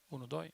1, 2.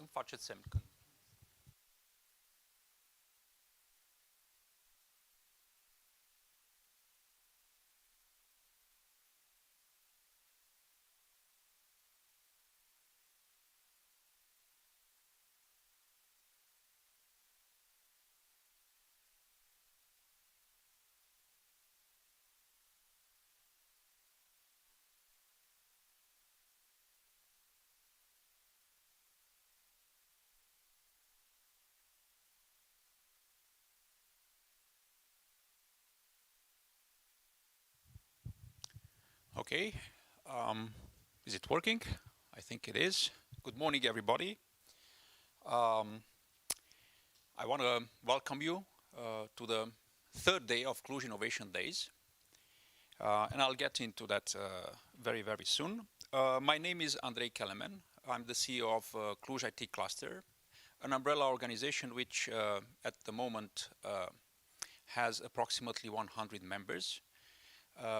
Îmi faceți semn când. Okay, is it working? I think it is. Good morning, everybody. I want to welcome you to the third day of Cluj Innovation Days, and I'll get into that very, very soon. My name is Andrei Kelemen. I'm the CEO of Cluj IT Cluster, an umbrella organization which at the moment has approximately 100 members.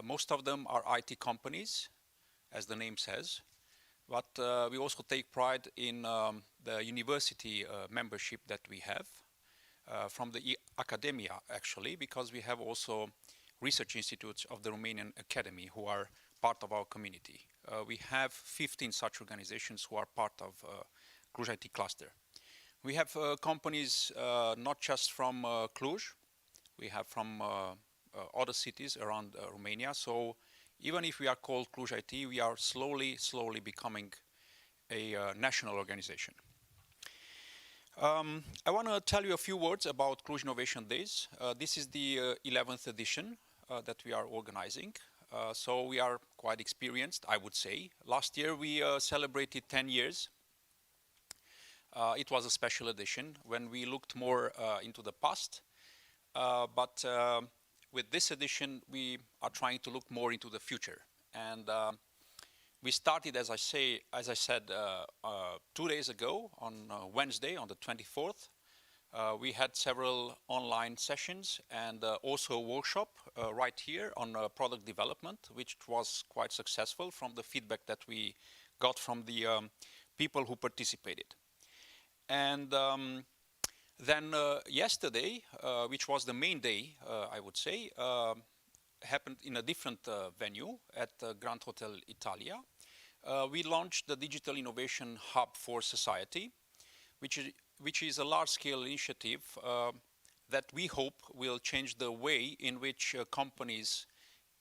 Most of them are IT companies, as the name says, but we also take pride in the university membership that we have from the academia, actually, because we have also research institutes of the Romanian Academy who are part of our community. We have 15 such organizations who are part of Cluj IT Cluster. We have companies not just from Cluj, we have from other cities around Romania. So even if we are called Cluj IT, we are slowly becoming a national organization. I want to tell you a few words about Cluj Innovation Days. This is the 11th edition that we are organizing. So we are quite experienced, I would say. Last year we celebrated 10 years. It was a special edition when we looked more into the past. But with this edition, we are trying to look more into the future. And we started, as I said, 2 days ago on Wednesday, on the 24th. We had several online sessions and also a workshop right here on product development, which was quite successful from the feedback that we got from the people who participated. And then yesterday, which was the main day, I would say, happened in a different venue at Grand Hotel Italia. We launched the Digital Innovation Hub for Society, which is a large-scale initiative that we hope will change the way in which companies,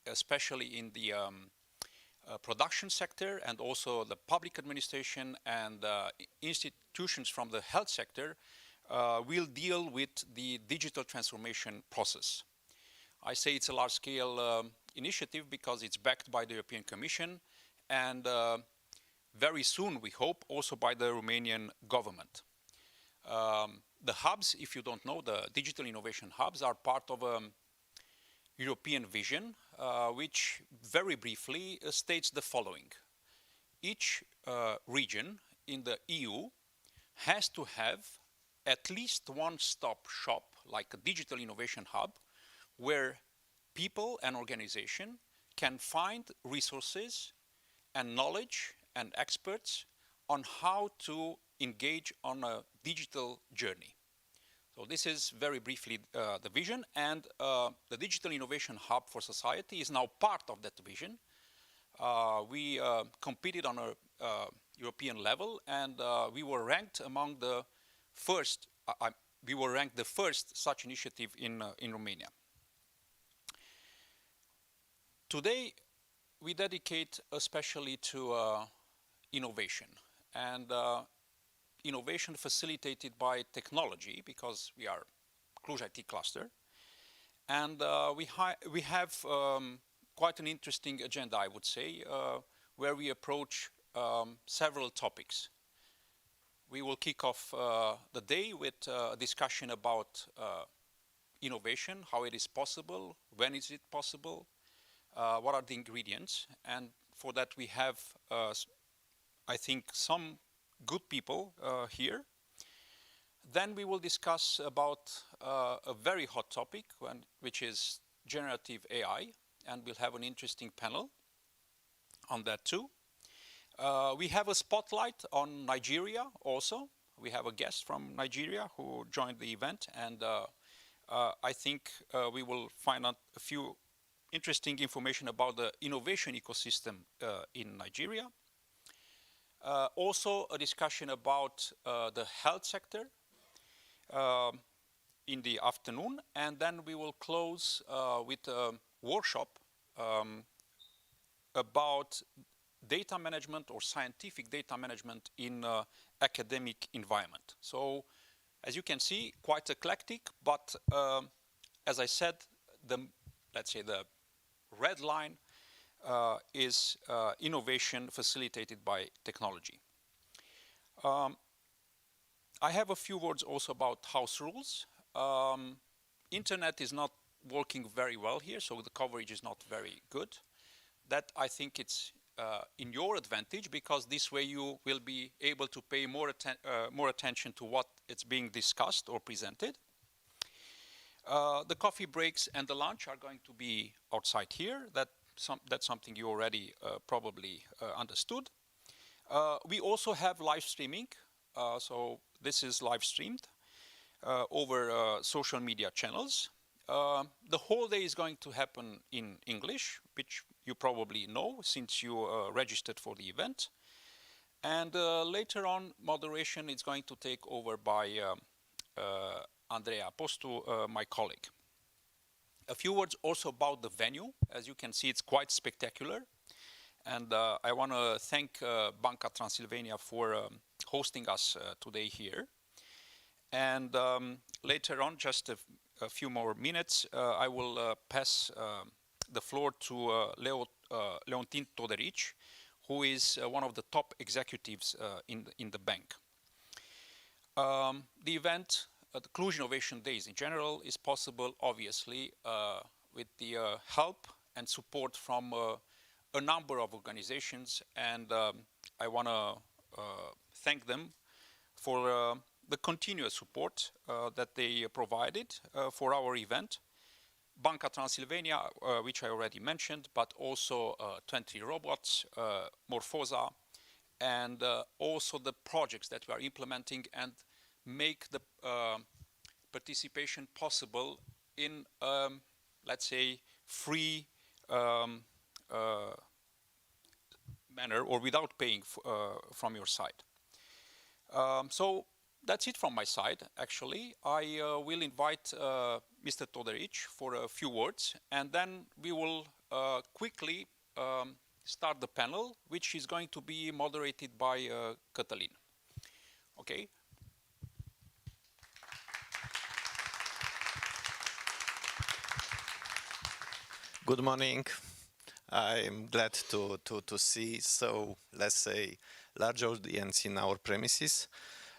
especially in the production sector and also the public administration and institutions from the health sector, will deal with the digital transformation process. I say it's a large-scale initiative because it's backed by the European Commission and very soon, we hope, also by the Romanian government. The hubs, if you don't know, the digital innovation hubs are part of a European vision, which very briefly states the following. Each region in the EU has to have at least one-stop shop, like a digital innovation hub, where people and organizations can find resources and knowledge and experts on how to engage on a digital journey. So this is very briefly the vision, and the Digital Innovation Hub for Society is now part of that vision. We competed on a European level, and we were ranked among the first, we were ranked the first such initiative in Romania. Today, we dedicate especially to innovation, and innovation facilitated by technology, because we are Cluj IT cluster. And we have quite an interesting agenda, I would say, where we approach several topics. We will kick off the day with a discussion about innovation, how it is possible, when is it possible, what are the ingredients, and for that we have, I think, some good people here. Then we will discuss about a very hot topic, which is generative AI, and we'll have an interesting panel on that too. We have a spotlight on Nigeria also. We have a guest from Nigeria who joined the event, and I think we will find out a few interesting information about the innovation ecosystem in Nigeria. Also a discussion about the health sector in the afternoon, and then we will close with a workshop about data management or scientific data management in academic environment. So, as you can see, quite eclectic, but as I said, let's say the red line is innovation facilitated by technology. I have a few words also about house rules. Internet is not working very well here, so the coverage is not very good. That, I think, it's in your advantage, because this way you will be able to pay more attention to what is being discussed or presented. The coffee breaks and the lunch are going to be outside here. That's something you already probably understood. We also have live streaming. So this is live streamed over social media channels. The whole day is going to happen in English, which you probably know since you registered for the event. And later on, moderation is going to take over by Andreea Apostu, my colleague. A few words also about the venue. As you can see, it's quite spectacular. And I want to thank Banca Transilvania for hosting us today here. And later on, just a few more minutes, I will pass the floor to Leontin Toderici, who is one of the top executives in the bank. The event, the Cluj Innovation Days in general, is possible, obviously, with the help and support from a number of organizations, and I want to thank them for the continuous support that they provided for our event. Banca Transilvania, which I already mentioned, but also 20 robots, Morphosa, and also the projects that we are implementing and make the participation possible in, let's say, free manner or without paying from your side. So that's it from my side, actually. I will invite Mr. Toderici for a few words, and then we will quickly start the panel, which is going to be moderated by Cătălin. Okay? Good morning. I'm glad to see so, let's say, large audience in our premises.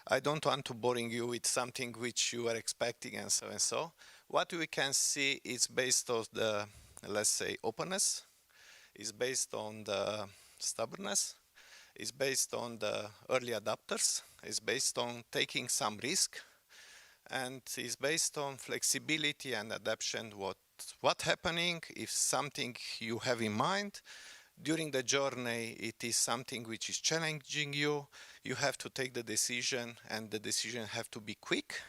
I don't want to boring you with something which you are expecting and so and so. What we can see is based on the, let's say, openness, is based on the stubbornness, is based on the early adopters, is based on taking some risk, and is based on flexibility and adaptation. What happening if something you have in mind during the journey, it is something which is challenging you. You have to take the decision, and the decision have to be quick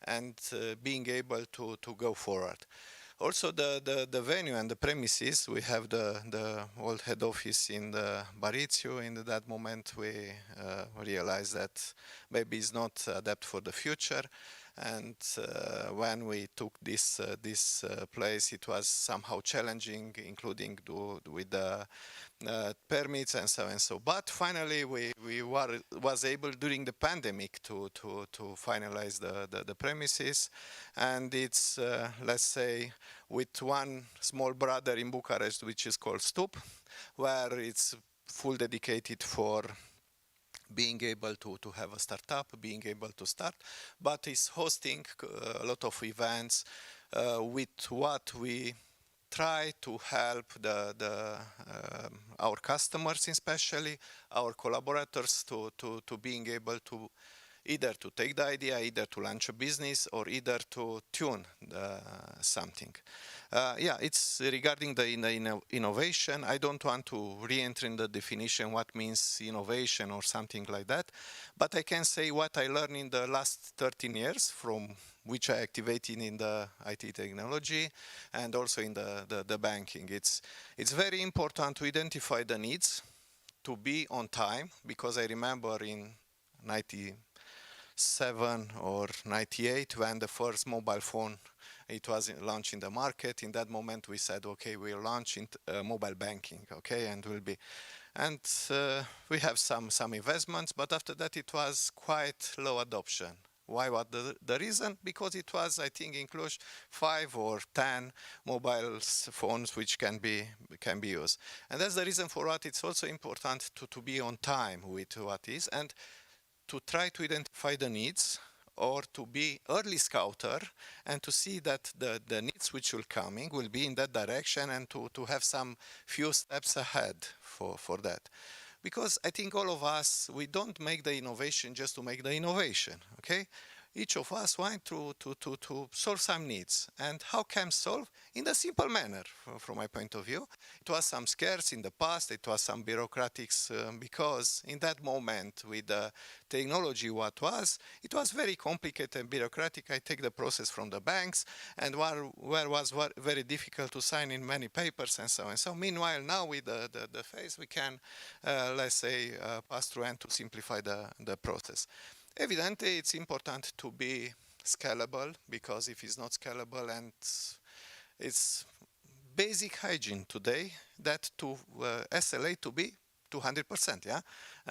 and being able to go forward. Also the venue and the premises, we have the old head office in the Briciu. In that moment we realized that maybe it's not adapt for the future. And when we took this place, it was somehow challenging, including with the permits and so and so. But finally, we was able during the pandemic to finalize the premises, and it's let's say with one small brother in Bucharest, which is called Stup, where it's full dedicated for being able to have a startup, being able to start, but is hosting a lot of events with what we try to help our customers, especially our collaborators, to being able to either to take the idea, either to launch a business, or either to tune something. Yeah, it's regarding the innovation. I don't want to re-enter in the definition what means innovation or something like that, but I can say what I learned in the last 13 years from which I activated in the IT technology and also in the banking. It's very important to identify the needs, to be on time, because I remember in 97 or 98 when the first mobile phone it was launched in the market. In that moment we said, okay, we'll launch mobile banking, okay, and we have some investments, but after that it was quite low adoption. Why? What the reason? Because it was, I think, in Cluj 5 or 10 mobile phones which can be used, and that's the reason for what it's also important to be on time with what is, and to try to identify the needs, or to be early scouter and to see that the needs which will coming will be in that direction, and to have some few steps ahead for that. Because I think all of us, we don't make the innovation just to make the innovation, okay? Each of us want to solve some needs. And how can solve? In a simple manner, from my point of view. It was some scarce in the past, it was some bureaucratics, because in that moment with the technology it was very complicated and bureaucratic. I take the process from the banks, and where was very difficult to sign in many papers and so on. So meanwhile, now with the phase, we can, let's say, pass through and to simplify the process. Evidently, it's important to be scalable, because if it's not scalable and It's basic hygiene today that to SLA to be 200%, yeah?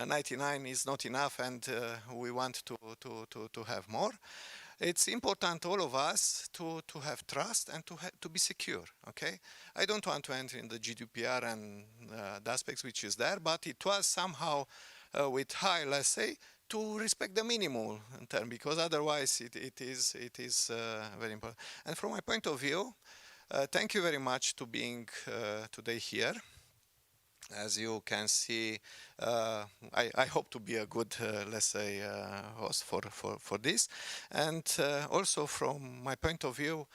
99 is not enough, and we want to have more. It's important, all of us, to have trust and to be secure, okay? I don't want to enter in the GDPR and the aspects which is there, but it was somehow with high, let's say, to respect the minimum term, because otherwise it is very important. And from my point of view, thank you very much to being today here. As you can see, I hope to be a good, let's say, host for this. And also from my point of view,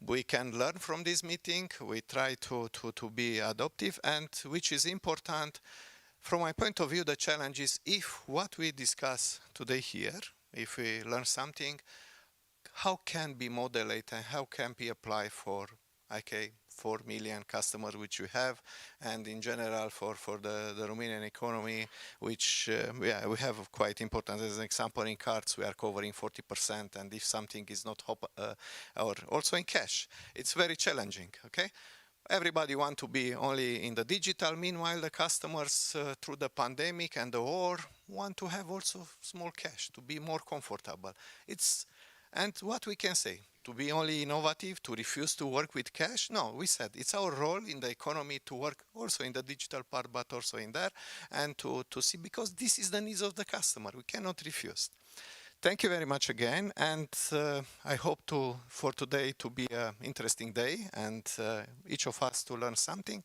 we can learn from this meeting. We try to be adaptive, and which is important. From my point of view, the challenge is if what we discuss today here, if we learn something, how can be modeled and how can be applied for, okay, 4 million customers which we have, and in general for the Romanian economy, which yeah, we have quite important. As an example, in cards we are covering 40%, and if something is not or also in cash, it's very challenging. Okay, everybody want to be only in the digital. Meanwhile, the customers through the pandemic and the war want to have also small cash to be more comfortable. And what we can say? To be only innovative, to refuse to work with cash? No, we said it's our role in the economy to work also in the digital part, but also in there, and to see, because this is the needs of the customer. We cannot refuse. Thank you very much again, and I hope for today to be an interesting day, and each of us to learn something.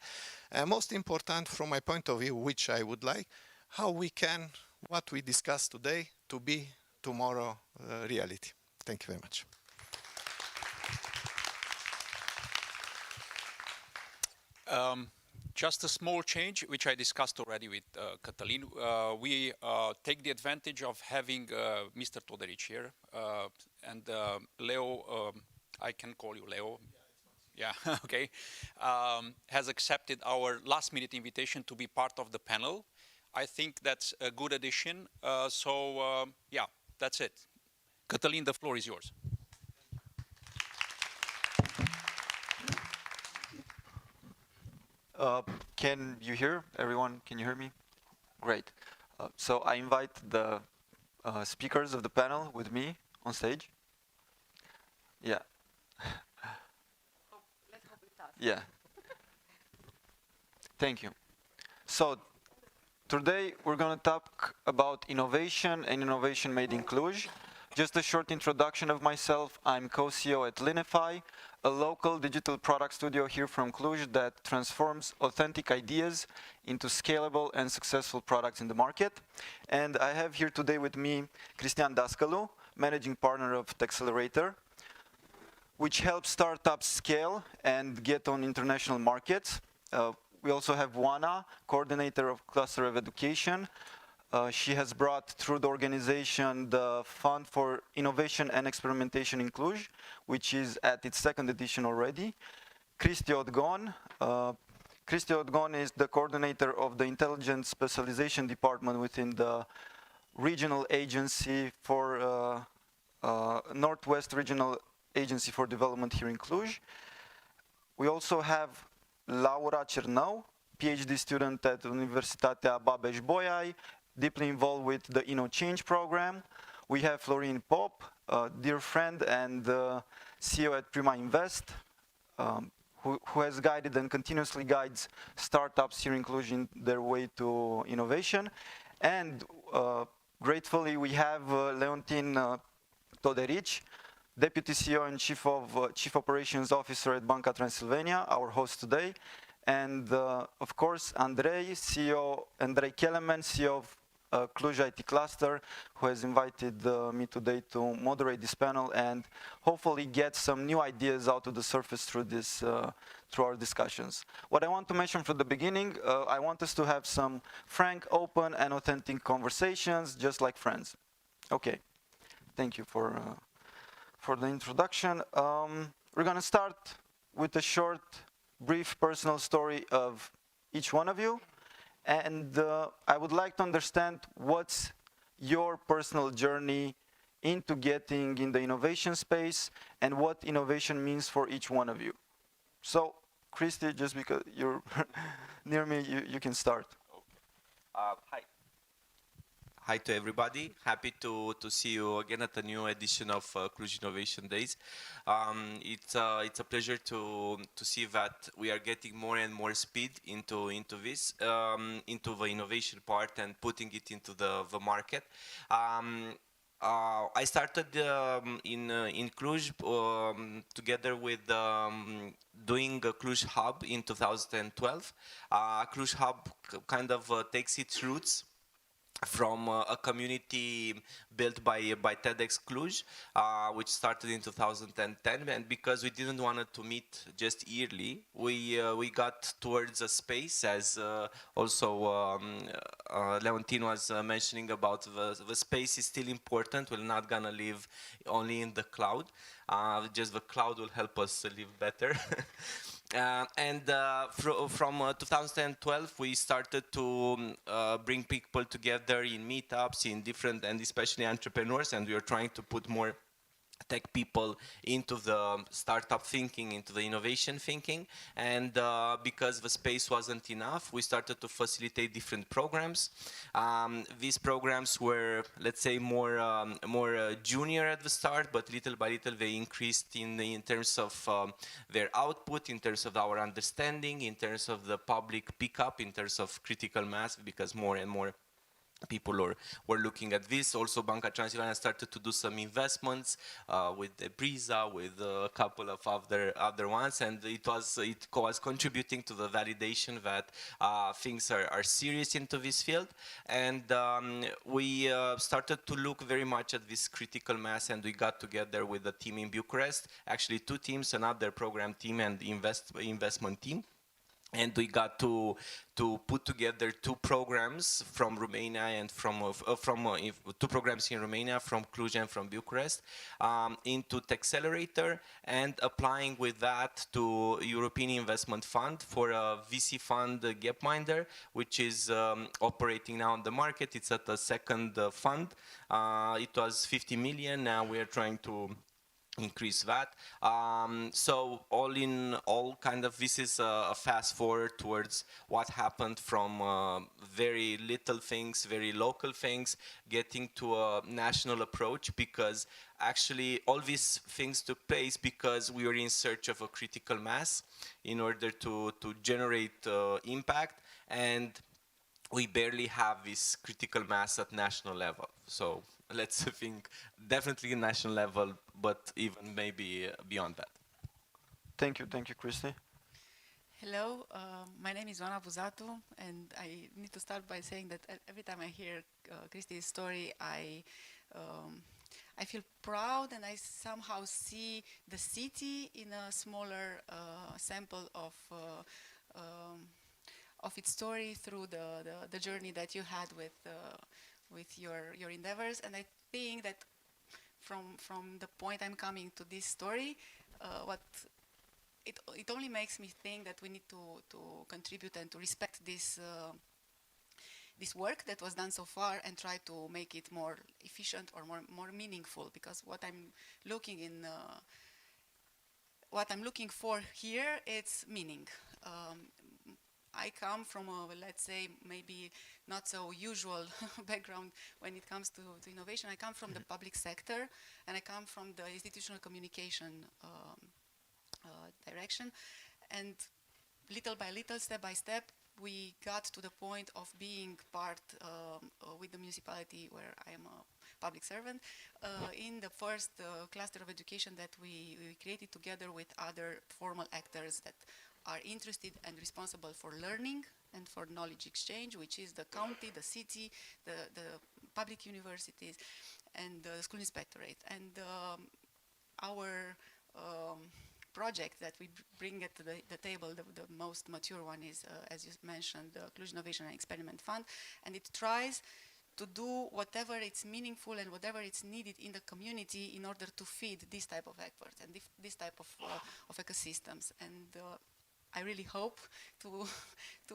Most important from my point of view, which I would like, how we can, what we discussed today, to be tomorrow reality. Thank you very much. Just a small change, which I discussed already with Cătălin. We take the advantage of having Mr. Toderic here, and Leo, I can call you Leo. Yeah, okay. Has accepted our last-minute invitation to be part of the panel. I think that's a good addition. Yeah, that's it. Cătălin, the floor is yours. Can you hear? Everyone, can you hear me? Great. So I invite the speakers of the panel with me on stage. Yeah. Let's hope it does. Yeah. Thank you. So today we're going to talk about innovation and innovation made in Cluj. Just a short introduction of myself. I'm co-CEO at Linnify, a local digital product studio here from Cluj that transforms authentic ideas into scalable and successful products in the market. And I have here today with me Cristian Dascălu, managing partner of Techcelerator, which helps startups scale and get on international markets. We also have Oana, coordinator of Cluster of Education. She has brought through the organization the Fund for Innovation and Experimentation in Cluj, which is at its second edition already. Otgon. Otgon is the coordinator of the Intelligent Specialization Department within the regional agency for Northwest Regional Agency for Development here in Cluj. We also have Laura Cernău, PhD student at Universitatea Babeș-Bolyai, deeply involved with the InnoChange program. We have Florin Pop, a dear friend and CEO at Primainvest, who has guided and continuously guides startups here in Cluj in their way to innovation. And gratefully, we have Leontin Toderic, Deputy CEO and Chief Operations Officer at Banca Transilvania, our host today. And of course, Andrei, Andrei Kelemen, CEO of Cluj IT Cluster, who has invited me today to moderate this panel and hopefully get some new ideas out to the surface through our discussions. What I want to mention from the beginning, I want us to have some frank, open, and authentic conversations, just like friends. Okay, thank you for the introduction. We're going to start with a short, brief personal story of each one of you. And I would like to understand what's your personal journey into getting in the innovation space and what innovation means for each one of you. So, Christy, just because you're near me, you can start. Hi. Hi to everybody. Happy to see you again at a new edition of Cluj Innovation Days. It's a pleasure to see that we are getting more and more speed into this into the innovation part and putting it into the market. I started in Cluj together with doing a Cluj Hub in 2012. Cluj Hub kind of takes its roots from a community built by TEDx Cluj, which started in 2010. And because we didn't want to meet just yearly, we got towards a space, as also Leontin was mentioning about the space is still important. We're not gonna live only in the cloud. Just the cloud will help us live better. From 2012, we started to bring people together in meetups, in different, and especially entrepreneurs, and we are trying to put more tech people into the startup thinking, into the innovation thinking. And because the space wasn't enough, we started to facilitate different programs. These programs were, let's say, more junior at the start, but little by little they increased in terms of their output, in terms of our understanding, in terms of the public pickup, in terms of critical mass, because more and more people were looking at this. Also, Banca Transilvania started to do some investments with Brisa, with a couple of other ones, and it was contributing to the validation that things are serious into this field. And we started to look very much at this critical mass, and we got together with a team in Bucharest, actually two teams, another program team and investment team. And we got to put together two programs from Romania and two programs in Romania, from Cluj and from Bucharest, into Techcelerator, and applying with that to European Investment Fund for a VC fund, Gapminder, which is operating now on the market. It's at the second fund. It was 50 million. Now we are trying to increase that. So all in all, kind of this is a fast forward towards what happened from very little things, very local things, getting to a national approach, because actually all these things took place because we were in search of a critical mass in order to generate impact, and we barely have this critical mass at national level. So let's think definitely national level, but even maybe beyond that. Thank you, Christy. Hello, my name is Oana Buzatu, and I need to start by saying that every time I hear Christy's story, I feel proud, and I somehow see the city in a smaller sample of its story through the journey that you had with your endeavors. And I think that from the point I'm coming to this story, it only makes me think that we need to contribute and to respect this work that was done so far, and try to make it more efficient or more meaningful. Because what I'm looking for here, it's meaning. I come from a, let's say, maybe not so usual background when it comes to innovation. I come from the public sector, and I come from the institutional communication direction. And little by little, step by step, we got to the point of being part with the municipality, where I am a public servant, in the first cluster of education that we created together with other formal actors that are interested and responsible for learning and for knowledge exchange, which is the county, the city, the public universities, and the school inspectorate. And our project that we bring at the table, the most mature one is, as you mentioned, the Cluj Innovation and Experiment Fund, and it tries to do whatever it's meaningful and whatever it's needed in the community in order to feed this type of efforts and this type of ecosystems. And I really hope to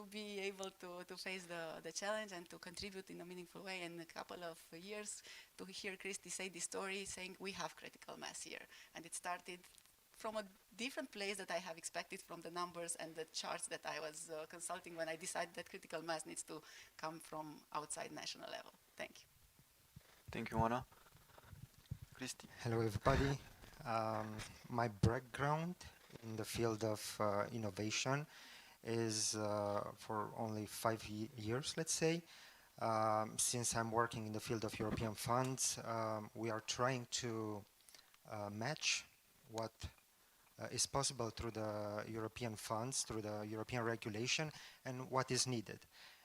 be able to face the challenge and to contribute in a meaningful way. In a couple of years, to hear Christy say this story, saying we have critical mass here, and it started from a different place that I have expected from the numbers and the charts that I was consulting when I decided that critical mass needs to come from outside national level. Thank you. Thank you, Oana. Cristi. Hello, everybody. My background in the field of innovation is for only 5 years, let's say. Since I'm working in the field of European funds, we are trying to match what is possible through the European funds, through the European regulation, and what is needed.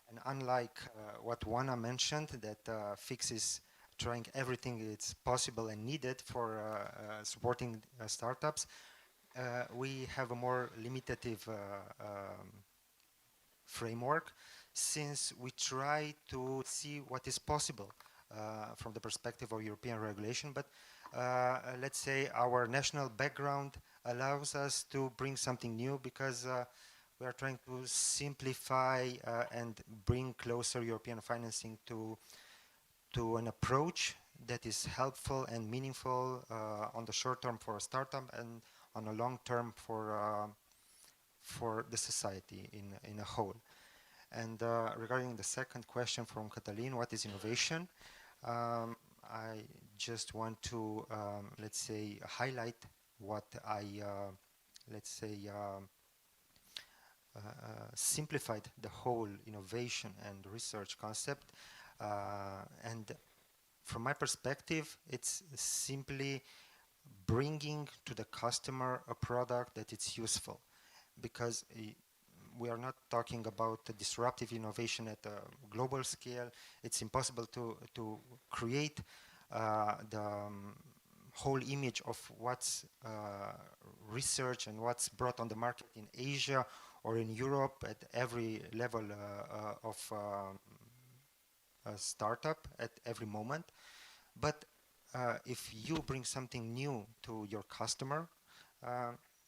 And unlike what Oana mentioned, that Fix is trying everything it's possible and needed for supporting startups, we have a more limitative framework, since we try to see what is possible from the perspective of European regulation, but let's say our national background allows us to bring something new, because we are trying to simplify and bring closer European financing to an approach that is helpful and meaningful on the short term for a startup and on a long term for the society in a whole. And regarding the second question from Cătălin, what is innovation? I just want to, let's say, highlight what I, let's say, simplified the whole innovation and research concept. And from my perspective, it's simply bringing to the customer a product that it's useful, because we are not talking about a disruptive innovation at a global scale. It's impossible to create the whole image of what's research and what's brought on the market in Asia or in Europe at every level of a startup at every moment. But if you bring something new to your customer,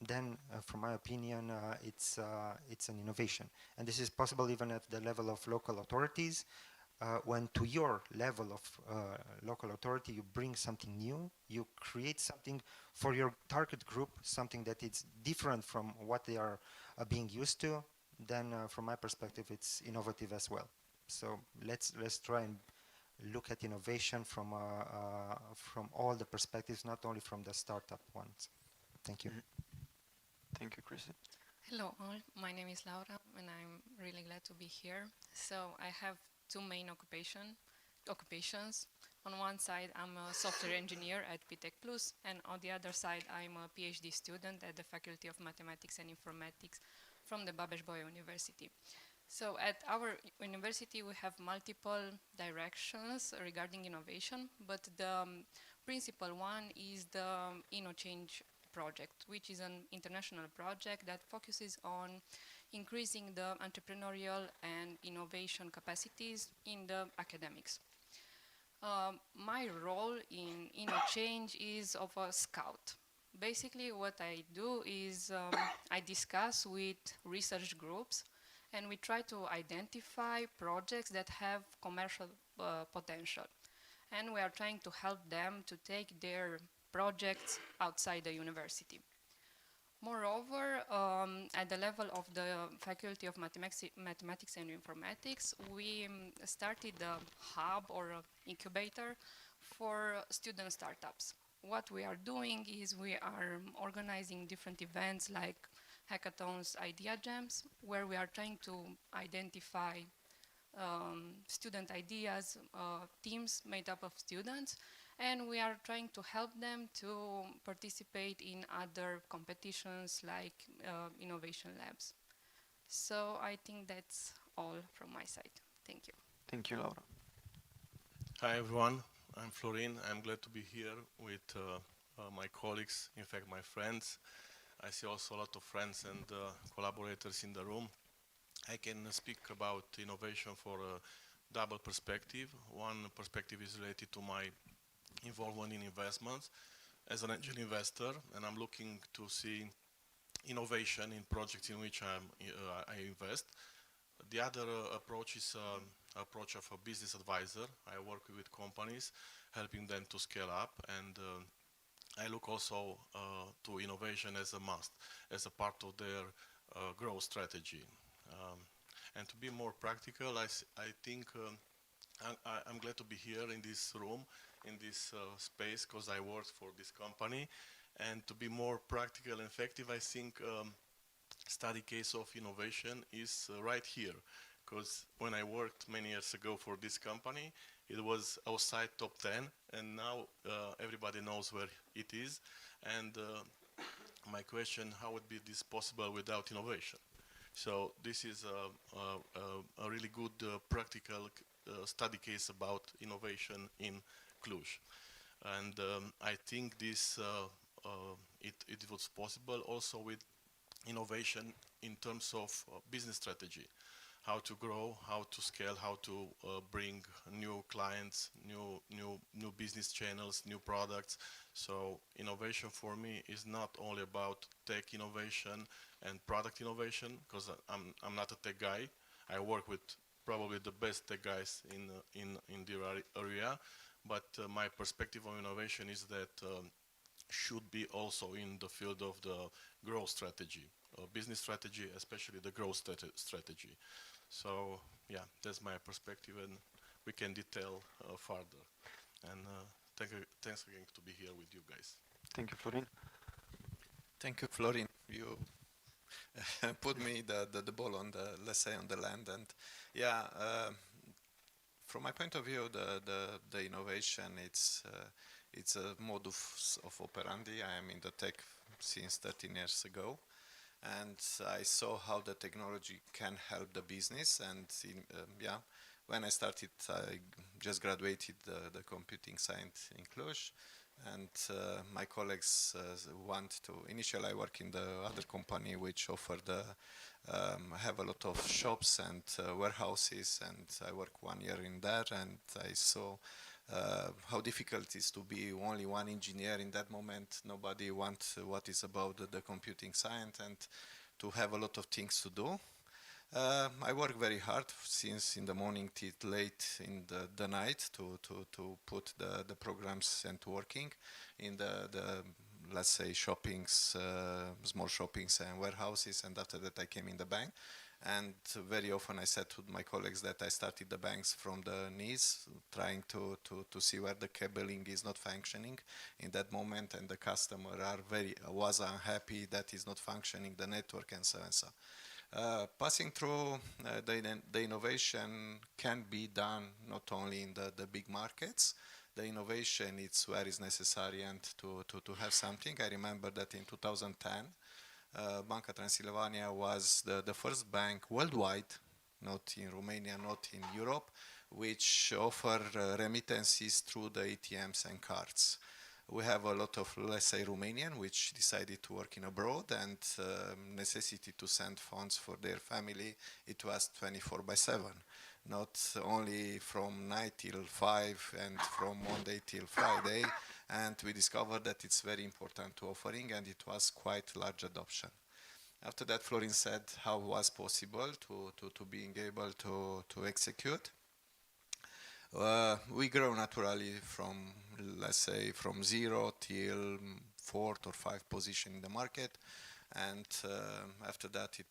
then from my opinion, it's an innovation. And this is possible even at the level of local authorities. When to your level of local authority you bring something new, you create something for your target group, something that is different from what they are being used to, then from my perspective it's innovative as well. So let's try and look at innovation from all the perspectives, not only from the startup ones. Thank you. Thank you, Cristian. Hello all, my name is Laura and I'm really glad to be here. So I have two main occupations. On one side I'm a software engineer at PTech Plus, and on the other side I'm a PhD student at the Faculty of Mathematics and Informatics from the Babeș-Bolyai University. So at our university we have multiple directions regarding innovation, but the principal one is the InnoChange project, which is an international project that focuses on increasing the entrepreneurial and innovation capacities in the academics. My role in InnoChange is of a scout. Basically what I do is I discuss with research groups and we try to identify projects that have commercial potential. And we are trying to help them to take their projects outside the university. Moreover, at the level of the Faculty of Mathematics and Informatics, we started a hub or an incubator for student startups. What we are doing is we are organizing different events like hackathons, idea jams, where we are trying to identify student ideas, teams made up of students, and we are trying to help them to participate in other competitions like innovation labs. So I think that's all from my side. Thank you. Thank you, Laura. Hi everyone, I'm Florin. I'm glad to be here with my colleagues, in fact my friends. I see also a lot of friends and collaborators in the room. I can speak about innovation for a double perspective. One perspective is related to my involvement in investments as an angel investor, and I'm looking to see innovation in projects in which I invest. The other approach is approach of a business advisor. I work with companies, helping them to scale up, and I look also to innovation as a must, as a part of their growth strategy. And to be more practical, I think I'm glad to be here in this room, in this space, because I worked for this company. And to be more practical and effective, I think study case of innovation is right here. Because when I worked many years ago for this company, it was outside top 10, and now everybody knows where it is. And my question, how would be this possible without innovation? So this is a really good practical study case about innovation in Cluj. And I think this it was possible also with innovation in terms of business strategy. How to grow, how to scale, how to bring new clients, new business channels, new products. So innovation for me is not only about tech innovation and product innovation, because I'm not a tech guy. I work with probably the best tech guys in the area, but my perspective on innovation is that should be also in the field of the growth strategy, business strategy, especially the growth strategy. So yeah, that's my perspective, and we can detail further. And thanks again to be here with you guys. Thank you, Florin. Thank you, Florin. You put me the ball on the, let's say, on the land. And yeah, from my point of view, the innovation, it's a modus of operandi. I am in the tech since 13 years ago. And I saw how the technology can help the business. And yeah, when I started, I just graduated the computing science in Cluj. And my colleagues want to, initially I work in the other company which offered, have a lot of shops and warehouses, and I worked 1 year in there, and I saw how difficult it is to be only one engineer in that moment. Nobody wants what is about the computing science, and to have a lot of things to do. I work very hard since in the morning till late in the night to put the programs and working in the let's say shoppings, small shoppings and warehouses, and after that I came in the bank. And very often I said to my colleagues that I started the banks from the knees, trying to see where the cabling is not functioning in that moment, and the customer was unhappy that is not functioning, the network, and so and so. Passing through the innovation can be done not only in the big markets. The innovation, it's where is necessary and to have something. I remember that in 2010, Banca Transilvania was the first bank worldwide, not in Romania, not in Europe, which offer remittances through the ATMs and cards. We have a lot of, let's say, Romanian, which decided to work in abroad, and necessity to send funds for their family, it was 24/7. Not only from 9 till 5 and from Monday till Friday. And we discovered that it's very important to offering, and it was quite large adoption. After that, Florin said how it was possible to being able to execute. We grow naturally from, let's say, from 0 till 4th or 5th position in the market. And after that, it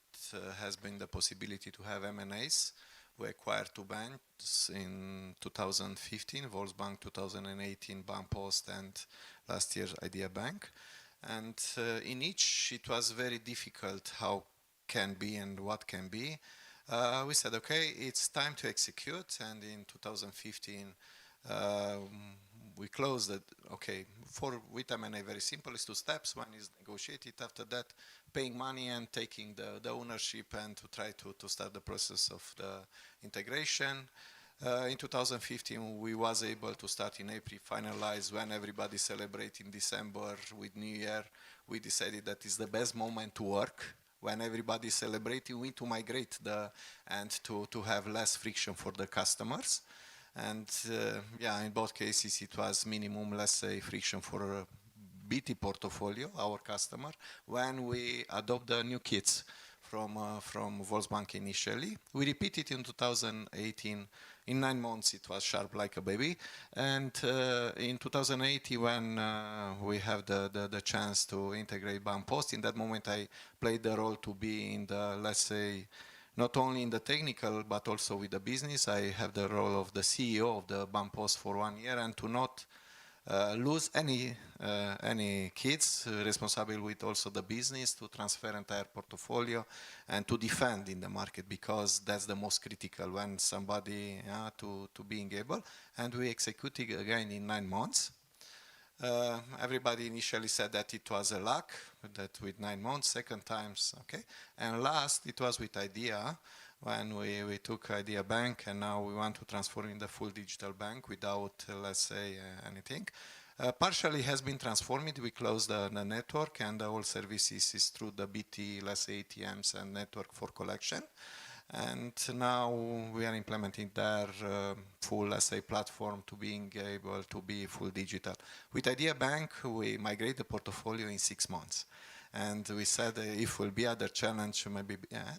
has been the possibility to have M&As. We acquired 2 banks in 2015, Volksbank 2018, Banpost, and last year Idea Bank. And in each, it was very difficult how can be and what can be. We said, okay, it's time to execute. And in 2015, we closed it. Okay, with M&A, very simple, it's 2 steps. One is negotiate it. After that, paying money and taking the ownership, and to try to start the process of the integration. In 2015, we was able to start in April, finalize when everybody celebrate in December with New Year. We decided that is the best moment to work. When everybody is celebrating, we need to migrate and to have less friction for the customers. And yeah, in both cases, it was minimum, let's say, friction for BT portfolio, our customer, when we adopt the new kits from Volksbank initially. We repeated in 2018. In 9 months, it was sharp like a baby. And in 2018, when we have the chance to integrate Bampost, in that moment, I played the role to be in the, let's say, not only in the technical, but also with the business. I have the role of the CEO of the Bampost for 1 year, and to not lose any kids responsible with also the business, to transfer entire portfolio and to defend in the market, because that's the most critical when somebody to being able. And we executed again in 9 months. Everybody initially said that it was a luck, that with 9 months, second times, okay. And last, it was with Idea, when we took Idea Bank, and now we want to transform in the full digital bank without, let's say, anything. Partially has been transformed. We closed the network, and all services is through the BT, let's say, ATMs and network for collection. And now we are implementing their full, let's say, platform to being able to be full digital. With Idea Bank, we migrate the portfolio in 6 months. And we said if will be other challenge, maybe,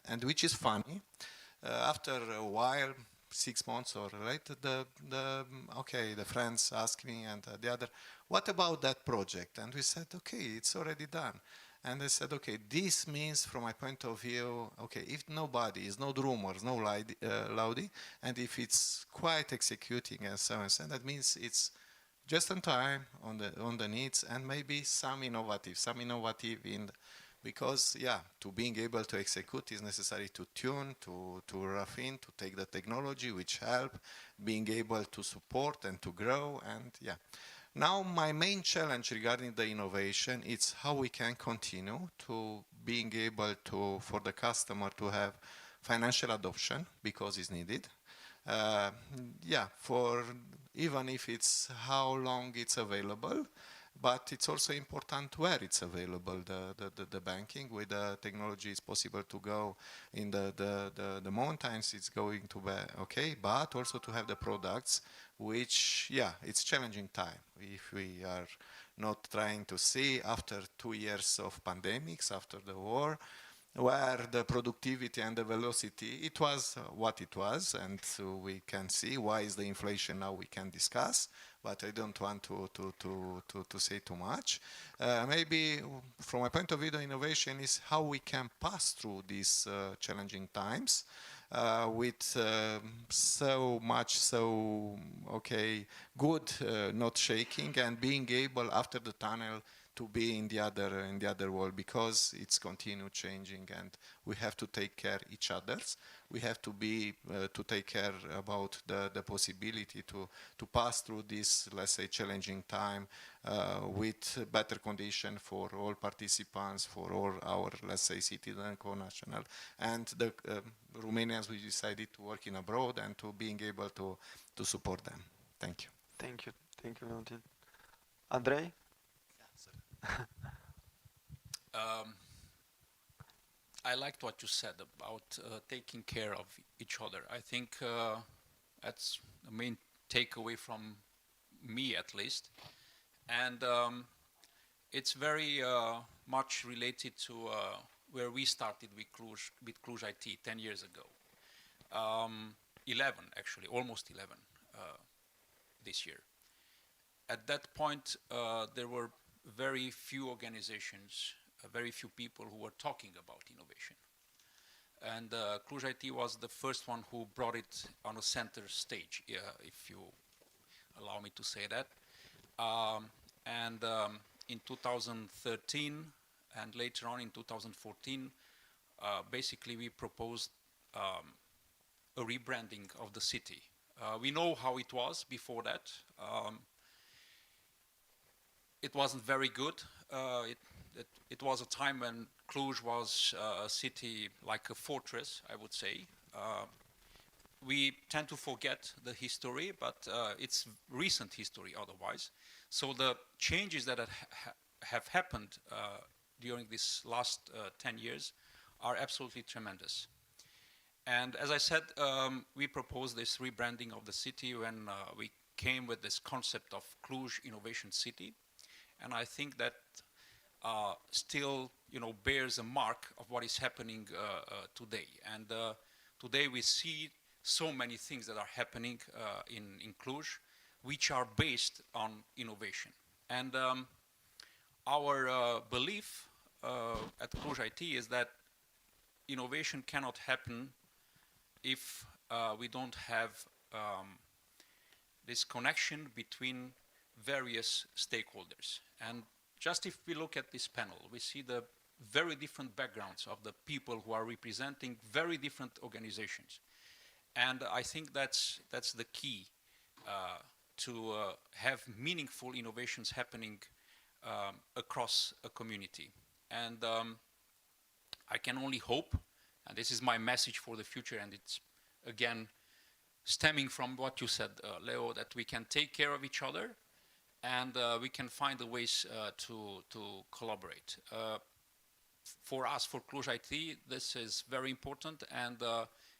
and which is funny. After a while, 6 months or later, the friends asked me and the other, what about that project? And we said, okay, it's already done. And they said, okay, this means from my point of view, okay, if nobody, is no rumors, no loudy, and if it's quite executing and so on, that means it's just on time, on the needs, and maybe some innovative in, because to being able to execute is necessary to tune, to refine, to take the technology which help, being able to support and to grow, and Now my main challenge regarding the innovation is how we can continue to being able to, for the customer to have financial adoption, because it's needed. For even if it's how long it's available, but it's also important where it's available. The banking with the technology is possible to go in the mountains. It's going to be okay, but also to have the products, which it's challenging time. If we are not trying to see after 2 years of pandemics, after the war, where the productivity and the velocity, it was what it was, and so we can see why is the inflation now we can discuss, but I don't want to say too much. Maybe from my point of view, the innovation is how we can pass through these challenging times with so much, good, not shaking, and being able after the tunnel to be in the other world, because it's continue changing, and we have to take care each others. We have to be to take care about the possibility to pass through this, let's say, challenging time with better condition for all participants, for all our, let's say, citizen, co-national, and the Romanians. We decided to work in abroad and to being able to support them. Thank you. Thank you. Thank you, Valentin. Andrei? I liked what you said about taking care of each other. I think that's the main takeaway from me, at least. And it's very much related to where we started with Cluj IT 10 years ago. 11, actually, almost 11 this year. At that point, there were very few organizations, very few people who were talking about innovation. And Cluj IT was the first one who brought it on a center stage, if you allow me to say that. In 2013 and later on in 2014, basically we proposed a rebranding of the city. We know how it was before that. It wasn't very good. It was a time when Cluj was a city like a fortress, I would say. We tend to forget the history, but it's recent history otherwise. So the changes that have happened during this last 10 years are absolutely tremendous. And as I said, we proposed this rebranding of the city when we came with this concept of Cluj Innovation City. And I think that still, bears a mark of what is happening today. And today we see so many things that are happening in Cluj, which are based on innovation. And our belief at Cluj IT is that innovation cannot happen if we don't have this connection between various stakeholders. And just if we look at this panel, we see the very different backgrounds of the people who are representing very different organizations. And I think that's the key to have meaningful innovations happening across a community. And I can only hope, and this is my message for the future, and it's again stemming from what you said, Leo, that we can take care of each other and we can find the ways to collaborate. For us, for Cluj IT, this is very important, and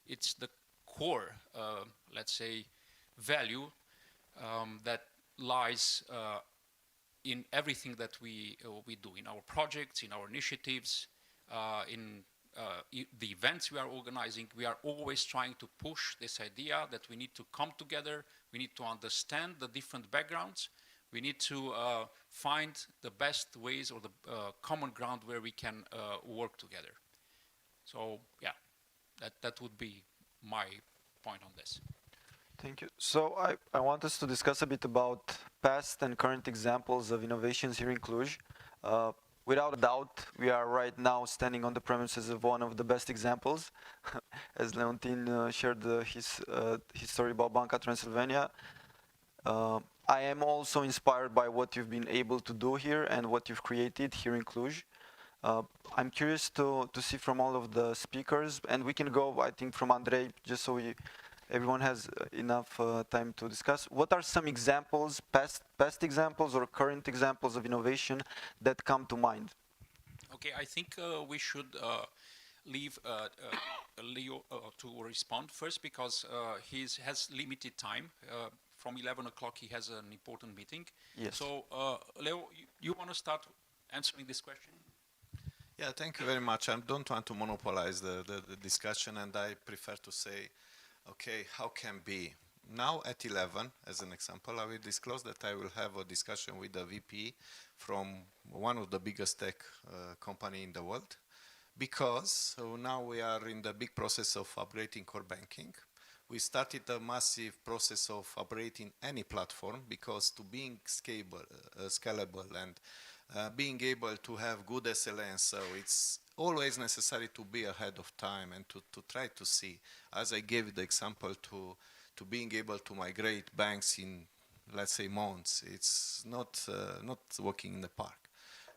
it's the core, let's say, value that lies in everything that we do, in our projects, in our initiatives, in the events we are organizing. We are always trying to push this idea that we need to come together, we need to understand the different backgrounds, we need to find the best ways or the common ground where we can work together. So yeah, that would be my point on this. Thank you. So I want us to discuss a bit about past and current examples of innovations here in Cluj. Without a doubt, we are right now standing on the premises of one of the best examples. As Leontin shared his story about Banca Transilvania, I am also inspired by what you've been able to do here and what you've created here in Cluj. I'm curious to see from all of the speakers, and we can go, I think, from Andrei, just so everyone has enough time to discuss. What are some examples, past examples or current examples of innovation that come to mind? Okay, I think we should leave Leo to respond first, because he has limited time. From 11 o'clock he has an important meeting. Yes. So Leo, you want to start answering this question? Yeah, thank you very much. I don't want to monopolize the discussion, and I prefer to say, okay, how can be? Now at 11, as an example, I will disclose that I will have a discussion with the VP from one of the biggest tech company in the world, because now we are in the big process of upgrading core banking. We started a massive process of upgrading any platform, because to being scalable and being able to have good SLA, so it's always necessary to be ahead of time and to try to see, as I gave the example, to being able to migrate banks in, let's say, months. It's not walking in the park.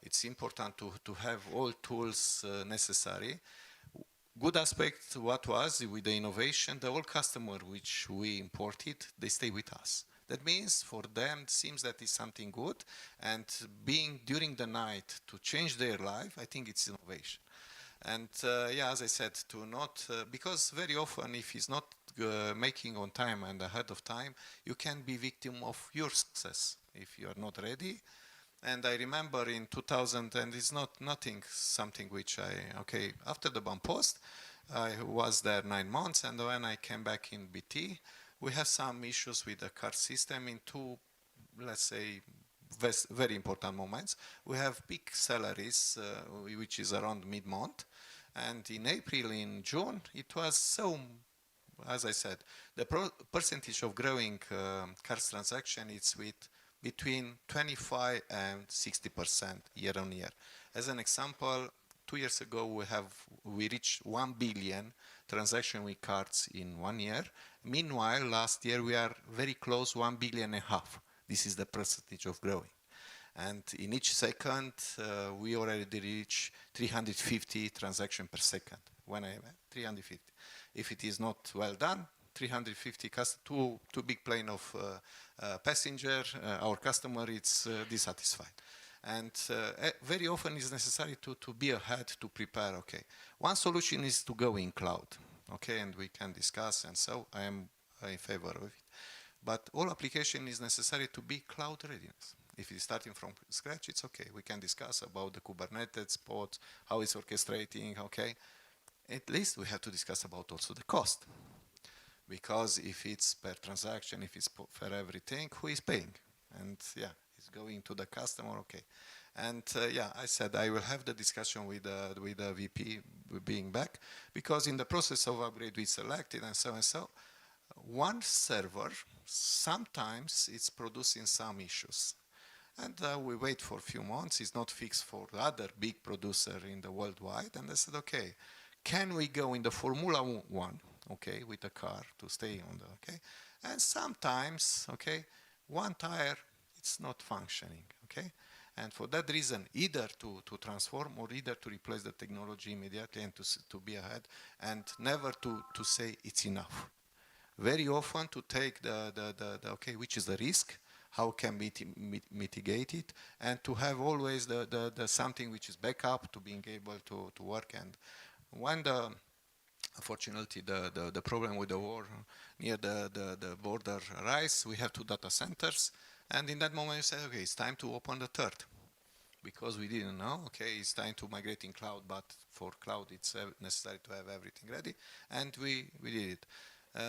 It's important to have all tools necessary. Good aspect, what was with the innovation, the old customer which we imported, they stay with us. That means for them it seems that it's something good, and being during the night to change their life, I think it's innovation. And yeah, as I said, to not, because very often if it's not making on time and ahead of time, you can be victim of your success if you are not ready. And I remember in 2000, and it's something which okay, after the BAM Post, I was there 9 months, and when I came back in BT, we have some issues with the card system in two, let's say, very important moments. We have peak salaries, which is around mid-month, and in April, in June, it was so, as I said, the percentage of growing cards transaction is with between 25 and 60% year on year. As an example, 2 years ago we reached 1 billion transaction with cards in 1 year. Meanwhile, last year we are very close, 1.5 billion. This is the percentage of growing. And in each second, we already reach 350 transactions per second. When I 350. If it is not well done, 350 two big plane of passenger, our customer is dissatisfied. And very often it's necessary to be ahead, to prepare, okay. One solution is to go in cloud, okay, and we can discuss, and so I am in favor of it. But all application is necessary to be cloud readiness. If it's starting from scratch, it's okay. We can discuss about the Kubernetes pods, how it's orchestrating, okay? At least we have to discuss about also the cost. Because if it's per transaction, if it's for everything, who is paying? And yeah, it's going to the customer, okay. And yeah, I said I will have the discussion with the VP being back, because in the process of upgrade we selected and so, one server, sometimes it's producing some issues. And we wait for a few months, it's not fixed for the other big producer in the worldwide. And I said, okay, can we go in the Formula One, okay, with a car to stay on the, okay? And sometimes, okay, one tire, it's not functioning, okay? And for that reason, either to transform or either to replace the technology immediately and to be ahead, and never to say it's enough. Very often to take the okay, which is the risk, how can we mitigate it, and to have always the something which is backup to being able to work. And when unfortunately the problem with the war near the border arise, we have 2 data centers, and in that moment you say, okay, it's time to open the third, because we didn't know, okay, it's time to migrate in cloud, but for cloud it's necessary to have everything ready, and we did it.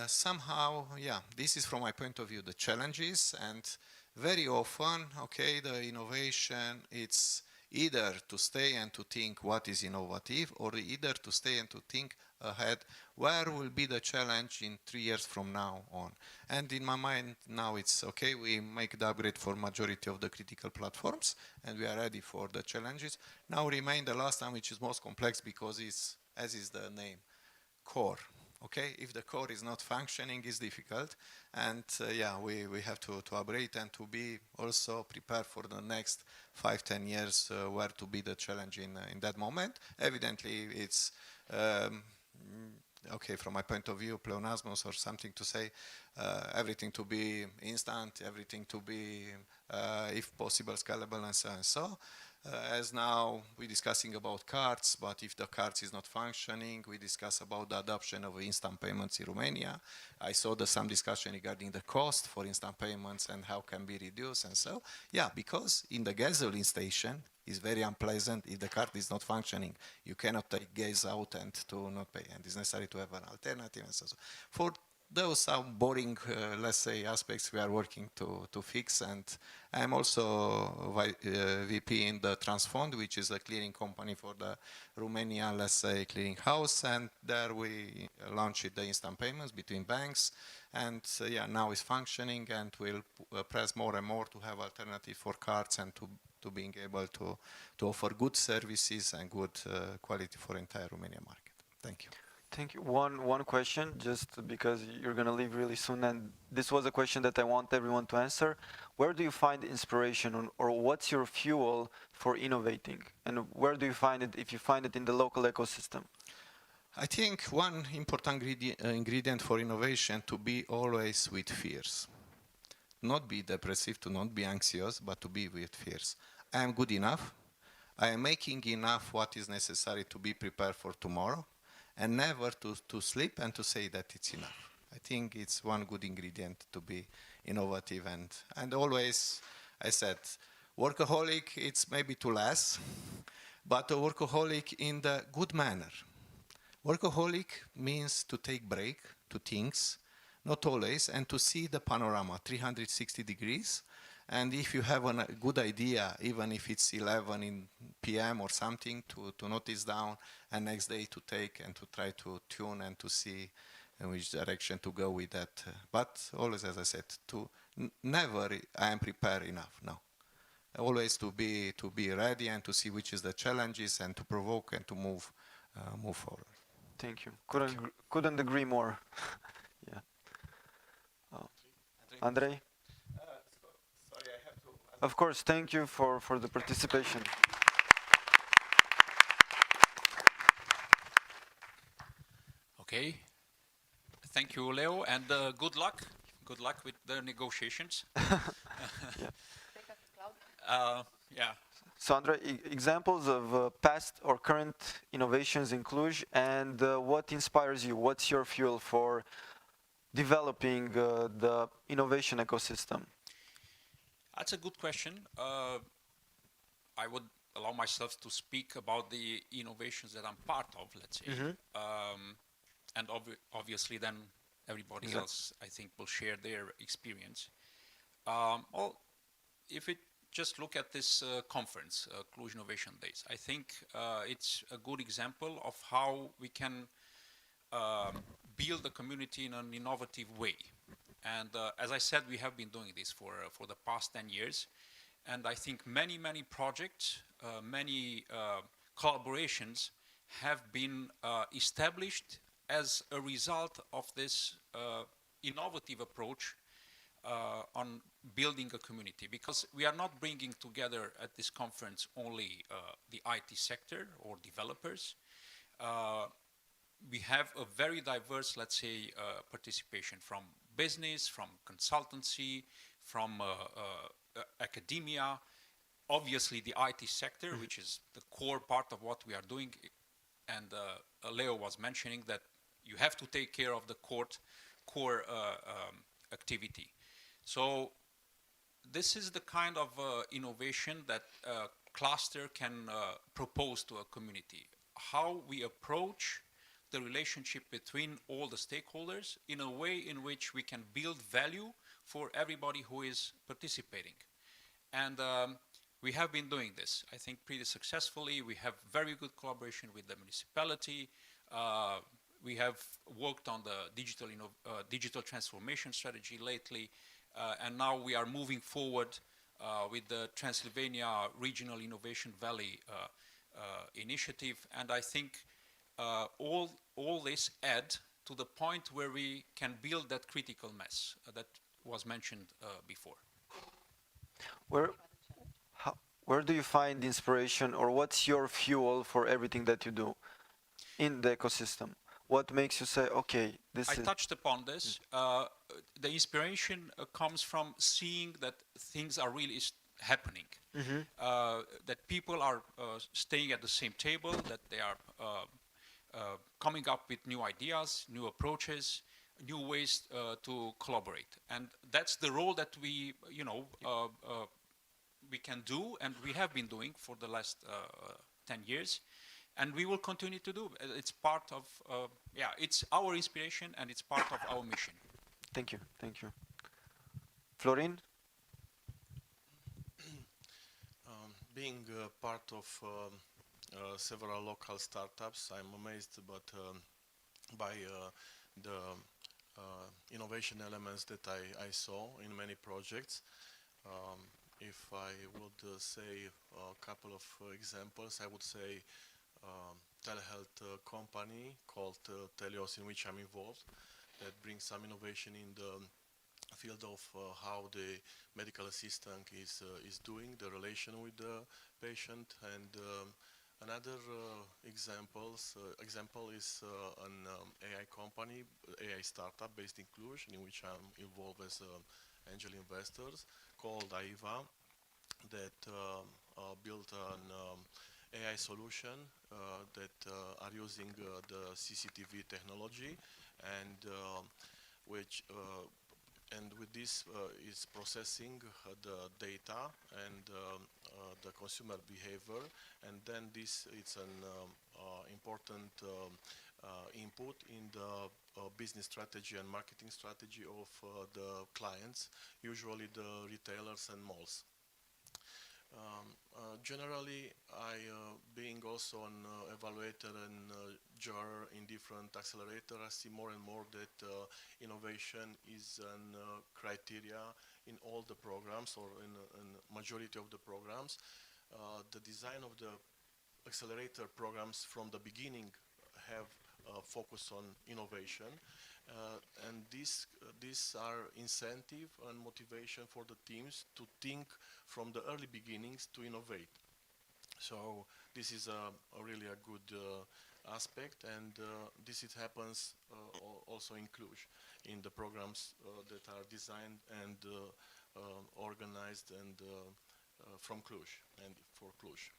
Somehow, yeah, this is from my point of view the challenges, and very often, okay, the innovation, it's either to stay and to think what is innovative, or either to stay and to think ahead where will be the challenge in 3 years from now on. And in my mind now it's okay, we make the upgrade for majority of the critical platforms and we are ready for the challenges. Now remain the last one, which is most complex, because it's, as is the name, core. Okay, if the core is not functioning, it's difficult, and yeah, we have to upgrade and to be also prepared for the next 5-10 years where to be the challenge in that moment. Evidently, it's okay from my point of view, pleonasmus or something to say, everything to be instant, everything to be, if possible, scalable, and so and so. As now we're discussing about cards, but if the cards is not functioning, we discuss about the adoption of instant payments in Romania. I saw some discussion regarding the cost for instant payments and how can be reduced, and so, yeah, because in the gasoline station it's very unpleasant if the card is not functioning. You cannot take gas out and to not pay, and it's necessary to have an alternative, and so. For those are boring, let's say, aspects we are working to fix, and I'm also VP in the Transfond, which is a clearing company for the Romania, let's say, clearing house, and there we launched the instant payments between banks, and yeah, now it's functioning, and we'll press more and more to have alternative for cards and to being able to offer good services and good quality for entire Romania market. Thank you. Thank you. One question, just because you're going to leave really soon, and this was a question that I want everyone to answer. Where do you find inspiration, or what's your fuel for innovating? And where do you find it, if you find it in the local ecosystem? I think one important ingredient for innovation to be always with fears. Not be depressive, to not be anxious, but to be with fears. I am good enough. I am making enough what is necessary to be prepared for tomorrow, and never to sleep and to say that it's enough. I think it's one good ingredient to be innovative, and always, I said, workaholic, it's maybe too less, but a workaholic in the good manner. Workaholic means to take break, to things, not always, and to see the panorama, 360 degrees. And if you have a good idea, even if it's 11 in PM or something, to notice down, and next day to take and to try to tune and to see in which direction to go with that. But always, as I said, never I am prepared enough. No, always to be ready and to see which is the challenges and to provoke and to move forward. Thank you. Couldn't agree more. Yeah. Andrei? Of course, thank you for the participation. Okay. Thank you, Leo, and good luck. Good luck with the negotiations. Yeah. Yeah. So, Andrei, examples of past or current innovations in Cluj, and what inspires you? What's your fuel for developing the innovation ecosystem? That's a good question. I would allow myself to speak about the innovations that I'm part of, let's say. And obviously then everybody else, I think, will share their experience. Well, if we just look at this conference, Cluj Innovation Days, I think it's a good example of how we can build a community in an innovative way. And as I said, we have been doing this for the past 10 years. And I think many, many projects, many collaborations have been established as a result of this innovative approach on building a community. Because we are not bringing together at this conference only the IT sector or developers. We have a very diverse, let's say, participation from business, from consultancy, from academia, obviously the IT sector, which is the core part of what we are doing. And Leo was mentioning that you have to take care of the core activity. So this is the kind of innovation that a cluster can propose to a community. How we approach the relationship between all the stakeholders in a way in which we can build value for everybody who is participating. And we have been doing this, I think, pretty successfully. We have very good collaboration with the municipality. We have worked on the digital transformation strategy lately. And now we are moving forward with the Transylvania Regional Innovation Valley initiative. And I think all this add to the point where we can build that critical mass that was mentioned before. Where do you find inspiration, or what's your fuel for everything that you do in the ecosystem? What makes you say, okay, I touched upon this. The inspiration comes from seeing that things are really happening. That people are staying at the same table, that they are coming up with new ideas, new approaches, new ways to collaborate. And that's the role that we, we can do, and we have been doing for the last 10 years. And we will continue to do. It's part of, it's our inspiration and it's part of our mission. Thank you, thank you. Florin? Being part of several local startups, I'm amazed by the innovation elements that I saw in many projects. If I would say a couple of examples, I would say telehealth company called Telios, in which I'm involved, that brings some innovation in the field of how the medical assistant is doing the relation with the patient. And another example is an AI company, AI startup based in Cluj, in which I'm involved as angel investors, called AIVA, that built an AI solution that are using the CCTV technology, and with this is processing the data and the consumer behavior, and then this it's an important input in the business strategy and marketing strategy of the clients, usually the retailers and malls. Generally, being also an evaluator and juror in different accelerators, I see more and more that innovation is a criteria in all the programs, or in majority of the programs. The design of the accelerator programs from the beginning have focus on innovation, and these are incentive and motivation for the teams to think from the early beginnings to innovate. So this is really a good aspect, and this it happens also in Cluj, in the programs that are designed and organized and from Cluj and for Cluj.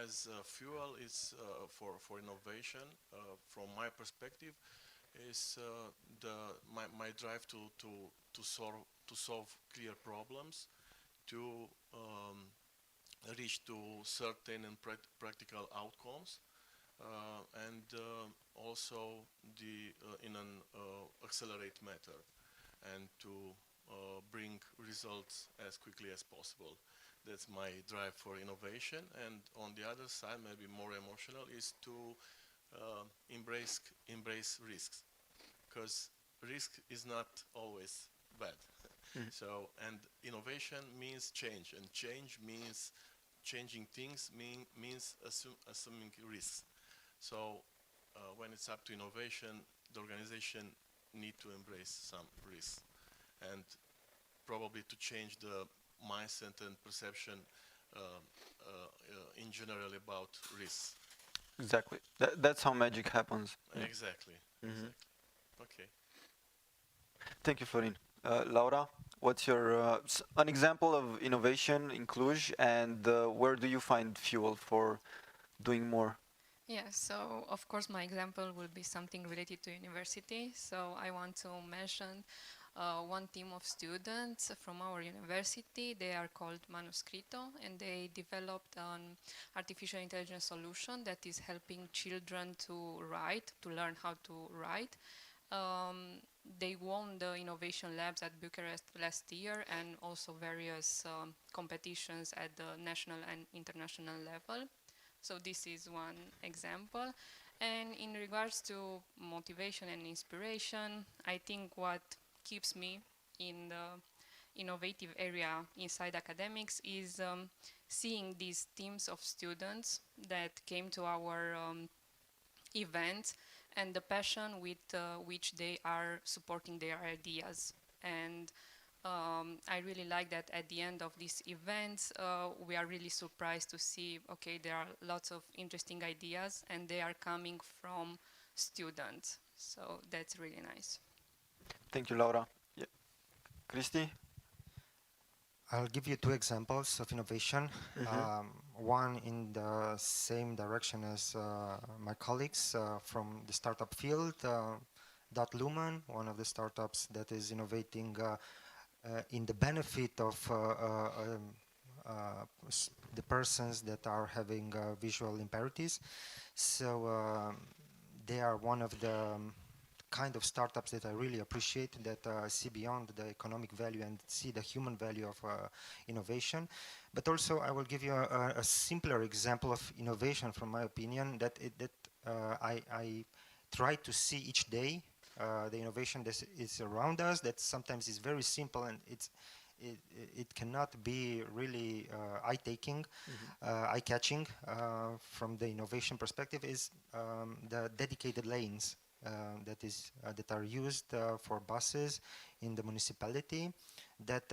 As fuel is for innovation, from my perspective, is my drive to solve clear problems, to reach to certain and practical outcomes, and also in an accelerate matter, and to bring results as quickly as possible. That's my drive for innovation. And on the other side, maybe more emotional, is to embrace risks, because risk is not always bad. So, and innovation means change, and change means changing things, means assuming risks. So when it's up to innovation, the organization need to embrace some risks, and probably to change the mindset and perception in general about risks. Exactly. That's how magic happens. Exactly. Exactly. Okay. Thank you, Florin. Laura, what's your an example of innovation in Cluj, and where do you find fuel for doing more? Yeah, so of course my example will be something related to university. So I want to mention one team of students from our university. They are called Manuscrito, and they developed an artificial intelligence solution that is helping children to write, to learn how to write. They won the Innovation Labs at Bucharest last year, and also various competitions at the national and international level. So this is one example. And in regards to motivation and inspiration, I think what keeps me in the innovative area inside academics is seeing these teams of students that came to our events, and the passion with which they are supporting their ideas. And I really like that at the end of these events, we are really surprised to see, okay, there are lots of interesting ideas, and they are coming from students. So that's really nice. Thank you, Laura. Yeah. Cristi? I'll give you two examples of innovation. One in the same direction as my colleagues from the startup field. Lumen, one of the startups that is innovating in the benefit of the persons that are having visual impairments. So they are one of the kind of startups that I really appreciate, that see beyond the economic value and see the human value of innovation. But also I will give you a simpler example of innovation from my opinion that I try to see each day. The innovation that is around us, that sometimes is very simple, and it cannot be really eye-taking, eye-catching from the innovation perspective, is the dedicated lanes that are used for buses in the municipality. That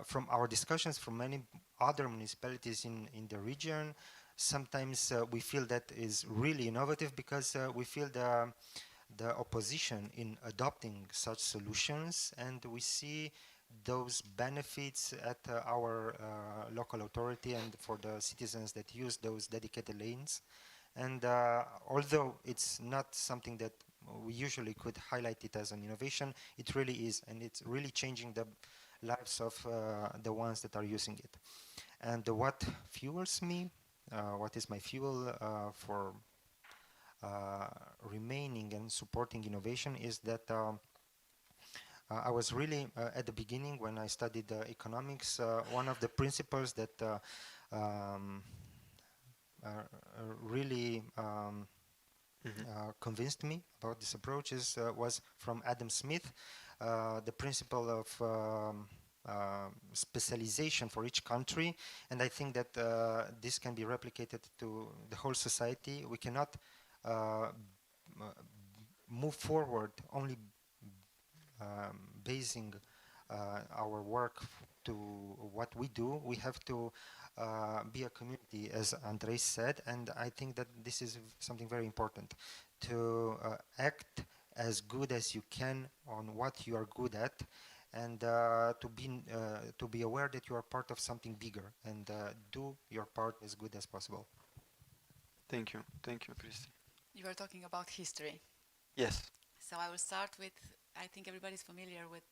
from our discussions from many other municipalities in the region, sometimes we feel that is really innovative, because we feel the opposition in adopting such solutions, and we see those benefits at our local authority and for the citizens that use those dedicated lanes. And although it's not something that we usually could highlight it as an innovation, it really is, and it's really changing the lives of the ones that are using it. And what fuels me, what is my fuel for remaining and supporting innovation, is that I was really, at the beginning when I studied economics, one of the principles that really convinced me about this approach was from Adam Smith, the principle of specialization for each country. And I think that this can be replicated to the whole society. We cannot move forward only basing our work to what we do. We have to be a community, as Andrei said, and I think that this is something very important, to act as good as you can on what you are good at, and to be aware that you are part of something bigger, and do your part as good as possible. Thank you, Cristi. You were talking about history. Yes. So I will start with, I think everybody's familiar with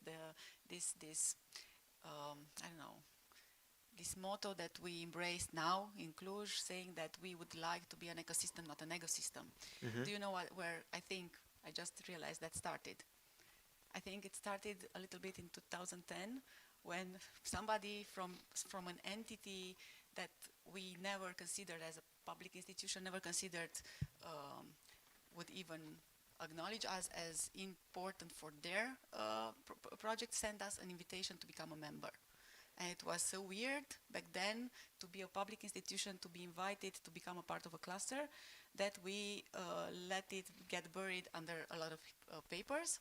this I don't know, this motto that we embrace now in Cluj, saying that we would like to be an ecosystem, not an ecosystem. Do you know where I think, I just realized that started? I think it started a little bit in 2010 when somebody from an entity that we never considered as a public institution, never considered would even acknowledge us as important for their project, sent us an invitation to become a member. And it was so weird back then to be a public institution, to be invited to become a part of a cluster, that we let it get buried under a lot of papers.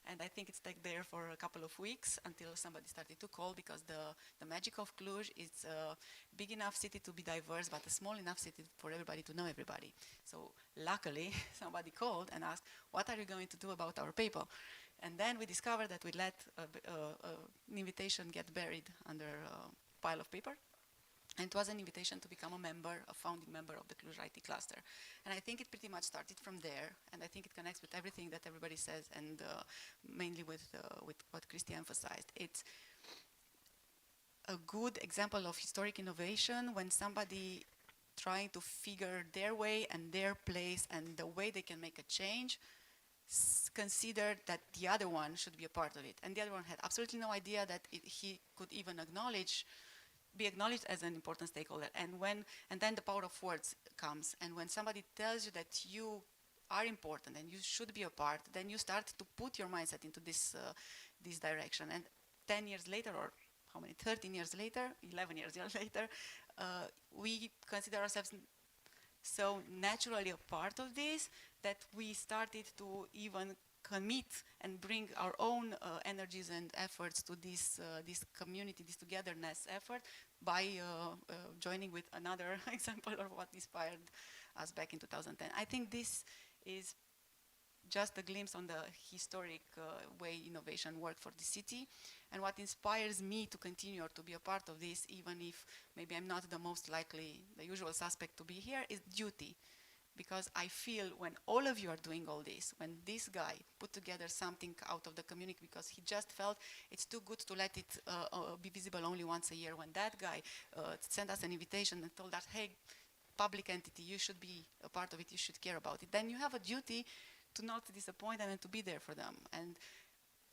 And I think it stayed there for a couple of weeks until somebody started to call, because the magic of Cluj is a big enough city to be diverse, but a small enough city for everybody to know everybody. So luckily, somebody called and asked, what are you going to do about our paper? And then we discovered that we let an invitation get buried under a pile of paper. And it was an invitation to become a member, a founding member of the Cluj IT cluster. And I think it pretty much started from there. And I think it connects with everything that everybody says, and mainly with what Cristian emphasized. It's a good example of historic innovation when somebody trying to figure their way and their place and the way they can make a change considered that the other one should be a part of it. And the other one had absolutely no idea that he could even be acknowledged as an important stakeholder. And then the power of words comes. And when somebody tells you that you are important and you should be a part, then you start to put your mindset into this direction. And 10 years later, or how many, 13 years later, 11 years later, we consider ourselves so naturally a part of this that we started to even commit and bring our own energies and efforts to this community, this togetherness effort, by joining with another example of what inspired us back in 2010. I think this is just a glimpse on the historic way innovation worked for the city, and what inspires me to continue or to be a part of this, even if maybe I'm not the most likely, the usual suspect to be here, is duty. Because I feel when all of you are doing all this, when this guy put together something out of the community because he just felt it's too good to let it be visible only once a year, when that guy sent us an invitation and told us, hey, public entity, you should be a part of it, you should care about it, then you have a duty to not disappoint them and to be there for them. And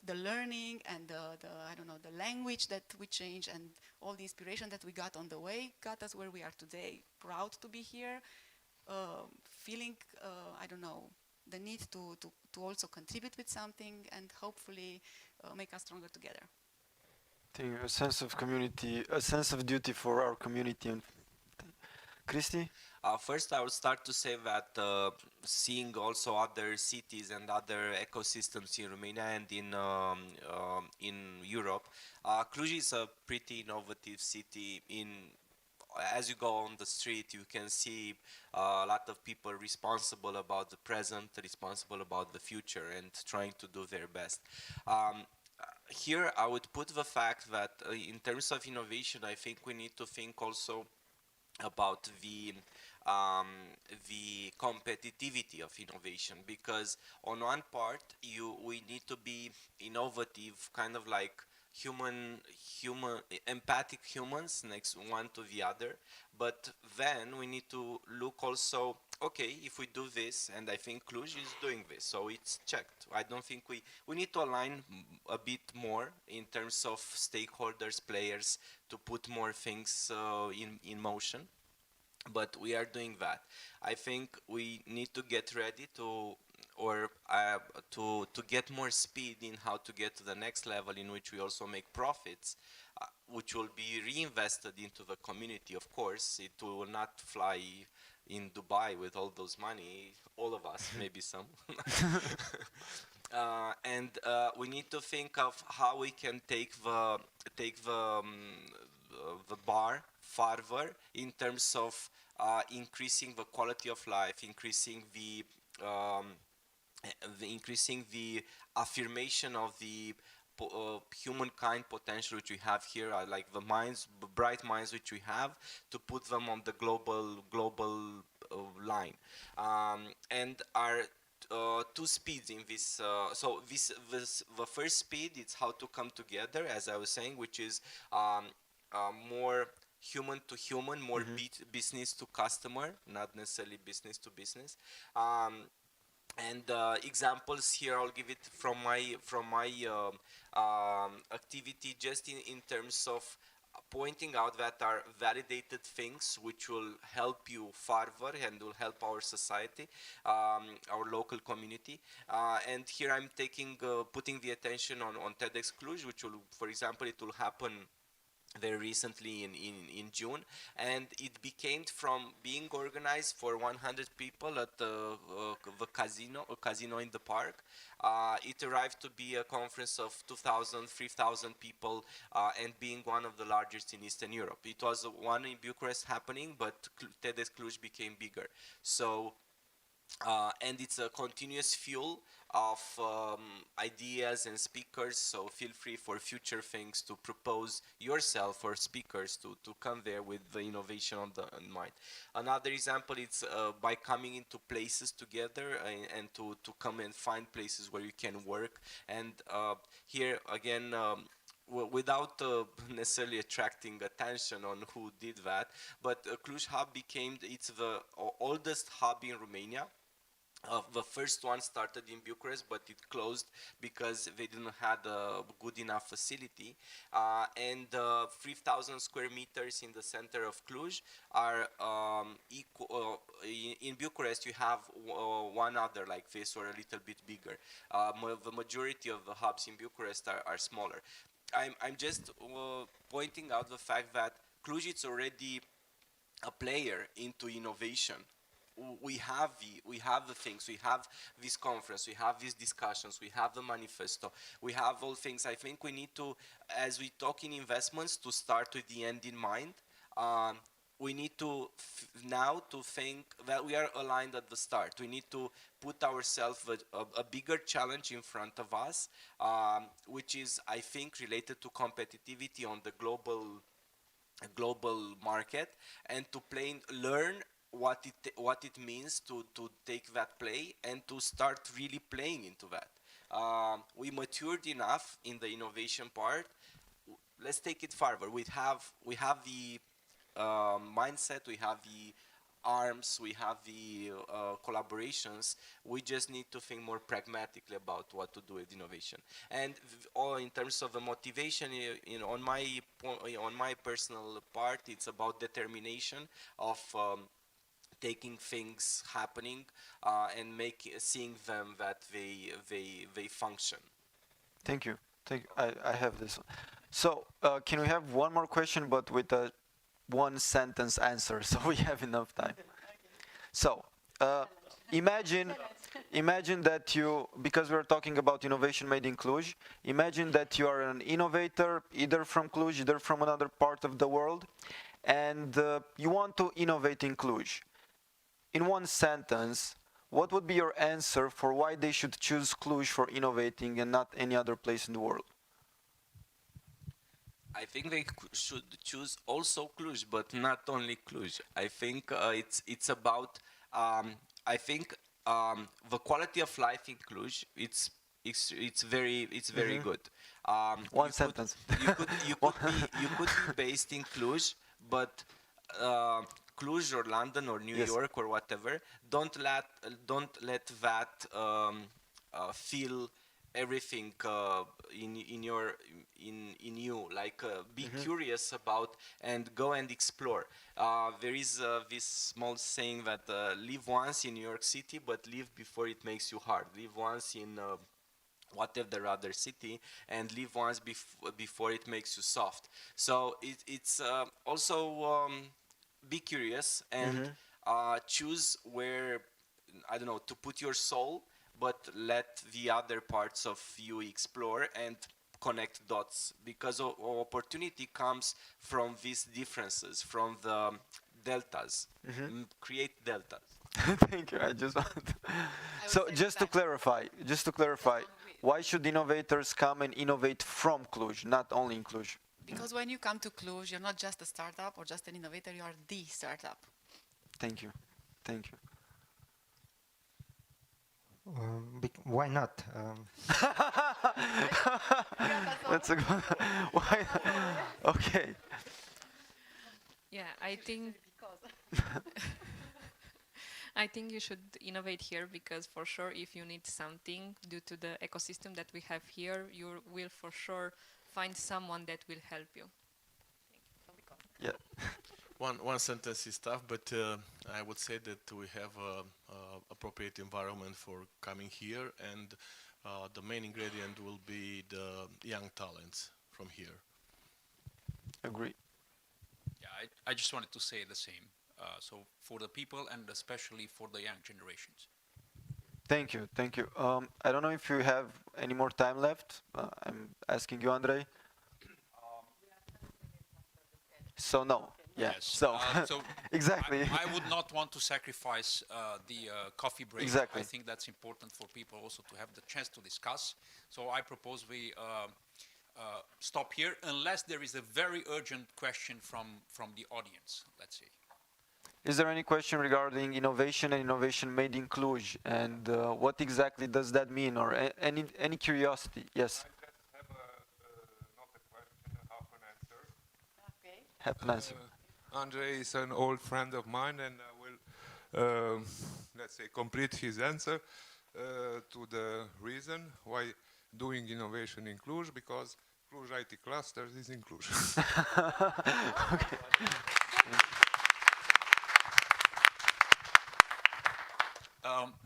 the learning and the language that we changed and all the inspiration that we got on the way got us where we are today. Proud to be here, feeling, the need to also contribute with something and hopefully make us stronger together. I think a sense of community, a sense of duty for our community. And Cristi? First, I will start to say that seeing also other cities and other ecosystems in Romania and in Europe, Cluj is a pretty innovative city. As you go on the street, you can see a lot of people responsible about the present, responsible about the future, and trying to do their best. Here, I would put the fact that in terms of innovation, I think we need to think also about the competitivity of innovation, because on one part we need to be innovative, kind of like empathic humans next one to the other, but then we need to look also, okay, if we do this, and I think Cluj is doing this, so it's checked. I don't think we need to align a bit more in terms of stakeholders, players, to put more things in motion. But we are doing that. I think we need to get ready to get more speed in how to get to the next level, in which we also make profits, which will be reinvested into the community. Of course, it will not fly in Dubai with all those money, all of us, maybe some. And we need to think of how we can take the bar farther in terms of increasing the quality of life, increasing the affirmation of the humankind potential which we have here, like the minds, bright minds which we have, to put them on the global line, and two speeds in this. So the first speed is how to come together, as I was saying, which is more human to human, more business to customer, not necessarily business to business. And examples here, I'll give it from my activity, just in terms of pointing out that are validated things which will help you further and will help our society, our local community. And here I'm putting the attention on TEDx Cluj, which will, for example, it will happen very recently in June, and it became from being organized for 100 people at the casino in the park. It arrived to be a conference of 2,000, 3,000 people, and being one of the largest in Eastern Europe. It was one in Bucharest happening, but TEDx Cluj became bigger. So, and it's a continuous fuel of ideas and speakers, so feel free for future things to propose yourself or speakers to come there with the innovation in mind. Another example is by coming into places together and to come and find places where you can work. And here again, without necessarily attracting attention on who did that, but Cluj Hub it's the oldest hub in Romania. The first one started in Bucharest, but it closed because they didn't have a good enough facility. And 3,000 square meters in the center of Cluj are equal. In Bucharest, you have one other like this or a little bit bigger. The majority of the hubs in Bucharest are smaller. I'm just pointing out the fact that Cluj is already a player into innovation. We have the things, we have this conference, we have these discussions, we have the manifesto, we have all things. I think we need to, as we talk in investments, to start with the end in mind. We need to now to think that we are aligned at the start. We need to put ourselves a bigger challenge in front of us, which is, I think, related to competitivity on the global market, and to learn what it means to take that play and to start really playing into that. We matured enough in the innovation part. Let's take it further. We have the mindset, we have the arms, we have the collaborations. We just need to think more pragmatically about what to do with innovation. And in terms of the motivation, on my personal part, it's about determination of taking things happening and seeing them that they function. Thank you. I have this one. So can we have one more question, but with a one sentence answer, so we have enough time? So imagine that because we're talking about innovation made in Cluj, imagine that you are an innovator, either from Cluj, either from another part of the world, and you want to innovate in Cluj. In one sentence, what would be your answer for why they should choose Cluj for innovating and not any other place in the world? I think they should choose also Cluj, but not only Cluj. I think it's about the quality of life in Cluj. It's very good. One sentence. You could be based in Cluj, but Cluj or London or New York or whatever, don't let that feel everything in you. Like be curious about and go and explore. There is this small saying that live once in New York City, but live before it makes you hard. Live once in whatever other city, and live once before it makes you soft. So it's also be curious and choose where, I don't know, to put your soul, but let the other parts of you explore and connect dots, because opportunity comes from these differences, from the deltas. Create deltas. Thank you. I just want so just to clarify, why should innovators come and innovate from Cluj, not only in Cluj? Because when you come to Cluj, you're not just a startup or just an innovator, you are the startup. Thank you. Thank you. Why not? That's a good. Why? Okay. Yeah, I think I think you should innovate here because for sure if you need something due to the ecosystem that we have here, you will for sure find someone that will help you. Yeah. One sentence is tough, but I would say that we have appropriate environment for coming here, and the main ingredient will be the young talents from here. Agree. Yeah, I just wanted to say the same. So for the people and especially for the young generations. Thank you. Thank you. I don't know if you have any more time left. I'm asking you, Andrei. So no. Yeah. Yes. So, So exactly. I would not want to sacrifice the coffee break. Exactly. I think that's important for people also to have the chance to discuss. So I propose we stop here unless there is a very urgent question from the audience, let's say. Is there any question regarding innovation and innovation made in Cluj, and what exactly does that mean, or any curiosity? Yes. I just have not a question, half an answer. Okay. Have an answer. Andrei is an old friend of mine, and I will, let's say, complete his answer to the reason why doing innovation in Cluj, because Cluj IT cluster is in Cluj. Okay.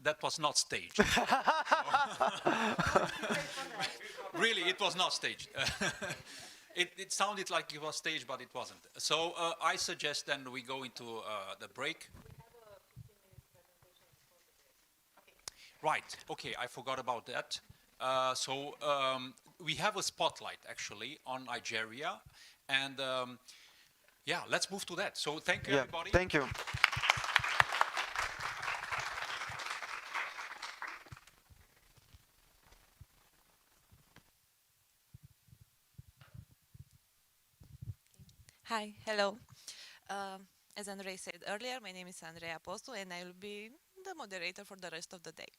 That was not staged. Really, it was not staged. It sounded like it was staged, but it wasn't. So I suggest then we go into the break. Right, okay, I forgot about that. So we have a spotlight actually on Nigeria, and yeah, let's move to that. So thank you, everybody. Thank you. Hi, hello. As Andrei said earlier, my name is Andreea Apostu and I will be the moderator for the rest of the day.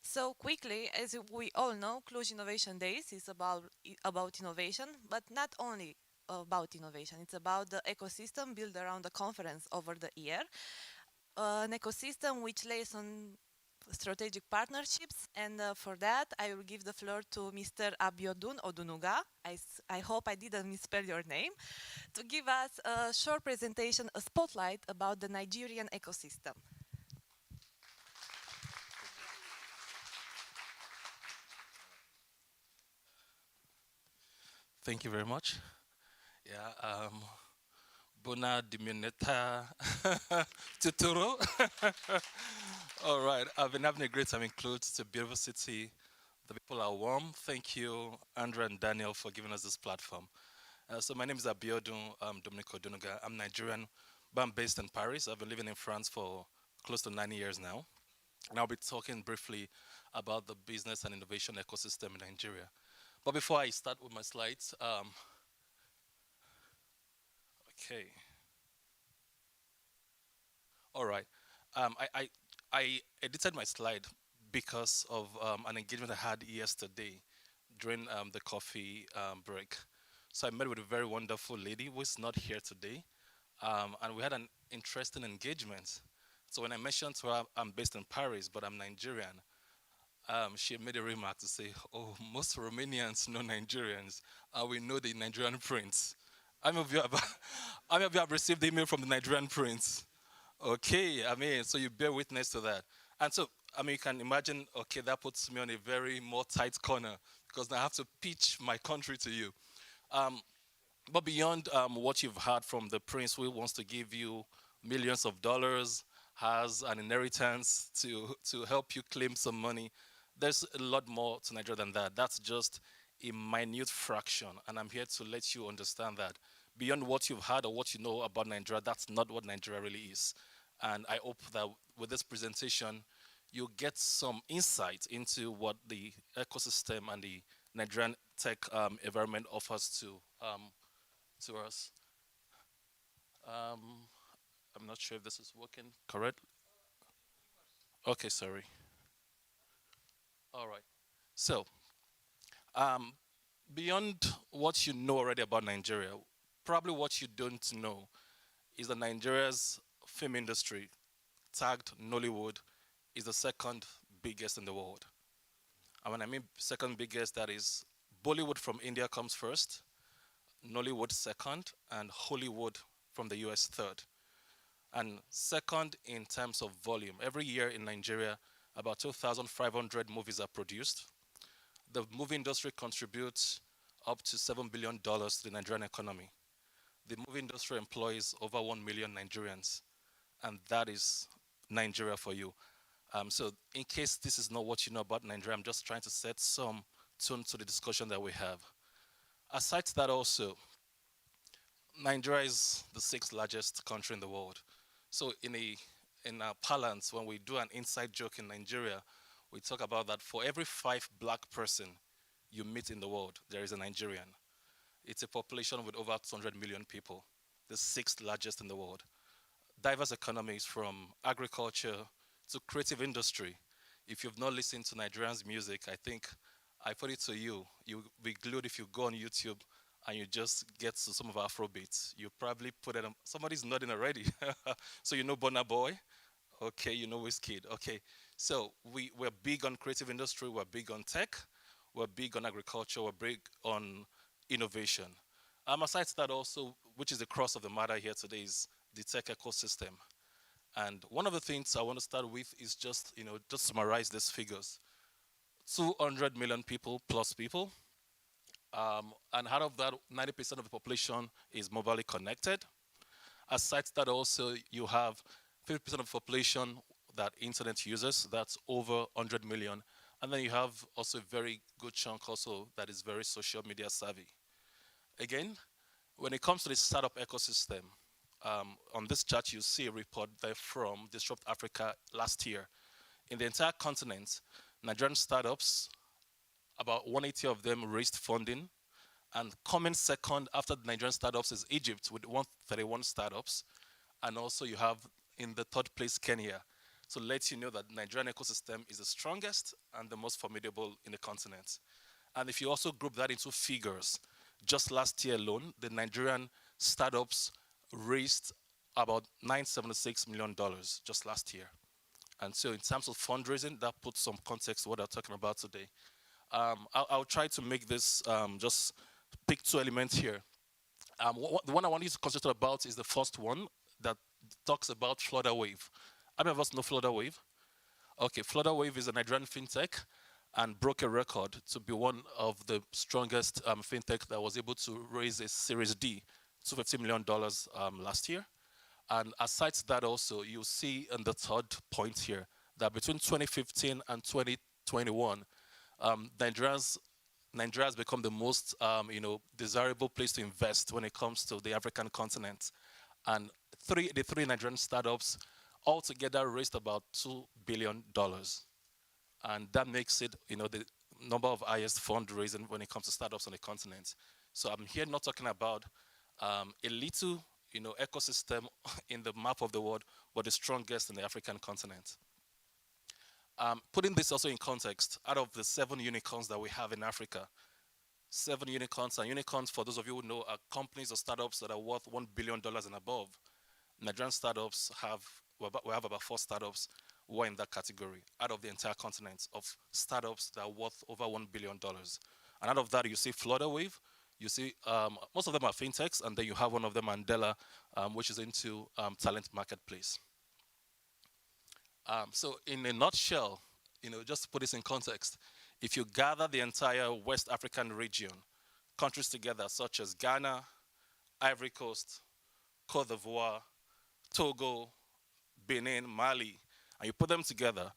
So quickly, as we all know, Cluj Innovation Days is about innovation, but not only about innovation. It's about the ecosystem built around the conference over the year. An ecosystem which lays on strategic partnerships, and for that I will give the floor to Mr. Abiodun Odunuga. I hope I didn't misspell your name, to give us a short presentation, a spotlight about the Nigerian ecosystem. Thank you very much. Yeah, Bona Dimineta Tuturo. All right, I've been having a great time in Cluj. It's a beautiful city. The people are warm. Thank you, Andrew and Daniel, for giving us this platform. So my name is Abiodun Odunuga. I'm Nigerian, but I'm based in Paris. I've been living in France for close to 9 years now. And I'll be talking briefly about the business and innovation ecosystem in Nigeria. But before I start with my slides, okay. All right. I edited my slide because of an engagement I had yesterday during the coffee break. So I met with a very wonderful lady who is not here today, and we had an interesting engagement. So when I mentioned to her, I'm based in Paris, but I'm Nigerian, she made a remark to say, oh, most Romanians know Nigerians, and we know the Nigerian prince. How many of you have received the email from the Nigerian prince? Okay, I mean, so you bear witness to that. And so, I mean, you can imagine, okay, that puts me on a very more tight corner because now I have to pitch my country to you. But beyond what you've heard from the prince who wants to give you millions of dollars, has an inheritance to help you claim some money, there's a lot more to Nigeria than that. That's just a minute fraction, and I'm here to let you understand that. Beyond what you've heard or what you know about Nigeria, that's not what Nigeria really is. And I hope that with this presentation, you'll get some insight into what the ecosystem and the Nigerian tech environment offers to us. I'm not sure if this is working correct. Okay, sorry. All right. So, um, beyond what you know already about Nigeria, probably what you don't know is that Nigeria's film industry, tagged Nollywood, is the second biggest in the world. And when I mean second biggest, that is Bollywood from India comes first, Nollywood second, and Hollywood from the US third. And second in terms of volume. Every year in Nigeria, about 2,500 movies are produced. The movie industry contributes up to $7 billion to the Nigerian economy. The movie industry employs over 1 million Nigerians, and that is Nigeria for you. So in case this is not what you know about Nigeria, I'm just trying to set some tone to the discussion that we have. Aside that also, Nigeria is the sixth largest country in the world. So in our parlance, when we do an inside joke in Nigeria, we talk about that for every 5 black person you meet in the world, there is a Nigerian. It's a population with over 200 million people, the sixth largest in the world. Diverse economies from agriculture to creative industry. If you've not listened to Nigerians' music, I think I put it to you, you'll be glued if you go on YouTube and you just get to some of Afro beats. You probably put it on, somebody's nodding already. So you know Burna Boy? Okay, you know Wizkid. Okay, so we're big on creative industry, we're big on tech, we're big on agriculture, we're big on innovation. Aside that also, which is the cross of the matter here today, is the tech ecosystem. And one of the things I want to start with is just summarize these figures. 200 million people plus people. And out of that, 90% of the population is mobilely connected. Aside that also, you have 50% of the population that internet users, that's over 100 million. And then you have also a very good chunk also that is very social media savvy. Again, when it comes to the startup ecosystem, on this chart you see a report there from Disrupt Africa last year. In the entire continent, Nigerian startups, about 180 of them raised funding, and coming second after the Nigerian startups is Egypt with 131 startups, and also you have in the third place Kenya. So let you know that the Nigerian ecosystem is the strongest and the most formidable in the continent. And if you also group that into figures, just last year alone, the Nigerian startups raised about $976 million just last year. And so in terms of fundraising, that puts some context to what I'm talking about today. I'll try to make this just pick 2 elements here. The one I want you to concentrate about is the first one that talks about Florida Wave. How many of us know Florida Wave? Okay, Florida Wave is a Nigerian fintech and broke a record to be one of the strongest fintech that was able to raise a Series D, $250 million last year. And aside that also, you see in the third point here that between 2015 and 2021, Nigeria has become the most desirable place to invest when it comes to the African continent. And the three Nigerian startups altogether raised about $2 billion. And that makes it the number of highest fundraising when it comes to startups on the continent. So I'm here not talking about a little ecosystem in the map of the world, but the strongest in the African continent. Putting this also in context, out of the 7 unicorns that we have in Africa, 7 unicorns, and unicorns, for those of you who know, are companies or startups that are worth $1 billion and above. Nigerian startups we have about 4 startups who are in that category out of the entire continent of startups that are worth over $1 billion. And out of that, you see Florida Wave, you see most of them are fintechs, and then you have one of them, Mandela, which is into talent marketplace. So in a nutshell, just to put this in context, if you gather the entire West African region, countries together such as Ghana, Ivory Coast, Cote d'Ivoire, Togo, Benin, Mali, and you put them together,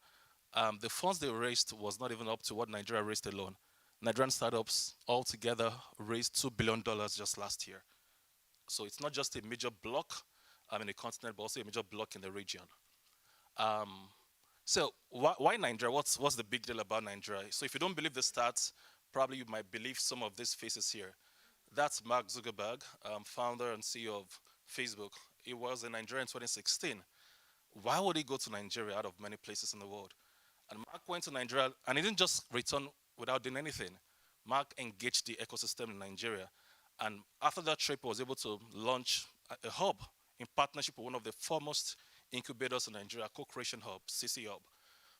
the funds they raised was not even up to what Nigeria raised alone. Nigerian startups altogether raised $2 billion just last year. So it's not just a major block in the continent, but also a major block in the region. So why Nigeria? What's the big deal about Nigeria? So if you don't believe the stats, probably you might believe some of these faces here. That's Mark Zuckerberg, founder and CEO of Facebook. He was in Nigeria in 2016. Why would he go to Nigeria out of many places in the world? And Mark went to Nigeria, and he didn't just return without doing anything. Mark engaged the ecosystem in Nigeria. And after that trip, he was able to launch a hub in partnership with one of the foremost incubators in Nigeria, Co-Creation Hub, CC Hub.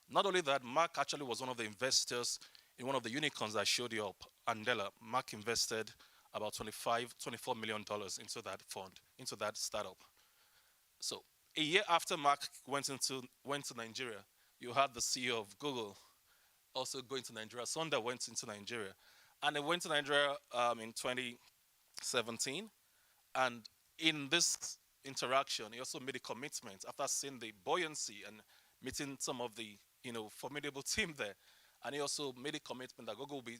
Not only that, Mark actually was one of the investors in one of the unicorns I showed you up, Andela. Mark invested about $24 million into that fund, into that startup. So a year after Mark went to Nigeria, you had the CEO of Google also going to Nigeria. Sundar went into Nigeria. And they went to Nigeria in 2017. And in this interaction, he also made a commitment after seeing the buoyancy and meeting some of the formidable team there. And he also made a commitment that Google will be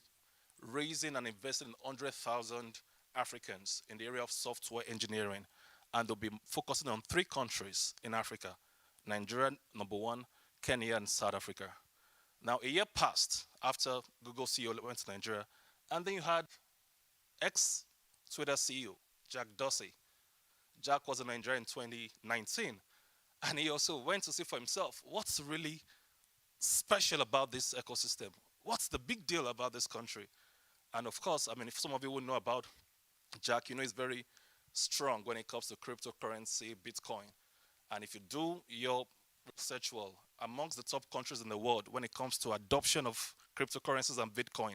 raising and investing in 100,000 Africans in the area of software engineering. And they'll be focusing on 3 countries in Africa: Nigeria, number 1, Kenya, and South Africa. Now, a year passed after Google CEO went to Nigeria, and then you had ex-Twitter CEO, Jack Dorsey. Jack was in Nigeria in 2019, and he also went to see for himself what's really special about this ecosystem. What's the big deal about this country? And of course, I mean, if some of you would know about Jack, he's very strong when it comes to cryptocurrency, Bitcoin. And if you do your research well, amongst the top countries in the world when it comes to adoption of cryptocurrencies and Bitcoin,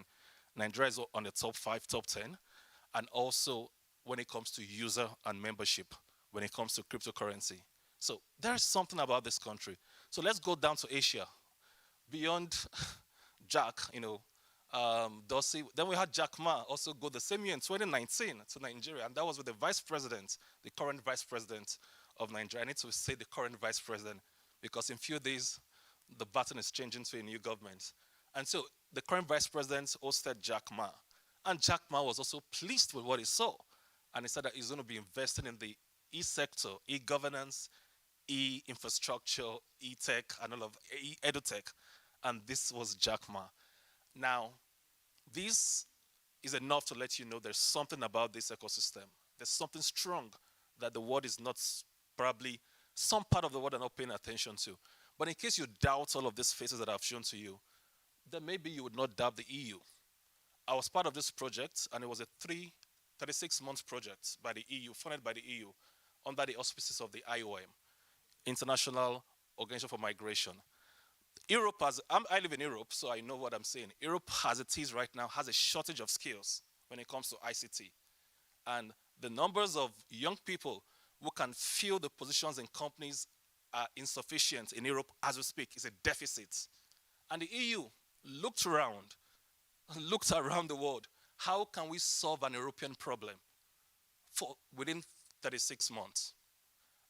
Nigeria is on the top 5, top 10. And also when it comes to user and membership, when it comes to cryptocurrency. So there's something about this country. So let's go down to Asia. Beyond Jack, Dorsey, then we had Jack Ma also go the same year in 2019 to Nigeria, and that was with the vice president, the current vice president of Nigeria. I need to say the current vice president because in a few days, the baton is changing to a new government. And so the current vice president hosted Jack Ma. And Jack Ma was also pleased with what he saw. And he said that he's going to be investing in the e-sector, e-governance, e-infrastructure, e-tech, and all of e-edutech. And this was Jack Ma. Now, this is enough to let you know there's something about this ecosystem. There's something strong that the world is not, probably some part of the world are not paying attention to. But in case you doubt all of these faces that I've shown to you, then maybe you would not doubt the EU. I was part of this project, and it was a 36-month project by the EU, funded by the EU, under the auspices of the IOM, International Organization for Migration. Europe I live in Europe, so I know what I'm saying. Europe, as it is right now, has a shortage of skills when it comes to ICT. And the numbers of young people who can fill the positions in companies are insufficient in Europe as we speak. It's a deficit. And the EU looked around the world. How can we solve an European problem within 36 months?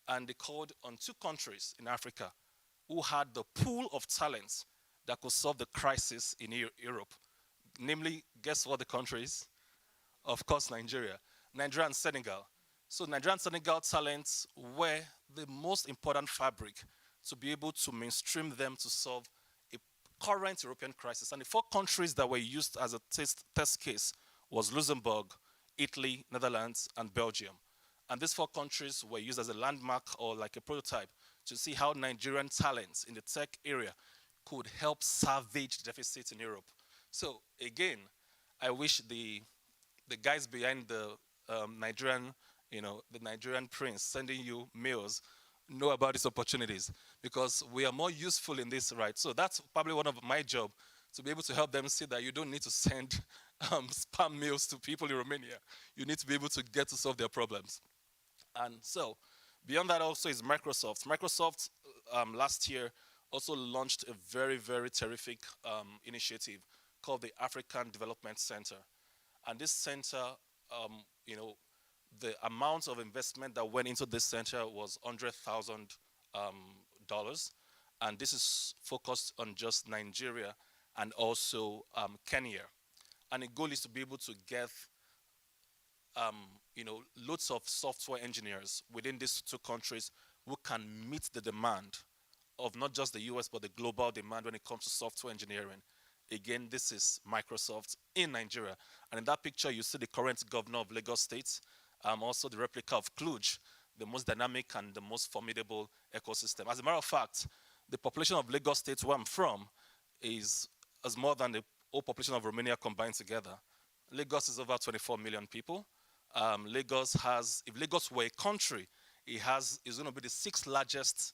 And they called on 2 countries in Africa who had the pool of talents that could solve the crisis in Europe. Namely, guess what the countries? Of course, Nigeria. Nigeria and Senegal. So Nigeria and Senegal talents were the most important fabric to be able to mainstream them to solve a current European crisis. And the 4 countries that were used as a test case was Luxembourg, Italy, Netherlands, and Belgium. And these 4 countries were used as a landmark or like a prototype to see how Nigerian talents in the tech area could help salvage deficits in Europe. So again, I wish the guys behind the Nigerian, the Nigerian prince sending you mails know about these opportunities because we are more useful in this, right? So that's probably one of my job, to be able to help them see that you don't need to send spam mails to people in Romania. You need to be able to get to solve their problems. And so beyond that also is Microsoft. Microsoft last year also launched a very, very terrific initiative called the African Development Center. And this center, the amount of investment that went into this center was $100,000. And this is focused on just Nigeria and also Kenya. And the goal is to be able to get loads of software engineers within these 2 countries who can meet the demand of not just the US, but the global demand when it comes to software engineering. Again, this is Microsoft in Nigeria. And in that picture, you see the current governor of Lagos State, also the replica of Cluj, the most dynamic and the most formidable ecosystem. As a matter of fact, the population of Lagos State, where I'm from, is more than the whole population of Romania combined together. Lagos is over 24 million people. Lagos has, if Lagos were a country, is going to be the sixth largest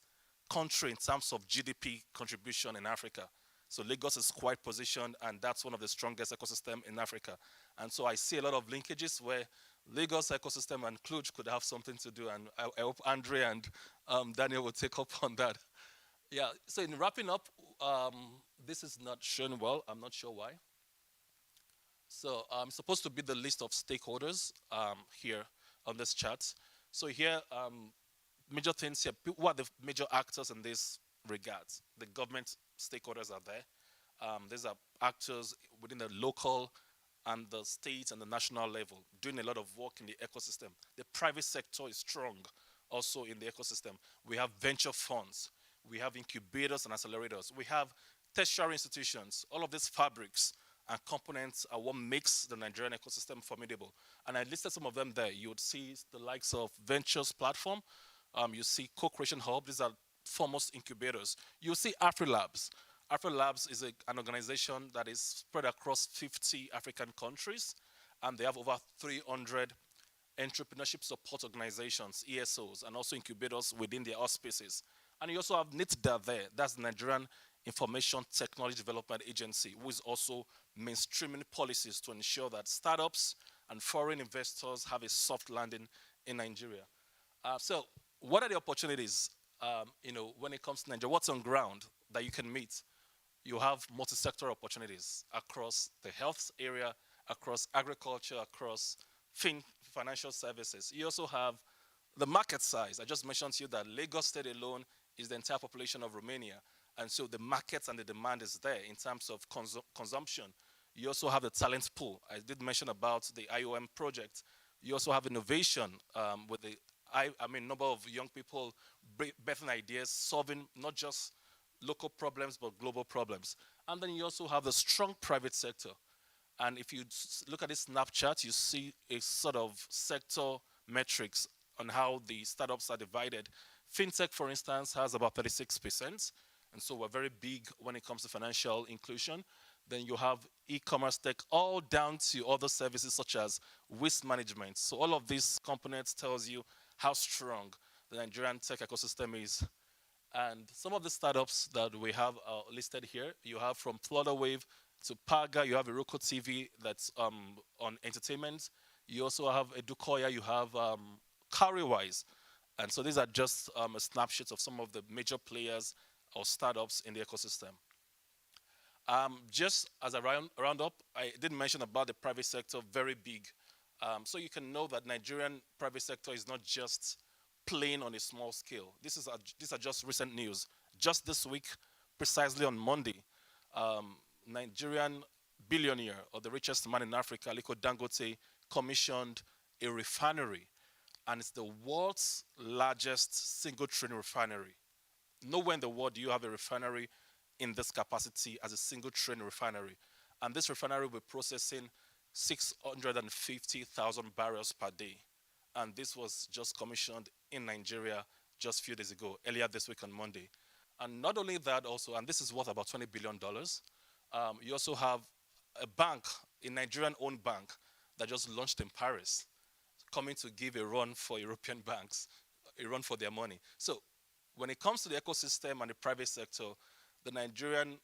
country in terms of GDP contribution in Africa. So Lagos is quite positioned, and that's one of the strongest ecosystem in Africa. And so I see a lot of linkages where Lagos ecosystem and Cluj could have something to do, and I hope Andrei and Daniel will take up on that. Yeah, so in wrapping up, this is not shown well, I'm not sure why. So I'm supposed to be the list of stakeholders here on this chart. So here, major things here, who are the major actors in this regards? The government stakeholders are there. These are actors within the local and the state and the national level, doing a lot of work in the ecosystem. The private sector is strong also in the ecosystem. We have venture funds. We have incubators and accelerators. We have tertiary institutions. All of these fabrics and components are what makes the Nigerian ecosystem formidable. And I listed some of them there. You would see the likes of Ventures Platform. You see Co-Creation Hub. These are foremost incubators. You see AfriLabs. AfriLabs is an organization that is spread across 50 African countries, and they have over 300 entrepreneurship support organizations, ESOs, and also incubators within their auspices. And you also have NITDA there. That's the Nigerian Information Technology Development Agency, who is also mainstreaming policies to ensure that startups and foreign investors have a soft landing in Nigeria. So what are the opportunities, when it comes to Nigeria? What's on ground that you can meet? You have multi-sector opportunities across the health area, across agriculture, across financial services. You also have the market size. I just mentioned to you that Lagos State alone is the entire population of Romania. And so the market and the demand is there in terms of consumption. You also have the talent pool. I did mention about the IOM project. You also have innovation with the number of young people birthing ideas, solving not just local problems, but global problems. And then you also have the strong private sector. And if you look at this snapshot, you see a sort of sector metrics on how the startups are divided. FinTech, for instance, has about 36%. And so we're very big when it comes to financial inclusion. Then you have e-commerce tech, all down to other services such as waste management. So all of these components tells you how strong the Nigerian tech ecosystem is. And some of the startups that we have listed here, you have from Flutterwave to Paga, you have Iroko TV that's on entertainment. You also have Edukoya, you have Carrywise. And so these are just a snapshot of some of the major players or startups in the ecosystem. Just as a round up, I did mention about the private sector, very big. So you can know that Nigerian private sector is not just playing on a small scale. These are just recent news. Just this week, precisely on Monday, Nigerian billionaire or the richest man in Africa, Aliko Dangote, commissioned a refinery. And it's the world's largest single train refinery. Nowhere in the world do you have a refinery in this capacity as a single train refinery. And this refinery will be processing 650,000 barrels per day. And this was just commissioned in Nigeria just a few days ago, earlier this week on Monday. And not only that also, and this is worth about $20 billion, you also have a bank, a Nigerian-owned bank, that just launched in Paris, coming to give a run for European banks, a run for their money. So when it comes to the ecosystem and the private sector, the Nigerian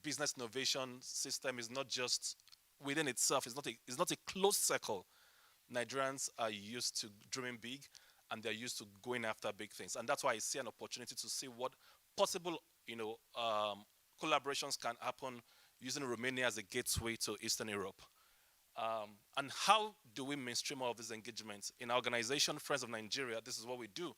business innovation system is not just within itself, it's not a closed circle. Nigerians are used to dreaming big, and they're used to going after big things. And that's why I see an opportunity to see what possible collaborations can happen using Romania as a gateway to Eastern Europe. And how do we mainstream all of these engagements? In our organization, Friends of Nigeria, this is what we do.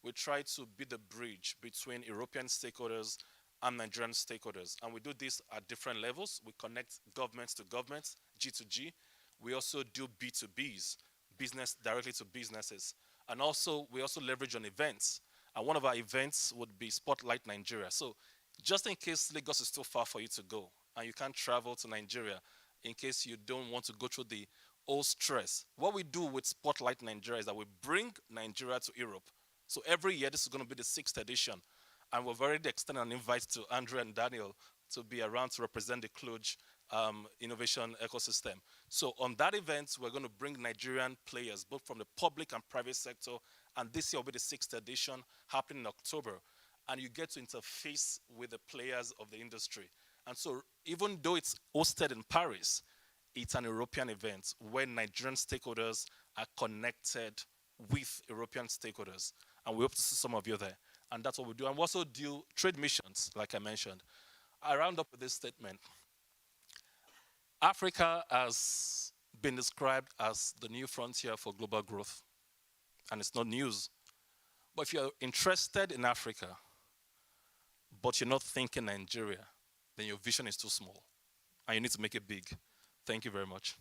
We try to be the bridge between European stakeholders and Nigerian stakeholders. And we do this at different levels. We connect governments to governments, G2G. We also do B2Bs, business directly to businesses. And also, we also leverage on events. And one of our events would be Spotlight Nigeria. So just in case Lagos is too far for you to go and you can't travel to Nigeria, in case you don't want to go through the old stress, what we do with Spotlight Nigeria is that we bring Nigeria to Europe. So every year, this is going to be the 6th edition. And we've already extended an invite to Andrew and Daniel to be around to represent the Cluj innovation ecosystem. So on that event, we're going to bring Nigerian players, both from the public and private sector, and this year will be the 6th edition, happening in October. And you get to interface with the players of the industry. And so even though it's hosted in Paris, it's an European event where Nigerian stakeholders are connected with European stakeholders. And we hope to see some of you there. And that's what we do. And we also do trade missions, like I mentioned. I round up with this statement. Africa has been described as the new frontier for global growth. And it's not news. But if you're interested in Africa, but you're not thinking Nigeria, then your vision is too small. And you need to make it big. Thank you very much.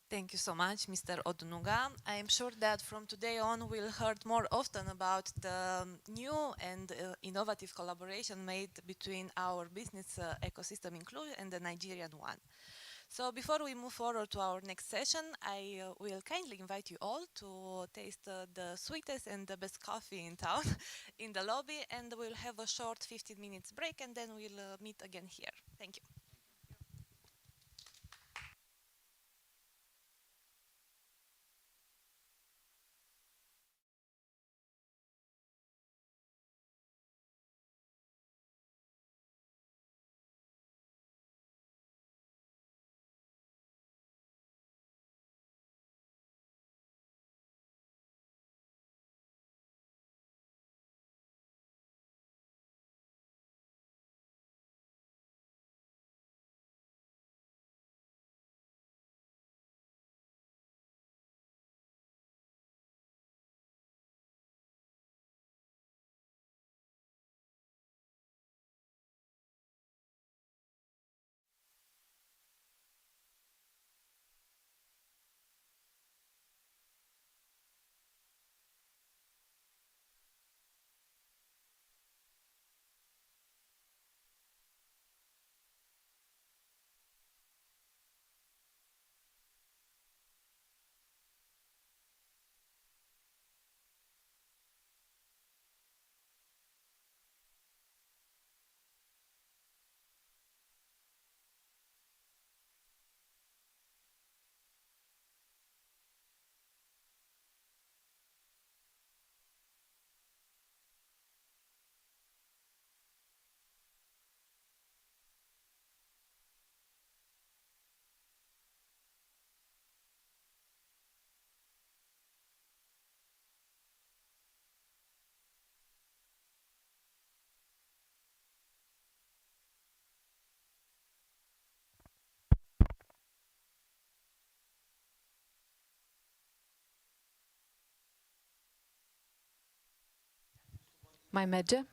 Thank you so much, Mr. Odunuga. I am sure that from today on we'll hear more often about the new and innovative collaboration made between our business ecosystem in Cluj and the Nigerian one. So before we move forward to our next session, I will kindly invite you all to taste the sweetest and the best coffee in town in the lobby, and we'll have a short 15 minutes break and then we'll meet again here. Thank you. Mai merge?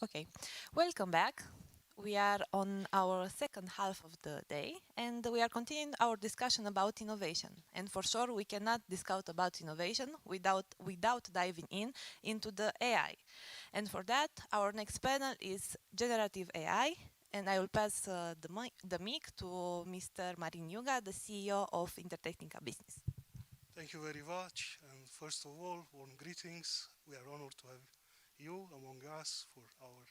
Okay, welcome back. We are on our second half of the day, and we are continuing our discussion about innovation. And for sure, we cannot discuss about innovation without diving into the AI. And for that, our next panel is Generative AI, and I will pass the mic to Mr. Marin Iuga, the CEO of Intertechnica Business. Thank you very much, and first of all, warm greetings. We are honored to have you among us for our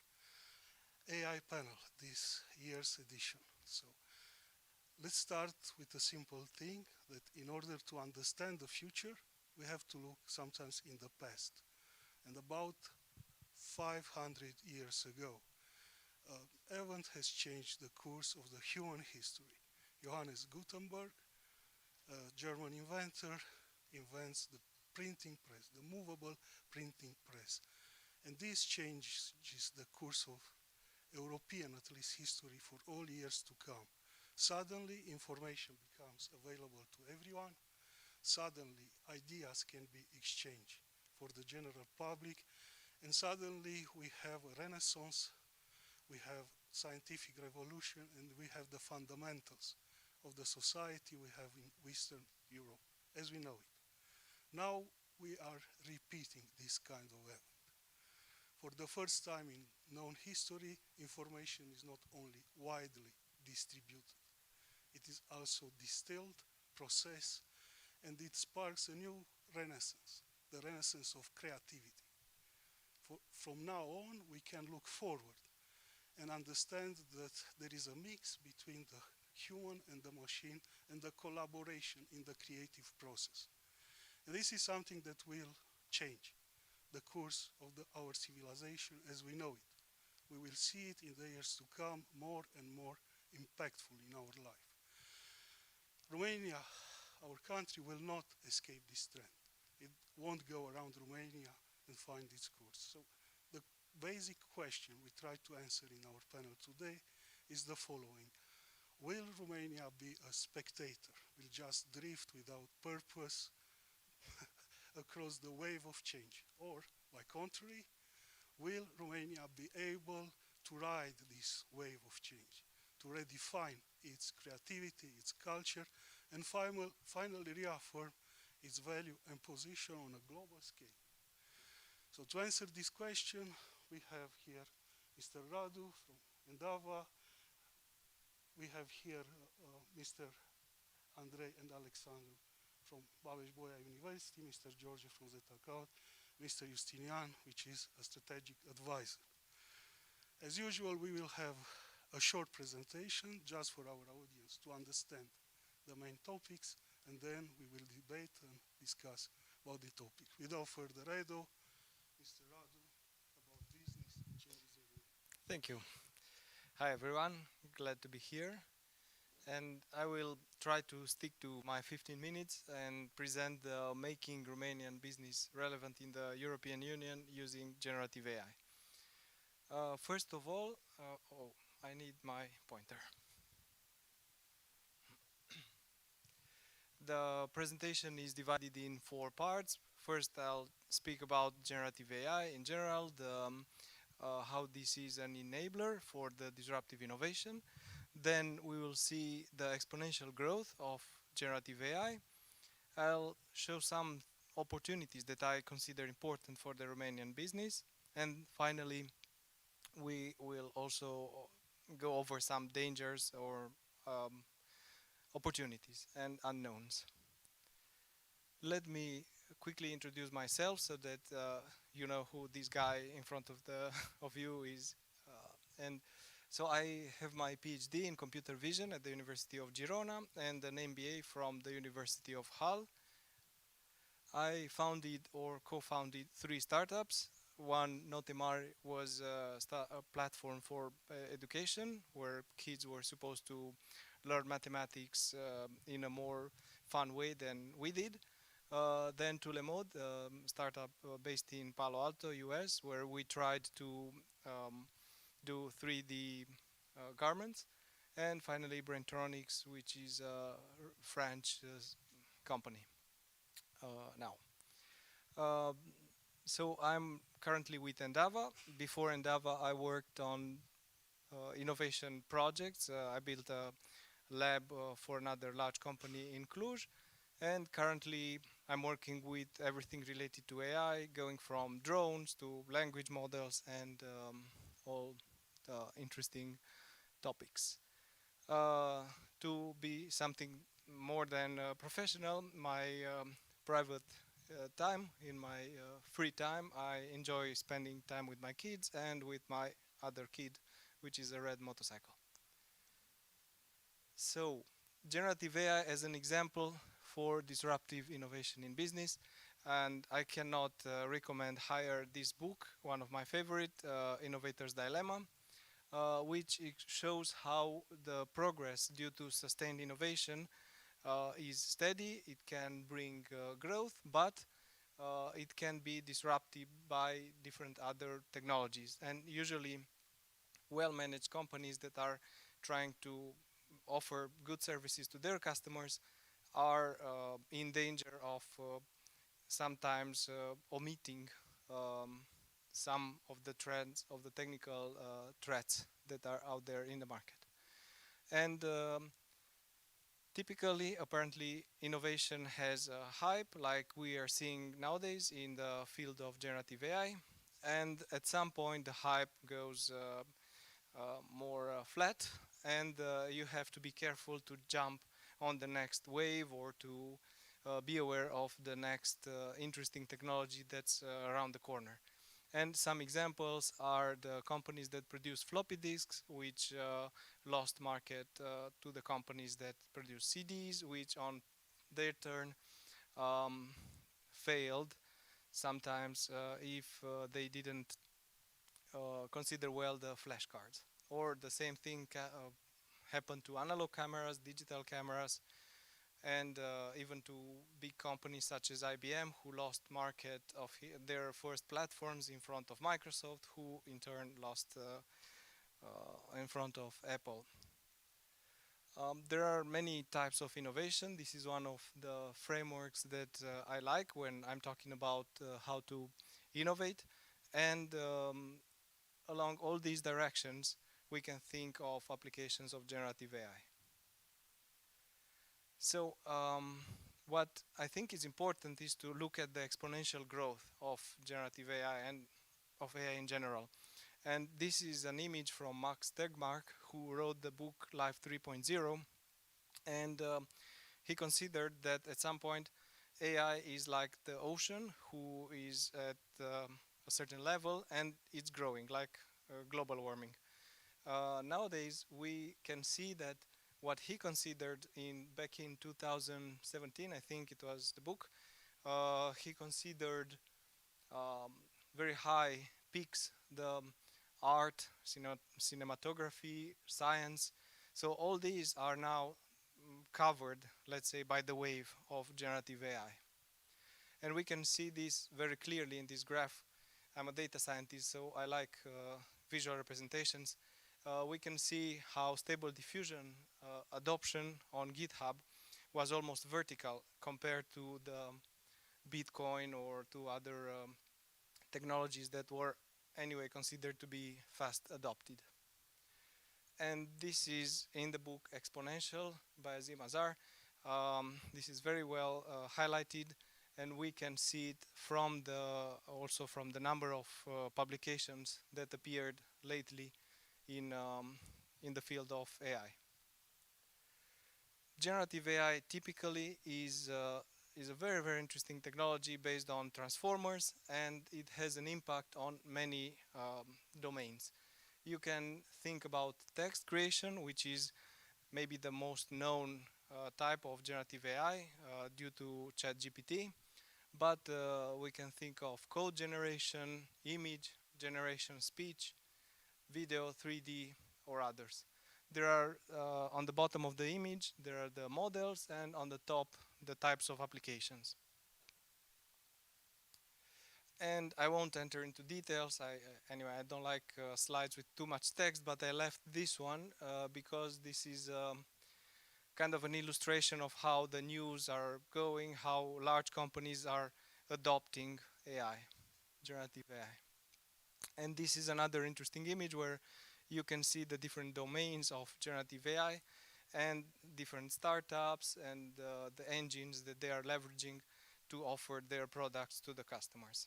AI panel, this year's edition. So let's start with a simple thing, that in order to understand the future, we have to look sometimes in the past. And about 500 years ago, event has changed the course of the human history. Johannes Gutenberg, a German inventor, invents the printing press, the movable printing press. And this changes the course of European, at least, history for all years to come. Suddenly, information becomes available to everyone. Suddenly, ideas can be exchanged for the general public. And suddenly, we have a renaissance, we have scientific revolution, and we have the fundamentals of the society we have in Western Europe, as we know it. Now, we are repeating this kind of event. For the first time in known history, information is not only widely distributed, it is also distilled, processed, and it sparks a new renaissance, the renaissance of creativity. From now on, we can look forward and understand that there is a mix between the human and the machine and the collaboration in the creative process. And this is something that will change the course of our civilization as we know it. We will see it in the years to come more and more impactful in our life. Romania, our country, will not escape this trend. It won't go around Romania and find its course. So the basic question we try to answer in our panel today is the following. Will Romania be a spectator? Will just drift without purpose across the wave of change? Or, by contrary, will Romania be able to ride this wave of change, to redefine its creativity, its culture, and finally reaffirm its value and position on a global scale? So to answer this question, we have here Mr. Radu from Endava. We have here Mr. Andrei and Alexandru from Babeș-Bolyai University, Mr. George from ZKCAUT, Mr. Justinian, which is a strategic advisor. As usual, we will have a short presentation just for our audience to understand the main topics, and then we will debate and discuss about the topic. Without further ado, Mr. Radu, about business and changes everywhere. Thank you. Hi everyone, glad to be here. And I will try to stick to my 15 minutes and present the making Romanian business relevant in the European Union using generative AI. First of all, I need my pointer. The presentation is divided in 4 parts. First, I'll speak about generative AI in general, how this is an enabler for the disruptive innovation. Then we will see the exponential growth of generative AI. I'll show some opportunities that I consider important for the Romanian business. And finally, we will also go over some dangers or opportunities and unknowns. Let me quickly introduce myself so that you know who this guy in front of you is. So I have my PhD in computer vision at the University of Girona and an MBA from the University of Hull. I founded or co-founded 3 startups. One, Notemar, was a platform for education where kids were supposed to learn mathematics in a more fun way than we did. Then Tulemod, startup based in Palo Alto, US, where we tried to do 3D garments. And finally, Braintronics, which is a French company now. So I'm currently with Endava. Before Endava, I worked on innovation projects. I built a lab for another large company in Cluj. And currently, I'm working with everything related to AI, going from drones to language models and all the interesting topics. To be something more than professional, my private time, in my free time, I enjoy spending time with my kids and with my other kid, which is a red motorcycle. So, generative AI as an example for disruptive innovation in business, and I cannot recommend higher this book, one of my favorite, Innovator's Dilemma, which shows how the progress due to sustained innovation is steady. It can bring growth, but it can be disrupted by different other technologies. And usually well-managed companies that are trying to offer good services to their customers are in danger of sometimes omitting some of the trends, of the technical threats that are out there in the market. And typically, apparently, innovation has a hype like we are seeing nowadays in the field of generative AI. And at some point, the hype goes more flat, and you have to be careful to jump on the next wave or to be aware of the next interesting technology that's around the corner. And some examples are the companies that produce floppy disks, which lost market to the companies that produce CDs, which on their turn failed sometimes if they didn't consider well the flash cards. Or the same thing happened to analog cameras, digital cameras, and even to big companies such as IBM, who lost market of their first platforms in front of Microsoft, who in turn lost in front of Apple. There are many types of innovation. This is one of the frameworks that I like when I'm talking about how to innovate. And along all these directions, we can think of applications of generative AI. So what I think is important is to look at the exponential growth of generative AI and of AI in general. And this is an image from Max Tegmark, who wrote the book Life 3.0. And he considered that at some point AI is like the ocean, who is at a certain level and it's growing, like global warming. Nowadays, we can see that what he considered back in 2017, I think it was the book, he considered very high peaks, the art, cinematography, science. So all these are now covered, let's say, by the wave of generative AI. And we can see this very clearly in this graph. I'm a data scientist, so I like visual representations. We can see how Stable Diffusion adoption on GitHub was almost vertical compared to the Bitcoin or to other technologies that were anyway considered to be fast adopted. And this is in the book Exponential by Azim Azar. This is very well highlighted, and we can see it from also from the number of publications that appeared lately in the field of AI. Generative AI typically is a very, very interesting technology based on transformers, and it has an impact on many domains. You can think about text creation, which is maybe the most known type of generative AI due to ChatGPT, but we can think of code generation, image generation, speech, video, 3D, or others. There are, on the bottom of the image, there are the models, and on the top, the types of applications. And I won't enter into details. Anyway, I don't like slides with too much text, but I left this one because this is kind of an illustration of how the news are going, how large companies are adopting AI. generative AI. And this is another interesting image where you can see the different domains of generative AI and different startups and the engines that they are leveraging to offer their products to the customers.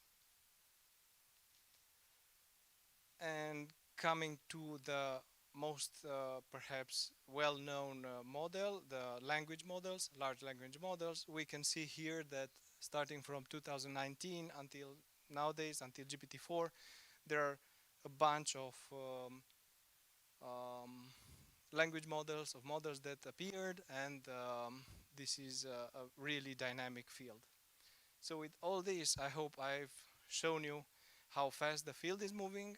And coming to the most perhaps well-known model, the language models, large language models, we can see here that starting from 2019 until nowadays, until GPT-4, there are a bunch of language models, of models that appeared, and this is a really dynamic field. So with all this, I hope I've shown you how fast the field is moving,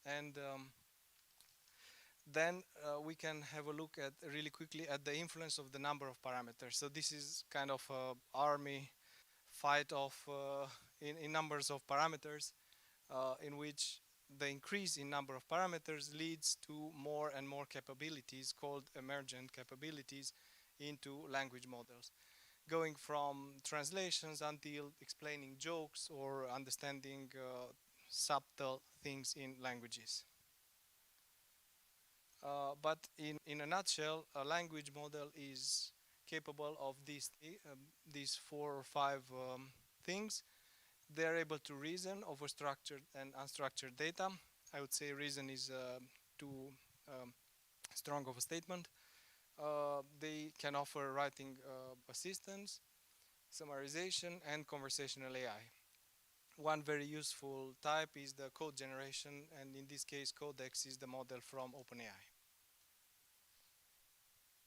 and then we can have a look at really quickly at the influence of the number of parameters. So this is kind of an army fight of in numbers of parameters, in which the increase in number of parameters leads to more and more capabilities called emergent capabilities into language models, going from translations until explaining jokes or understanding subtle things in languages. But in a nutshell, a language model is capable of these 4 or 5 things. They are able to reason over structured and unstructured data. I would say reason is too strong of a statement. They can offer writing assistance, summarization, and conversational AI. One very useful type is the code generation, and in this case, Codex is the model from OpenAI.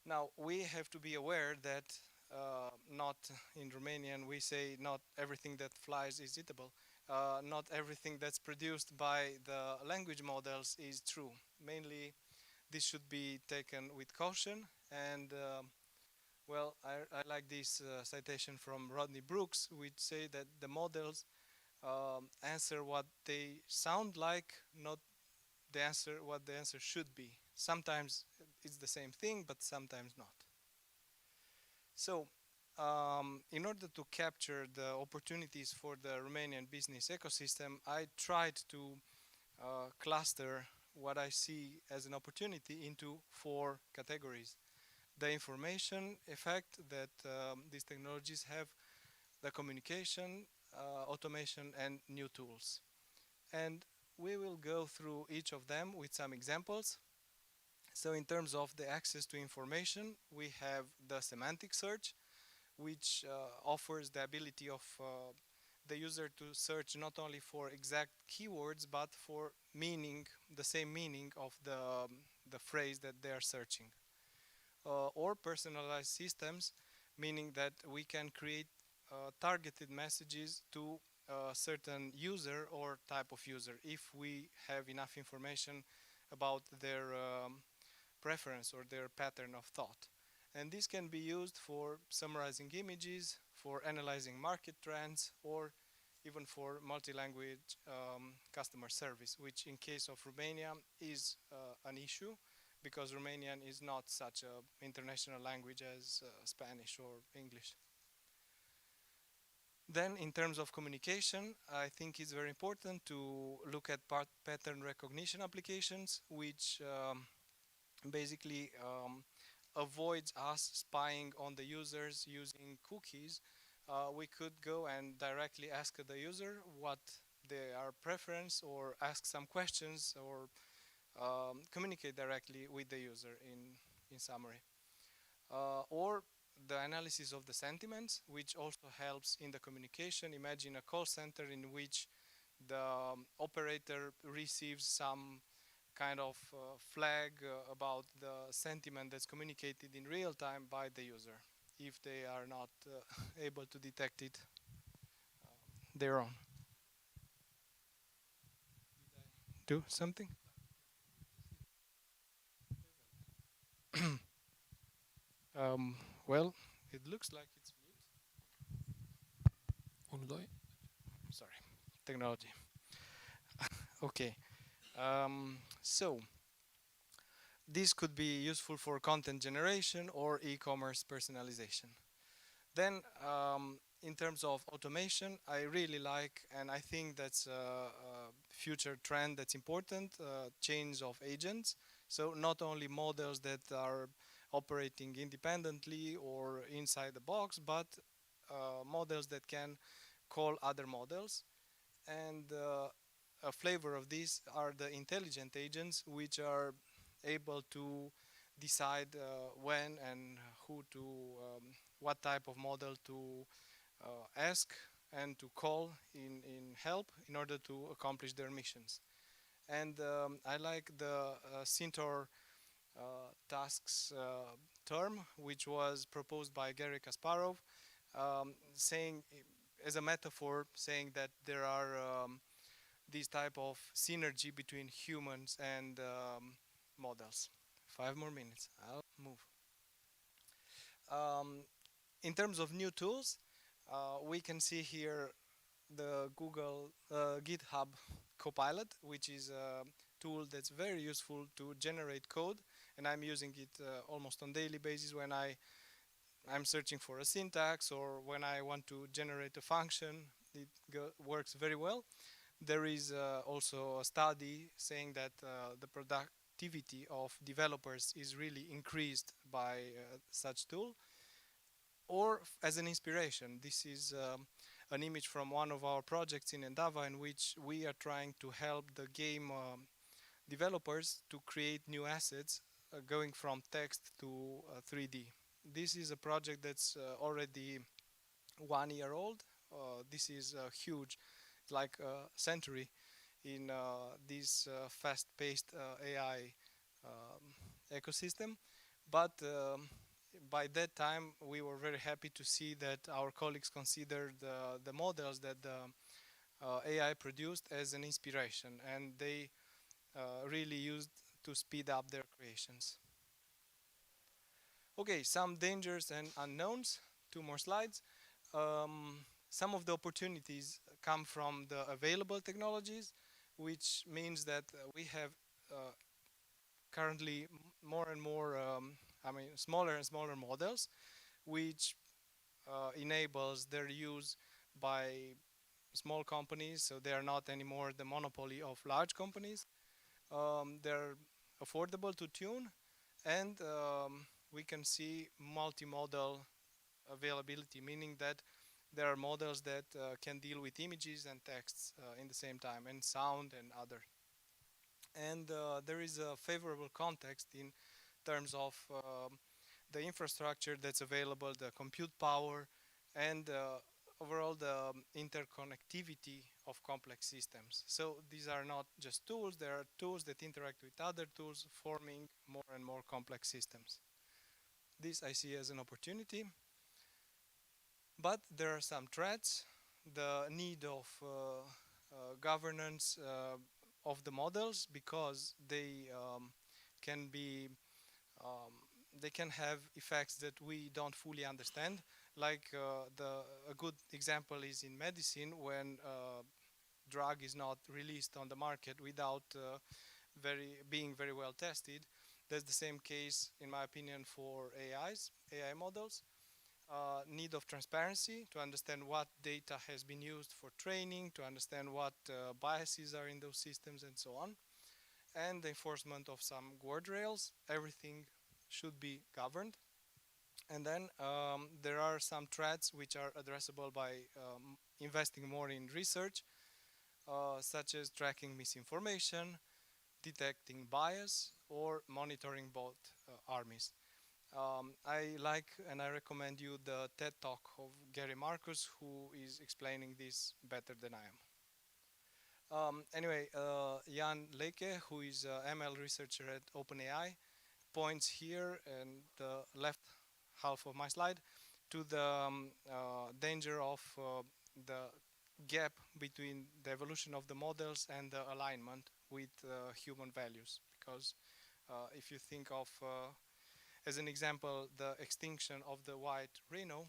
Now, we have to be aware that not in Romanian, we say not everything that flies is eatable. Not everything that's produced by the language models is true. Mainly, this should be taken with caution. And well, I like this citation from Rodney Brooks, which say that the models answer what they sound like, not the answer what the answer should be. Sometimes it's the same thing, but sometimes not. So, in order to capture the opportunities for the Romanian business ecosystem, I tried to cluster what I see as an opportunity into 4 categories. The information effect that these technologies have, the communication, automation, and new tools. And we will go through each of them with some examples. So in terms of the access to information, we have the semantic search, which offers the ability of the user to search not only for exact keywords, but for meaning, the same meaning of the phrase that they are searching. Or personalized systems, meaning that we can create targeted messages to a certain user or type of user if we have enough information about their preference or their pattern of thought. And this can be used for summarizing images, for analyzing market trends, or even for multi-language customer service, which in case of Romania is an issue because Romanian is not such an international language as Spanish or English. Then in terms of communication, I think it's very important to look at pattern recognition applications, which basically avoids us spying on the users using cookies. We could go and directly ask the user what their preference, or ask some questions, or communicate directly with the user in summary. Or the analysis of the sentiments, which also helps in the communication. Imagine a call center in which the operator receives some kind of flag about the sentiment that's communicated in real time by the user, if they are not able to detect it their own. Did I do something? Well, it looks like it's mute. Sorry, technology. Okay. So, this could be useful for content generation or e-commerce personalization. Then, in terms of automation, I really like, and I think that's a future trend that's important, chains of agents. So not only models that are operating independently or inside the box, but models that can call other models. And a flavor of these are the intelligent agents, which are able to decide when and who to, what type of model to ask and to call in help in order to accomplish their missions. And I like the Centaur tasks term, which was proposed by Garry Kasparov, saying, as a metaphor, saying that there are these type of synergy between humans and models. 5 more minutes, I'll move. In terms of new tools, we can see here the Google GitHub Copilot, which is a tool that's very useful to generate code, and I'm using it almost on daily basis when I'm searching for a syntax or when I want to generate a function. It works very well. There is also a study saying that the productivity of developers is really increased by such tool. Or as an inspiration, this is an image from one of our projects in Endava, in which we are trying to help the game developers to create new assets going from text to 3D. This is a project that's already 1 year old. This is huge, like a century in this fast-paced AI ecosystem. But by that time, we were very happy to see that our colleagues considered the models that the AI produced as an inspiration, and they really used to speed up their creations. Okay, some dangers and unknowns. 2 more slides. Some of the opportunities come from the available technologies, which means that we have currently more and more, smaller and smaller models, which enables their use by small companies, so they are not anymore the monopoly of large companies. They're affordable to tune, and we can see multimodal availability, meaning that there are models that can deal with images and texts in the same time, and sound and other. And there is a favorable context in terms of the infrastructure that's available, the compute power, and overall the interconnectivity of complex systems. So these are not just tools, there are tools that interact with other tools, forming more and more complex systems. This I see as an opportunity. But there are some threats. The need of governance of the models, because they can be they can have effects that we don't fully understand. Like a good example is in medicine, when drug is not released on the market without being very well tested. That's the same case, in my opinion, for AI models. Need of transparency to understand what data has been used for training, to understand what biases are in those systems, and so on. And the enforcement of some guardrails. Everything should be governed. And then there are some threats which are addressable by investing more in research, such as tracking misinformation, detecting bias, or monitoring both armies. I like and I recommend you the TED Talk of Gary Marcus, who is explaining this better than I am. Anyway, Jan Leke, who is an ML researcher at OpenAI, points here in the left half of my slide to the danger of the gap between the evolution of the models and the alignment with human values. Because if you think of, as an example, the extinction of the white rhino,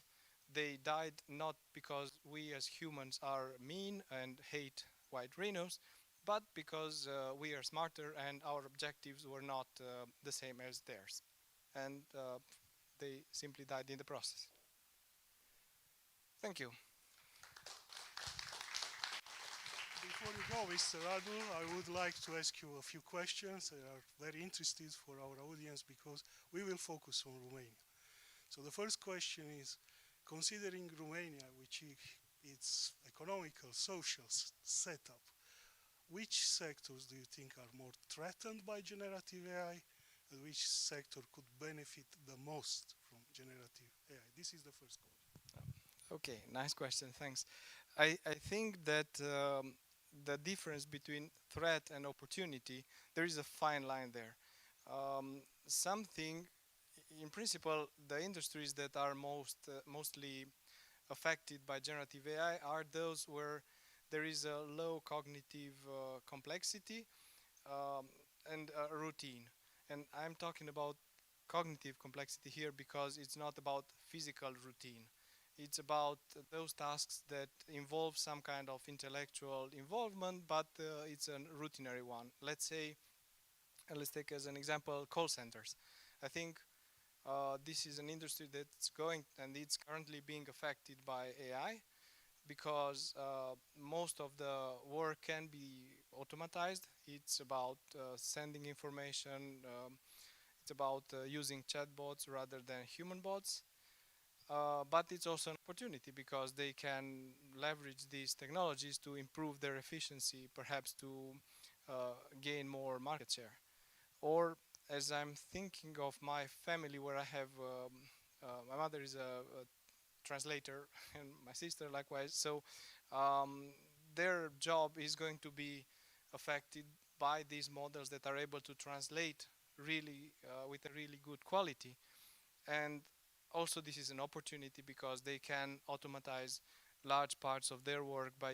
they died not because we as humans are mean and hate white rhinos, but because we are smarter and our objectives were not the same as theirs. And they simply died in the process. Thank you. Before you go, Mr. Radu, I would like to ask you a few questions that are very interesting for our audience because we will focus on Romania. So the first question is, considering Romania, which is its economical, social setup, which sectors do you think are more threatened by generative AI and which sector could benefit the most from generative AI? This is the first question. Okay, nice question, thanks. I think that the difference between threat and opportunity, there is a fine line there. Something, in principle, the industries that are mostly affected by generative AI are those where there is a low cognitive complexity and routine. And I'm talking about cognitive complexity here because it's not about physical routine. It's about those tasks that involve some kind of intellectual involvement, but it's a routinary one. Let's say, let's take as an example call centers. I think this is an industry that's going and it's currently being affected by AI because most of the work can be automatized. It's about sending information. It's about using chatbots rather than human bots. But it's also an opportunity because they can leverage these technologies to improve their efficiency, perhaps to gain more market share. Or as I'm thinking of my family where I have, my mother is a translator and my sister likewise, so their job is going to be affected by these models that are able to translate really with a really good quality. And also this is an opportunity because they can automatize large parts of their work by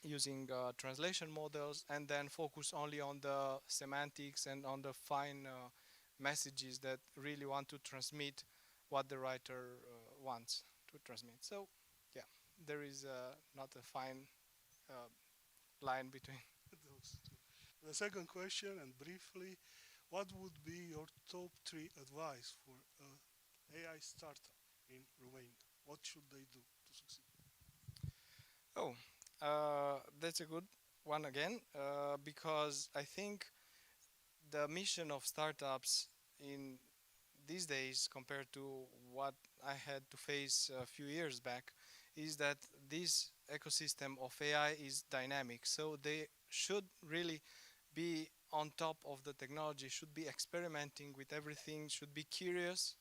using translation models and then focus only on the semantics and on the fine messages that really want to transmit what the writer wants to transmit. So yeah, there is not a fine line between those two. The second question, and briefly, what would be your top 3 advice for AI startup in Romania? What should they do to succeed? Oh, that's a good one again, because I think the mission of startups in these days compared to what I had to face a few years back is that this ecosystem of AI is dynamic. So they should really be on top of the technology, should be experimenting with everything, should be curious.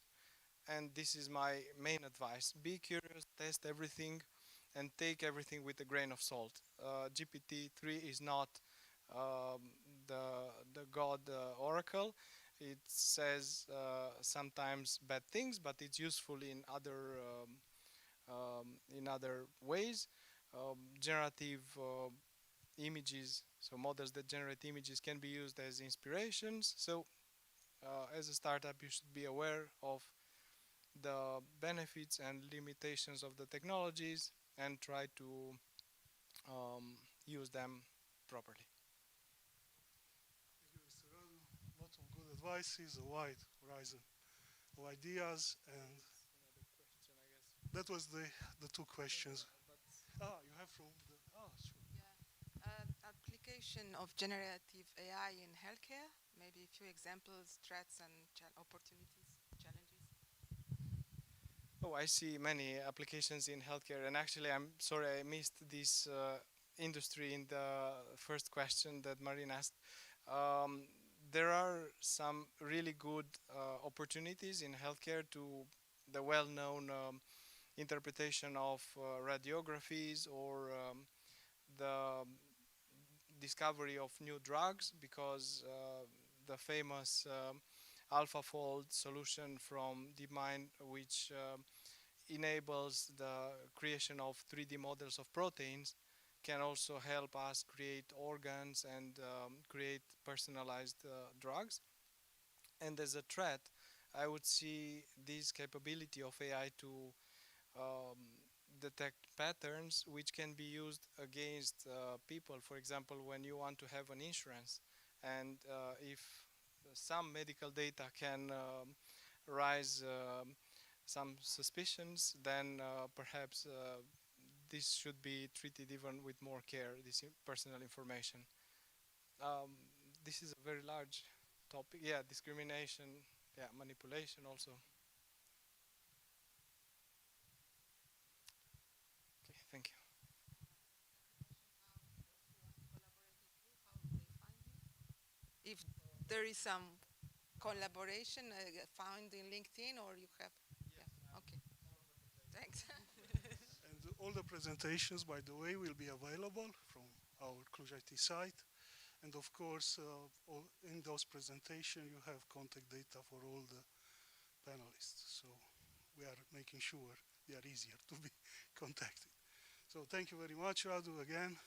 And this is my main advice. Be curious, test everything, and take everything with a grain of salt. GPT-3 is not the God oracle. It says sometimes bad things, but it's useful in other ways. Generative images, so models that generate images can be used as inspirations. So as a startup, you should be aware of the benefits and limitations of the technologies and try to use them properly. Thank you, Mr. Radu. A lot of good advices, a wide horizon of ideas, and that was the 2 questions. You have from the, sure. Yeah. Application of generative AI in healthcare, maybe a few examples, threats and opportunities, challenges. Oh, I see many applications in healthcare, and actually I'm sorry I missed this industry in the first question that Marin asked. There are some really good opportunities in healthcare to the well-known interpretation of radiographies or the discovery of new drugs, because the famous AlphaFold solution from DeepMind, which enables the creation of 3D models of proteins, can also help us create organs and create personalized drugs. And as a threat, I would see this capability of AI to detect patterns which can be used against people. For example, when you want to have an insurance, and if some medical data can rise some suspicions, then perhaps this should be treated even with more care, this personal information. This is a very large topic. Yeah, discrimination, yeah, manipulation also. Okay, thank you. If there is some collaboration found in LinkedIn, or you have, yeah, okay, thanks. And all the presentations, by the way, will be available from our Cluj IT site. And of course, in those presentations, you have contact data for all the panelists. So we are making sure they are easier to be contacted. So thank you very much, Radu, again.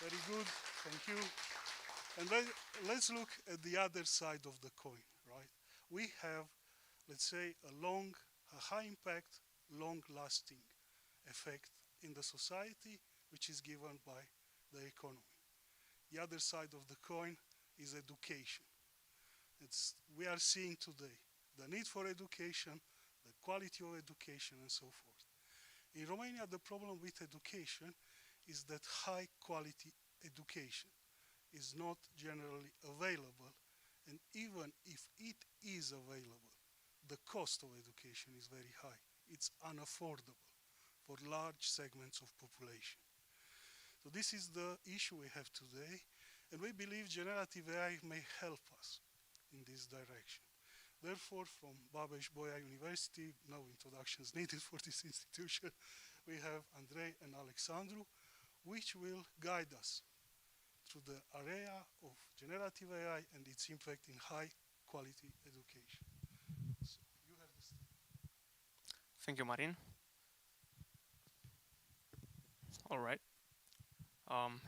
Very good, thank you. And let's look at the other side of the coin, right? We have, let's say, a high impact, long-lasting effect in the society, which is given by the economy. The other side of the coin is education. We are seeing today the need for education, the quality of education, and so forth. In Romania, the problem with education is that high quality education is not generally available, and even if it is available, the cost of education is very high. It's unaffordable for large segments of population. So this is the issue we have today, and we believe generative AI may help us in this direction. Therefore, from Babeș-Bolyai University, no introductions needed for this institution, we have Andrei and Alexandru, which will guide us through the area of generative AI and its impact in high quality education. So you have the stage. Thank you, Marin. All right.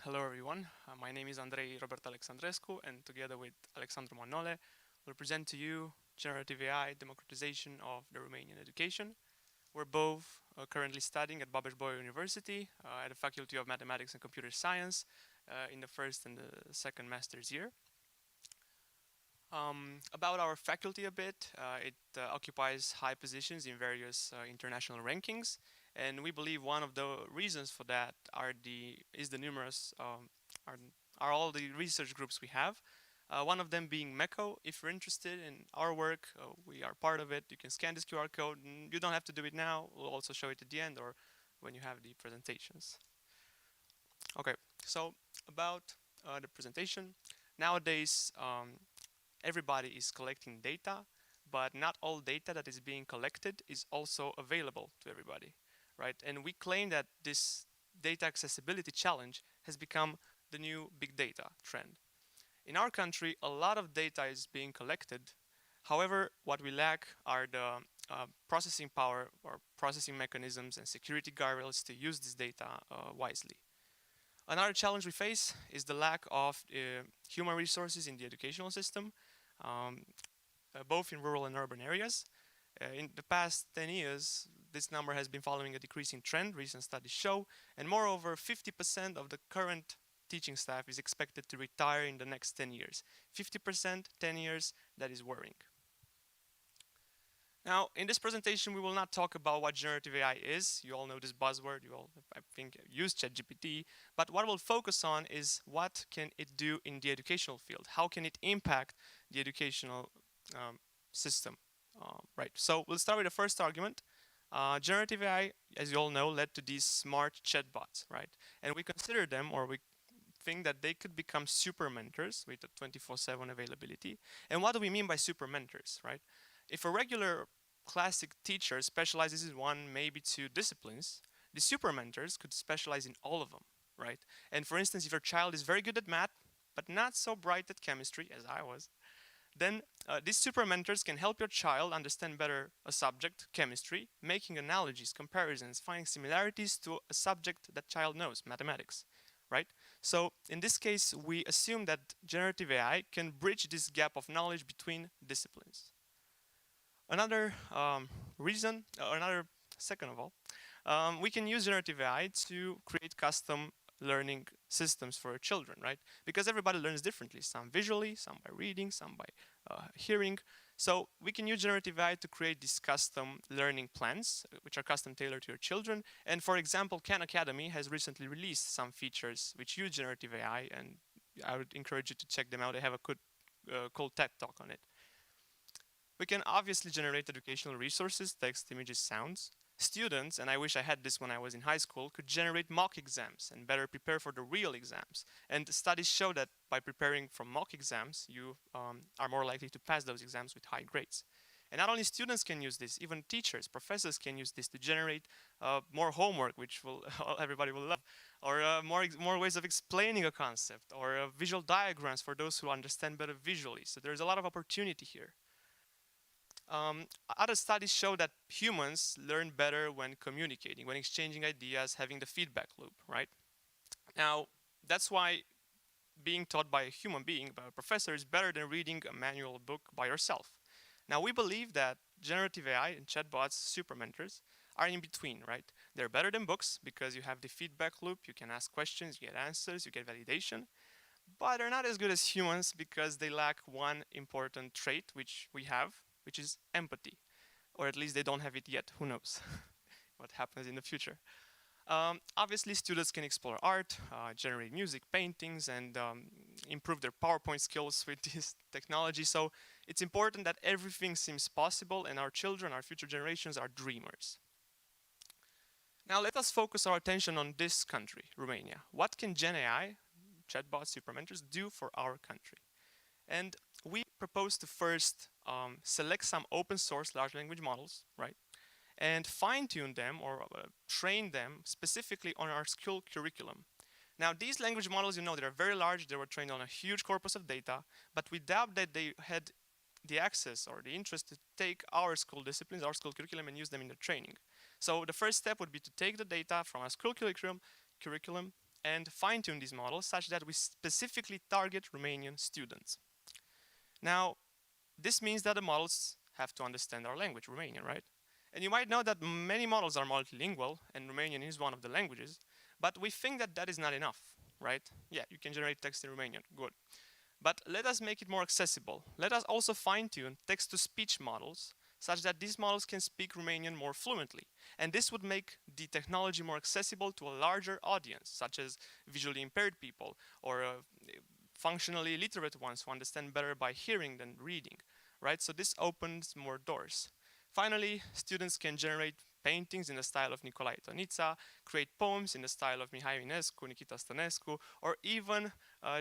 Hello, everyone. My name is Andrei Robert Alexandrescu, and together with Alexandru Manole, we'll present to you Generative AI Democratization of the Romanian Education. We're both currently studying at Babeș-Bolyai University at the Faculty of Mathematics and Computer Science in the first and the second master's year. About our faculty a bit, it occupies high positions in various international rankings, and we believe one of the reasons for that are all the research groups we have. One of them being MECO. If you're interested in our work, we are part of it. You can scan this QR code, and you don't have to do it now. We'll also show it at the end or when you have the presentations. Okay, so about the presentation. Nowadays, everybody is collecting data, but not all data that is being collected is also available to everybody, right? And we claim that this data accessibility challenge has become the new big data trend. In our country, a lot of data is being collected. However, what we lack are the processing power or processing mechanisms and security guardrails to use this data wisely. Another challenge we face is the lack of human resources in the educational system, both in rural and urban areas. In the past 10 years, this number has been following a decreasing trend, recent studies show, and moreover, 50% of the current teaching staff is expected to retire in the next 10 years. 50%, 10 years, that is worrying. Now, in this presentation, we will not talk about what generative AI is. You all know this buzzword, you all, I think, use ChatGPT. But what we'll focus on is what can it do in the educational field? How can it impact the educational system? Right, so we'll start with the first argument. Generative AI, as you all know, led to these smart chatbots, right? And we consider them, or we think that they could become super mentors with a 24/7 availability. And what do we mean by super mentors, right? If a regular classic teacher specializes in one, maybe two disciplines, the super mentors could specialize in all of them, right? And for instance, if your child is very good at math, but not so bright at chemistry, as I was, then these super mentors can help your child understand better a subject, chemistry, making analogies, comparisons, finding similarities to a subject that child knows, mathematics, right? So in this case, we assume that generative AI can bridge this gap of knowledge between disciplines. Another second of all, we can use generative AI to create custom learning systems for children, right? Because everybody learns differently, some visually, some by reading, some by hearing. So we can use generative AI to create these custom learning plans, which are custom tailored to your children. And for example, Khan Academy has recently released some features which use generative AI, and I would encourage you to check them out. They have a good, cool TED talk on it. We can obviously generate educational resources, text, images, sounds. Students, and I wish I had this when I was in high school, could generate mock exams and better prepare for the real exams. And studies show that by preparing for mock exams, you are more likely to pass those exams with high grades. And not only students can use this, even teachers, professors can use this to generate more homework, which will everybody will love, or more ways of explaining a concept, or visual diagrams for those who understand better visually. So there's a lot of opportunity here. Other studies show that humans learn better when communicating, when exchanging ideas, having the feedback loop, right? Now, that's why being taught by a human being, by a professor, is better than reading a manual book by yourself. Now, we believe that generative AI and chatbots, super mentors, are in between, right? They're better than books because you have the feedback loop, you can ask questions, you get answers, you get validation. But they're not as good as humans because they lack one important trait, which we have, which is empathy. Or at least they don't have it yet, who knows what happens in the future. Obviously, students can explore art, generate music, paintings, and improve their PowerPoint skills with this technology. So it's important that everything seems possible, and our children, our future generations, are dreamers. Now let us focus our attention on this country, Romania. What can Gen AI, chatbots, super mentors, do for our country? And we propose to first select some open source large language models, right? And fine-tune them or train them specifically on our school curriculum. Now, these language models, you know, they're very large, they were trained on a huge corpus of data, but we doubt that they had the access or the interest to take our school disciplines, our school curriculum, and use them in their training. So the first step would be to take the data from our school curriculum and fine-tune these models such that we specifically target Romanian students. Now, this means that the models have to understand our language, Romanian, right? And you might know that many models are multilingual, and Romanian is one of the languages, but we think that that is not enough, right? Yeah, you can generate text in Romanian, good. But let us make it more accessible. Let us also fine-tune text-to-speech models such that these models can speak Romanian more fluently. And this would make the technology more accessible to a larger audience, such as visually impaired people or functionally illiterate ones who understand better by hearing than reading, right? So this opens more doors. Finally, students can generate paintings in the style of Nicolae Tonița, create poems in the style of Mihai Eminescu, Nikita Stănescu, or even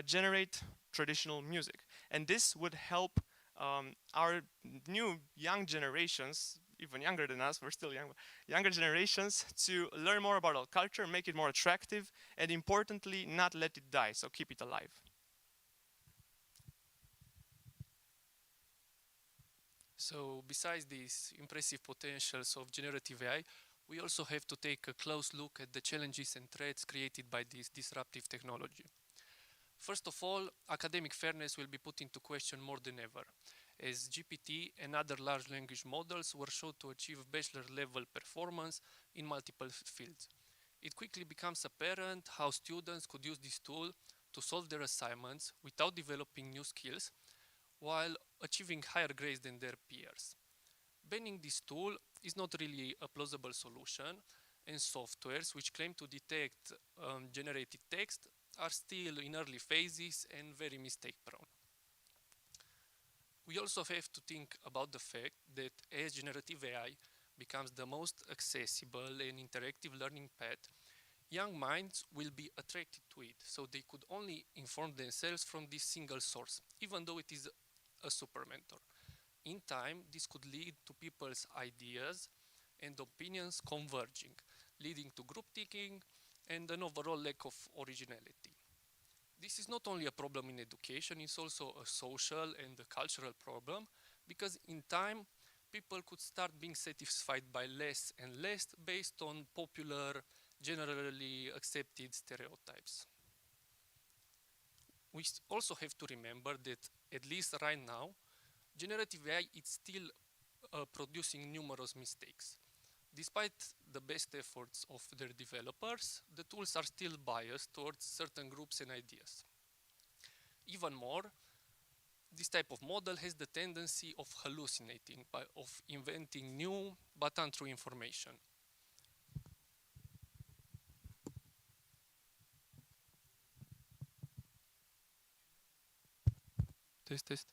generate traditional music. And this would help our new young generations, even younger than us, we're still young, younger generations, to learn more about our culture, make it more attractive, and importantly, not let it die, so keep it alive. So besides these impressive potentials of generative AI, we also have to take a close look at the challenges and threats created by this disruptive technology. First of all, academic fairness will be put into question more than ever, as GPT and other large language models were shown to achieve bachelor-level performance in multiple fields. It quickly becomes apparent how students could use this tool to solve their assignments without developing new skills, while achieving higher grades than their peers. Banning this tool is not really a plausible solution, and softwares which claim to detect generated text are still in early phases and very mistake-prone. We also have to think about the fact that as generative AI becomes the most accessible and interactive learning path, young minds will be attracted to it, so they could only inform themselves from this single source, even though it is a super mentor. In time, this could lead to people's ideas and opinions converging, leading to group thinking and an overall lack of originality. This is not only a problem in education, it's also a social and a cultural problem, because in time, people could start being satisfied by less and less based on popular, generally accepted stereotypes. We also have to remember that, at least right now, generative AI is still producing numerous mistakes. Despite the best efforts of their developers, the tools are still biased towards certain groups and ideas. Even more, this type of model has the tendency of hallucinating, of inventing new but untrue information. Test.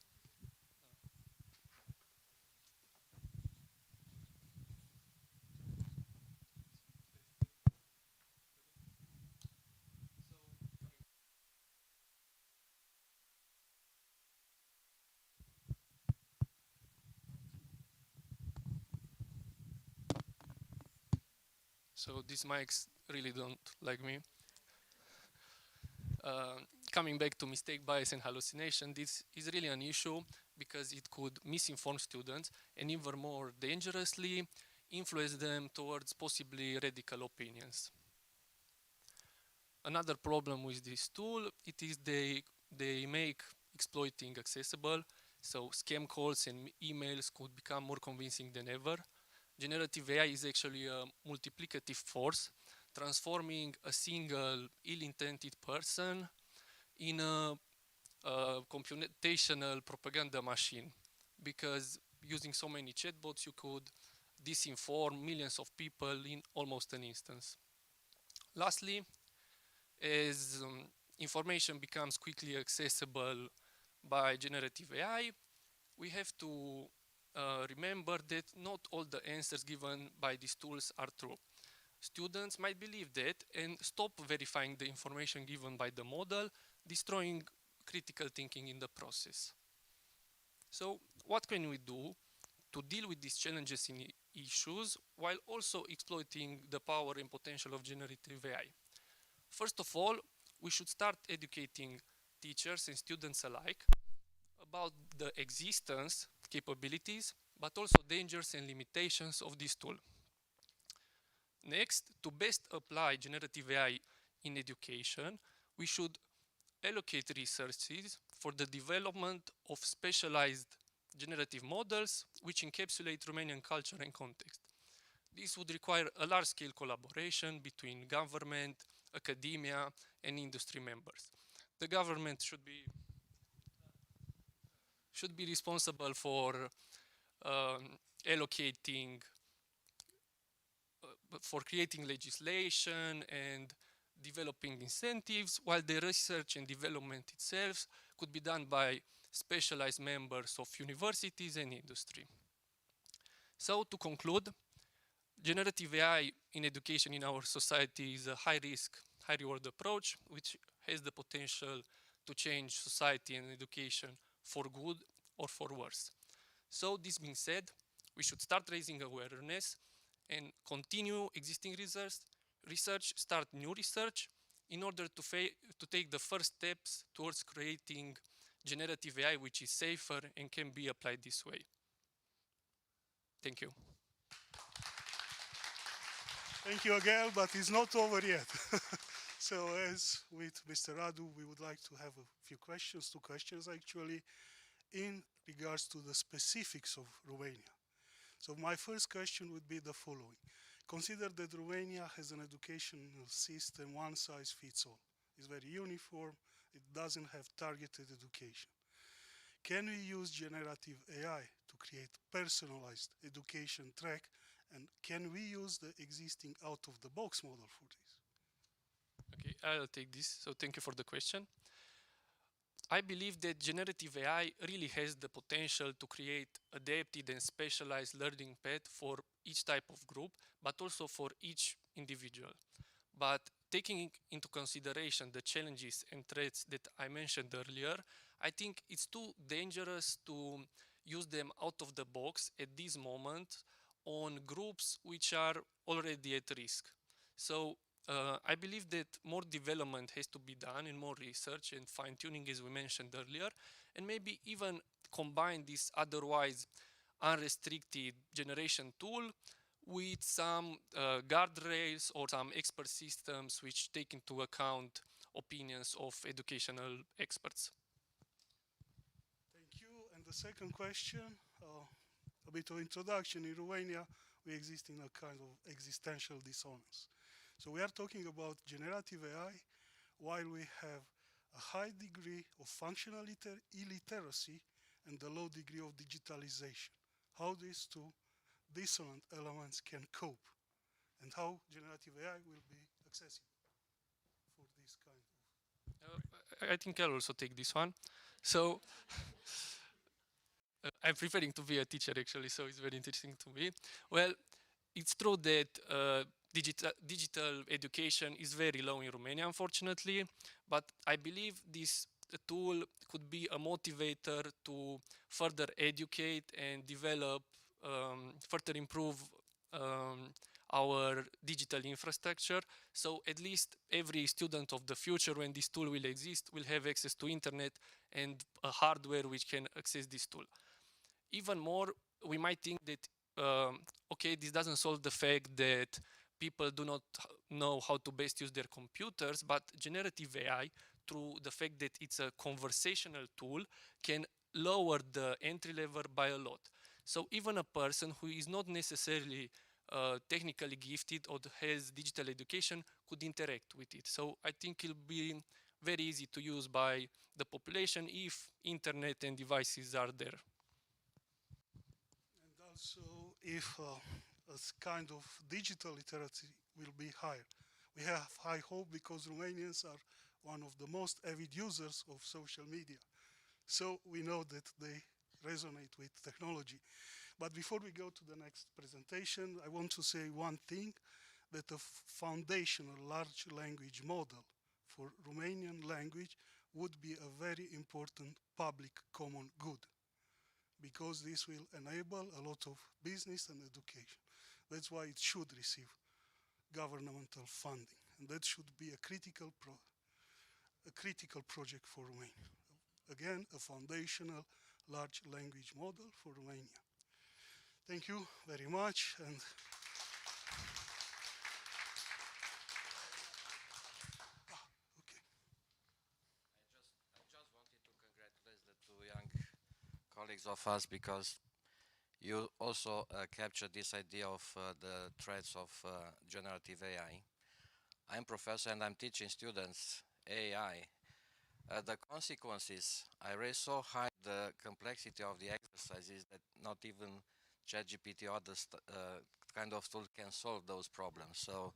So these mics really don't like me. Coming back to mistake bias and hallucination, this is really an issue because it could misinform students and even more dangerously influence them towards possibly radical opinions. Another problem with this tool, it is they make exploiting accessible, so scam calls and emails could become more convincing than ever. Generative AI is actually a multiplicative force, transforming a single ill-intended person in a computational propaganda machine, because using so many chatbots you could disinform millions of people in almost an instance. Lastly, as information becomes quickly accessible by generative AI, we have to remember that not all the answers given by these tools are true. Students might believe that and stop verifying the information given by the model, destroying critical thinking in the process. So what can we do to deal with these challenges and issues while also exploiting the power and potential of generative AI? First of all, we should start educating teachers and students alike about the existence, capabilities, but also dangers and limitations of this tool. Next, to best apply generative AI in education, we should allocate resources for the development of specialized generative models which encapsulate Romanian culture and context. This would require a large-scale collaboration between government, academia, and industry members. The government should be responsible for allocating, for creating legislation and developing incentives, while the research and development itself could be done by specialized members of universities and industry. So to conclude, generative AI in education in our society is a high-risk, high-reward approach which has the potential to change society and education for good or for worse. So this being said, we should start raising awareness and continue existing research, start new research in order to take the first steps towards creating generative AI which is safer and can be applied this way. Thank you. Thank you again, but it's not over yet. So as with Mr. Radu, we would like to have a few questions, two questions actually, in regards to the specifics of Romania. So my first question would be the following. Consider that Romania has an educational system, one size fits all. It's very uniform, it doesn't have targeted education. Can we use generative AI to create personalized education track, and can we use the existing out-of-the-box model for this? Okay, I'll take this. So thank you for the question. I believe that generative AI really has the potential to create adapted and specialized learning path for each type of group, but also for each individual. But taking into consideration the challenges and threats that I mentioned earlier, I think it's too dangerous to use them out of the box at this moment on groups which are already at risk. So I believe that more development has to be done and more research and fine-tuning, as we mentioned earlier, and maybe even combine this otherwise unrestricted generation tool with some guardrails or some expert systems which take into account opinions of educational experts. Thank you. And the second question, a bit of introduction. In Romania, we exist in a kind of existential dissonance. So we are talking about generative AI while we have a high degree of functional illiteracy and a low degree of digitalization. How these two dissonant elements can cope, and how generative AI will be accessible for this kind of. I think I'll also take this one. So I'm preparing to be a teacher actually, so it's very interesting to me. Well, it's true that digital education is very low in Romania, unfortunately, but I believe this tool could be a motivator to further educate and develop, further improve our digital infrastructure. So at least every student of the future, when this tool will exist, will have access to internet and a hardware which can access this tool. Even more, we might think that, okay, this doesn't solve the fact that people do not know how to best use their computers, but generative AI, through the fact that it's a conversational tool, can lower the entry level by a lot. So even a person who is not necessarily technically gifted or has digital education could interact with it. So I think it'll be very easy to use by the population if internet and devices are there. And also if a kind of digital literacy will be higher. We have high hope because Romanians are one of the most avid users of social media. So we know that they resonate with technology. But before we go to the next presentation, I want to say one thing, that a foundational large language model for Romanian language would be a very important public common good, because this will enable a lot of business and education. That's why it should receive governmental funding, and that should be a critical project for Romania. Again, a foundational large language model for Romania. Thank you very much. And okay. I just wanted to congratulate the two young colleagues of us, because you also captured this idea of the threats of generative AI. I'm professor and I'm teaching students AI. The consequences I raise so high, the complexity of the exercises, that not even ChatGPT or other kind of tool can solve those problems. So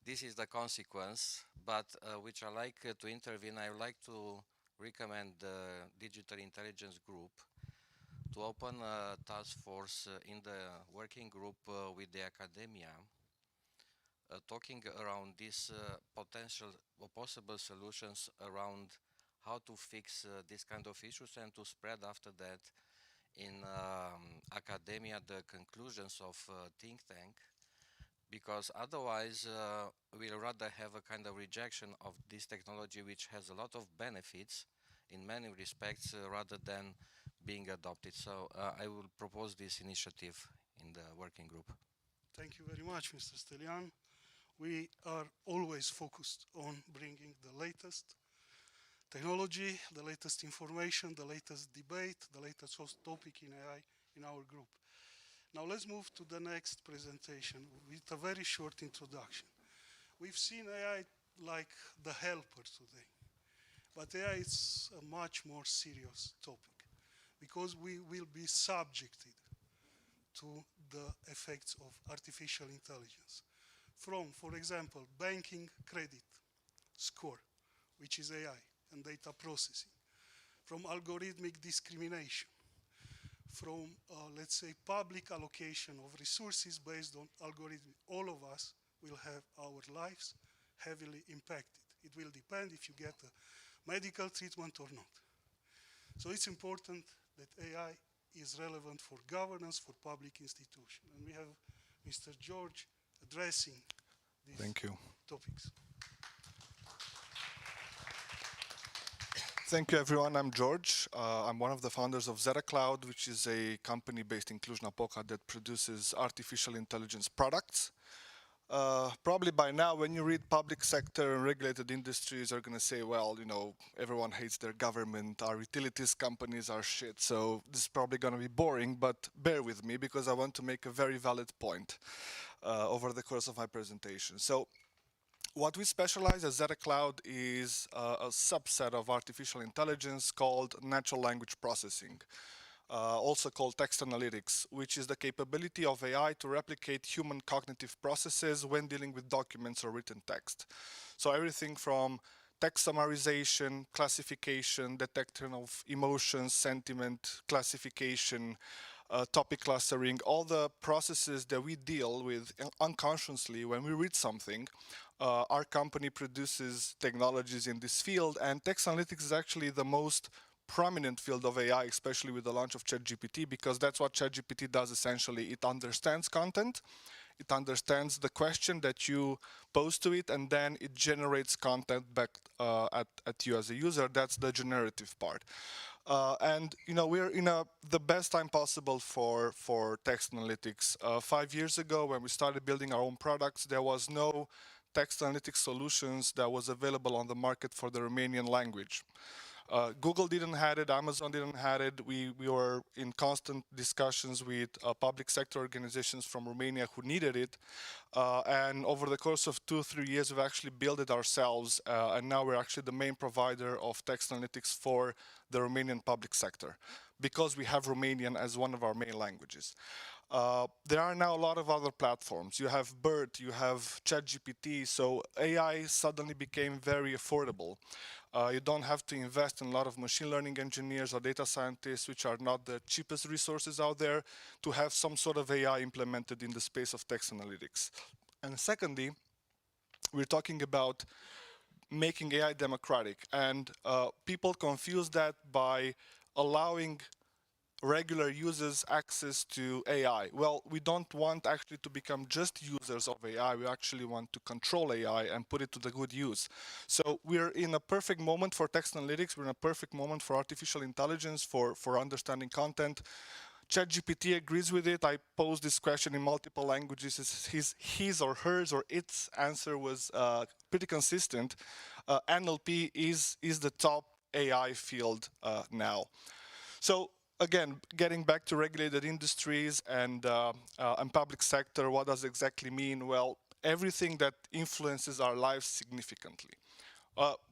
this is the consequence, but which I like to intervene. I would like to recommend the Digital Intelligence Group to open a task force in the working group with the academia, talking around these potential or possible solutions around how to fix this kind of issues, and to spread after that in academia the conclusions of think tank, because otherwise we'll rather have a kind of rejection of this technology, which has a lot of benefits in many respects, rather than being adopted. So I will propose this initiative in the working group. thank you very much, Mr. Stelian. We are always focused on bringing the latest technology, the latest information, the latest debate, the latest hot topic in AI in our group. Now let's move to the next presentation with a very short introduction. We've seen AI like the helper today, but AI is a much more serious topic, because we will be subjected to the effects of artificial intelligence. From, for example, banking credit score, which is AI, and data processing, from algorithmic discrimination, from, let's say, public allocation of resources based on algorithm. All of us will have our lives heavily impacted. It will depend if you get a medical treatment or not. So it's important that AI is relevant for governance, for public institutions. And we have Mr. George addressing these topics. Thank you, everyone. I'm George. I'm one of the founders of Zeta Cloud, which is a company based in Cluj-Napoca that produces artificial intelligence products. Probably by now, when you read public sector and regulated industries, are going to say, well, you know, everyone hates their government, our utilities companies are shit. So this is probably going to be boring, but bear with me, because I want to make a very valid point over the course of my presentation. So What we specialize as Zeta Cloud is a subset of artificial intelligence called natural language processing, also called text analytics, which is the capability of AI to replicate human cognitive processes when dealing with documents or written text. So everything from text summarization, classification, detection of emotions, sentiment, classification, topic clustering, all the processes that we deal with unconsciously when we read something. Our company produces technologies in this field, and text analytics is actually the most prominent field of AI, especially with the launch of ChatGPT, because that's what ChatGPT does essentially. It understands content, it understands the question that you pose to it, and then it generates content back at you as a user. That's the generative part. And you know, we're in the best time possible for text analytics. 5 years ago, when we started building our own products, there was no text analytics solutions that was available on the market for the Romanian language. Google didn't have it, Amazon didn't have it. We were in constant discussions with public sector organizations from Romania who needed it. And over the course of 2-3 years, we've actually built it ourselves. And now we're actually the main provider of text analytics for the Romanian public sector, because we have Romanian as one of our main languages. There are now a lot of other platforms. You have BERT, you have ChatGPT, so AI suddenly became very affordable. You don't have to invest in a lot of machine learning engineers or data scientists, which are not the cheapest resources out there, to have some sort of AI implemented in the space of text analytics. And secondly, we're talking about making AI democratic, and people confuse that by allowing regular users access to AI. Well, we don't want actually to become just users of AI. We actually want to control AI and put it to the good use. So we're in a perfect moment for text analytics. We're in a perfect moment for artificial intelligence, for understanding content. ChatGPT agrees with it. I posed this question in multiple languages. His or hers or its answer was pretty consistent. NLP is the top AI field now. So again, getting back to regulated industries and public sector, what does it exactly mean? Well, everything that influences our lives significantly.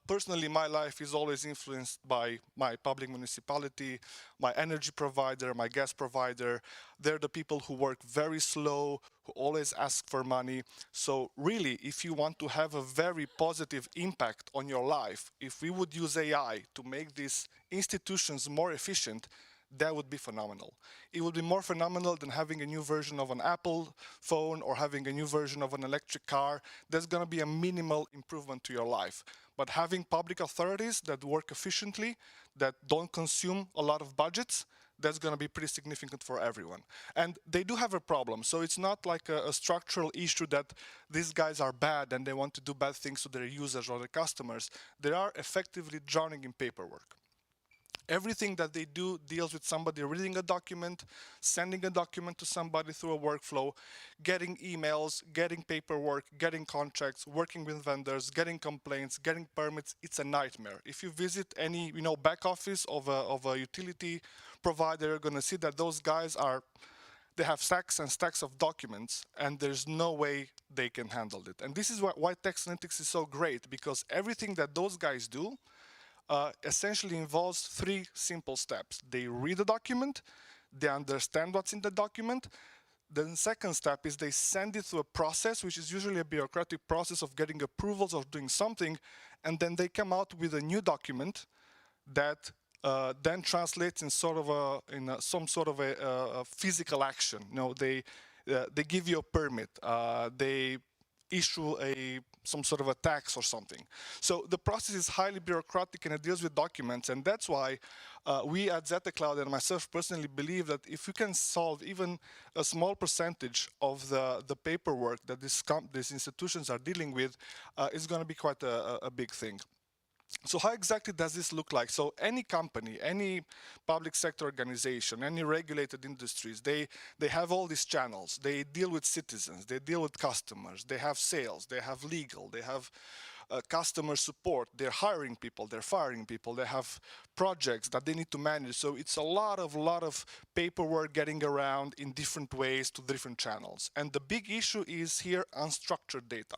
Personally, my life is always influenced by my public municipality, my energy provider, my gas provider. They're the people who work very slow, who always ask for money. So really, if you want to have a very positive impact on your life, if we would use AI to make these institutions more efficient, that would be phenomenal. It would be more phenomenal than having a new version of an Apple phone or having a new version of an electric car. There's going to be a minimal improvement to your life. But having public authorities that work efficiently, that don't consume a lot of budgets, that's going to be pretty significant for everyone. And they do have a problem. So it's not like a structural issue that these guys are bad and they want to do bad things to their users or their customers. They are effectively drowning in paperwork. Everything that they do deals with somebody reading a document, sending a document to somebody through a workflow, getting emails, getting paperwork, getting contracts, working with vendors, getting complaints, getting permits. It's a nightmare. If you visit any back office of a utility provider, you're going to see that those guys they have stacks and stacks of documents, and there's no way they can handle it. And this is why text analytics is so great, because everything that those guys do essentially involves 3 simple steps. They read the document, they understand what's in the document. Then the second step is they send it through a process, which is usually a bureaucratic process of getting approvals of doing something, and then they come out with a new document that then translates in some sort of a physical action. They give you a permit. They issue some sort of a tax or something. So the process is highly bureaucratic and it deals with documents, and that's why we at Zeta Cloud and myself personally believe that if we can solve even a small percentage of the paperwork that these institutions are dealing with, it's going to be quite a big thing. So how exactly does this look like? So any company, any public sector organization, any regulated industries, they have all these channels. They deal with citizens, they deal with customers, they have sales, they have legal, they have customer support, they're hiring people, they're firing people, they have projects that they need to manage. So it's a lot of paperwork getting around in different ways to different channels. And the big issue is here unstructured data.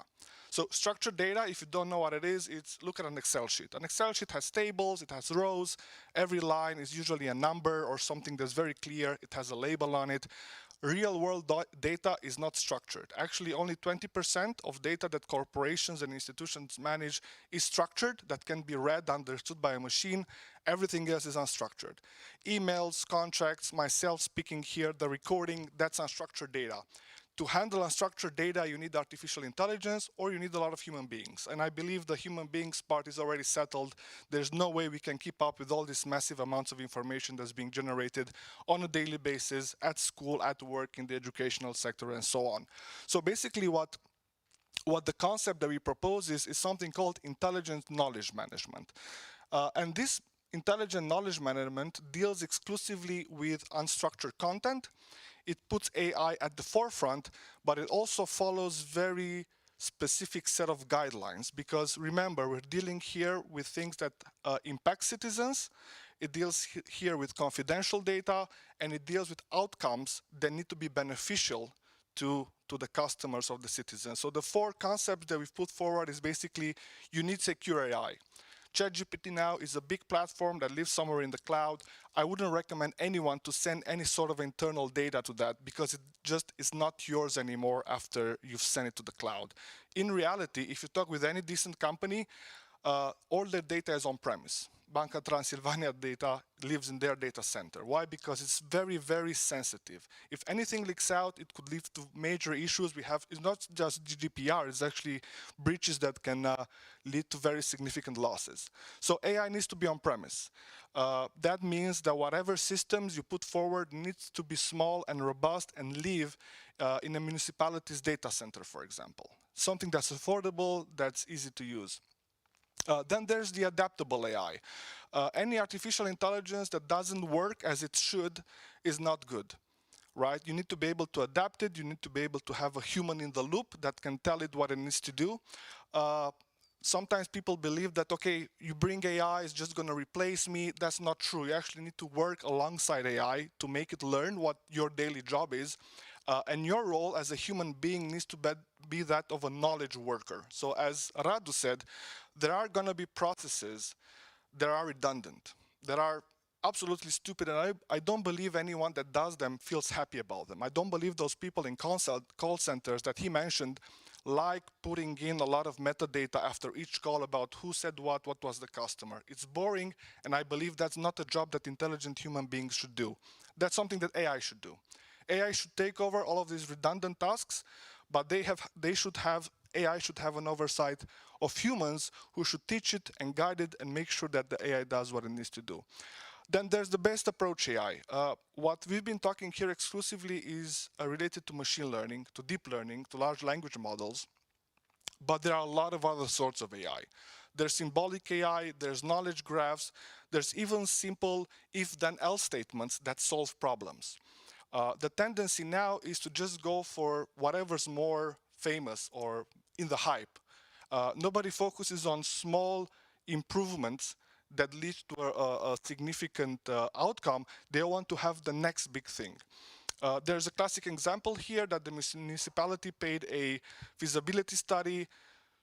So structured data, if you don't know what it is, it's look at an Excel sheet. An Excel sheet has tables, it has rows. Every line is usually a number or something that's very clear. It has a label on it. Real world data is not structured. Actually, only 20% of data that corporations and institutions manage is structured, that can be read, understood by a machine. Everything else is unstructured. Emails, contracts, myself speaking here, the recording, that's unstructured data. To handle unstructured data, you need artificial intelligence or you need a lot of human beings. And I believe the human beings part is already settled. There's no way we can keep up with all these massive amounts of information that's being generated on a daily basis at school, at work, in the educational sector, and so on. So basically what the concept that we propose is something called intelligent knowledge management. And this intelligent knowledge management deals exclusively with unstructured content. It puts AI at the forefront, but it also follows very specific set of guidelines, because remember, we're dealing here with things that impact citizens. It deals here with confidential data, and it deals with outcomes that need to be beneficial to the customers of the citizens. So the four concepts that we've put forward is basically you need secure AI. ChatGPT now is a big platform that lives somewhere in the cloud. I wouldn't recommend anyone to send any sort of internal data to that, because it just is not yours anymore after you've sent it to the cloud. In reality, if you talk with any decent company, all their data is on-premise. Banca Transilvania data lives in their data center. Why? Because it's very, very sensitive. If anything leaks out, it could lead to major issues. We have, it's not just GDPR, it's actually breaches that can lead to very significant losses. So AI needs to be on-premise. That means that whatever systems you put forward needs to be small and robust and live in a municipality's data center, for example. Something that's affordable, that's easy to use. Then there's the adaptable AI. Any artificial intelligence that doesn't work as it should is not good, right? You need to be able to adapt it. You need to be able to have a human in the loop that can tell it what it needs to do. Sometimes people believe that, okay, you bring AI, it's just going to replace me. That's not true. You actually need to work alongside AI to make it learn what your daily job is. And your role as a human being needs to be that of a knowledge worker. So as Radu said, there are going to be processes that are redundant, that are absolutely stupid, and I don't believe anyone that does them feels happy about them. I don't believe those people in call centers that he mentioned like putting in a lot of metadata after each call about who said what was the customer. It's boring, and I believe that's not a job that intelligent human beings should do. That's something that AI should do. AI should take over all of these redundant tasks, but AI should have an oversight of humans who should teach it and guide it and make sure that the AI does what it needs to do. Then there's the best approach AI. What we've been talking here exclusively is related to machine learning, to deep learning, to large language models, but there are a lot of other sorts of AI. There's symbolic AI, there's knowledge graphs, there's even simple if-then-else statements that solve problems. The tendency now is to just go for whatever's more famous or in the hype. Nobody focuses on small improvements that lead to a significant outcome. They want to have the next big thing. There's a classic example here that the municipality paid a feasibility study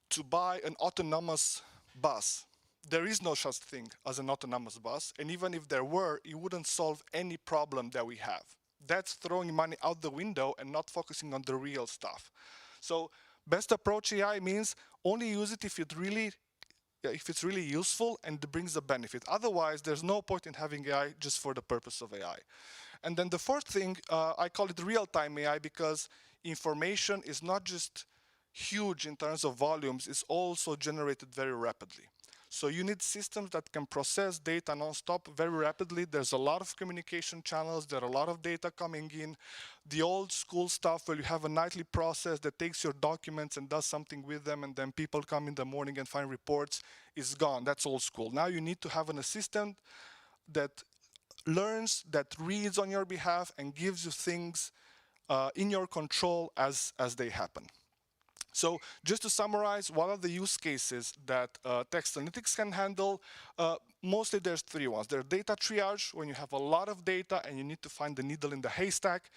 to buy an autonomous bus. There is no such thing as an autonomous bus, and even if there were, it wouldn't solve any problem that we have. That's throwing money out the window and not focusing on the real stuff. So best approach AI means only use it if it's really useful and it brings a benefit. Otherwise, there's no point in having AI just for the purpose of AI. And then the fourth thing, I call it real-time AI, because information is not just huge in terms of volumes, it's also generated very rapidly. So you need systems that can process data non-stop very rapidly. There's a lot of communication channels. There are a lot of data coming in. The old school stuff where you have a nightly process that takes your documents and does something with them, and then people come in the morning and find reports is gone. That's old school. Now you need to have an assistant that learns, that reads on your behalf and gives you things in your control as they happen. So just to summarize, what are the use cases that Techcelerator can handle? Mostly there's three ones. There's data triage, when you have a lot of data and you need to find the needle in the haystack.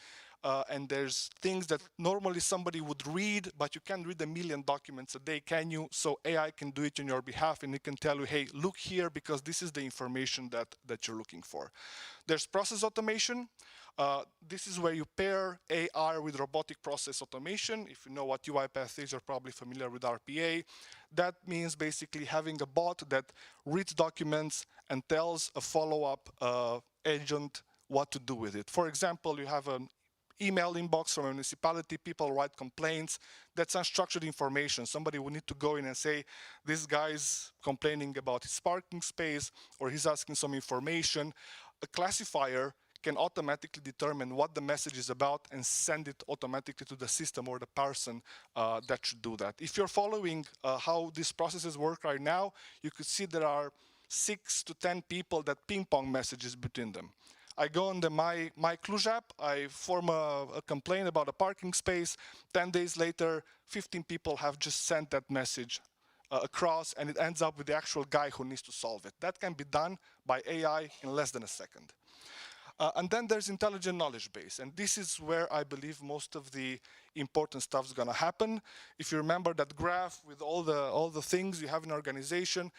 and there's things that normally somebody would read, but you can't read 1 million documents a day, can you? So AI can do it on your behalf, and it can tell you, hey, look here, because this is the information that you're looking for. There's process automation. This is where you pair AI with robotic process automation. If you know what UiPath is, you're probably familiar with RPA. That means basically having a bot that reads documents and tells a follow-up agent what to do with it. For example, you have an email inbox from a municipality, people write complaints, that's unstructured information. Somebody would need to go in and say, this guy's complaining about his parking space, or he's asking some information. A classifier can automatically determine what the message is about and send it automatically to the system or the person that should do that. If you're following how these processes work right now, you could see there are 6 to 10 people that ping pong messages between them. I go on the My Cluj app, I form a complaint about a parking space. 10 days later, 15 people have just sent that message across, and it ends up with the actual guy who needs to solve it. That can be done by AI in less than a second. And then there's intelligent knowledge base, and this is where I believe most of the important stuff is going to happen. If you remember that graph with all the things you have in an organization,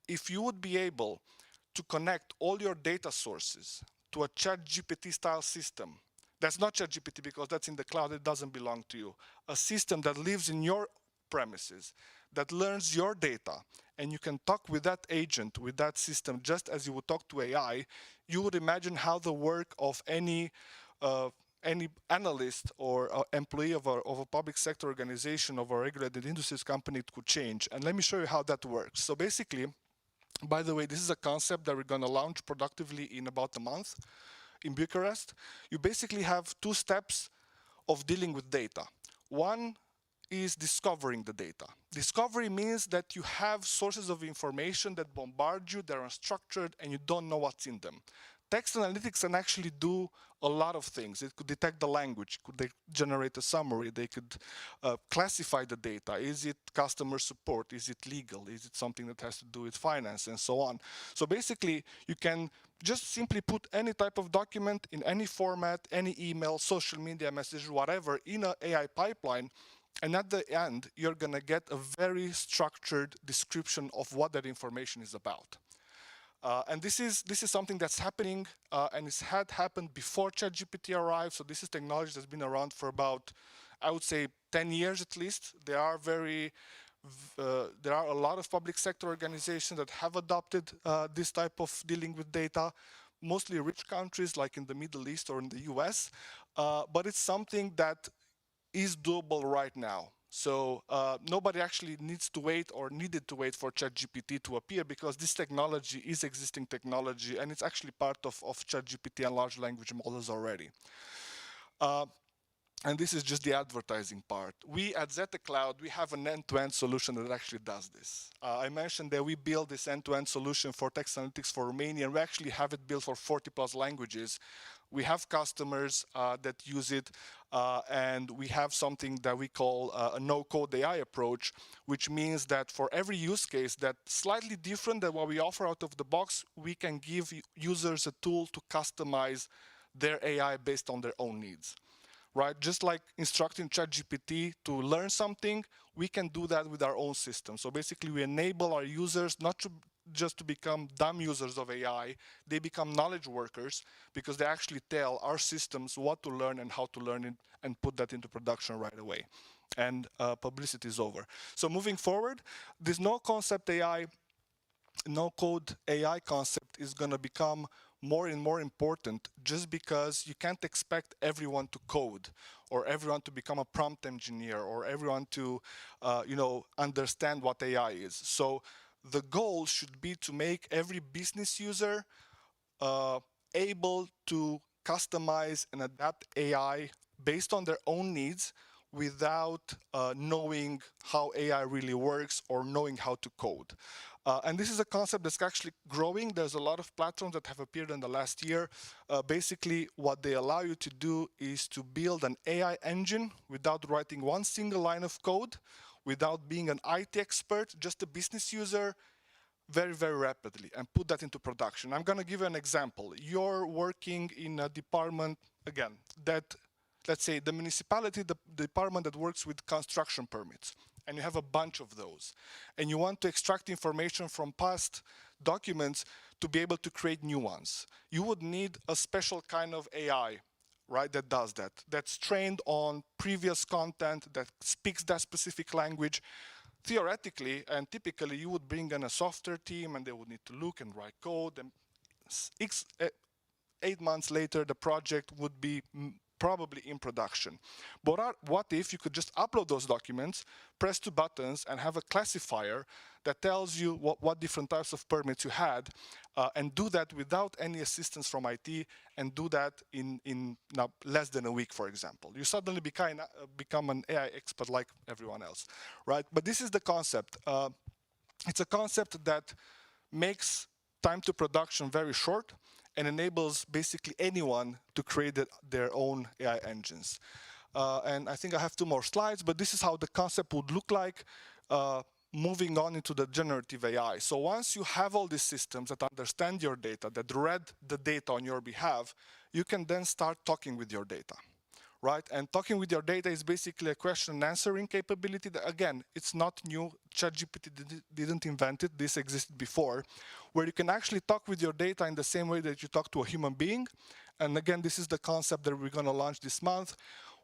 if you would be able to connect all your data sources to a ChatGPT style system, that's not ChatGPT because that's in the cloud, it doesn't belong to you. A system that lives in your premises, that learns your data, and you can talk with that agent, with that system, just as you would talk to AI, you would imagine how the work of any analyst or employee of a public sector organization, of a regulated industries company could change. And let me show you how that works. So basically, by the way, this is a concept that we're going to launch productively in about a month in Bucharest. You basically have 2 steps of dealing with data. One is discovering the data. Discovery means that you have sources of information that bombard you, they're unstructured, and you don't know what's in them. Text analytics can actually do a lot of things. It could detect the language, could they generate a summary, they could classify the data. Is it customer support? Is it legal? Is it something that has to do with finance and so on? So basically, you can just simply put any type of document in any format, any email, social media message, whatever, in an AI pipeline, and at the end, you're going to get a very structured description of what that information is about. And this is something that's happening, and it's had happened before ChatGPT arrived. So this is technology that's been around for about, I would say, 10 years at least. There are a lot of public sector organizations that have adopted this type of dealing with data, mostly rich countries like in the Middle East or in the US. But it's something that is doable right now. So nobody actually needs to wait or needed to wait for ChatGPT to appear, because this technology is existing technology, and it's actually part of ChatGPT and large language models already. And this is just the advertising part. We at Zeta Cloud, we have an end-to-end solution that actually does this. I mentioned that we built this end-to-end solution for text analytics for Romania, and we actually have it built for 40+ languages. We have customers that use it, and we have something that we call a no-code AI approach, which means that for every use case that's slightly different than what we offer out of the box, we can give users a tool to customize their AI based on their own needs. Right? Just like instructing ChatGPT to learn something, we can do that with our own system. So basically, we enable our users not just to become dumb users of AI, they become knowledge workers, because they actually tell our systems what to learn and how to learn it, and put that into production right away. And publicity is over. So moving forward, this no-concept AI, no-code AI concept is going to become more and more important, just because you can't expect everyone to code, or everyone to become a prompt engineer, or everyone to understand what AI is. So the goal should be to make every business user able to customize and adapt AI based on their own needs, without knowing how AI really works or knowing how to code. And this is a concept that's actually growing. There's a lot of platforms that have appeared in the last year. Basically, what they allow you to do is to build an AI engine without writing one single line of code, without being an IT expert, just a business user, very, very rapidly, and put that into production. I'm going to give you an example. You're working in a department, again, that let's say the municipality, the department that works with construction permits, and you have a bunch of those, and you want to extract information from past documents to be able to create new ones. You would need a special kind of AI, right, that does that, that's trained on previous content, that speaks that specific language. Theoretically and typically, you would bring in a software team and they would need to look and write code, and 8 months later, the project would be probably in production. But what if you could just upload those documents, press 2 buttons, and have a classifier that tells you what different types of permits you had, and do that without any assistance from IT, and do that in less than a week, for example. You suddenly become an AI expert like everyone else, right? But this is the concept. It's a concept that makes time to production very short, and enables basically anyone to create their own AI engines. And I think I have 2 more slides, but this is how the concept would look like moving on into the generative AI. So once you have all these systems that understand your data, that read the data on your behalf, you can then start talking with your data. Right? And talking with your data is basically a question and answering capability that, again, it's not new. ChatGPT didn't invent it. This existed before, where you can actually talk with your data in the same way that you talk to a human being. And again, this is the concept that we're going to launch this month.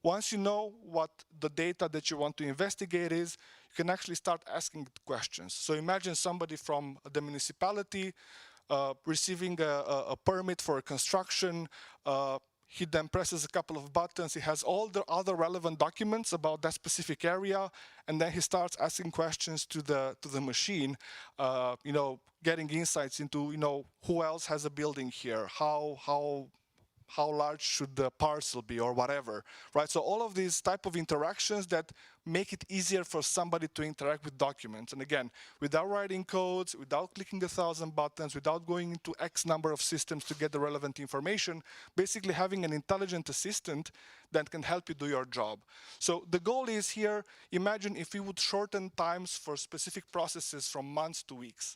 Once you know what the data that you want to investigate is, you can actually start asking questions. So imagine somebody from the municipality receiving a permit for a construction. He then presses a couple of buttons. He has all the other relevant documents about that specific area, and then he starts asking questions to the machine, you know, getting insights into, you know, who else has a building here, how large should the parcel be, or whatever, right? So all of these type of interactions that make it easier for somebody to interact with documents. And again, without writing codes, without clicking 1,000 buttons, without going into X number of systems to get the relevant information, basically having an intelligent assistant that can help you do your job. So the goal is here, imagine if we would shorten times for specific processes from months to weeks.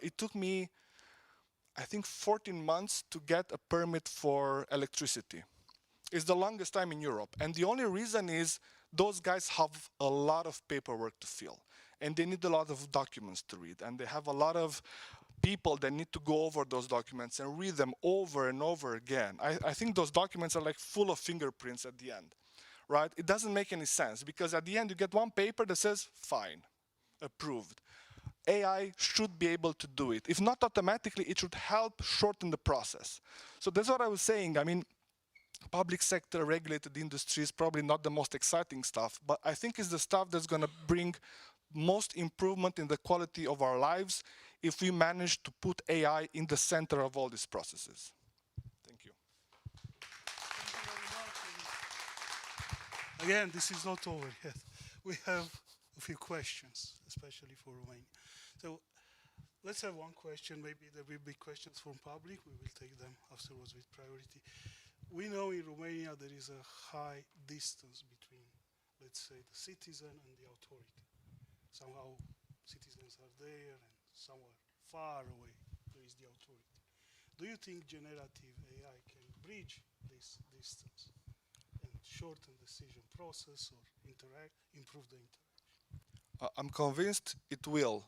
It took me, I think, 14 months to get a permit for electricity. It's the longest time in Europe. And the only reason is those guys have a lot of paperwork to fill. And they need a lot of documents to read. And they have a lot of people that need to go over those documents and read them over and over again. I think those documents are like full of fingerprints at the end, right? It doesn't make any sense, because at the end you get one paper that says, fine, approved. AI should be able to do it. If not automatically, it should help shorten the process. So that's what I was saying. I mean, public sector, regulated industry is probably not the most exciting stuff, but I think it's the stuff that's going to bring most improvement in the quality of our lives if we manage to put AI in the center of all these processes. Thank you. Thank you very much. Again, this is not over yet. We have a few questions, especially for Romania. So let's have one question. Maybe there will be questions from public. We will take them afterwards with priority. We know in Romania there is a high distance between, let's say, the citizen and the authority. Somehow citizens are there and somewhere far away there is the authority. Do you think generative AI can bridge this distance and shorten the decision process or improve the interaction? I'm convinced it will.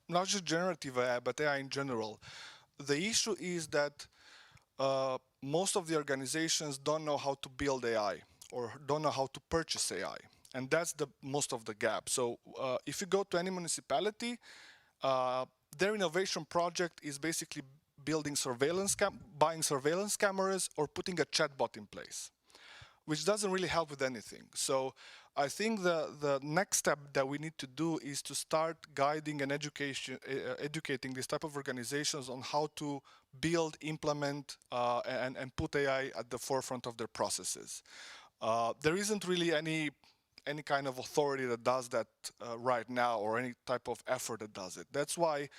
Not just generative AI, but AI in general. The issue is that most of the organizations don't know how to build AI or don't know how to purchase AI. And that's most of the gap. So if you go to any municipality, their innovation project is basically building buying surveillance cameras or putting a chatbot in place, which doesn't really help with anything. So I think the next step that we need to do is to start guiding and educating these type of organizations on how to build, implement, and put AI at the forefront of their processes. There isn't really any kind of authority that does that right now, or any type of effort that does it. That's why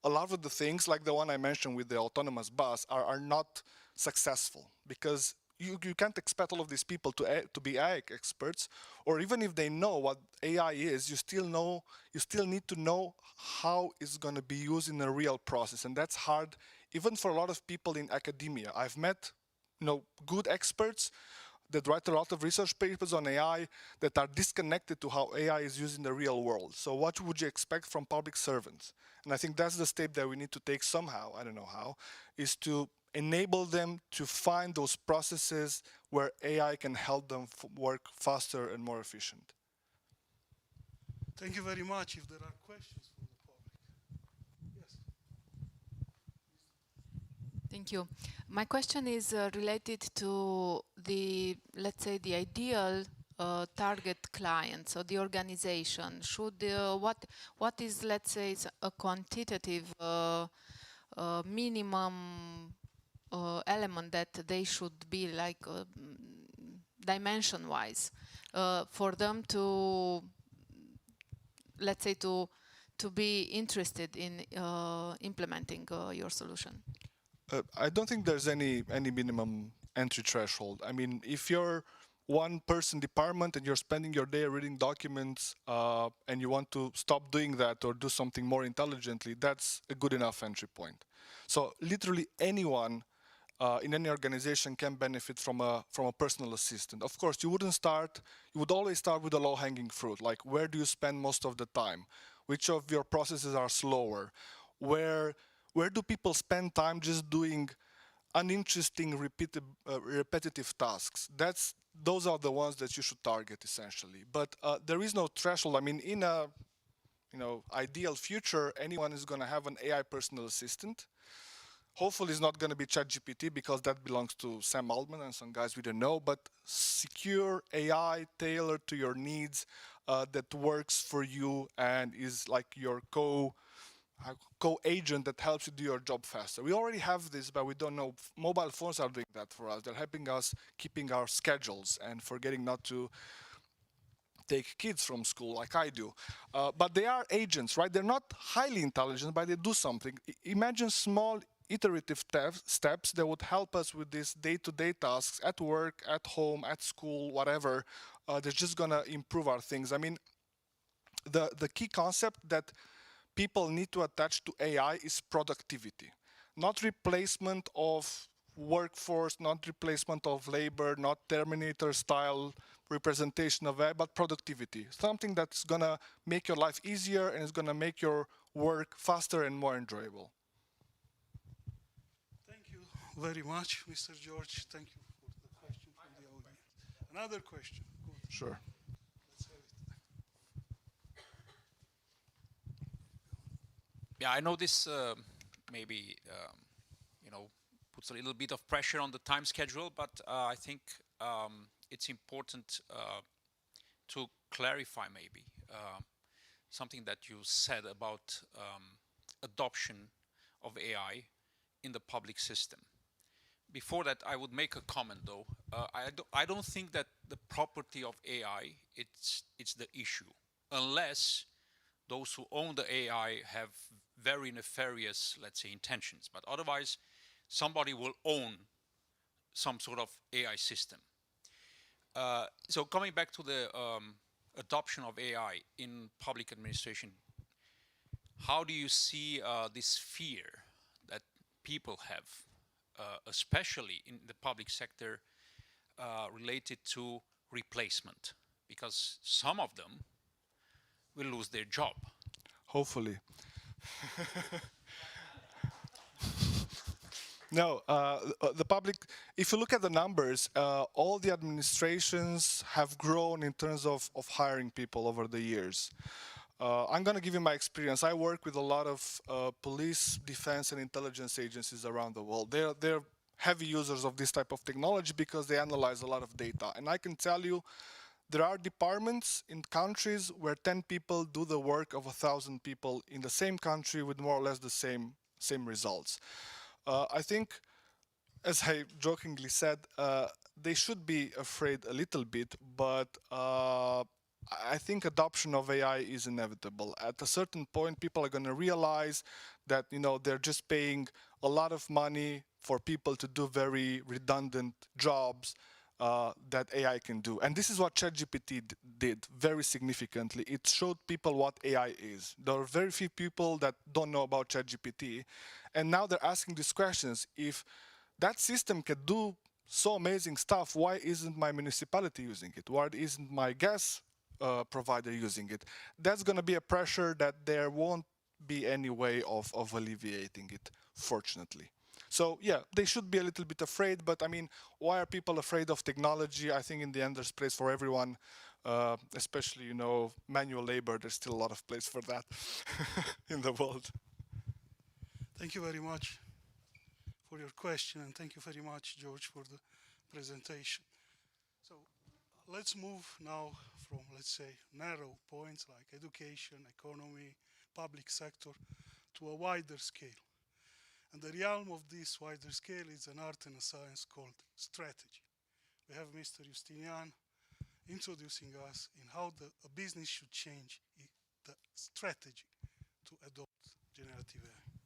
a lot of the things, like the one I mentioned with the autonomous bus, are not successful, because you can't expect all of these people to be AI experts, or even if they know what AI is, you still need to know how it's going to be used in a real process, and that's hard even for a lot of people in academia. I've met good experts that write a lot of research papers on AI that are disconnected to how AI is used in the real world. So what would you expect from public servants? And I think that's the step that we need to take somehow, I don't know how, is to enable them to find those processes where AI can help them work faster and more efficient. Thank you very much. If there are questions from the public. Yes. Thank you. My question is related to the, let's say, the ideal target client, so the organization. Should what is, let's say, a quantitative minimum element that they should be like dimension-wise for them to, let's say, to be interested in implementing your solution? I don't think there's any minimum entry threshold. I mean, if you're one person department and you're spending your day reading documents and you want to stop doing that or do something more intelligently, that's a good enough entry point. So literally anyone in any organization can benefit from a personal assistant. Of course, you would always start with the low-hanging fruit, like where do you spend most of the time? Which of your processes are slower? Where do people spend time just doing uninteresting, repetitive tasks? Those are the ones that you should target, essentially. But there is no threshold. I mean, in a ideal future, anyone is going to have an AI personal assistant. Hopefully, it's not going to be ChatGPT because that belongs to Sam Altman and some guys we don't know. But secure AI tailored to your needs that works for you and is like your co-agent that helps you do your job faster. We already have this, but we don't know. Mobile phones are doing that for us. They're helping us keeping our schedules and forgetting not to take kids from school like I do. But they are agents, right? They're not highly intelligent, but they do something. Imagine small iterative steps that would help us with these day-to-day tasks at work, at home, at school, whatever. They're just going to improve our things. I mean, the key concept that people need to attach to AI is productivity, not replacement of workforce, not replacement of labor, not Terminator-style representation of AI, but productivity. Something that's going to make your life easier and is going to make your work faster and more enjoyable. Thank you very much, Mr. George. Thank you for the question from the audience. Another question. Good. Sure. Let's have it. Yeah, I know this maybe puts a little bit of pressure on the time schedule, but I think it's important to clarify maybe something that you said about adoption of AI in the public system. Before that, I would make a comment though. I don't think that the property of AI it's the issue, unless those who own the AI have very nefarious, let's say, intentions. But otherwise, somebody will own some sort of AI system. So coming back to the adoption of AI in public administration, how do you see this fear that people have, especially in the public sector, related to replacement? Because some of them will lose their job. Hopefully. No, the public, if you look at the numbers, all the administrations have grown in terms of hiring people over the years. I'm going to give you my experience. I work with a lot of police, defense, and intelligence agencies around the world. They're heavy users of this type of technology because they analyze a lot of data. And I can tell you, there are departments in countries where 10 people do the work of 1,000 people in the same country with more or less the same results. I think, as I jokingly said, they should be afraid a little bit, but I think adoption of AI is inevitable. At a certain point, people are going to realize that they're just paying a lot of money for people to do very redundant jobs that AI can do. And this is what ChatGPT did very significantly. It showed people what AI is. There are very few people that don't know about ChatGPT. And now they're asking these questions. If that system can do so amazing stuff. Why isn't my municipality using it? Why isn't my gas provider using it? That's going to be a pressure that there won't be any way of alleviating it, fortunately. So yeah, they should be a little bit afraid, but I mean, why are people afraid of technology? I think in the end there's place for everyone, especially, you know, manual labor. There's still a lot of place for that in the world. Thank you very much for your question, and thank you very much, George, for the presentation. So let's move now from, let's say, narrow points like education, economy, public sector, to a wider scale. And the realm of this wider scale is an art and a science called strategy. We have Mr. Justinian introducing us in how a business should change the strategy to adopt generative AI.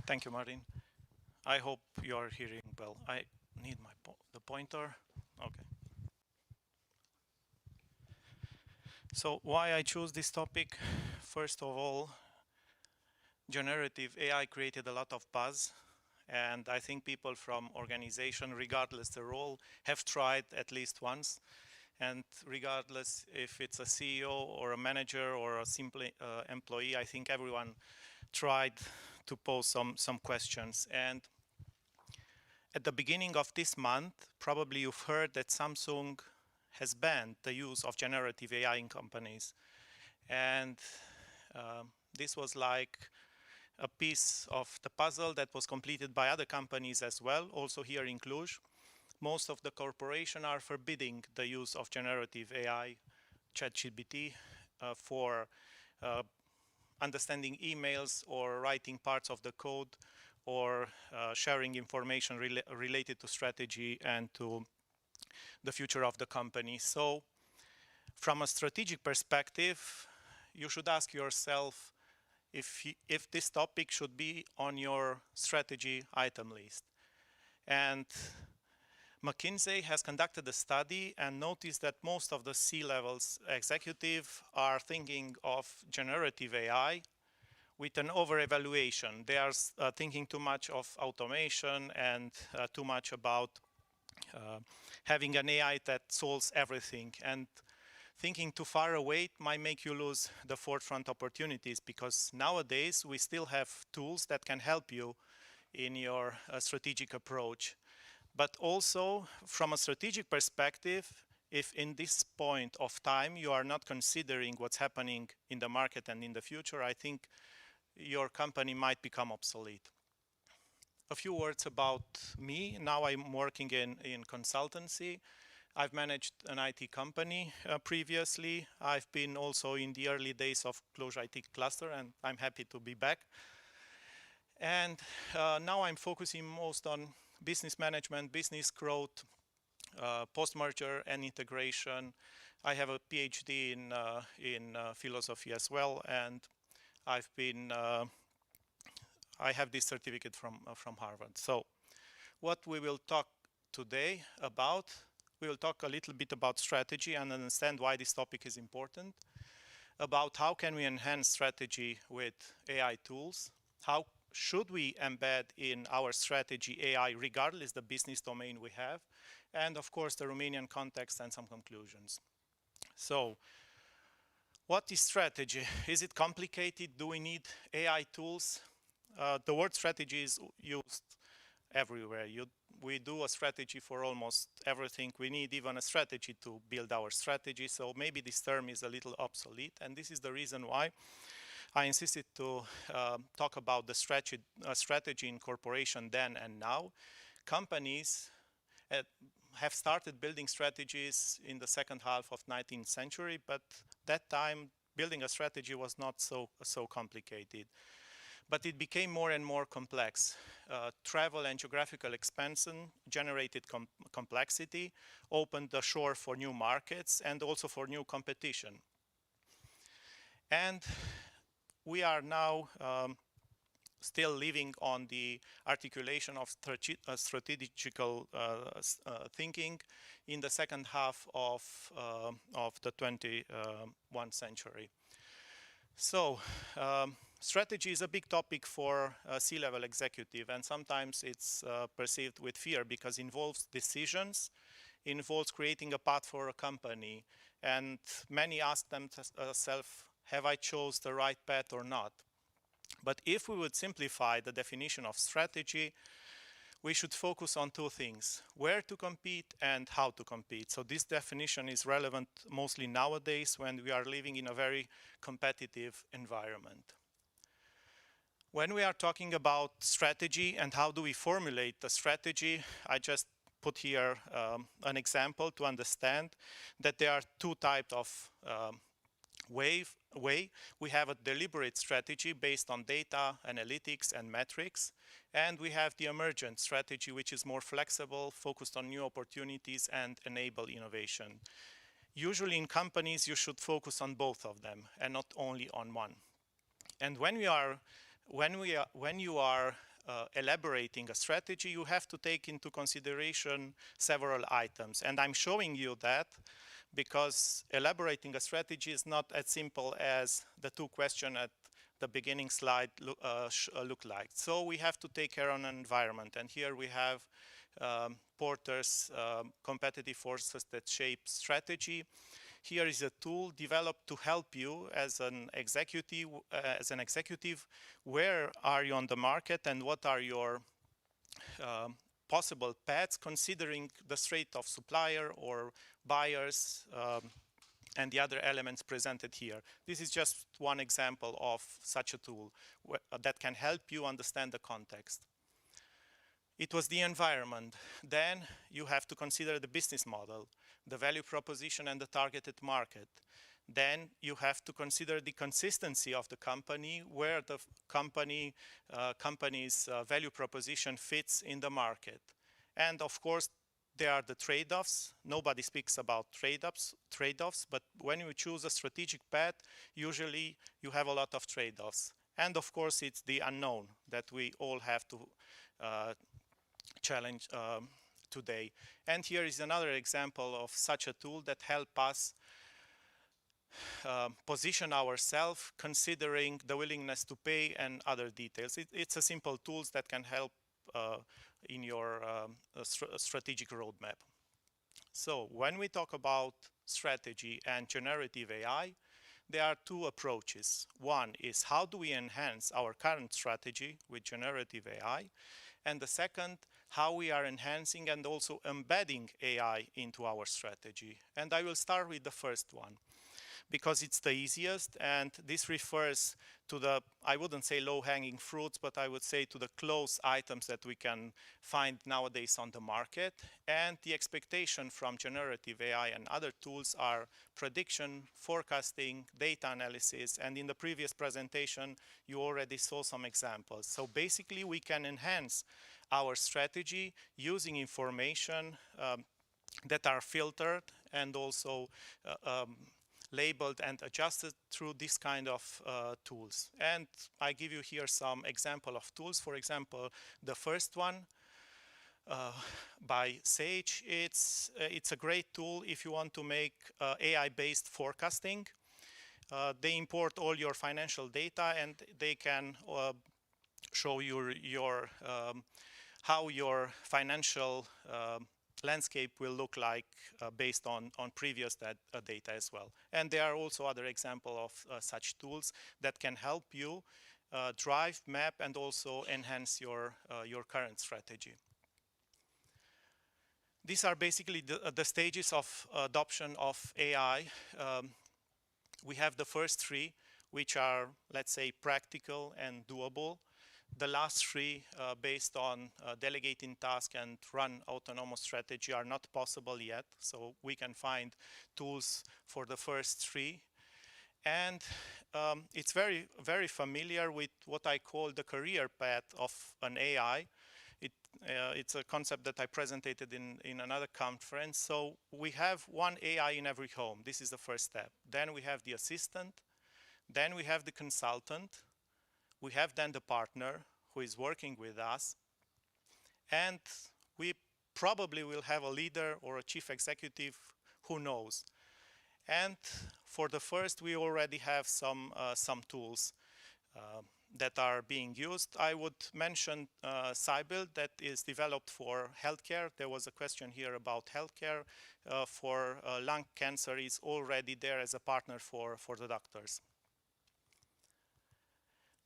Thank you, Marin. I hope you are hearing well. I need the pointer. Okay. So why I choose this topic? First of all, generative AI created a lot of buzz, and I think people from organization, regardless the role, have tried at least once. And regardless if it's a CEO or a manager or a simple employee, I think everyone tried to pose some questions. And at the beginning of this month, probably you've heard that Samsung has banned the use of generative AI in companies. And this was like a piece of the puzzle that was completed by other companies as well, also here in Cluj. Most of the corporations are forbidding the use of generative AI, ChatGPT, for understanding emails or writing parts of the code or sharing information related to strategy and to the future of the company. So from a strategic perspective, you should ask yourself if this topic should be on your strategy item list. And McKinsey has conducted a study and noticed that most of the C-levels executive are thinking of generative AI with an over-evaluation. They are thinking too much of automation and too much about having an AI that solves everything. And thinking too far away might make you lose the forefront opportunities, because nowadays we still have tools that can help you in your strategic approach. But also from a strategic perspective, if in this point of time you are not considering what's happening in the market and in the future, I think your company might become obsolete. A few words about me. Now I'm working in consultancy. I've managed an IT company previously. I've been also in the early days of Cluj IT cluster, and I'm happy to be back. And now I'm focusing most on business management, business growth, post-merger and integration. I have a PhD in philosophy as well, and I have this certificate from Harvard. So what we will talk today about, we will talk a little bit about strategy and understand why this topic is important, about how can we enhance strategy with AI tools, how should we embed in our strategy AI regardless the business domain we have, and of course the Romanian context and some conclusions. So what is strategy? Is it complicated? Do we need AI tools? The word strategy is used everywhere. We do a strategy for almost everything. We need even a strategy to build our strategy. So maybe this term is a little obsolete. And this is the reason why I insisted to talk about the strategy in corporation then and now. Companies have started building strategies in the second half of 19th century, but that time building a strategy was not so complicated. But it became more and more complex. Travel and geographical expansion generated complexity, opened the shore for new markets and also for new competition. And we are now still living on the articulation of strategical thinking in the second half of the 21st century. So Strategy is a big topic for a C-level executive, and sometimes it's perceived with fear because it involves decisions, involves creating a path for a company, and many ask themselves, have I chose the right path or not? But if we would simplify the definition of strategy, we should focus on two things: where to compete and how to compete. So this definition is relevant mostly nowadays when we are living in a very competitive environment. When we are talking about strategy and how do we formulate the strategy, I just put here an example to understand that there are two types of way. We have a deliberate strategy based on data, analytics, and metrics. And we have the emergent strategy, which is more flexible, focused on new opportunities and enable innovation. Usually in companies, you should focus on both of them and not only on one. And when you are elaborating a strategy, you have to take into consideration several items. And I'm showing you that because elaborating a strategy is not as simple as the two questions at the beginning slide look like. So we have to take care of an environment. And here we have Porter's competitive forces that shape strategy. Here is a tool developed to help you as an executive. Where are you on the market and what are your possible paths, considering the strength of supplier or buyers and the other elements presented here. This is just one example of such a tool that can help you understand the context. It was the environment. Then you have to consider the business model, the value proposition and the targeted market. Then you have to consider the consistency of the company, where the company's value proposition fits in the market. And of course, there are the trade-offs. Nobody speaks about trade-offs, but when you choose a strategic path, usually you have a lot of trade-offs. And of course, it's the unknown that we all have to challenge today. And here is another example of such a tool that helps us position ourselves, considering the willingness to pay and other details. It's a simple tools that can help in your strategic roadmap. So when we talk about strategy and generative AI, there are two approaches. One is how do we enhance our current strategy with generative AI? And the second, how we are enhancing and also embedding AI into our strategy. And I will start with the first one, because it's the easiest, and this refers to the, I wouldn't say low-hanging fruits, but I would say to the close items that we can find nowadays on the market. And the expectation from generative AI and other tools are prediction, forecasting, data analysis, and in the previous presentation, you already saw some examples. So basically, we can enhance our strategy using information that are filtered and also labeled and adjusted through this kind of tools. And I give you here some example of tools. For example, the first one by Sage, it's a great tool if you want to make AI-based forecasting. They import all your financial data and they can show you how your financial landscape will look like based on previous data as well. And there are also other examples of such tools that can help you drive, map, and also enhance your current strategy. These are basically the stages of adoption of AI. We have the first three, which are, let's say, practical and doable. The last three, based on delegating tasks and run autonomous strategy, are not possible yet. So we can find tools for the first three. And it's very, very familiar with what I call the career path of an AI. It's a concept that I presented in another conference. So we have one AI in every home. This is the first step. Then we have the assistant. Then we have the consultant. We have then the partner who is working with us. And we probably will have a leader or a chief executive who knows. And for the first, we already have some tools. that are being used. I would mention Cybil that is developed for healthcare. There was a question here about healthcare. For lung cancer is already there as a partner for the doctors.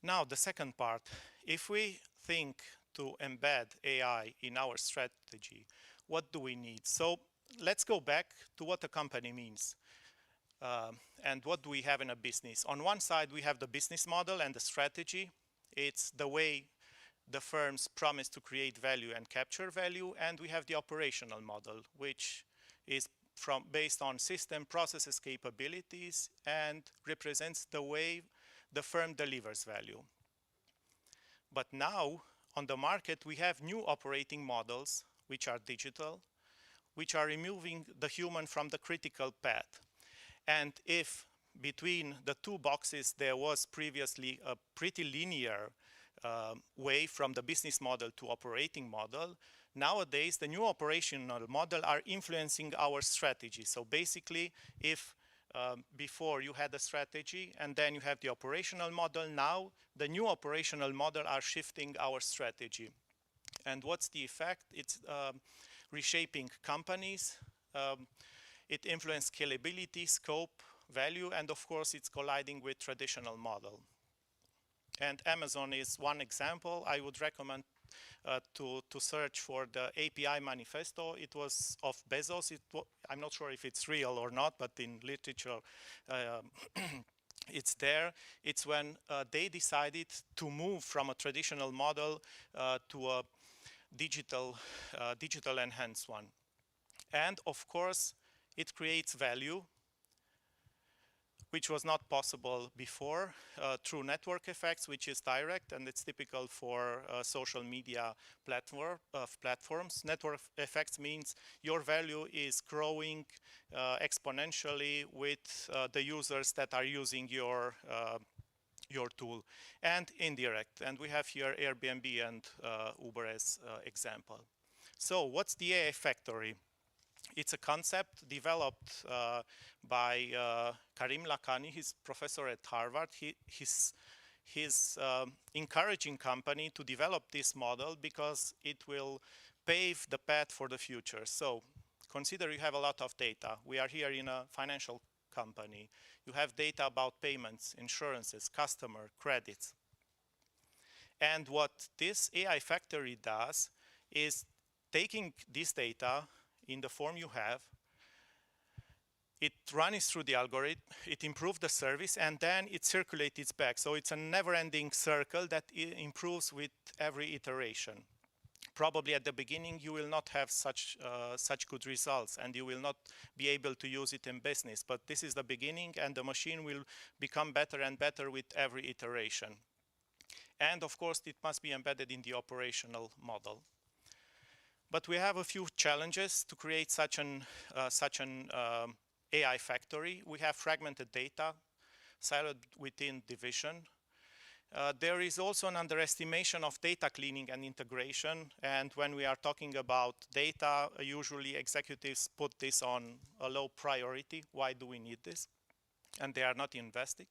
Now the second part, if we think to embed AI in our strategy, what do we need? So let's go back to what a company means. And what do we have in a business? On one side, we have the business model and the strategy. It's the way the firms promise to create value and capture value. And we have the operational model, which is based on system, processes, capabilities, and represents the way the firm delivers value. But now, on the market, we have new operating models, which are digital, which are removing the human from the critical path. And if between the two boxes there was previously a pretty linear way from the business model to operating model, nowadays the new operational model are influencing our strategy. So basically, if before you had a strategy and then you have the operational model, now the new operational model are shifting our strategy. And what's the effect? It's reshaping companies. It influences scalability, scope, value, and of course it's colliding with traditional model. And Amazon is one example. I would recommend to search for the API manifesto. It was of Bezos. I'm not sure if it's real or not, but in literature it's there. It's when they decided to move from a traditional model to a digital enhanced one. And of course, it creates value, which was not possible before through network effects, which is direct, and it's typical for social media platforms. Network effects means your value is growing exponentially with the users that are using your tool, and indirect. And we have here Airbnb and Uber as example. So what's the AI factory? It's a concept developed by Karim Lakhani. He's professor at Harvard. He's encouraging company to develop this model because it will pave the path for the future. So consider you have a lot of data. We are here in a financial company. You have data about payments, insurances, customer, credits. And what this AI factory does is taking this data in the form you have, it runs through the algorithm, it improves the service, and then it circulates back. So it's a never-ending circle that improves with every iteration. Probably at the beginning you will not have such good results, and you will not be able to use it in business. But this is the beginning, and the machine will become better and better with every iteration. And of course, it must be embedded in the operational model. But we have a few challenges to create such an AI factory. We have fragmented data, siloed within division. There is also an underestimation of data cleaning and integration. And when we are talking about data, usually executives put this on a low priority. Why do we need this? And they are not investing.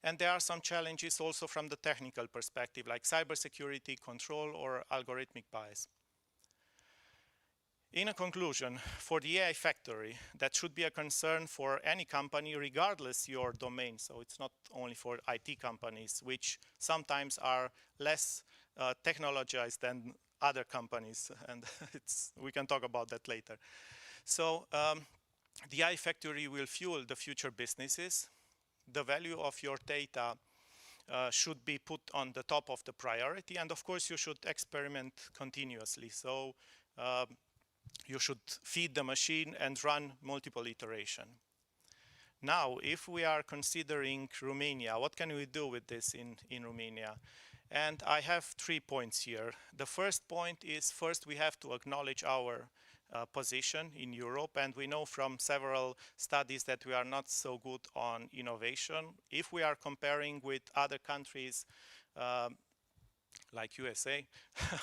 And there are some challenges also from the technical perspective, like cybersecurity, control, or algorithmic bias. In a conclusion, for the AI factory, that should be a concern for any company, regardless your domain. So it's not only for IT companies, which sometimes are less technologized than other companies, and we can talk about that later. So the AI factory will fuel the future businesses. The value of your data should be put on the top of the priority, and of course you should experiment continuously. So you should feed the machine and run multiple iterations. Now, if we are considering Romania, what can we do with this in Romania? And I have 3 points here. The first point is, first we have to acknowledge our position in Europe, and we know from several studies that we are not so good on innovation. If we are comparing with other countries, like USA,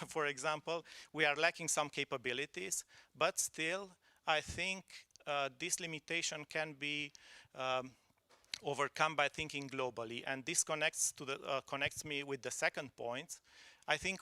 for example, we are lacking some capabilities, but still, I think this limitation can be overcome by thinking globally. And this connects me with the second point. I think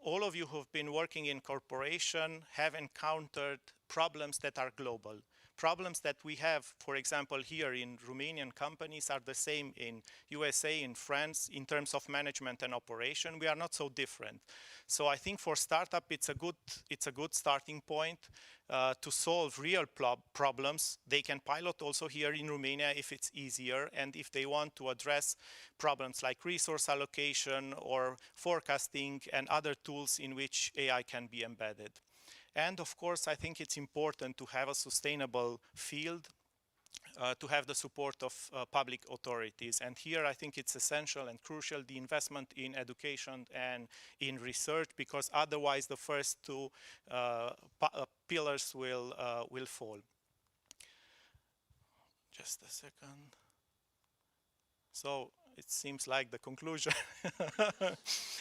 all of you who've been working in corporation have encountered problems that are global. Problems that we have, for example, here in Romanian companies are the same in USA, in France, in terms of management and operation. We are not so different. So I think for startup, it's a good starting point to solve real problems. They can pilot also here in Romania if it's easier, and if they want to address problems like resource allocation or forecasting and other tools in which AI can be embedded. And of course, I think it's important to have a sustainable field, to have the support of public authorities. And here I think it's essential and crucial, the investment in education and in research, because otherwise the first two pillars will fall. Just a second. So it seems like the conclusion.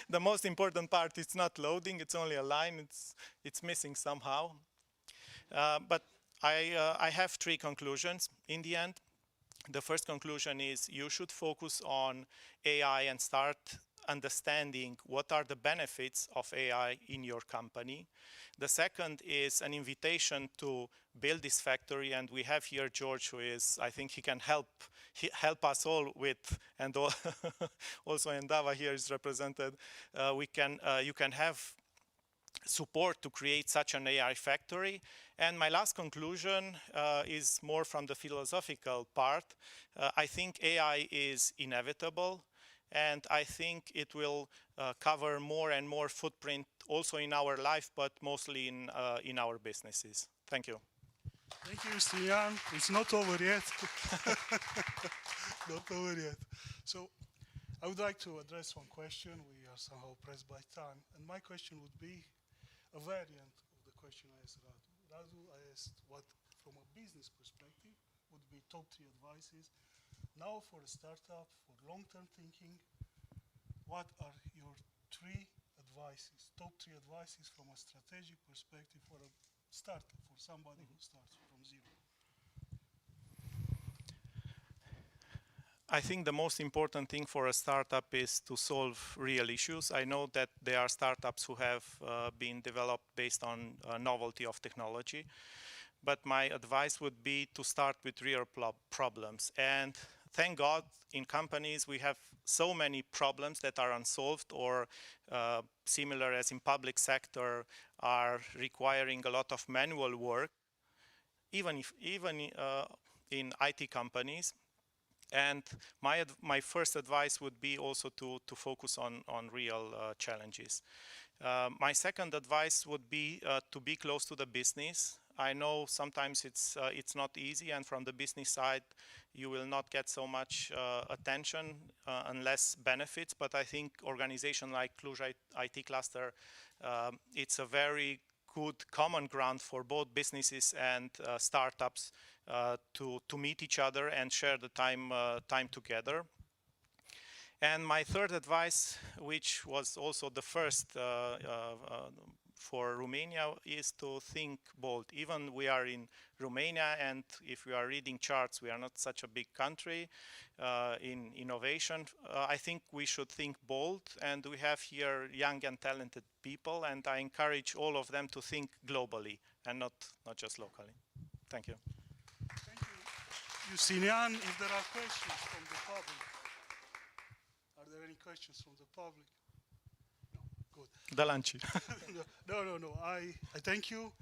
The most important part is not loading, it's only a line, it's missing somehow. But I have three conclusions in the end. The first conclusion is you should focus on AI and start understanding what are the benefits of AI in your company. The second is an invitation to build this factory, and we have here George, who is, I think he can help us all with, and also Endava here is represented. You can have support to create such an AI factory. And my last conclusion is more from the philosophical part. I think AI is inevitable, and I think it will cover more and more footprint also in our life, but mostly in our businesses. Thank you. Thank you, Cristian. It's not over yet. Not over yet. So I would like to address one question. We are somehow pressed by time. And my question would be a variant of the question I asked Radu. Radu, I asked what, from a business perspective, would be top 3 advices. Now for a startup, for long-term thinking, what are your 3 advices, top 3 advices from a strategic perspective for a startup, for somebody who starts from zero? I think the most important thing for a startup is to solve real issues. I know that there are startups who have been developed based on novelty of technology, but my advice would be to start with real problems. And thank God, in companies we have so many problems that are unsolved, or similar as in public sector, are requiring a lot of manual work, even in IT companies. And my first advice would be also to focus on real challenges. My second advice would be to be close to the business. I know sometimes it's not easy, and from the business side you will not get so much attention unless benefits, but I think organization like Cluj IT Cluster, it's a very good common ground for both businesses and startups to meet each other and share the time together. And my third advice, which was also the first for Romania, is to think bold. Even we are in Romania, and if we are reading charts, we are not such a big country in innovation. I think we should think bold, and we have here young and talented people, and I encourage all of them to think globally and not just locally. Thank you. Thank you, Justinian. If there are questions from the public, are there any questions from the public? No, good. The lunch. No. I thank you,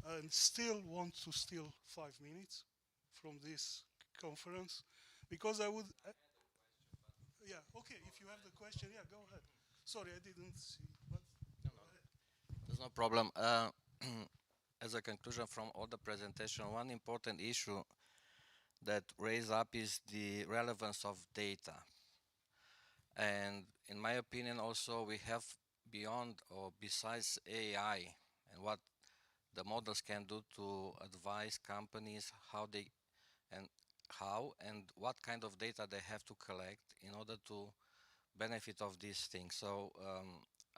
and still want to steal 5 minutes from this conference, because I would. Yeah. Okay. If you have the question, yeah, go ahead. Sorry, I didn't see. But no. There's no problem. As a conclusion from all the presentation, one important issue that raised up is the relevance of data. And in my opinion also, we have beyond or besides AI and what the models can do to advise companies how and what kind of data they have to collect in order to benefit of these things. So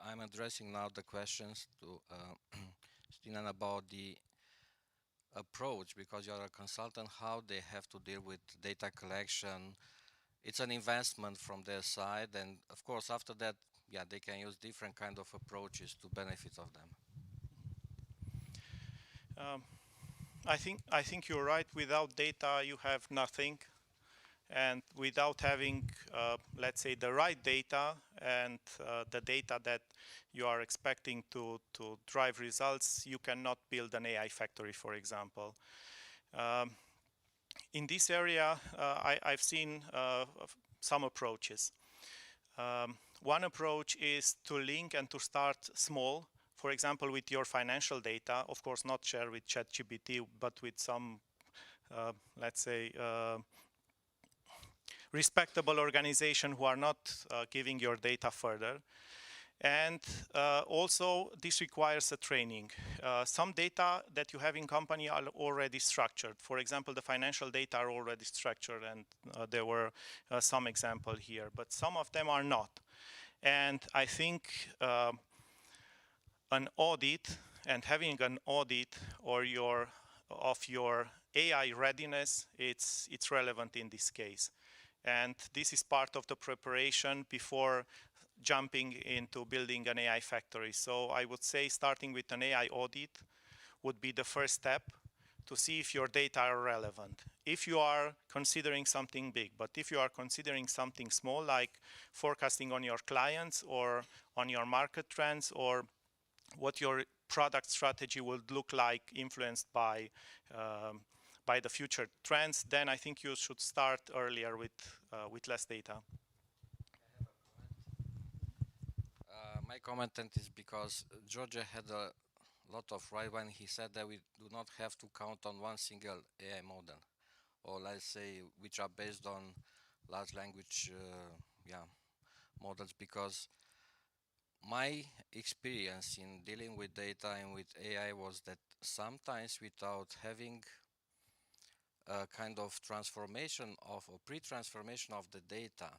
I'm addressing now the questions to Stinan about the approach, because you're a consultant, how they have to deal with data collection. It's an investment from their side, and of course after that, yeah, they can use different kind of approaches to benefit of them. I think you're right. Without data, you have nothing, and without having, let's say, the right data and the data that you are expecting to drive results, you cannot build an AI factory, for example. In this area, I've seen some approaches. One approach is to link and to start small, for example, with your financial data, of course not share with ChatGPT, but with some, let's say, respectable organization who are not giving your data further. And also this requires a training. Some data that you have in company are already structured. For example, the financial data are already structured, and there were some example here, but some of them are not. And I think an audit and having an audit or of your AI readiness, it's relevant in this case. And this is part of the preparation before jumping into building an AI factory. So I would say starting with an AI audit would be the first step to see if your data are relevant. If you are considering something big, but if you are considering something small, like forecasting on your clients or on your market trends, or what your product strategy would look like influenced by the future trends, then I think you should start earlier with less data. My comment is because George had a lot of right when he said that we do not have to count on one single AI model, or let's say which are based on large language models, because my experience in dealing with data and with AI was that sometimes without having a kind of transformation of a pre-transformation of the data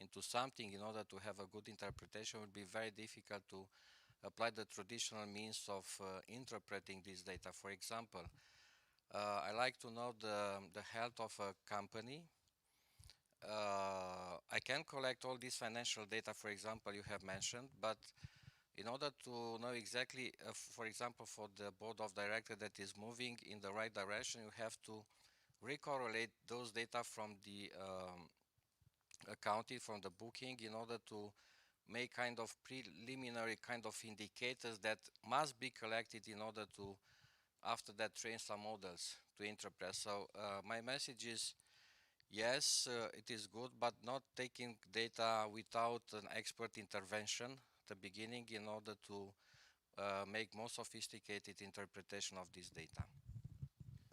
into something in order to have a good interpretation would be very difficult to apply the traditional means of interpreting this data. For example, I like to know the health of a company. I can collect all this financial data, for example, you have mentioned, but in order to know exactly, for example, for the board of directors that is moving in the right direction, you have to recorrelate those data from the accounting, from the booking, in order to make kind of preliminary kind of indicators that must be collected in order to, after that, train some models to interpret. So my message is, yes, it is good, but not taking data without an expert intervention at the beginning in order to make more sophisticated interpretation of this data.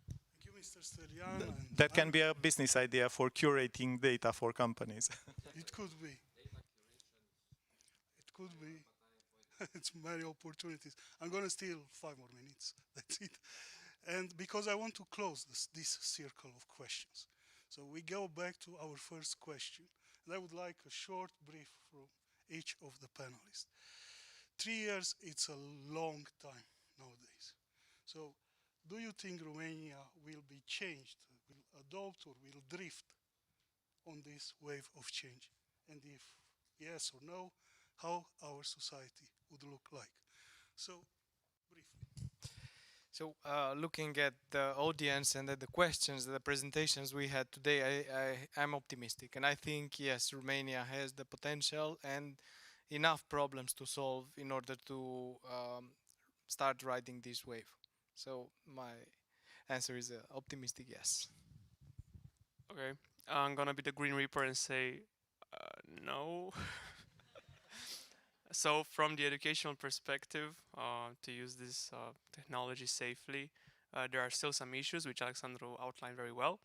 Thank you, Mr. Sterian. That can be a business idea for curating data for companies. It could be. It could be. It's many opportunities. I'm going to steal 5 more minutes. That's it. And because I want to close this circle of questions. So we go back to our first question. And I would like a short brief from each of the panelists. 3 years, it's a long time nowadays. So do you think Romania will be changed, will adopt, or will drift on this wave of change? And if yes or no, how our society would look like? So, briefly. So looking at the audience and at the questions, the presentations we had today, I'm optimistic. And I think, yes, Romania has the potential and enough problems to solve in order to start riding this wave. So my answer is optimistic, yes. Okay, I'm gonna be the Green Reaper and say no. So from the educational perspective, to use this technology safely, there are still some issues which Alexandru outlined very well.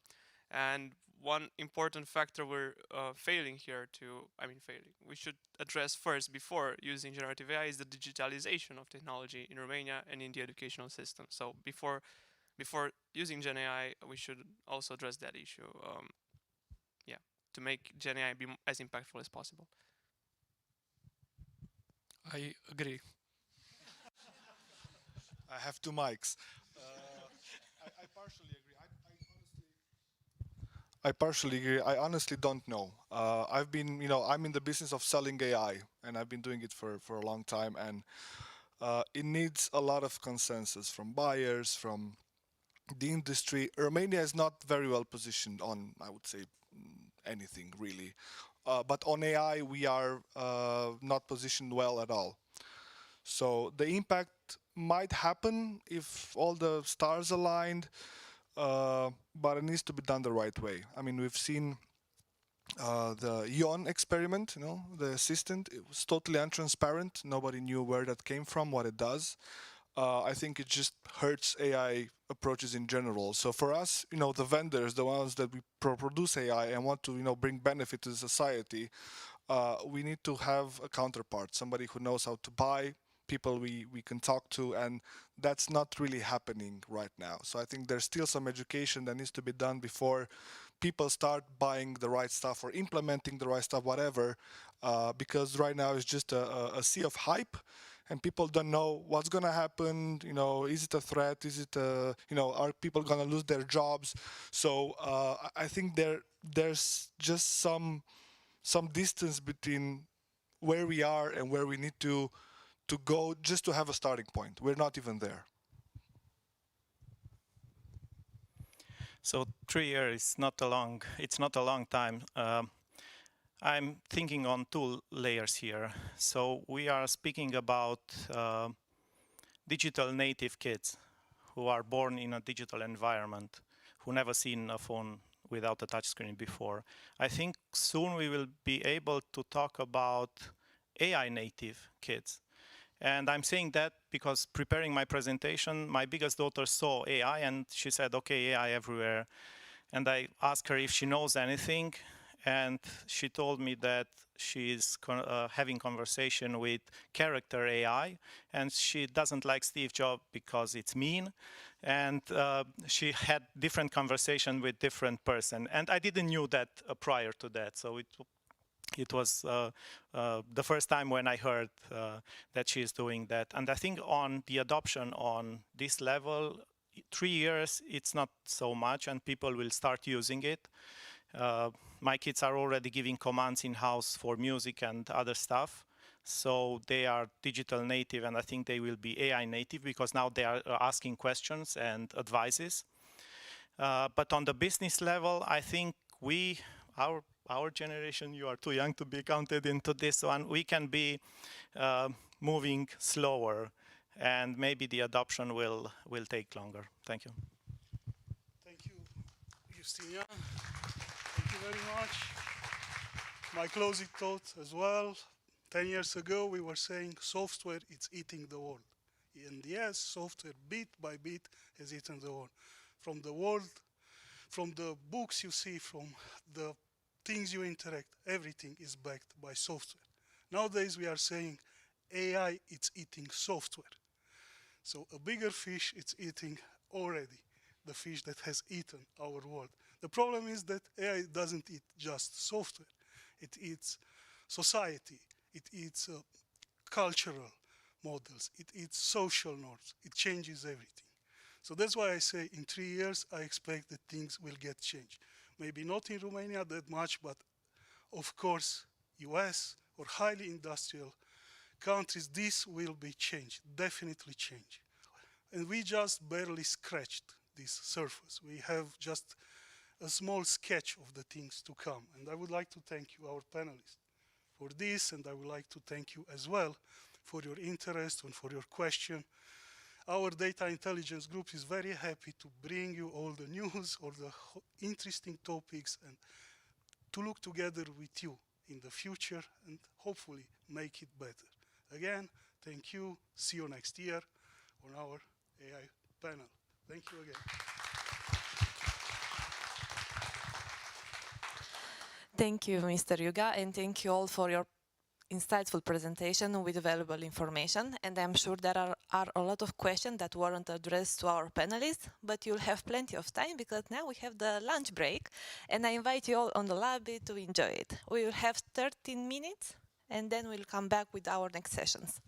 And one important factor we're failing here to, we should address first before using generative AI is the digitalization of technology in Romania and in the educational system. So before using Gen AI, we should also address that issue. To make Gen AI be as impactful as possible. I agree. I have 2 mics. I partially agree. I honestly don't know. I've been, I'm in the business of selling AI, and I've been doing it for a long time, and it needs a lot of consensus from buyers, from the industry. Romania is not very well positioned on, I would say, anything really. But on AI, we are not positioned well at all. So the impact might happen if all the stars aligned, but it needs to be done the right way. I mean, we've seen the Ion experiment, the assistant. It was totally untransparent. Nobody knew where that came from, what it does. I think it just hurts AI approaches in general. So for us, the vendors, the ones that we produce AI and want to, bring benefit to society, we need to have a counterpart, somebody who knows how to buy, people we can talk to, and that's not really happening right now. So I think there's still some education that needs to be done before people start buying the right stuff or implementing the right stuff, whatever, because right now it's just a sea of hype, and people don't know what's going to happen. Is it a threat? Is it are people going to lose their jobs? So I think there's just some distance between where we are and where we need to go just to have a starting point. We're not even there. So 3 years is not a long. It's not a long time. I'm thinking on two layers here. So we are speaking about digital native kids who are born in a digital environment, who never seen a phone without a touchscreen before. I think soon we will be able to talk about AI native kids. And I'm saying that because preparing my presentation, my biggest daughter saw AI and she said, okay, AI everywhere. And I asked her if she knows anything. And she told me that she's having conversation with character AI, and she doesn't like Steve Jobs because it's mean. And she had different conversation with different person. And I didn't knew that prior to that. So it was the first time when I heard that she is doing that. And I think on the adoption on this level, 3 years, it's not so much, and people will start using it. My kids are already giving commands in-house for music and other stuff. So they are digital native, and I think they will be AI native because now they are asking questions and advices. But on the business level, I think our generation, you are too young to be counted into this one, we can be moving slower, and maybe the adoption will take longer. Thank you. Thank you, Justinia. Thank you very much. My closing thought as well. 10 years ago, we were saying software is eating the world. And yes, software bit by bit has eaten the world. From the books you see, from the things you interact, everything is backed by software. Nowadays, we are saying AI is eating software. So a bigger fish is eating already the fish that has eaten our world. The problem is that AI doesn't eat just software. It eats society. It eats cultural models. It eats social norms. It changes everything. So that's why I say in 3 years, I expect that things will get changed. Maybe not in Romania that much, but of course, US or highly industrial countries, this will be changed, definitely change. And we just barely scratched this surface. We have just a small sketch of the things to come. And I would like to thank you, our panelists, for this, and I would like to thank you as well for your interest and for your question. Our data intelligence group is very happy to bring you all the news, all the interesting topics, and to look together with you in the future and hopefully make it better. Again, thank you. See you next year on our AI panel. Thank you again. Thank you, Mr. Iuga, and thank you all for your insightful presentation with valuable information. And I'm sure there are a lot of questions that weren't addressed to our panelists, but you'll have plenty of time because now we have the lunch break, and I invite you all on the lobby to enjoy it. We will have 13 minutes, and then we'll come back with our next sessions.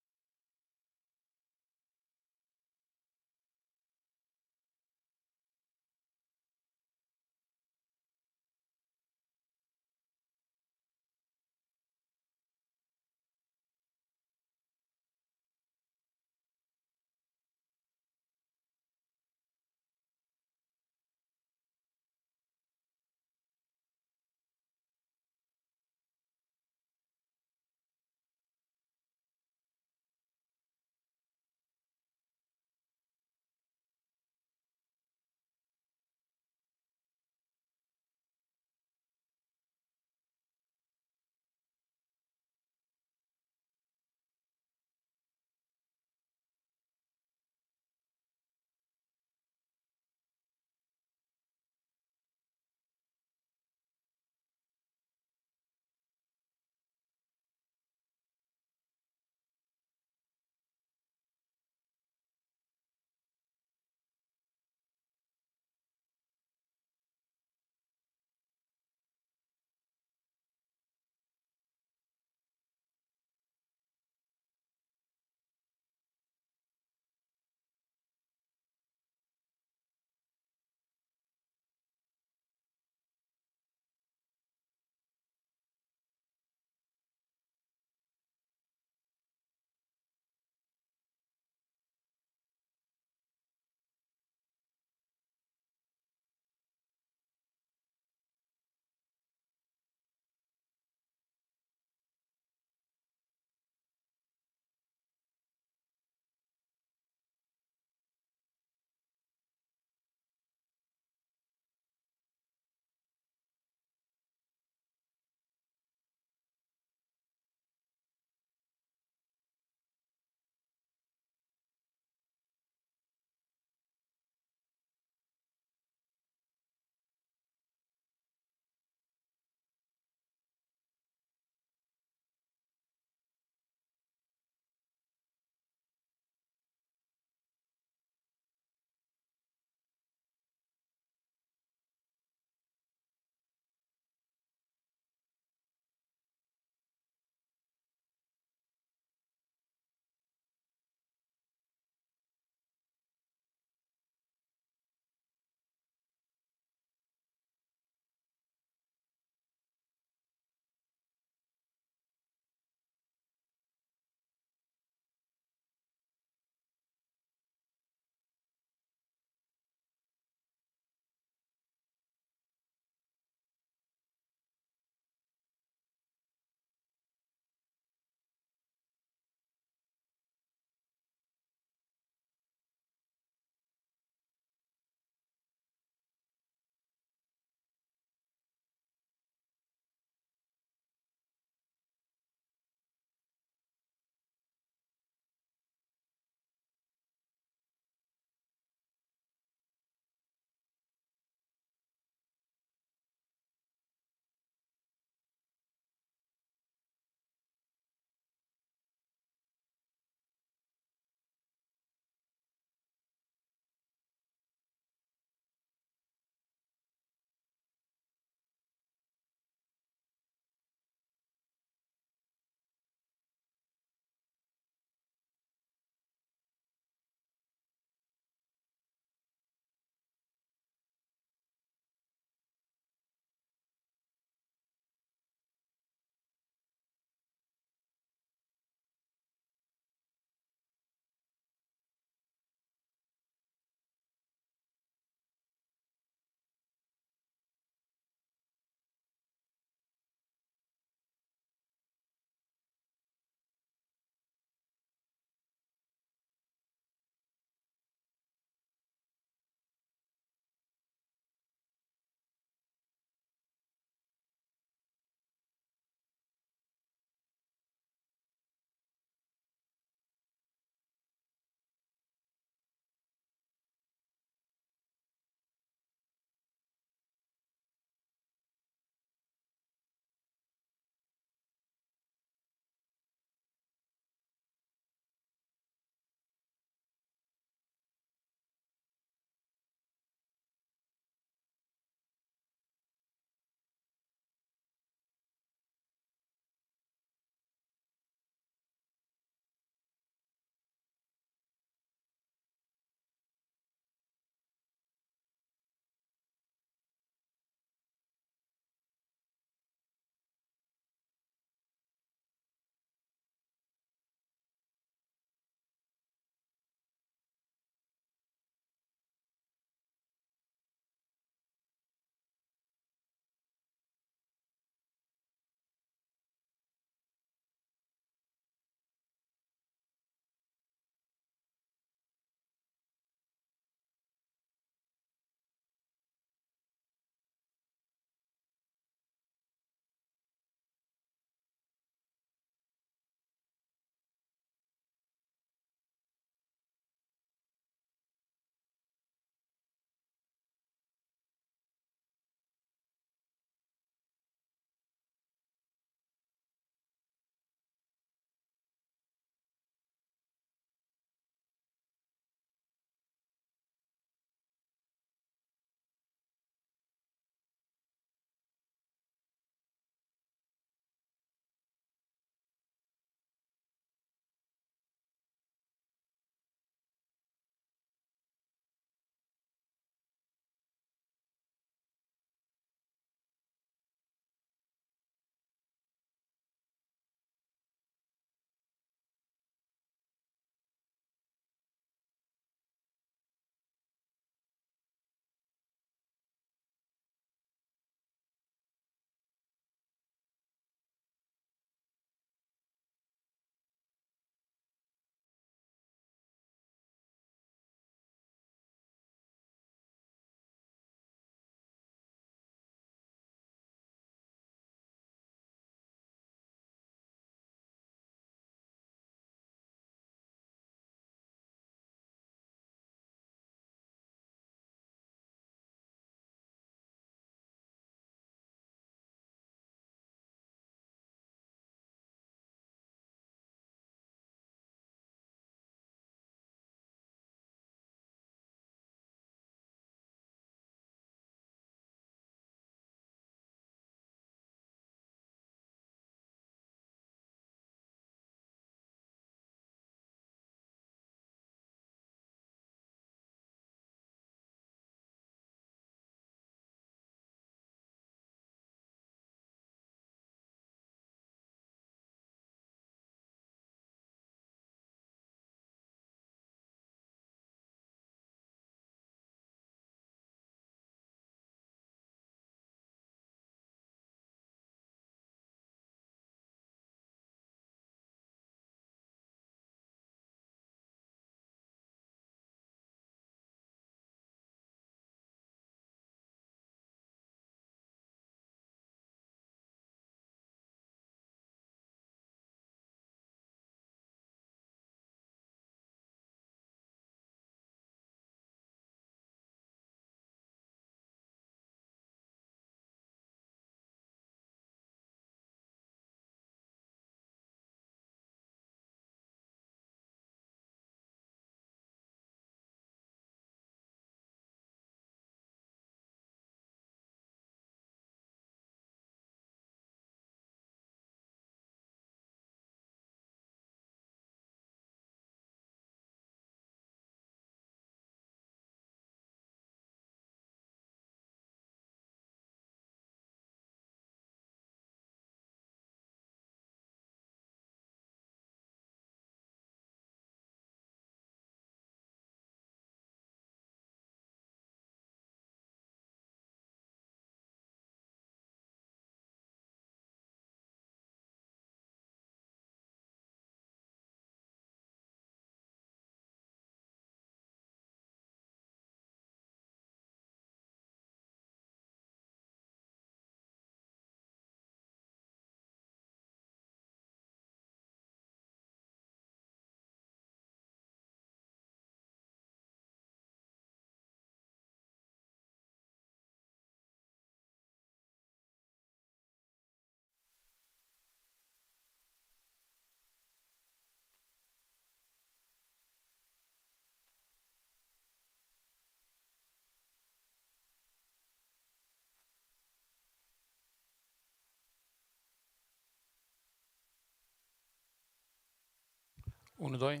1, 2.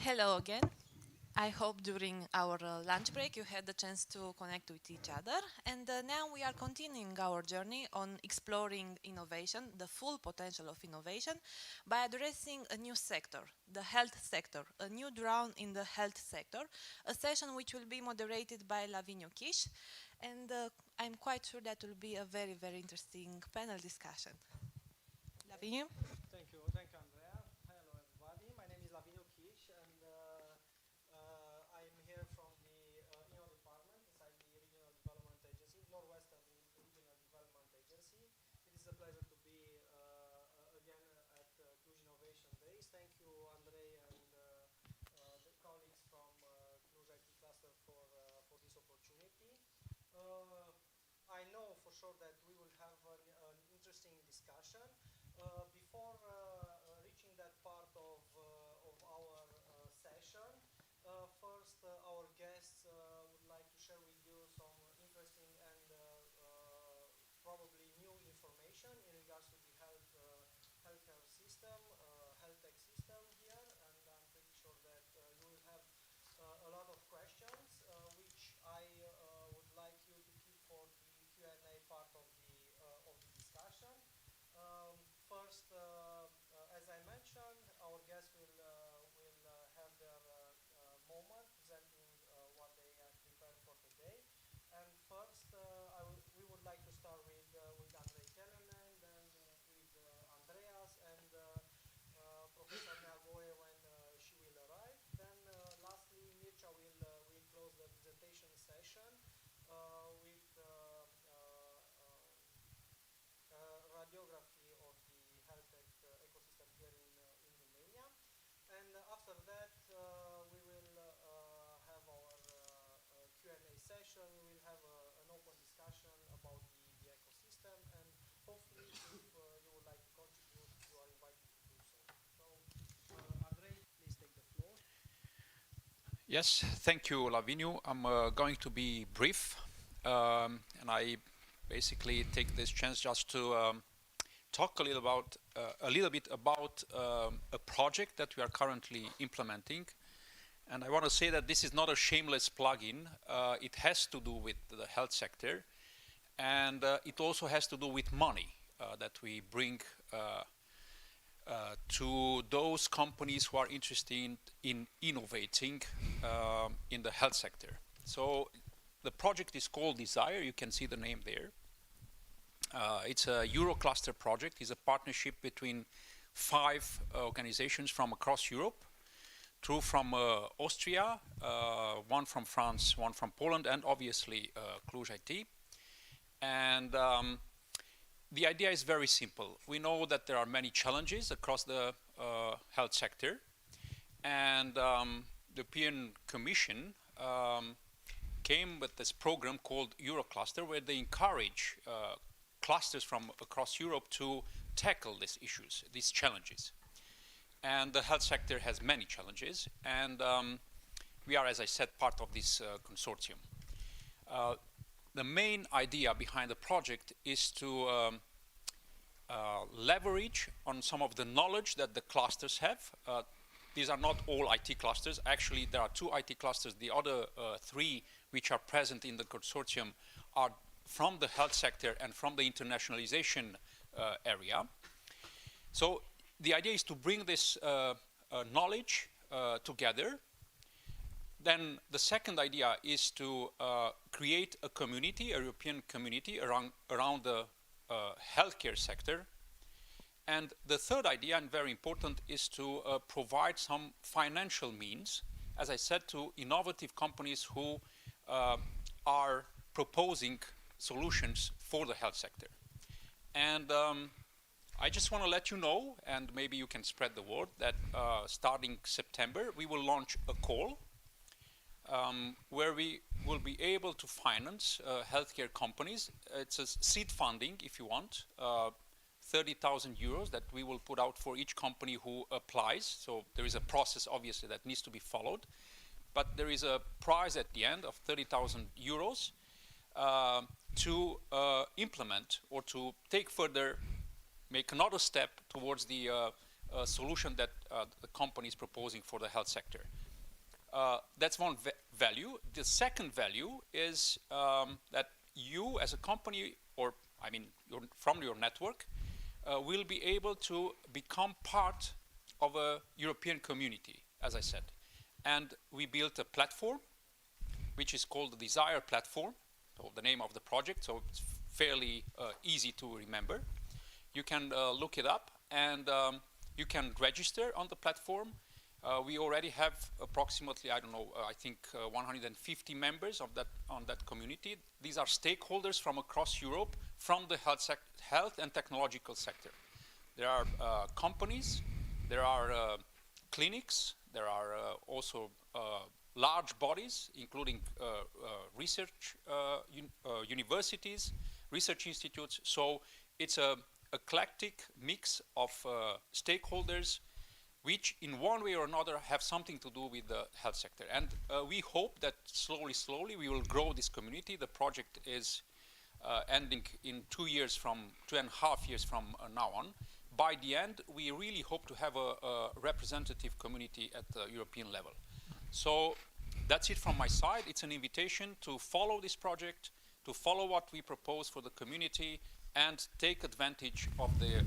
Hello again. I hope during our lunch break you had the chance to connect with each other. And now we are continuing our journey on exploring innovation, the full potential of innovation, by addressing a new sector, the health sector, a new round in the health sector, a session which will be moderated by Lavinia Kish. And I'm quite sure that will be a very, very interesting panel discussion. Lavinia? Thank you, Andrea. Hello, everybody. My name is Lavinia Kish, and I'm here from the Inno department inside the Regional Development Agency, Northwestern Regional Development Agency. It is a pleasure to be again at Cluj Innovation Days. Thank you, Andrei, and the colleagues from Cluj IT Cluster for this opportunity. I know for sure that we will have an interesting discussion. Before reaching that part of our session, first our guests would like to share with you some interesting and probably new information in regards to the healthcare system, health tech system here, and I'm pretty sure that you will have a lot of questions, which I would like you to keep for the Q&A part of the discussion. First, as I mentioned, our guests will have their moment presenting what they have prepared for today. And first, we would like to start with Andrei Kelemen, then with Andreas, and Professor Neagoe when she will arrive. Then lastly, Mircea will close the presentation session with radiography of the health tech ecosystem here in Romania. And after that, we will have our Q&A session. We will have an open discussion about the ecosystem, and hopefully, if you would like to contribute, you are invited to do so. So, Andrei, please take the floor. Yes, thank you, Lavinia. I'm going to be brief, and I basically take this chance just to talk a little bit about a project that we are currently implementing. And I want to say that this is not a shameless plug-in. It has to do with the health sector, and it also has to do with money that we bring to those companies who are interested in innovating in the health sector. So the project is called Desire. You can see the name there. It's a Eurocluster project. It's a partnership between 5 organizations from across Europe, 2 from Austria, 1 from France, 1 from Poland, and obviously Cluj IT. And the idea is very simple. We know that there are many challenges across the health sector, and the European Commission came with this program called Eurocluster, where they encourage clusters from across Europe to tackle these issues, these challenges. And the health sector has many challenges, and we are, as I said, part of this consortium. The main idea behind the project is to leverage on some of the knowledge that the clusters have. These are not all IT clusters. Actually, there are 2 IT clusters. The other 3 which are present in the consortium are from the health sector and from the internationalization area. So the idea is to bring this knowledge together. Then the second idea is to create a community, a European community around the healthcare sector. And the third idea, and very important, is to provide some financial means, as I said, to innovative companies who are proposing solutions for the health sector. And I just want to let you know, and maybe you can spread the word, that starting September, we will launch a call where we will be able to finance healthcare companies. It's a seed funding, if you want, 30,000 euros that we will put out for each company who applies. So there is a process, obviously, that needs to be followed. But there is a prize at the end of 30,000 euros to implement or to take further, make another step towards the solution that the company is proposing for the health sector. That's one value. The second value is that you as a company, or I mean from your network, will be able to become part of a European community, as I said. And we built a platform which is called the Desire Platform, so the name of the project, so it's fairly easy to remember. You can look it up, and you can register on the platform. We already have approximately, I don't know, I think 150 members of on that community. These are stakeholders from across Europe, from the health and technological sector. There are companies, there are clinics, there are also large bodies, including research universities, research institutes. So it's a eclectic mix of stakeholders which in one way or another have something to do with the health sector. And we hope that slowly we will grow this community. The project is ending in 2.5 years from now on. By the end, we really hope to have a representative community at the European level. So that's it from my side. It's an invitation to follow this project, to follow what we propose for the community, and take advantage of the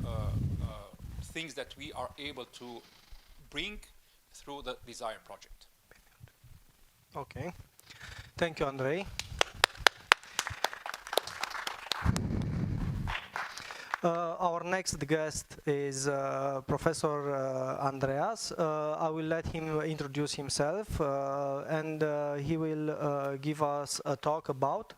things that we are able to bring through the Desire project. Okay. Thank you, Andrei. Our next guest is Professor Andreas. I will let him introduce himself and he will give us a talk about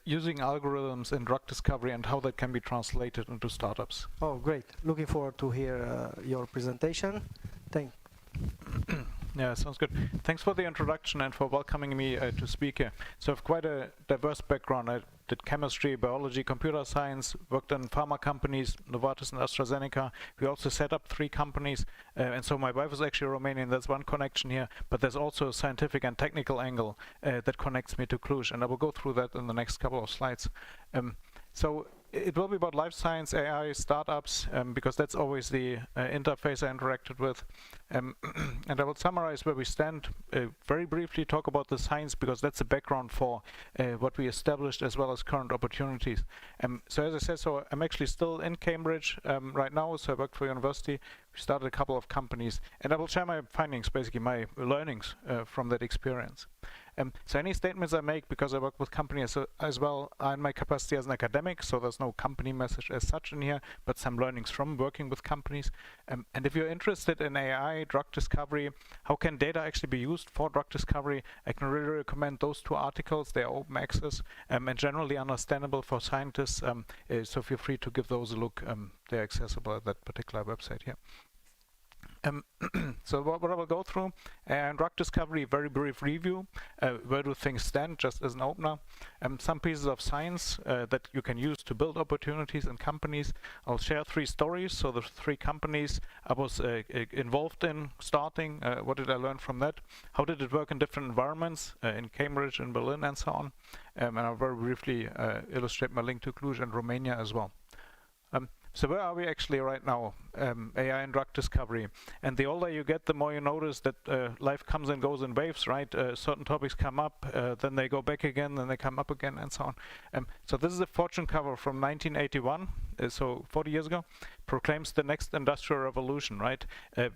using algorithms in drug discovery and how that can be translated into startups. Oh, great. Looking forward to hear your presentation. Thank you. Yeah, sounds good. Thanks for the introduction and for welcoming me to speak here. So I have quite a diverse background. I did chemistry, biology, computer science, worked in pharma companies, Novartis and AstraZeneca. We also set up 3 companies. And so my wife is actually Romanian. That's one connection here. But there's also a scientific and technical angle that connects me to Cluj. And I will go through that in the next couple of slides. So it will be about life science, AI, startups, because that's always the interface I interacted with. And I will summarize where we stand, very briefly talk about the science, because that's the background for what we established as well as current opportunities. So as I said, so I'm actually still in Cambridge right now, so I work for university. We started a couple of companies, and I will share my findings, basically my learnings from that experience. So any statements I make, because I work with companies as well, are in my capacity as an academic, so there's no company message as such in here, but some learnings from working with companies. And if you're interested in AI, drug discovery, how can data actually be used for drug discovery, I can really recommend those 2 articles. They are open access and generally understandable for scientists, so feel free to give those a look. They're accessible at that particular website here. So what I will go through, drug discovery, very brief review. Where do things stand, just as an opener? Some pieces of science that you can use to build opportunities in companies. I'll share 3 stories. So the 3 companies I was involved in starting. What did I learn from that? How did it work in different environments, in Cambridge, in Berlin, and so on? And I'll very briefly illustrate my link to Cluj and Romania as well. So where are we actually right now? AI and drug discovery. And the older you get, the more you notice that life comes and goes in waves, right? Certain topics come up, then they go back again, then they come up again, and so on. So this is a fortune cover from 1981, so 40 years ago, proclaims the next industrial revolution, right?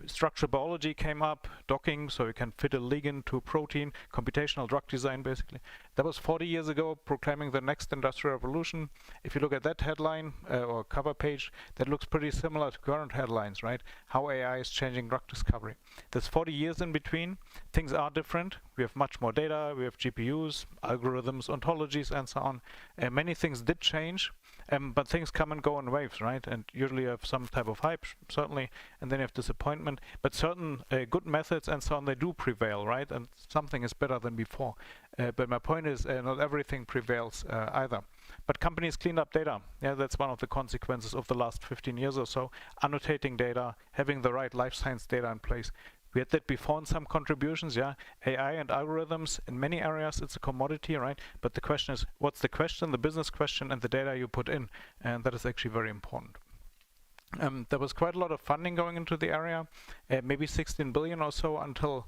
Structural biology came up, docking, so you can fit a ligand to a protein, computational drug design, basically. That was 40 years ago, proclaiming the next industrial revolution. If you look at that headline or cover page, that looks pretty similar to current headlines, right? How AI is changing drug discovery. There's 40 years in between. Things are different. We have much more data. We have GPUs, algorithms, ontologies, and so on. Many things did change, but things come and go in waves, right? And usually you have some type of hype, certainly, and then you have disappointment. But certain good methods and so on, they do prevail, right? And something is better than before. But my point is, not everything prevails either. But companies clean up data. Yeah, that's one of the consequences of the last 15 years or so. Annotating data, having the right life science data in place. We had that before in some contributions, yeah. AI and algorithms, in many areas, it's a commodity, right? But the question is, what's the question, the business question, and the data you put in? And that is actually very important. There was quite a lot of funding going into the area, maybe 16 billion or so until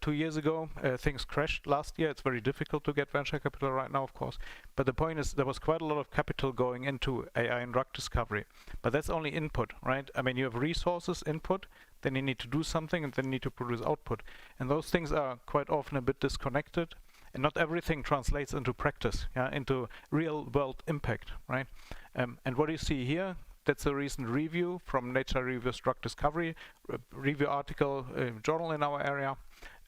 2 years ago. Things crashed last year. It's very difficult to get venture capital right now, of course. But the point is there was quite a lot of capital going into AI and drug discovery. But that's only input, right? I mean, you have resources, input, then you need to do something, and then you need to produce output. And those things are quite often a bit disconnected. And not everything translates into practice, yeah, into real world impact, right? And what you see here, that's a recent review from Nature Reviews Drug Discovery, review article, journal in our area.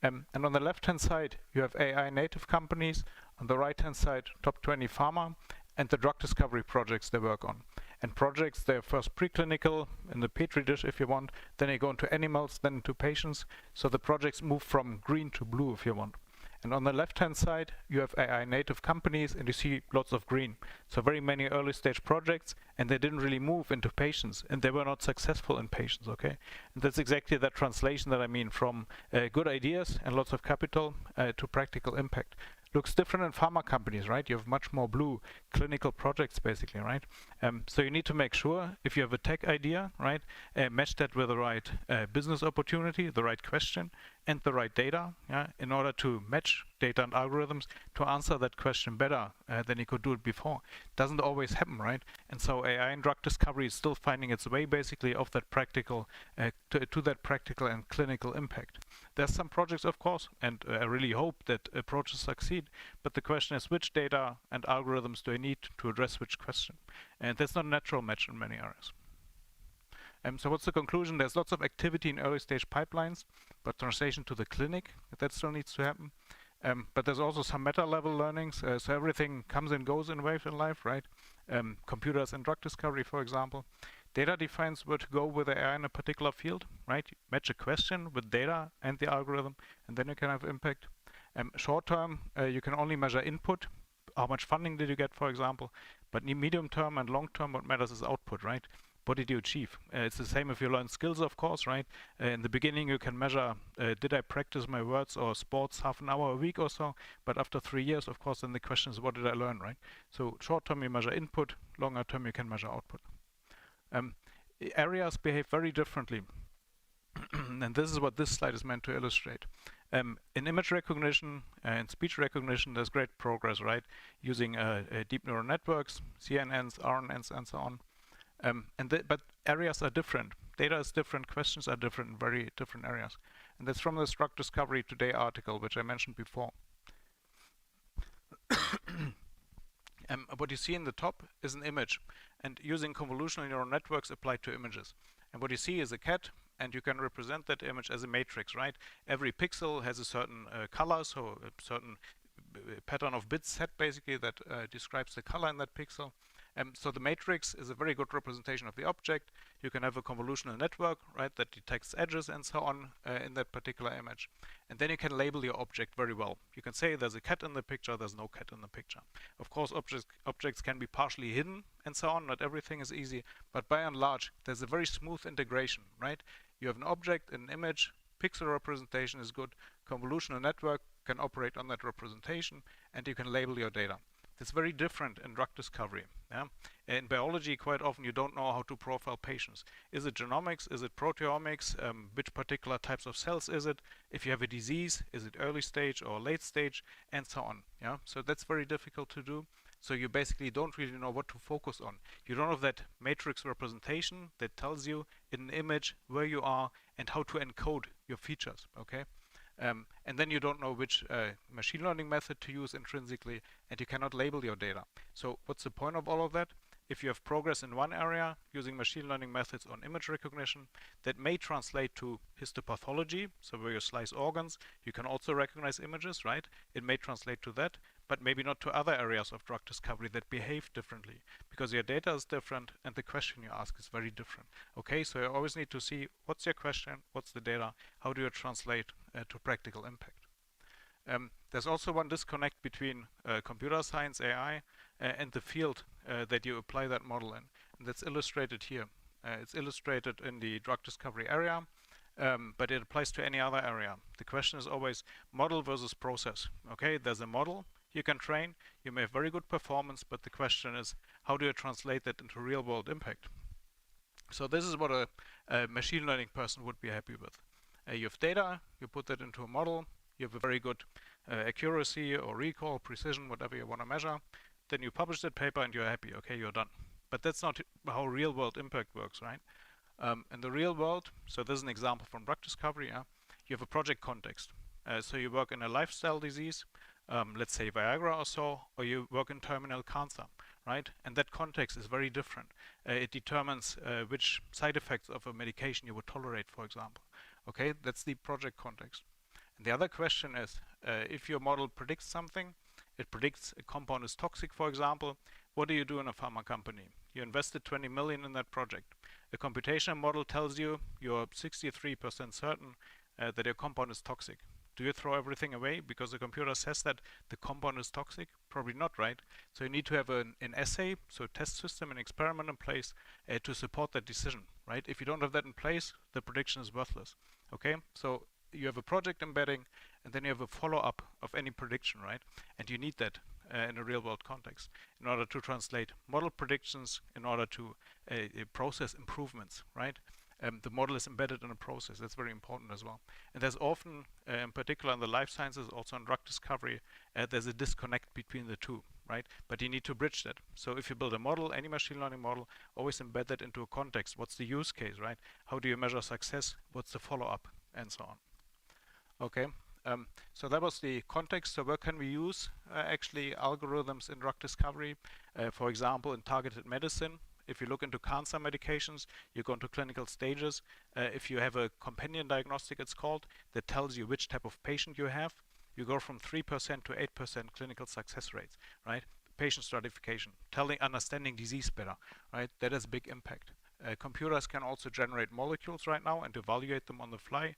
And on the left-hand side, you have AI native companies. On the right-hand side, top 20 pharma, and the drug discovery projects they work on. And projects, they're first preclinical, in the petri dish if you want, then they go into animals, then into patients. So the projects move from green to blue if you want. And on the left-hand side, you have AI native companies, and you see lots of green. So very many early stage projects, and they didn't really move into patients, and they were not successful in patients, okay? And that's exactly that translation that I mean, from good ideas and lots of capital to practical impact. Looks different in pharma companies, right? You have much more blue clinical projects, basically, right? So you need to make sure, if you have a tech idea, right, match that with the right business opportunity, the right question, and the right data, yeah, in order to match data and algorithms to answer that question better than you could do it before. Doesn't always happen, right? And so AI and drug discovery is still finding its way, basically, of that practical to that practical and clinical impact. There's some projects, of course, and I really hope that approaches succeed. But the question is, which data and algorithms do I need to address which question? And that's not a natural match in many areas. So what's the conclusion? There's lots of activity in early stage pipelines, but translation to the clinic, that still needs to happen. But there's also some meta level learnings. So everything comes and goes in waves in life, right? Computers and drug discovery, for example. Data defines where to go with AI in a particular field, right? You match a question with data and the algorithm, and then you can have impact. Short term, you can only measure input. How much funding did you get, for example? But medium term and long term, what matters is output, right? What did you achieve? It's the same if you learn skills, of course, right? In the beginning, you can measure, did I practice my words or sports half an hour a week or so? But after 3 years, of course, then the question is, what did I learn, right? So short term, you measure input. Longer term, you can measure output. Areas behave very differently. And this is what this slide is meant to illustrate. In image recognition and speech recognition, there's great progress, right? Using deep neural networks, CNNs, RNNs, and so on. But areas are different. Data is different. Questions are different in very different areas. And that's from this Drug Discovery Today article, which I mentioned before. What you see in the top is an image, and using convolutional neural networks applied to images. And what you see is a cat, and you can represent that image as a matrix, right? Every pixel has a certain color, so a certain pattern of bits set, basically, that describes the color in that pixel. So the matrix is a very good representation of the object. You can have a convolutional network, right, that detects edges and so on in that particular image. And then you can label your object very well. You can say there's a cat in the picture, there's no cat in the picture. Of course, objects can be partially hidden and so on. Not everything is easy, but by and large, there's a very smooth integration, right? You have an object, an image, pixel representation is good. Convolutional network can operate on that representation, and you can label your data. It's very different in drug discovery. Yeah? In biology, quite often you don't know how to profile patients. Is it genomics? Is it proteomics? Which particular types of cells is it? If you have a disease, is it early stage or late stage? And so on. Yeah? So that's very difficult to do. So you basically don't really know what to focus on. You don't have that matrix representation that tells you in an image where you are and how to encode your features. Okay? And then you don't know which machine learning method to use intrinsically, and you cannot label your data. So what's the point of all of that? If you have progress in one area using machine learning methods on image recognition, that may translate to histopathology, so where you slice organs, you can also recognize images, right? It may translate to that, but maybe not to other areas of drug discovery that behave differently, because your data is different and the question you ask is very different. Okay, so you always need to see what's your question, what's the data, how do you translate to practical impact. There's also one disconnect between computer science, AI, and the field that you apply that model in. And that's illustrated here. It's illustrated in the drug discovery area, but it applies to any other area. The question is always model versus process. Okay, there's a model you can train, you may have very good performance, but the question is, how do you translate that into real world impact? So this is what a machine learning person would be happy with. You have data, you put that into a model, you have a very good accuracy or recall, precision, whatever you want to measure. Then you publish that paper and you're happy, okay, you're done. But that's not how real world impact works, right? In the real world, so this is an example from drug discovery, you have a project context. So you work in a lifestyle disease, let's say Viagra or so, or you work in terminal cancer, right? And that context is very different. It determines which side effects of a medication you would tolerate, for example. Okay, that's the project context. And the other question is, if your model predicts something, it predicts a compound is toxic, for example, what do you do in a pharma company? You invested 20 million in that project. A computational model tells you you're 63% certain that your compound is toxic. Do you throw everything away because the computer says that the compound is toxic? Probably not, right? So you need to have an assay, so a test system, an experiment in place to support that decision, right? If you don't have that in place, the prediction is worthless, okay? So you have a project embedding, and then you have a follow-up of any prediction, right? And you need that in a real-world context in order to translate model predictions, in order to process improvements, right? The model is embedded in a process. That's very important as well. And there's often, in particular in the life sciences, also in drug discovery, there's a disconnect between the two, right? But you need to bridge that. So if you build a model, any machine learning model, always embed that into a context. What's the use case, right? How do you measure success? What's the follow-up? And so on. Okay. So that was the context. So where can we use actually algorithms in drug discovery? For example, in targeted medicine. If you look into cancer medications, you go into clinical stages. If you have a companion diagnostic, it's called, that tells you which type of patient you have, you go from 3% to 8% clinical success rates, right? Patient stratification, understanding disease better, right? That has big impact. Computers can also generate molecules right now and evaluate them on the fly.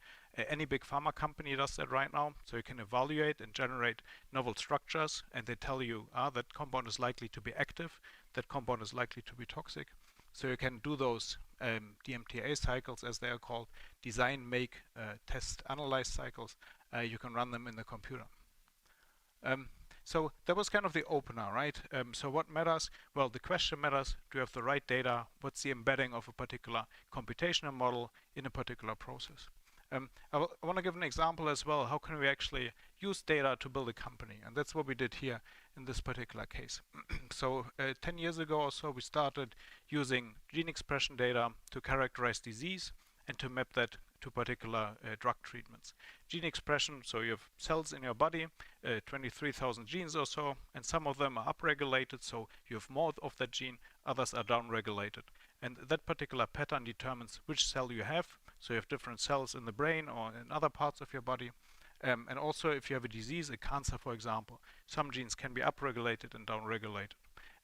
Any big pharma company does that right now. So you can evaluate and generate novel structures, and they tell you that compound is likely to be active, that compound is likely to be toxic. So you can do those DMTA cycles, as they are called, design, make, test, analyze cycles. You can run them in the computer. So that was kind of the opener, right? So what matters? Well, the question matters. Do you have the right data? What's the embedding of a particular computational model in a particular process? I want to give an example as well. How can we actually use data to build a company? And that's what we did here in this particular case. So 10 years ago or so, we started using gene expression data to characterize disease and to map that to particular drug treatments. Gene expression, so you have cells in your body, 23,000 genes or so, and some of them are upregulated, so you have more of that gene, others are downregulated. And that particular pattern determines which cell you have, so you have different cells in the brain or in other parts of your body. And also if you have a disease, a cancer for example, some genes can be upregulated and downregulated.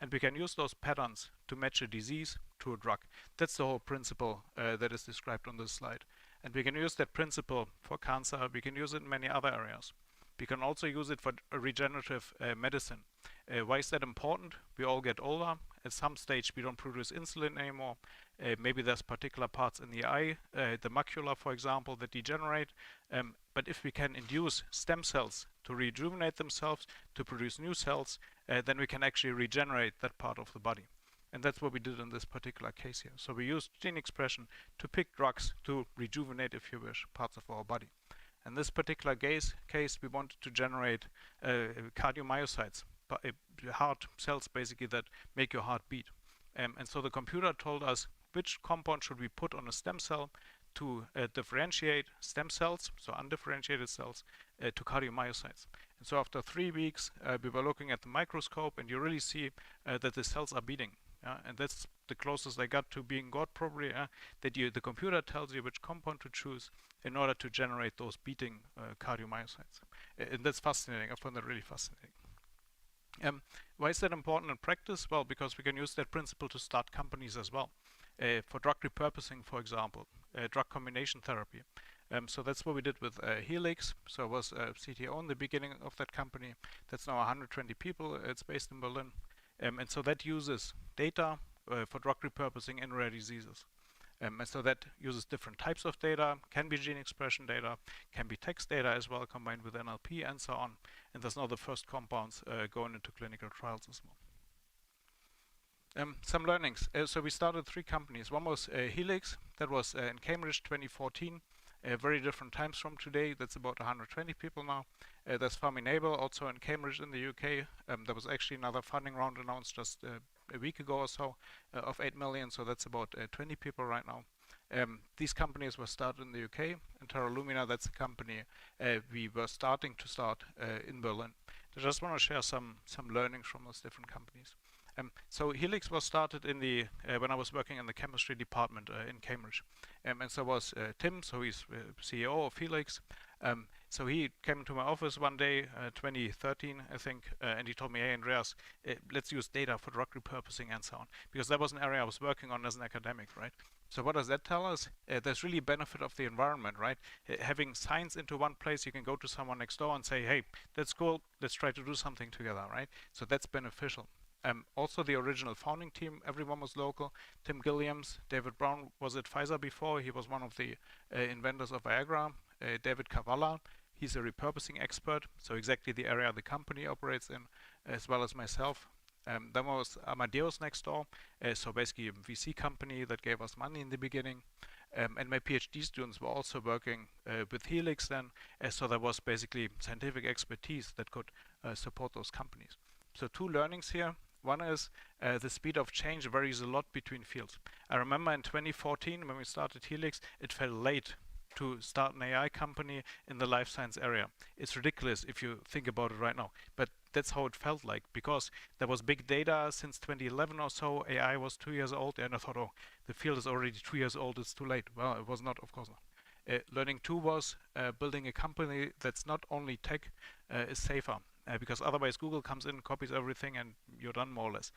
And we can use those patterns to match a disease to a drug. That's the whole principle that is described on this slide. And we can use that principle for cancer. We can use it in many other areas. We can also use it for regenerative medicine. Why is that important? We all get older. At some stage, we don't produce insulin anymore. Maybe there's particular parts in the eye, the macula, for example, that degenerate. But if we can induce stem cells to rejuvenate themselves, to produce new cells, then we can actually regenerate that part of the body. And that's what we did in this particular case here. So we used gene expression to pick drugs to rejuvenate, if you wish, parts of our body. In this particular case, we wanted to generate cardiomyocytes, heart cells basically that make your heart beat. And so the computer told us which compound should we put on a stem cell to differentiate stem cells, so undifferentiated cells, to cardiomyocytes. And so after 3 weeks, we were looking at the microscope, and you really see that the cells are beating. And that's the closest I got to being God, probably, that the computer tells you which compound to choose in order to generate those beating cardiomyocytes. And that's fascinating. I found that really fascinating. Why is that important in practice? Well, because we can use that principle to start companies as well. For drug repurposing, for example, drug combination therapy. So that's what we did with Helix. So I was CTO in the beginning of that company. That's now 120 people. It's based in Berlin. And so that uses data for drug repurposing in rare diseases. And so that uses different types of data, can be gene expression data, can be text data as well, combined with NLP and so on. And there's now the first compounds going into clinical trials as well. Some learnings. So we started 3 companies. One was Helix, that was in Cambridge 2014. Very different times from today. That's about 120 people now. There's Farminable, also in Cambridge in the UK. There was actually another funding round announced just a week ago or so of 8 million. So that's about 20 people right now. These companies were started in the UK. And Terra Lumina, that's a company we were starting to start in Berlin. I just want to share some learnings from those different companies. So Helix was started in the when I was working in the chemistry department in Cambridge, and so was Tim. So he's CEO of Helix. So he came to my office one day, 2013, I think, and he told me, "Hey, Andreas, let's use data for drug repurposing and so on," because that was an area I was working on as an academic, right? So what does that tell us? There's really benefit of the environment, right? Having science into one place, you can go to someone next door and say, "Hey, that's cool. Let's try to do something together," right? So that's beneficial. Also, the original founding team, everyone was local. Tim Gilliams, David Brown was at Pfizer before. He was one of the inventors of Viagra. David Cavallo, he's a repurposing expert, so exactly the area the company operates in, as well as myself. Then was Amadeus next door, so basically a VC company that gave us money in the beginning. And my PhD students were also working with Helix then, so there was basically scientific expertise that could support those companies. So 2 learnings here. One is the speed of change varies a lot between fields. I remember in 2014 when we started Helix, it felt late to start an AI company in the life science area. It's ridiculous if you think about it right now, but that's how it felt like, because there was big data since 2011 or so. AI was 2 years old, and I thought, oh, the field is already 2 years old, it's too late. Well, it was not, of course not. Learning 2 was building a company that's not only tech, is safer. Because otherwise Google comes in, copies everything, and you're done more or less.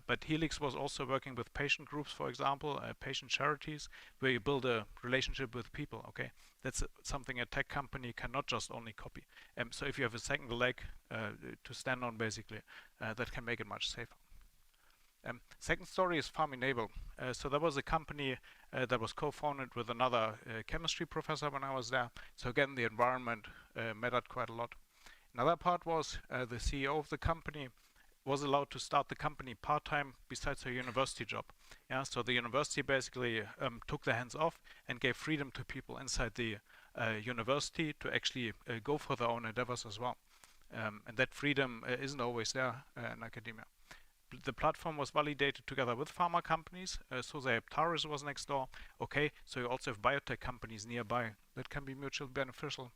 But Helix was also working with patient groups, for example, patient charities, where you build a relationship with people, okay? That's something a tech company cannot just only copy. So if you have a second leg to stand on, basically, that can make it much safer. Second story is Farminable. So there was a company that was co-founded with another chemistry professor when I was there. So again, the environment mattered quite a lot. Another part was the CEO of the company was allowed to start the company part-time besides her university job. Yeah, so the university basically took their hands off and gave freedom to people inside the university to actually go for their own endeavors as well. And that freedom isn't always there in academia. The platform was validated together with pharma companies. So the Aptaris was next door. Okay, so you also have biotech companies nearby that can be mutually beneficial.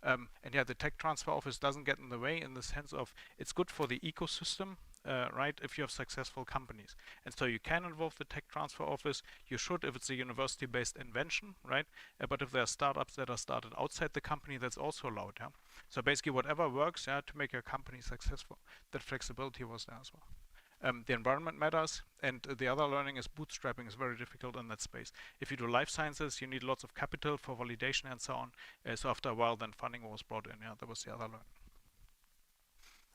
And yeah, the tech transfer office doesn't get in the way in the sense of it's good for the ecosystem, right, if you have successful companies. And so you can involve the tech transfer office. You should if it's a university-based invention, right? But if there are startups that are started outside the company, that's also allowed. Yeah? So basically whatever works to make your company successful, that flexibility was there as well. The environment matters, and the other learning is bootstrapping is very difficult in that space. If you do life sciences, you need lots of capital for validation and so on. So after a while, then funding was brought in. Yeah, that was the other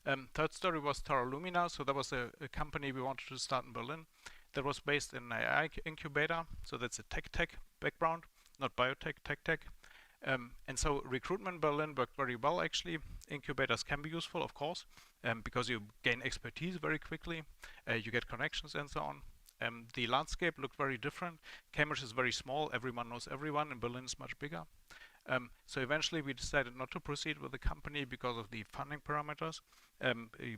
learning. Third story was Terra Lumina. So that was a company we wanted to start in Berlin. That was based in an AI incubator. So that's a tech background, not biotech, tech. And so recruitment in Berlin worked very well, actually. Incubators can be useful, of course, because you gain expertise very quickly. You get connections and so on. The landscape looked very different. Cambridge is very small. Everyone knows everyone. And Berlin is much bigger. So eventually we decided not to proceed with the company because of the funding parameters.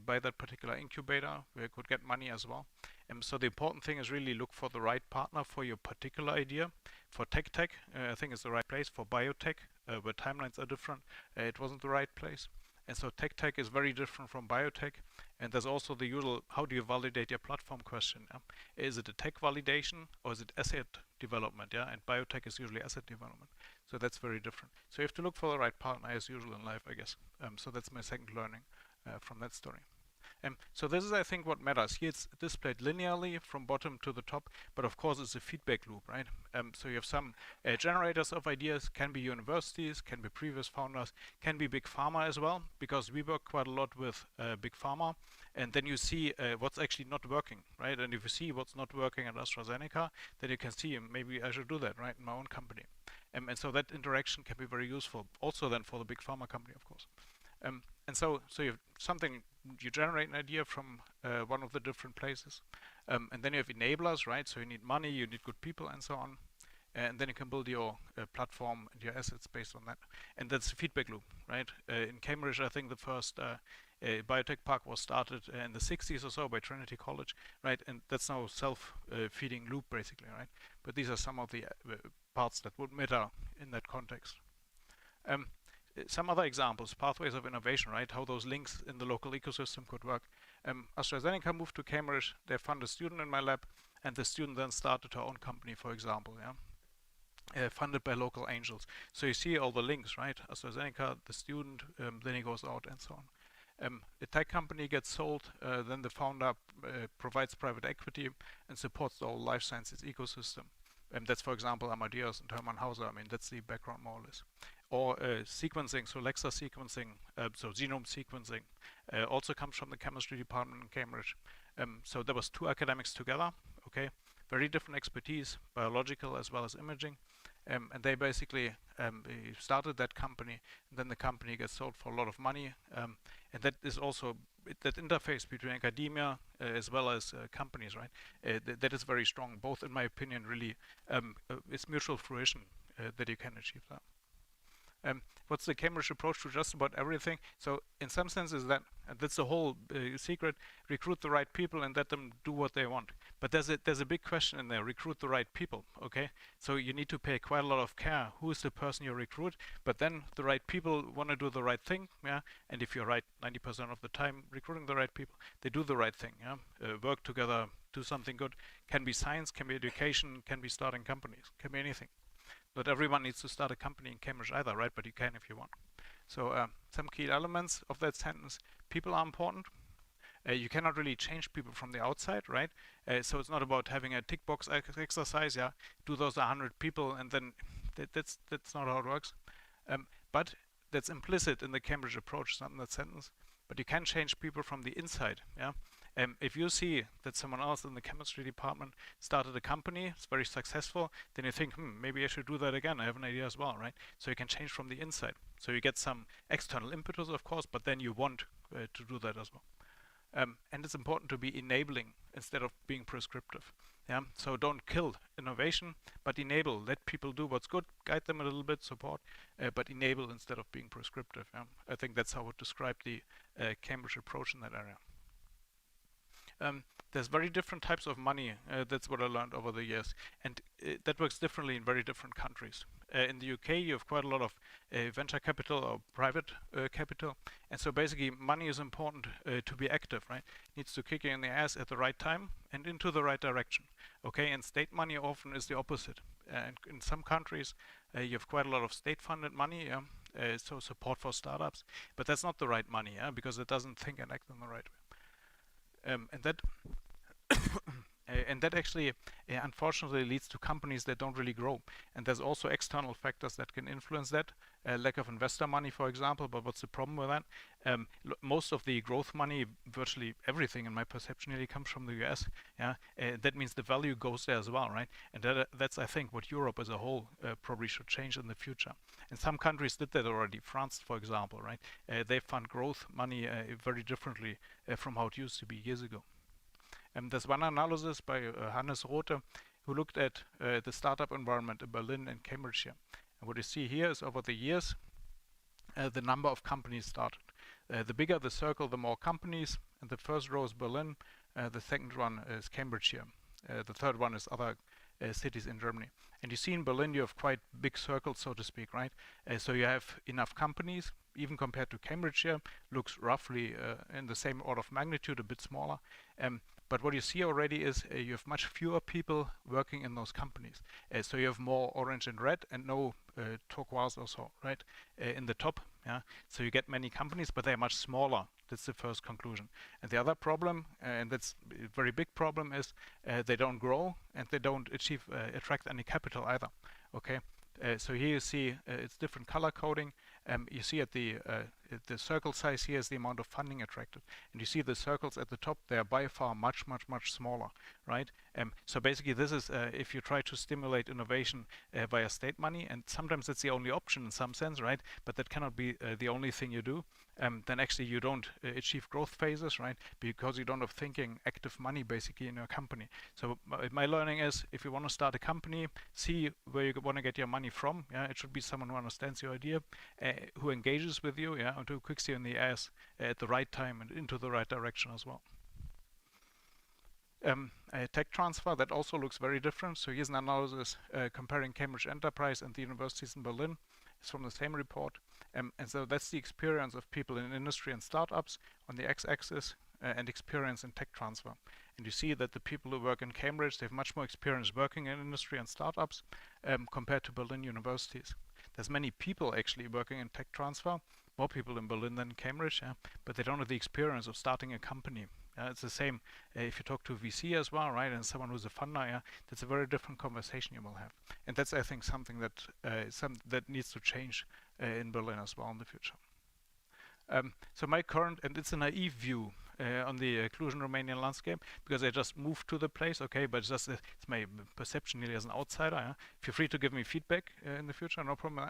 By that particular incubator, we could get money as well. So the important thing is really look for the right partner for your particular idea. For tech, I think it's the right place. For biotech, where timelines are different, it wasn't the right place. And so tech is very different from biotech. And there's also the usual, how do you validate your platform question? Is it a tech validation or is it asset development? Yeah, and biotech is usually asset development. So that's very different. So you have to look for the right partner as usual in life, I guess. So that's my second learning from that story. So this is, I think, what matters. Here it's displayed linearly from bottom to the top, but of course it's a feedback loop, right? So you have some generators of ideas, can be universities, can be previous founders, can be big pharma as well, because we work quite a lot with big pharma, and then you see what's actually not working, right? And if you see what's not working at AstraZeneca, then you can see maybe I should do that, right, in my own company. And so that interaction can be very useful, also then for the big pharma company, of course. And so you have something, you generate an idea from one of the different places. And then you have enablers, right? So you need money, you need good people, and so on. And then you can build your platform and your assets based on that. And that's a feedback loop, right? In Cambridge, I think the first biotech park was started in the 60s or so by Trinity College, right? And that's now self-feeding loop, basically, right? But these are some of the parts that would matter in that context. Some other examples, pathways of innovation, right? How those links in the local ecosystem could work. AstraZeneca moved to Cambridge, they found a student in my lab, and the student then started her own company, for example, yeah? Funded by local angels. So you see all the links, right? AstraZeneca, the student, then he goes out and so on. A tech company gets sold, then the founder provides private equity and supports the whole life sciences ecosystem. That's, for example, Amadeus and Hermann Hauser. I mean, that's the background more or less. Or sequencing, so Lexa sequencing, so genome sequencing, also comes from the chemistry department in Cambridge. So there was 2 academics together, okay? Very different expertise, biological as well as imaging. And they basically started that company, and then the company gets sold for a lot of money. And that is also, that interface between academia as well as companies, right? That is very strong, both in my opinion, really, it's mutual fruition that you can achieve that. What's the Cambridge approach to just about everything? So in some senses that's the whole secret, recruit the right people and let them do what they want. But there's a big question in there, recruit the right people, okay? So you need to pay quite a lot of care. Who is the person you recruit? But then the right people want to do the right thing, yeah? And if you're right 90% of the time recruiting the right people, they do the right thing, yeah? Work together, do something good. Can be science, can be education, can be starting companies, can be anything. Not everyone needs to start a company in Cambridge either, right? But you can if you want. So some key elements of that sentence. People are important. You cannot really change people from the outside, right? So it's not about having a tick box exercise, yeah? Do those 100 people and then that's not how it works. But that's implicit in the Cambridge approach, not in that sentence. But you can change people from the inside, yeah? If you see that someone else in the chemistry department started a company, it's very successful, then you think, maybe I should do that again. I have an idea as well, right? So you can change from the inside. So you get some external impetus, of course, but then you want to do that as well. And it's important to be enabling instead of being prescriptive. Yeah. So don't kill innovation, but enable. Let people do what's good. Guide them a little bit, support, but enable instead of being prescriptive. Yeah. I think that's how I would describe the Cambridge approach in that area. There's very different types of money. That's what I learned over the years, and that works differently in very different countries. In the UK, you have quite a lot of venture capital or private capital, and so basically money is important to be active, right? It needs to kick you in the ass at the right time and into the right direction. Okay, and state money often is the opposite. And in some countries, you have quite a lot of state-funded money, so support for startups, but that's not the right money, because it doesn't think and act in the right way. And that actually, unfortunately, leads to companies that don't really grow. And there's also external factors that can influence that. Lack of investor money, for example. But what's the problem with that? Most of the growth money, virtually everything in my perception, really comes from the US. Yeah, that means the value goes there as well, right? And that's, I think, what Europe as a whole probably should change in the future. And some countries did that already. France, for example, right? They fund growth money very differently from how it used to be years ago. There's one analysis by Hannes Rothe, who looked at the startup environment in Berlin and Cambridge here. And what you see here is over the years, the number of companies started. The bigger the circle, the more companies. And the first row is Berlin. The second one is Cambridge here. The third one is other cities in Germany. And you see in Berlin, you have quite big circles, so to speak, right? So you have enough companies, even compared to Cambridge here, looks roughly in the same order of magnitude, a bit smaller. But what you see already is you have much fewer people working in those companies. So you have more orange and red and no turquoise or so, right, in the top. Yeah. So you get many companies, but they're much smaller. That's the first conclusion. And the other problem, and that's a very big problem, is they don't grow and they don't attract any capital either. Okay. So here you see it's different color coding. You see at the the circle size here is the amount of funding attracted. And you see the circles at the top, they are by far much smaller, right? So basically this is, if you try to stimulate innovation via state money, and sometimes it's the only option in some sense, right? But that cannot be the only thing you do. Then actually you don't achieve growth phases, right? Because you don't have thinking active money basically in your company. So my learning is, if you want to start a company, see where you want to get your money from. Yeah, it should be someone who understands your idea, who engages with you, yeah, and who kicks you in the ass at the right time and into the right direction as well. Tech transfer, that also looks very different. So here's an analysis comparing Cambridge Enterprise and the universities in Berlin. It's from the same report. And so that's the experience of people in industry and startups on the x-axis, and experience in tech transfer. And you see that the people who work in Cambridge, they have much more experience working in industry and startups compared to Berlin universities. There's many people actually working in tech transfer, more people in Berlin than in Cambridge, yeah, but they don't have the experience of starting a company. It's the same if you talk to a VC as well, right, and someone who's a funder, yeah, that's a very different conversation you will have. And that's, I think, something that that needs to change in Berlin as well in the future. So my current, and it's a naive view on the Cluj-Romanian landscape, because I just moved to the place, okay, but it's just it's my perception really as an outsider. Yeah? Feel free to give me feedback in the future, no problem.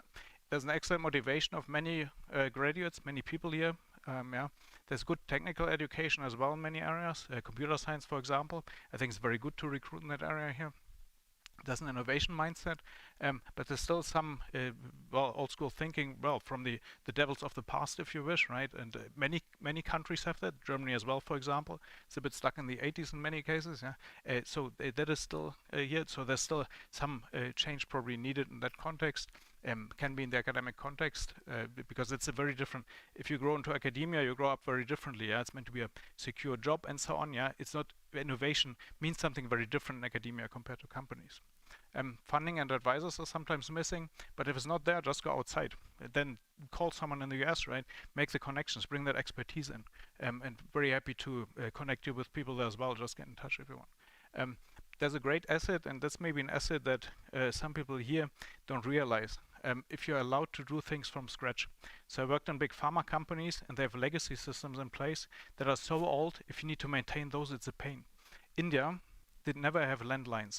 There's an excellent motivation of many graduates, many people here. Yeah. There's good technical education as well in many areas, computer science, for example. I think it's very good to recruit in that area here. There's an innovation mindset, but there's still some well, old school thinking, well, from the devils of the past, if you wish, right? And many countries have that. Germany as well, for example. It's a bit stuck in the 80s in many cases. Yeah. So that is still here. So there's still some change probably needed in that context. Can be in the academic context, because it's a very different, if you grow into academia, you grow up very differently. Yeah, it's meant to be a secure job and so on. Yeah, it's not, innovation means something very different in academia compared to companies. Funding and advisors are sometimes missing, but if it's not there, just go outside. Then call someone in the US, right? Make the connections, bring that expertise in, and very happy to connect you with people there as well. Just get in touch if you want. There's a great asset, and that's maybe an asset that some people here don't realize. If you're allowed to do things from scratch. So I worked in big pharma companies, and they have legacy systems in place that are so old, if you need to maintain those, it's a pain. India did never have landline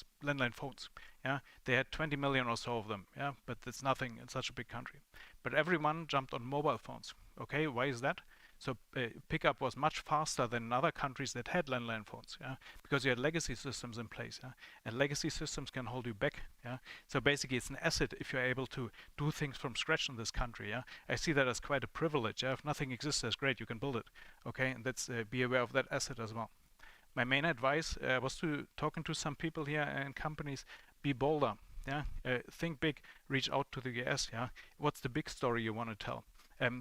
phones. Yeah, they had 20 million or so of them. Yeah, but it's nothing in such a big country. But everyone jumped on mobile phones. Okay, why is that? So pickup was much faster than other countries that had landline phones, yeah, because you had legacy systems in place, yeah, and legacy systems can hold you back, yeah. So basically, it's an asset if you're able to do things from scratch in this country, yeah. I see that as quite a privilege. Yeah? If nothing exists, that's great. You can build it, okay, and that's be aware of that asset as well. My main advice was to talking to some people here and companies. Be bolder, yeah. Think big. Reach out to the US, yeah. What's the big story you want to tell?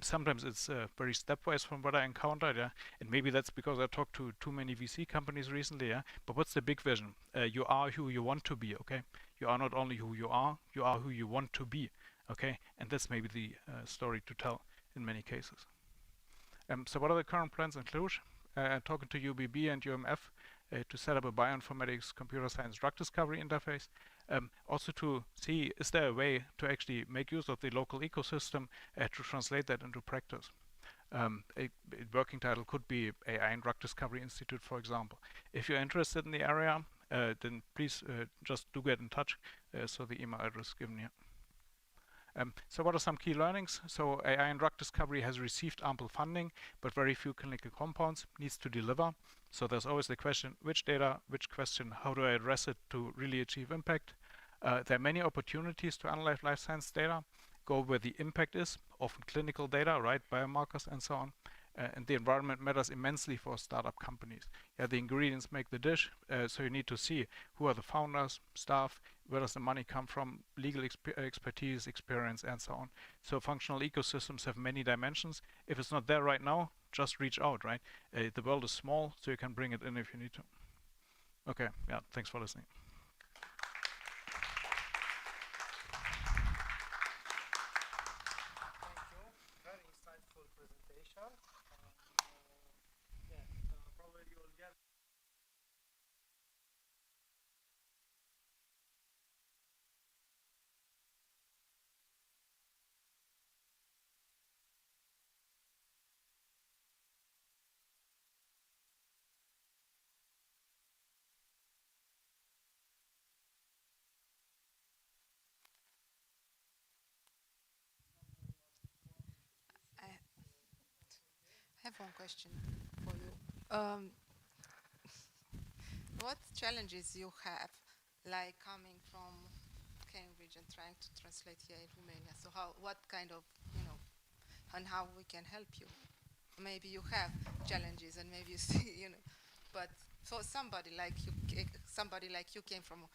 Sometimes it's very stepwise from what I encountered, yeah, and maybe that's because I talked to too many VC companies recently, yeah. But what's the big vision? You are who you want to be, okay? You are not only who you are who you want to be, okay? And that's maybe the story to tell in many cases. So what are the current plans in Cluj? Talking to UBB and UMF to set up a bioinformatics computer science drug discovery interface. Also to see, is there a way to actually make use of the local ecosystem to translate that into practice? A working title could be AI and Drug Discovery Institute, for example. If you're interested in the area, then please just do get in touch. So the email address given here. So what are some key learnings? So AI and drug discovery has received ample funding, but very few clinical compounds, needs to deliver. So there's always the question, which data, which question, how do I address it to really achieve impact? There are many opportunities to analyze life science data, go where the impact is, often clinical data, right, biomarkers and so on. And the environment matters immensely for startup companies. Yeah, the ingredients make the dish, so you need to see who are the founders, staff, where does the money come from, legal expertise, experience, and so on. So functional ecosystems have many dimensions. If it's not there right now, just reach out, right? The world is small, so you can bring it in if you need to. Okay, yeah, thanks for listening. Very insightful presentation. Probably you will get phone question for you. What challenges you have, like coming from Cambridge and trying to translate here in Romania? So what kind of, and how we can help you? Maybe you have challenges and maybe you see, but for somebody like you came from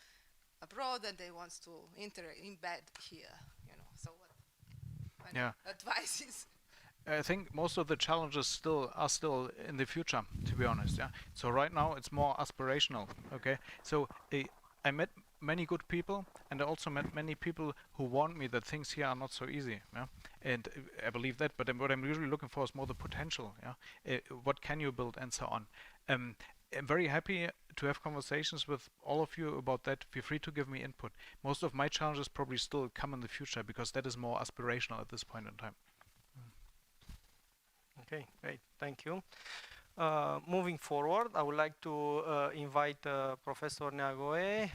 abroad and they wants to embed here, so what advices? I think most of the challenges are still in the future, to be honest. Yeah. So right now it's more aspirational. Okay. So I met many good people, and I also met many people who warned me that things here are not so easy. Yeah. And I believe that. But what I'm usually looking for is more the potential. Yeah. What can you build, and so on. I'm very happy to have conversations with all of you about that. Feel free to give me input. Most of my challenges probably still come in the future because that is more aspirational at this point in time. Okay, great, thank you. Moving forward, I would like to invite Professor Neagoe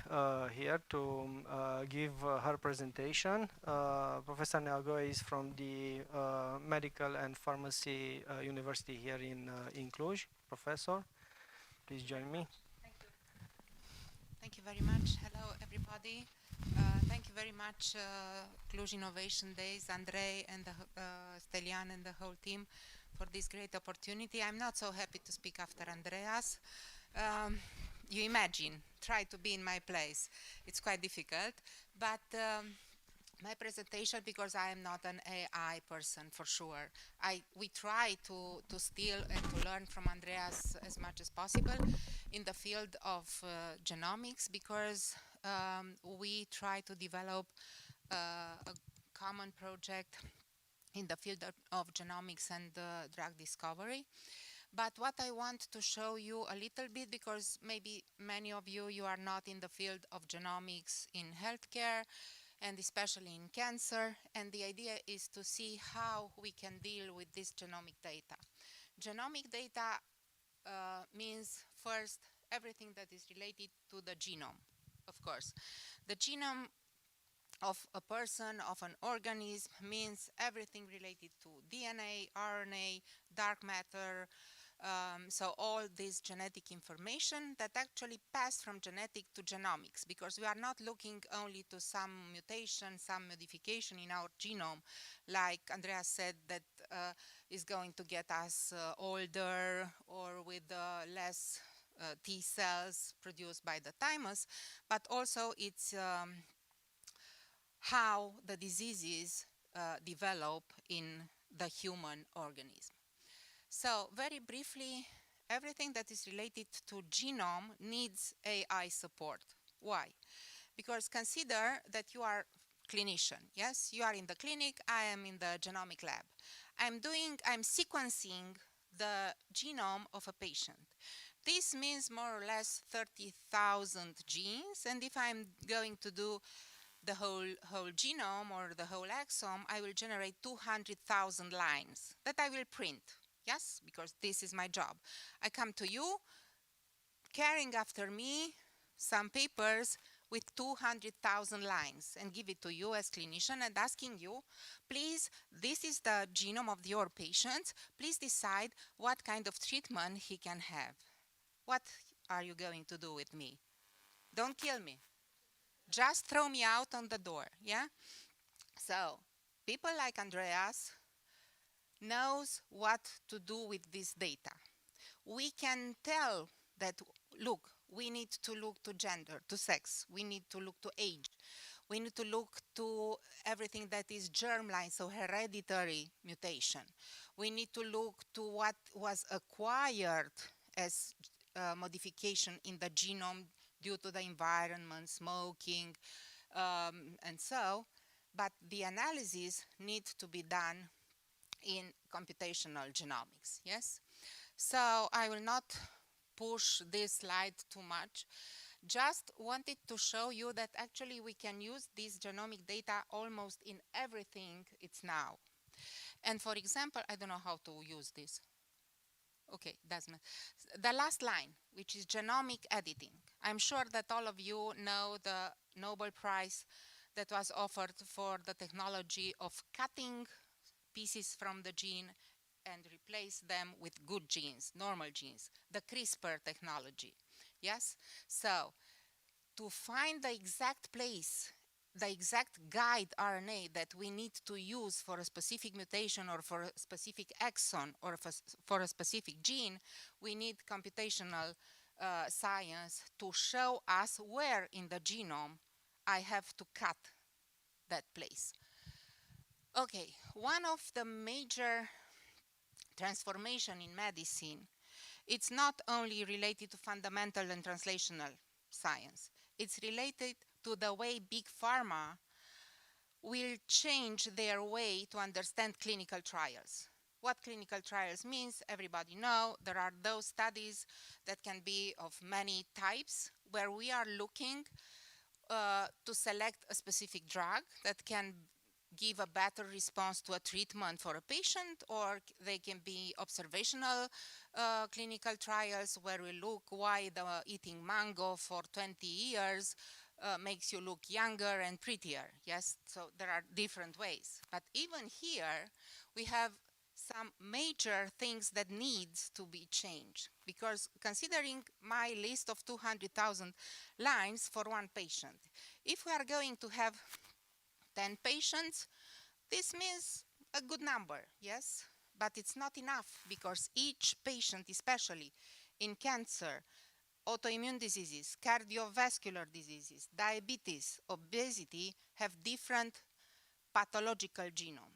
here to give her presentation. Professor Neagoe is from the Medical and Pharmacy University here in Cluj. Professor, please join me. Thank you. Thank you very much. Hello, everybody. Thank you very much, Cluj Innovation Days, Andrei and Stelian and the whole team for this great opportunity. I'm not so happy to speak after Andreas. You imagine, try to be in my place. It's quite difficult, but my presentation, because I am not an AI person for sure, we try to steal and to learn from Andreas as much as possible in the field of genomics, because we try to develop a common project in the field of genomics and drug discovery. But what I want to show you a little bit, because maybe many of you are not in the field of genomics in healthcare, and especially in cancer, and the idea is to see how we can deal with this genomic data. Genomic data means first everything that is related to the genome, of course. The genome of a person, of an organism, means everything related to DNA, RNA, dark matter, so all this genetic information that actually pass from genetic to genomics, because we are not looking only to some mutation, some modification in our genome, like Andreas said, that is going to get us older or with less T cells produced by the thymus, but also it's how the diseases develop in the human organism. So very briefly, everything that is related to genome needs AI support. Why? Because consider that you are a clinician, yes? You are in the clinic, I am in the genomic lab. I'm sequencing the genome of a patient. This means more or less 30,000 genes, and if I'm going to do the whole genome or the whole exome, I will generate 200,000 lines that I will print. Yes, because this is my job. I come to you, carrying after me some papers with 200,000 lines and give it to you as clinician and asking you, please, this is the genome of your patient, please decide what kind of treatment he can have. What are you going to do with me? Don't kill me. Just throw me out on the door, yeah? So, people like Andreas knows what to do with this data. We can tell that, look, we need to look to gender, to sex, we need to look to age, we need to look to everything that is germline, so hereditary mutation. We need to look to what was acquired as modification in the genome due to the environment, smoking, and so, but the analysis needs to be done in computational genomics, yes? So I will not push this slide too much. Just wanted to show you that actually we can use this genomic data almost in everything it's now. And for example, I don't know how to use this. Okay, doesn't matter. The last line, which is genomic editing. I'm sure that all of you know the Nobel Prize that was offered for the technology of cutting pieces from the gene and replace them with good genes, normal genes, the CRISPR technology. Yes? So, to find the exact place, the exact guide RNA that we need to use for a specific mutation or for a specific exon or for a specific gene, we need computational science to show us where in the genome I have to cut that place. Okay, one of the major transformation in medicine, it's not only related to fundamental and translational science, it's related to the way big pharma will change their way to understand clinical trials. What clinical trials means, everybody know, there are those studies that can be of many types where we are looking to select a specific drug that can give a better response to a treatment for a patient, or they can be observational clinical trials where we look why the eating mango for 20 years makes you look younger and prettier. Yes, so there are different ways. But even here, we have some major things that needs to be changed, because considering my list of 200,000 lines for one patient, if we are going to have 10 patients, this means a good number, yes? But it's not enough, because each patient, especially in cancer, autoimmune diseases, cardiovascular diseases, diabetes, obesity, have different pathological genome.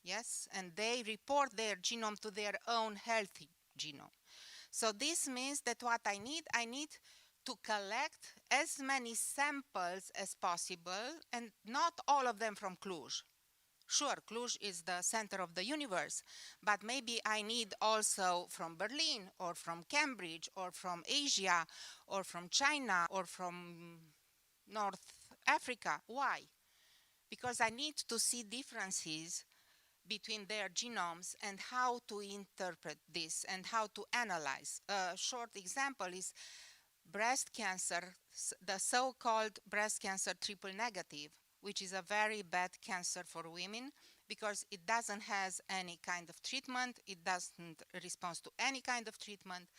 Yes, and they report their genome to their own healthy genome. So this means that what I need to collect as many samples as possible, and not all of them from Cluj. Sure, Cluj is the center of the universe, but maybe I need also from Berlin, or from Cambridge, or from Asia, or from China, or from North Africa. Why? Because I need to see differences between their genomes and how to interpret this and how to analyze. A short example is breast cancer, the so-called breast cancer triple negative, which is a very bad cancer for women because it doesn't have any kind of treatment, it doesn't respond to any kind of treatment.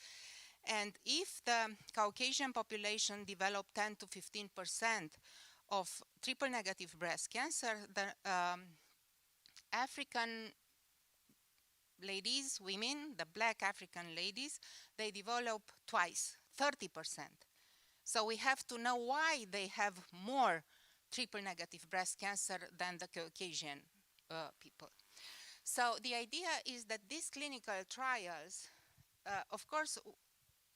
And if the Caucasian population develop 10 to 15% of triple negative breast cancer, the African ladies, women, the black African ladies, they develop twice, 30%. So we have to know why they have more triple negative breast cancer than the Caucasian people. So the idea is that these clinical trials, of course,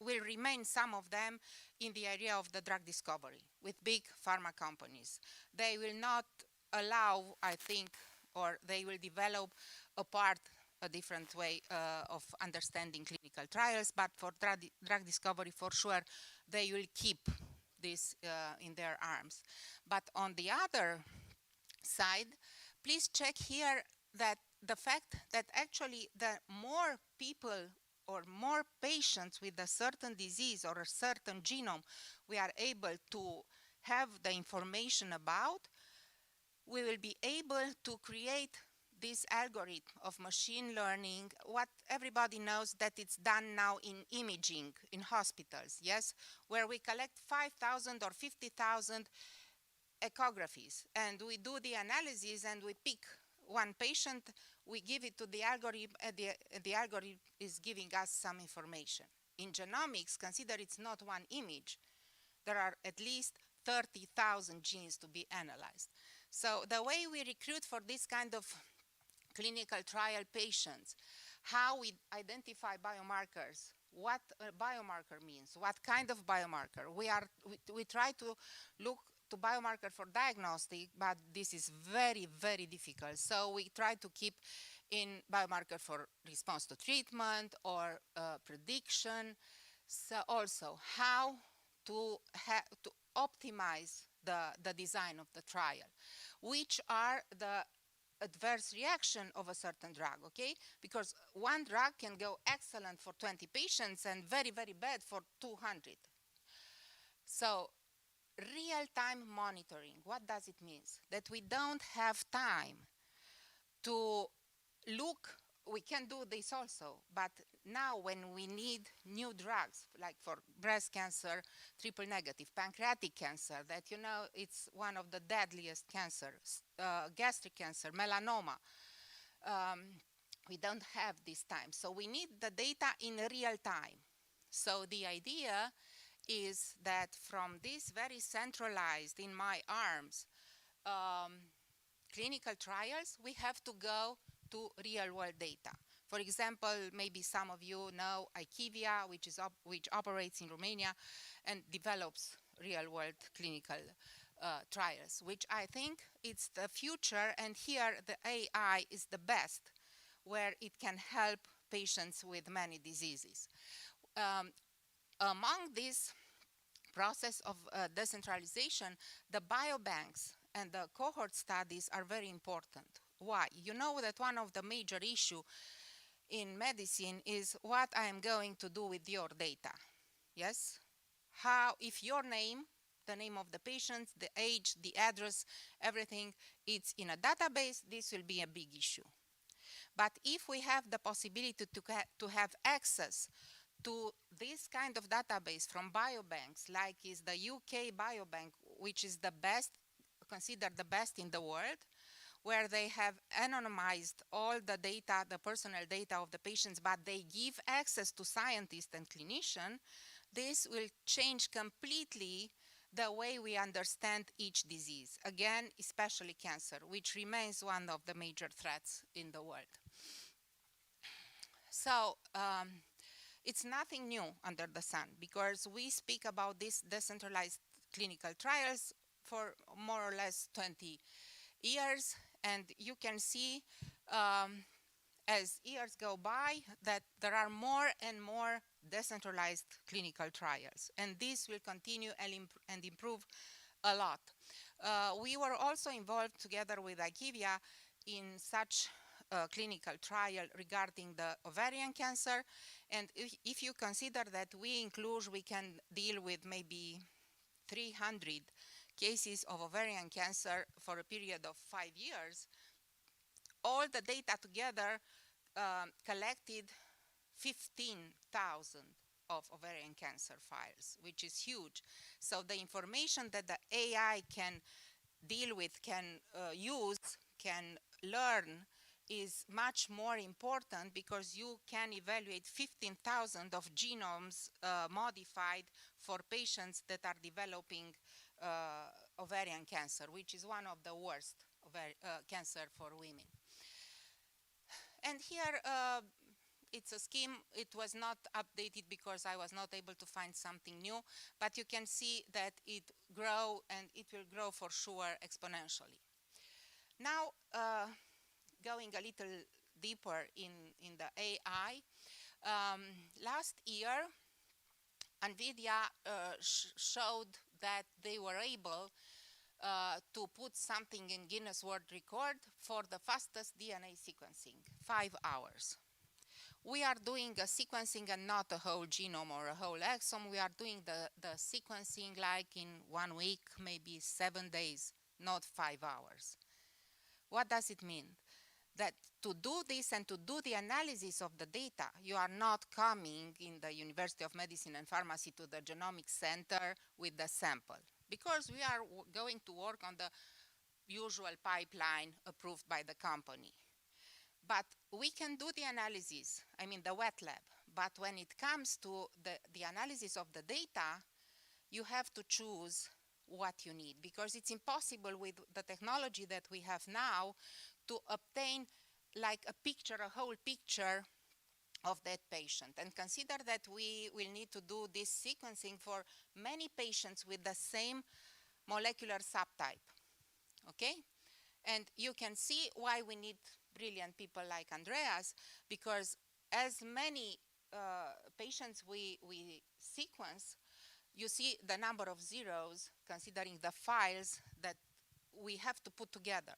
will remain, some of them, in the area of the drug discovery with big pharma companies. They will not allow, I think, or they will develop a different way of understanding clinical trials, but for drug discovery, for sure, they will keep this in their arms. But on the other side, please check here that the fact that actually the more people or more patients with a certain disease or a certain genome we are able to have the information about, we will be able to create this algorithm of machine learning, what everybody knows that it's done now in imaging in hospitals, yes, where we collect 5,000 or 50,000 echographies, and we do the analysis and we pick one patient, we give it to the algorithm, and the algorithm is giving us some information. In genomics, consider it's not one image. There are at least 30,000 genes to be analyzed. So the way we recruit for this kind of clinical trial patients, how we identify biomarkers, what a biomarker means, what kind of biomarker. We try to look to biomarker for diagnostic, but this is very, very difficult. So we try to keep in biomarker for response to treatment or prediction. So also how to optimize the design of the trial, which are the adverse reaction of a certain drug, okay? Because one drug can go excellent for 20 patients and very, very bad for 200. So real-time monitoring, what does it mean? That we don't have time to look we can do this also, but now when we need new drugs, like for breast cancer, triple negative, pancreatic cancer, that you know it's one of the deadliest cancers, gastric cancer, melanoma, we don't have this time. So we need the data in real time. So the idea is that from this very centralized in my arms clinical trials, we have to go to real world data. For example, maybe some of you know IQVIA, which operates in Romania and develops real world clinical trials, which I think it's the future, and here the AI is the best, where it can help patients with many diseases. Among this process of decentralization, the biobanks and the cohort studies are very important. Why? You know that one of the major issues in medicine is what I am going to do with your data. Yes? How, if your name, the name of the patient, the age, the address, everything, it's in a database, this will be a big issue. But if we have the possibility to have access to this kind of database from biobanks, like is the UK Biobank, which is the best, considered the best in the world, where they have anonymized all the data, the personal data of the patients, but they give access to scientists and clinicians, this will change completely the way we understand each disease. Again, especially cancer, which remains one of the major threats in the world. So, it's nothing new under the sun, because we speak about these decentralized clinical trials for more or less 20 years, and you can see as years go by that there are more and more decentralized clinical trials, and this will continue and improve a lot. We were also involved together with IQVIA in such clinical trial regarding the ovarian cancer, and if you consider that we in Cluj, we can deal with maybe 300 cases of ovarian cancer for a period of 5 years, all the data together collected 15,000 of ovarian cancer files, which is huge. So the information that the AI can deal with, can use, can learn, is much more important, because you can evaluate 15,000 of genomes modified for patients that are developing ovarian cancer, which is one of the worst cancer for women. And here it's a scheme. It was not updated because I was not able to find something new, but you can see that it grow, and it will grow for sure exponentially. Now, going a little deeper in the AI, last year, NVIDIA showed that they were able to put something in Guinness World Record for the fastest DNA sequencing, 5 hours. We are doing a sequencing and not a whole genome or a whole exome. We are doing the sequencing like in 1 week, maybe 7 days, not 5 hours. What does it mean? That to do this and to do the analysis of the data, you are not coming in the University of Medicine and Pharmacy to the genomics center with the sample, because we are going to work on the usual pipeline approved by the company. But we can do the analysis, I mean the wet lab, but when it comes to the analysis of the data, you have to choose what you need, because it's impossible with the technology that we have now to obtain like a picture, a whole picture of that patient. And consider that we will need to do this sequencing for many patients with the same molecular subtype, okay? And you can see why we need brilliant people like Andreas, because as many patients we sequence, you see the number of zeros, considering the files that we have to put together.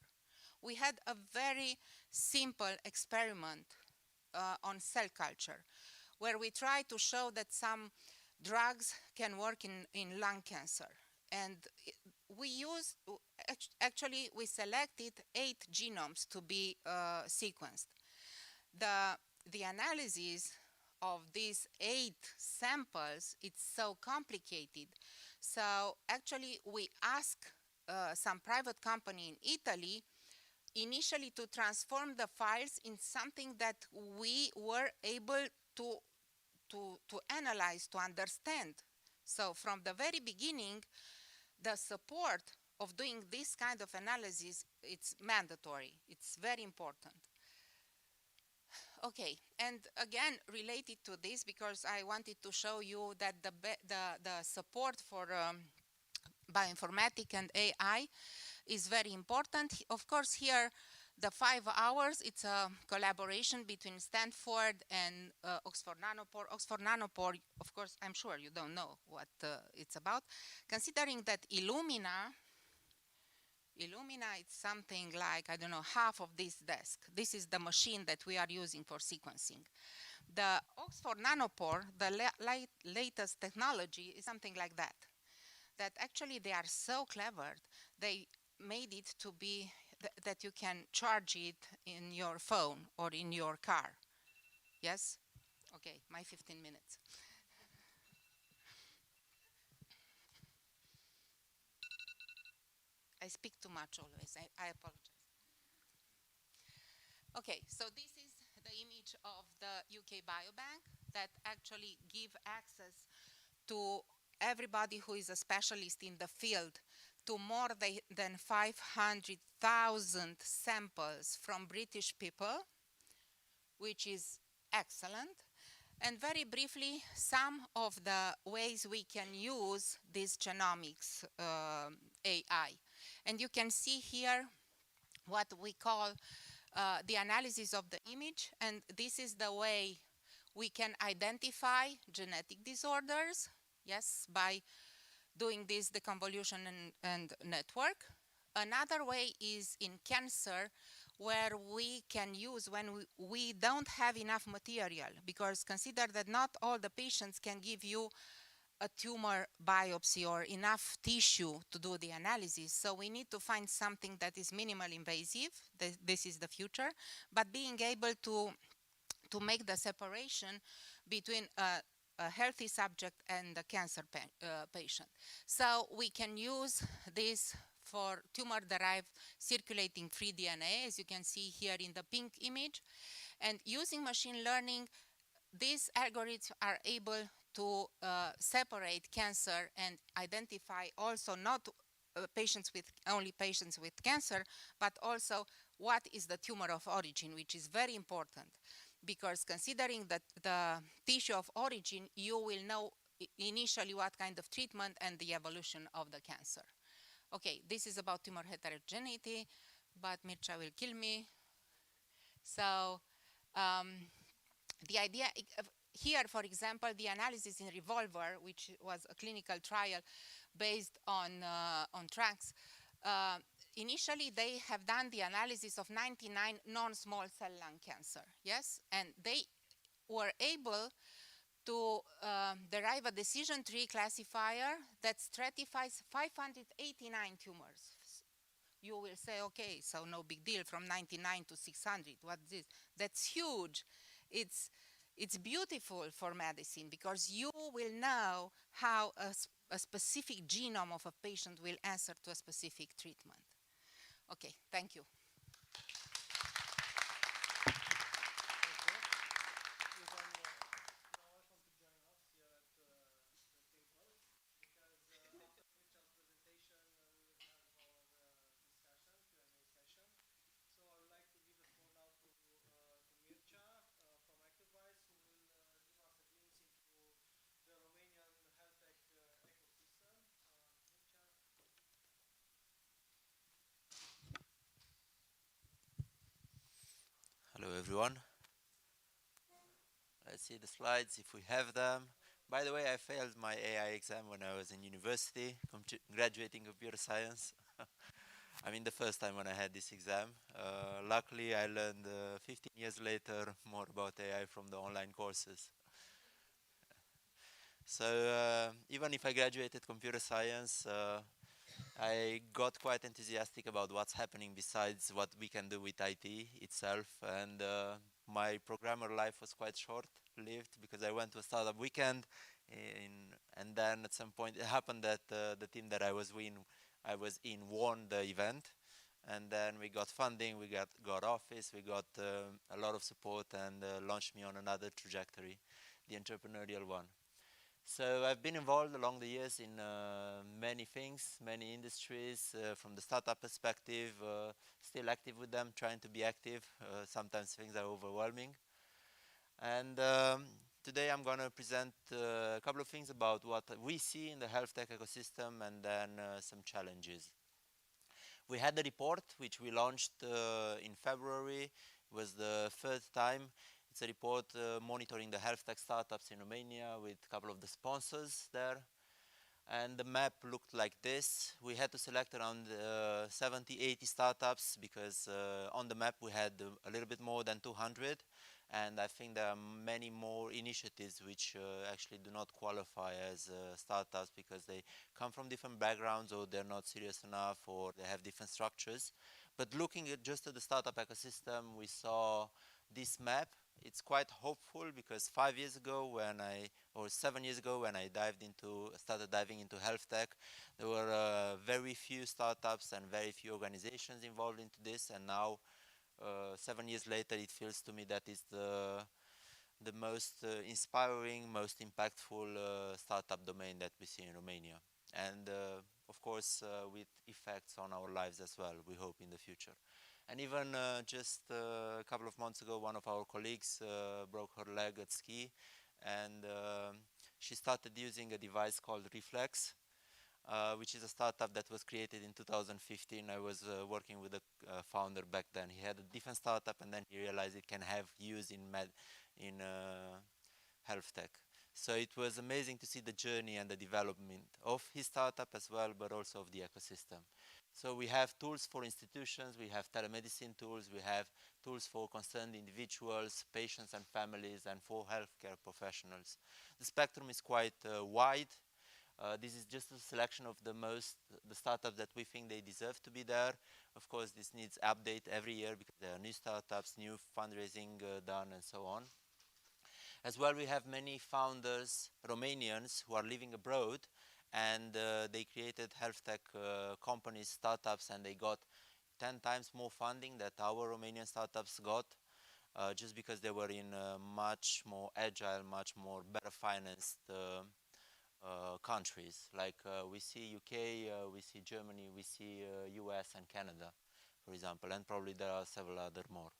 We had a very simple experiment on cell culture, where we tried to show that some drugs can work in lung cancer. And we selected 8 genomes to be sequenced. the analysis of these 8 samples, it's so complicated. So actually we ask some private company in Italy initially to transform the files in something that we were able to analyze, to understand. So from the very beginning, the support of doing this kind of analysis, it's mandatory. It's very important. Okay, and again, related to this, because I wanted to show you that the support for bioinformatics and AI is very important. Of course, here, the 5 hours, it's a collaboration between Stanford and Oxford Nanopore. Oxford Nanopore, of course, I'm sure you don't know what it's about. Considering that Illumina, it's something like, I don't know, half of this desk. This is the machine that we are using for sequencing. The Oxford Nanopore, the latest technology is something like that. That actually they are so clever, they made it to be that you can charge it in your phone or in your car. Yes? Okay, my 15 minutes. I speak too much always. I apologize. Okay, so this is the image of the UK Biobank that actually give access to everybody who is a specialist in the field to more than 500,000 samples from British people, which is excellent. And very briefly, some of the ways we can use this genomics AI. And you can see here what we call the analysis of the image. And this is the way we can identify genetic disorders, yes, by doing this, the convolution and network. Another way is in cancer, where we can use when we don't have enough material, because consider that not all the patients can give you a tumor biopsy or enough tissue to do the analysis. So we need to find something that is minimal invasive. This is the future, but being able to make the separation between a healthy subject and a cancer patient. So we can use this for tumor-derived circulating free DNA, as you can see here in the pink image. And using machine learning, these algorithms are able to separate cancer and identify also not only patients with cancer, but also what is the tumor of origin, which is very important. Because considering that the tissue of origin, you will know initially what kind of treatment and the evolution of the cancer. Okay, this is about tumor heterogeneity, but Mircea will kill me. So the idea here, for example, the analysis in Revolver, which was a clinical trial based on tracks, initially they have done the analysis of 99 non-small cell lung cancer, yes? And they were able to derive a decision tree classifier that stratifies 589 tumors. You will say, okay, so no big deal, from 99 to 600, what's this? That's huge. It's beautiful for medicine, because you will know how a specific genome of a patient will answer to a specific treatment. Okay, thank you. Hello everyone. Let's see the slides if we have them. By the way, I failed my AI exam when I was in university, graduating computer science. I mean, the first time when I had this exam. Luckily, I learned 15 years later more about AI from the online courses. So even if I graduated computer science, I got quite enthusiastic about what's happening besides what we can do with IT itself, and my programmer life was quite short-lived because I went to a startup weekend, and then at some point it happened that the team that I was in won the event, and then we got funding, we got office, we got a lot of support, and launched me on another trajectory, the entrepreneurial one. So I've been involved along the years in many things, many industries, from the startup perspective, still active with them, trying to be active. Sometimes things are overwhelming. And today I'm going to present a couple of things about what we see in the health tech ecosystem, and then some challenges. We had a report which we launched in February. It was the third time. It's a report monitoring the health tech startups in Romania with a couple of the sponsors there. And the map looked like this. We had to select around 70, 80 startups because on the map we had a little bit more than 200. And I think there are many more initiatives which actually do not qualify as startups because they come from different backgrounds, or they're not serious enough, or they have different structures. But looking at just at the startup ecosystem, we saw this map. It's quite hopeful because 5 years ago or 7 years ago when I started diving into health tech, there were very few startups and very few organizations involved into this, and now 7 years later it feels to me that it's the most inspiring, most impactful startup domain that we see in Romania, and of course with effects on our lives as well, we hope, in the future. And even just a couple of months ago, one of our colleagues broke her leg at ski, and she started using a device called Reflex, which is a startup that was created in 2015. I was working with a founder back then. He had a different startup, and then he realized it can have use in health tech. So it was amazing to see the journey and the development of his startup as well, but also of the ecosystem. So we have tools for institutions, we have telemedicine tools, we have tools for concerned individuals, patients and families, and for healthcare professionals. The spectrum is quite wide. This is just a selection of the startups that we think they deserve to be there. Of course, this needs update every year because there are new startups, new fundraising done, and so on. As well, we have many founders, Romanians, who are living abroad, and they created health tech companies, startups, and they got 10 times more funding that our Romanian startups got, just because they were in much more agile, much more better financed countries. Like we see UK, we see Germany, we see US and Canada, for example, and probably there are several other more.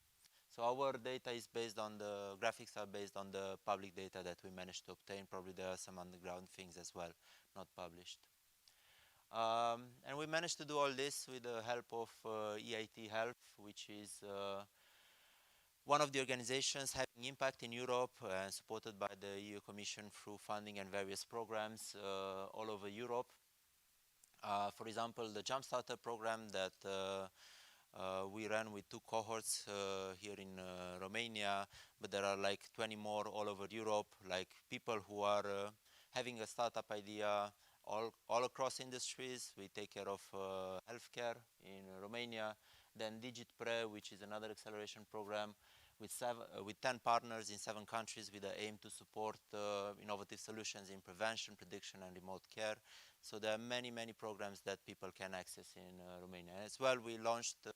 So our data is based on the graphics are based on the public data that we managed to obtain. Probably there are some underground things as well, not published. And we managed to do all this with the help of EIT Health, which is one of the organizations having impact in Europe and supported by the EU Commission through funding and various programs all over Europe. For example, the Jumpstarter program that we ran with 2 cohorts here in Romania, but there are like 20 more all over Europe, like people who are having a startup idea all across industries. We take care of healthcare in Romania. Then DigitPre, which is another acceleration program with 10 partners in 7 countries with the aim to support innovative solutions in prevention, prediction, and remote care. So there are many, many programs that people can access in Romania. As well, we launched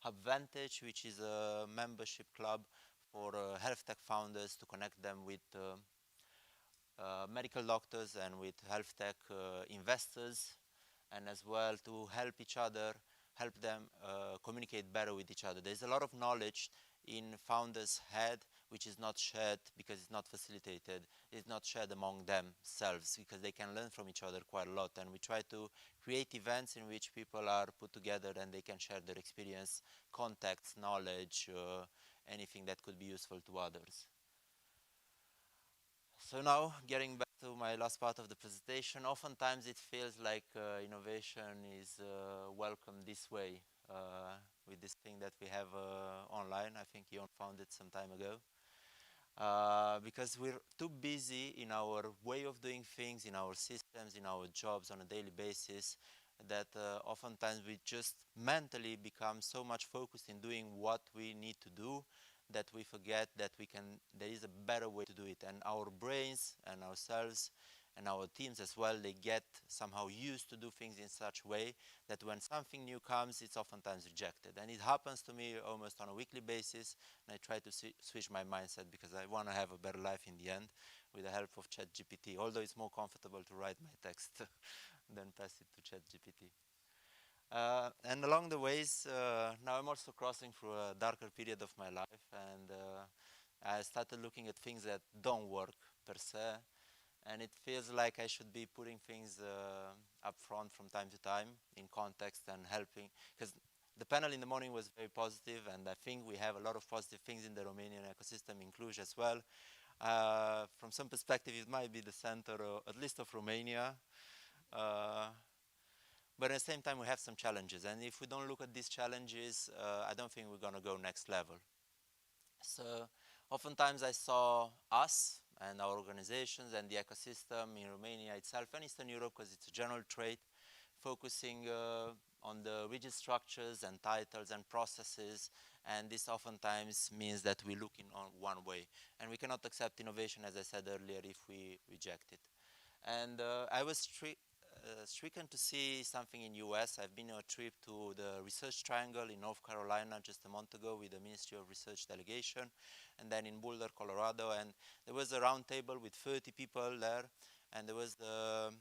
HubVantage, which is a membership club for health tech founders to connect them with medical doctors and with health tech investors, and as well to help each other, help them communicate better with each other. There's a lot of knowledge in founders' head which is not shared because it's not facilitated. It's not shared among themselves because they can learn from each other quite a lot. And we try to create events in which people are put together and they can share their experience, contacts, knowledge, anything that could be useful to others. So now, getting back to my last part of the presentation, oftentimes it feels like innovation is welcomed this way with this thing that we have online. I think Ion found it some time ago. Because we're too busy in our way of doing things, in our systems, in our jobs on a daily basis, that oftentimes we just mentally become so much focused in doing what we need to do that we forget that there is a better way to do it. And our brains and ourselves and our teams as well, they get somehow used to do things in such a way that when something new comes, it's oftentimes rejected. And it happens to me almost on a weekly basis, and I try to switch my mindset because I want to have a better life in the end with the help of ChatGPT, although it's more comfortable to write my text than pass it to ChatGPT. And along the ways, now I'm also crossing through a darker period of my life, and I started looking at things that don't work per se, and it feels like I should be putting things up front from time to time in context and helping, because the panel in the morning was very positive, and I think we have a lot of positive things in the Romanian ecosystem in Cluj as well. From some perspective, it might be the center, at least of Romania. But at the same time, we have some challenges. And if we don't look at these challenges, I don't think we're going to go next level. So oftentimes I saw us and our organizations and the ecosystem in Romania itself and Eastern Europe, because it's a general trait, focusing on the rigid structures and titles and processes. And this oftentimes means that we look in on one way. And we cannot accept innovation, as I said earlier, if we reject it. And I was stricken to see something in US. I've been on a trip to the Research Triangle in North Carolina just a month ago with the Ministry of Research delegation, and then in Boulder, Colorado, and there was a round table with 30 people there, and there was the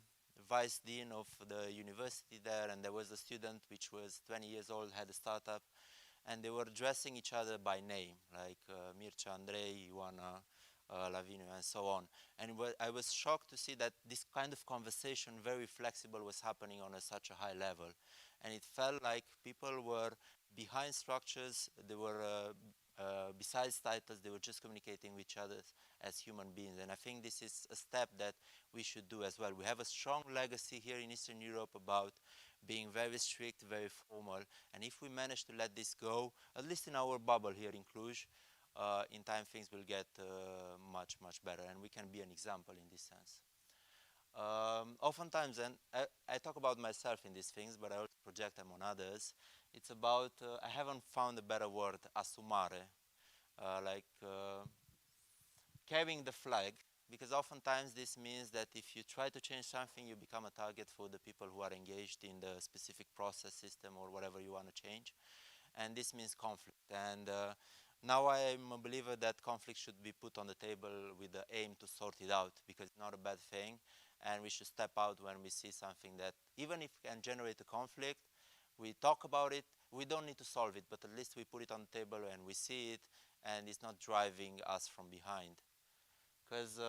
vice dean of the university there, and there was a student which was 20 years old, had a startup, and they were addressing each other by name, like Mircea, Andrei, Oana, Lavinio, and so on. And I was shocked to see that this kind of conversation, very flexible, was happening on such a high level. And it felt like people were behind structures, they were besides titles, they were just communicating with each other as human beings. And I think this is a step that we should do as well. We have a strong legacy here in Eastern Europe about being very strict, very formal. And if we manage to let this go, at least in our bubble here in Cluj, in time things will get much, much better, and we can be an example in this sense. Oftentimes, and I talk about myself in these things, but I also project them on others, it's about, I haven't found a better word, asumare, carrying the flag, because oftentimes this means that if you try to change something, you become a target for the people who are engaged in the specific process system or whatever you want to change, and this means conflict. And now I am a believer that conflict should be put on the table with the aim to sort it out, because it's not a bad thing, and we should step out when we see something that, even if it can generate a conflict, we talk about it, we don't need to solve it, but at least we put it on the table and we see it, and it's not driving us from behind. Because,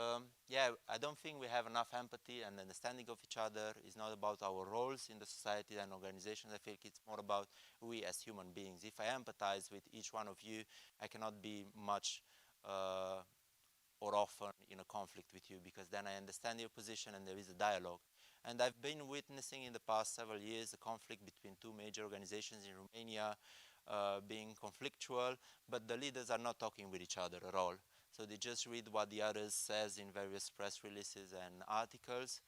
yeah, I don't think we have enough empathy and understanding of each other. It's not about our roles in the society and organizations. I think it's more about we as human beings. If I empathize with each one of you, I cannot be much or often in a conflict with you, because then I understand your position and there is a dialogue. And I've been witnessing in the past several years a conflict between two major organizations in Romania being conflictual, but the leaders are not talking with each other at all. So they just read what the others says in various press releases and articles,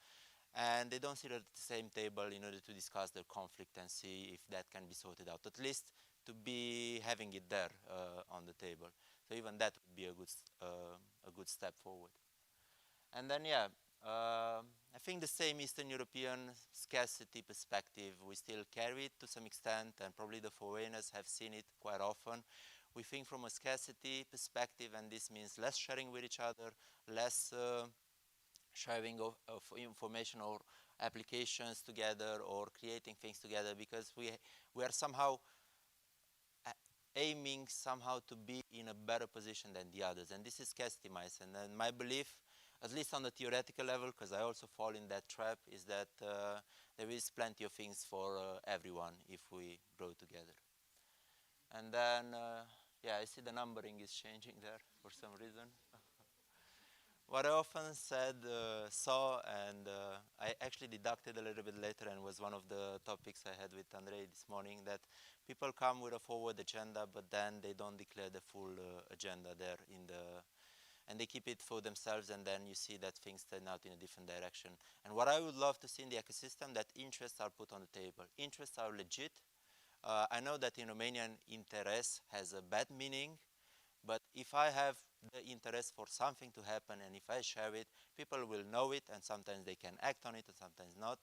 and they don't sit at the same table in order to discuss their conflict and see if that can be sorted out, at least to be having it there on the table. So even that would be a good step forward. And then, yeah, I think the same Eastern European scarcity perspective, we still carry it to some extent, and probably the foreigners have seen it quite often. We think from a scarcity perspective, and this means less sharing with each other, less sharing of information or applications together or creating things together, because we are somehow aiming somehow to be in a better position than the others. And this is scarcity mindset. And my belief, at least on the theoretical level, because I also fall in that trap, is that there is plenty of things for everyone if we grow together. And then, yeah, I see the numbering is changing there for some reason. What I often saw, and I actually deducted a little bit later, and was one of the topics I had with Andrei this morning, that people come with a forward agenda, but then they don't declare the full agenda there and they keep it for themselves, and then you see that things turn out in a different direction. And what I would love to see in the ecosystem, that interests are put on the table. Interests are legit. I know that in Romanian, interes has a bad meaning, But if I have the interest for something to happen and if I share it, people will know it and sometimes they can act on it and sometimes not.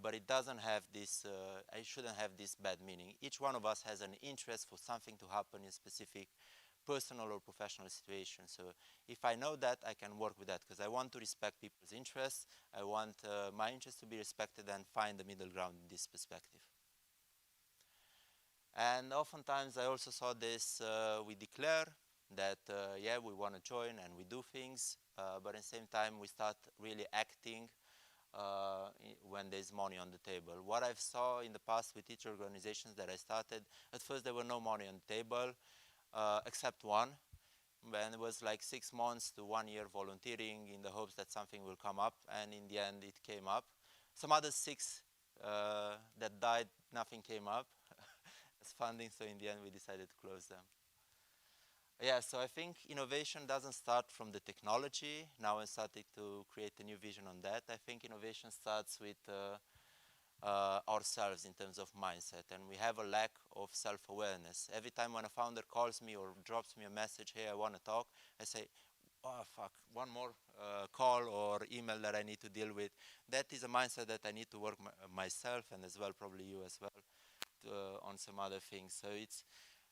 But it doesn't have this, I shouldn't have this bad meaning. Each one of us has an interest for something to happen in a specific personal or professional situation. So if I know that, I can work with that because I want to respect people's interests. I want my interests to be respected and find the middle ground in this perspective. And oftentimes I also saw this, we declare that, yeah, we want to join and we do things, but at the same time we start really acting when there's money on the table. What I've saw in the past with each organizations that I started, at first there were no money on the table, except one. And it was like 6 months to 1 year volunteering in the hopes that something will come up, and in the end it came up. Some other 6 that died, nothing came up as funding, so in the end we decided to close them. Yeah, so I think innovation doesn't start from the technology. Now I'm starting to create a new vision on that. I think innovation starts with ourselves in terms of mindset, and we have a lack of self-awareness. Every time when a founder calls me or drops me a message, hey, I want to talk, I say, oh fuck, one more call or email that I need to deal with. That is a mindset that I need to work myself, and as well probably you as well, on some other things. So it's,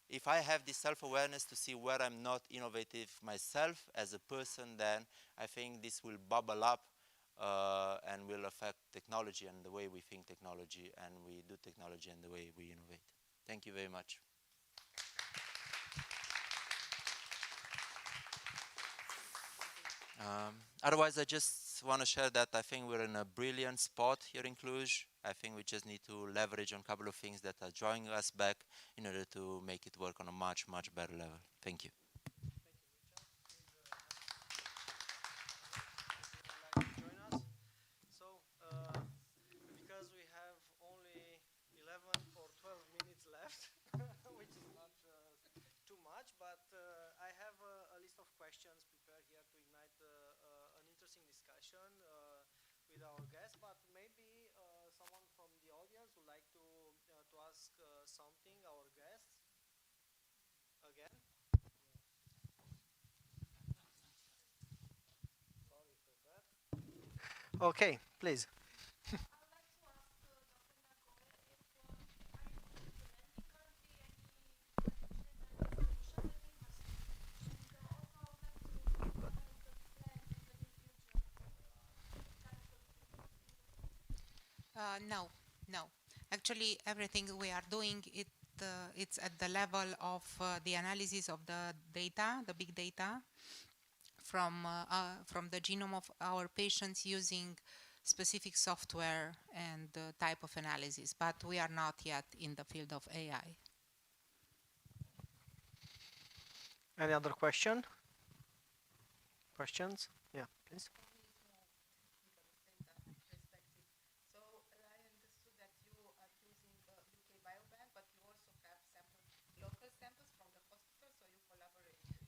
if I have this self-awareness to see where I'm not innovative myself as a person, then I think this will bubble up and will affect technology and the way we think technology and we do technology and the way we innovate. Thank you very much. Otherwise, I just want to share that I think we're in a brilliant spot here in Cluj. I think we just need to leverage on a couple of things that are drawing us back in order to make it work on a much, much better level. Thank you. So, because we have only 11 or 12 minutes left, which is not too much, but I have a list of questions prepared here to ignite an interesting discussion with our guests, but maybe someone from the audience would like to ask something our guests again. Sorry for that. Okay, please. No. Actually, everything we are doing, it's at the level of the analysis of the data, the big data, from the genome of our patients using specific software and type of analysis. But we are not yet in the field of AI. Any other question? Questions? Yeah, please.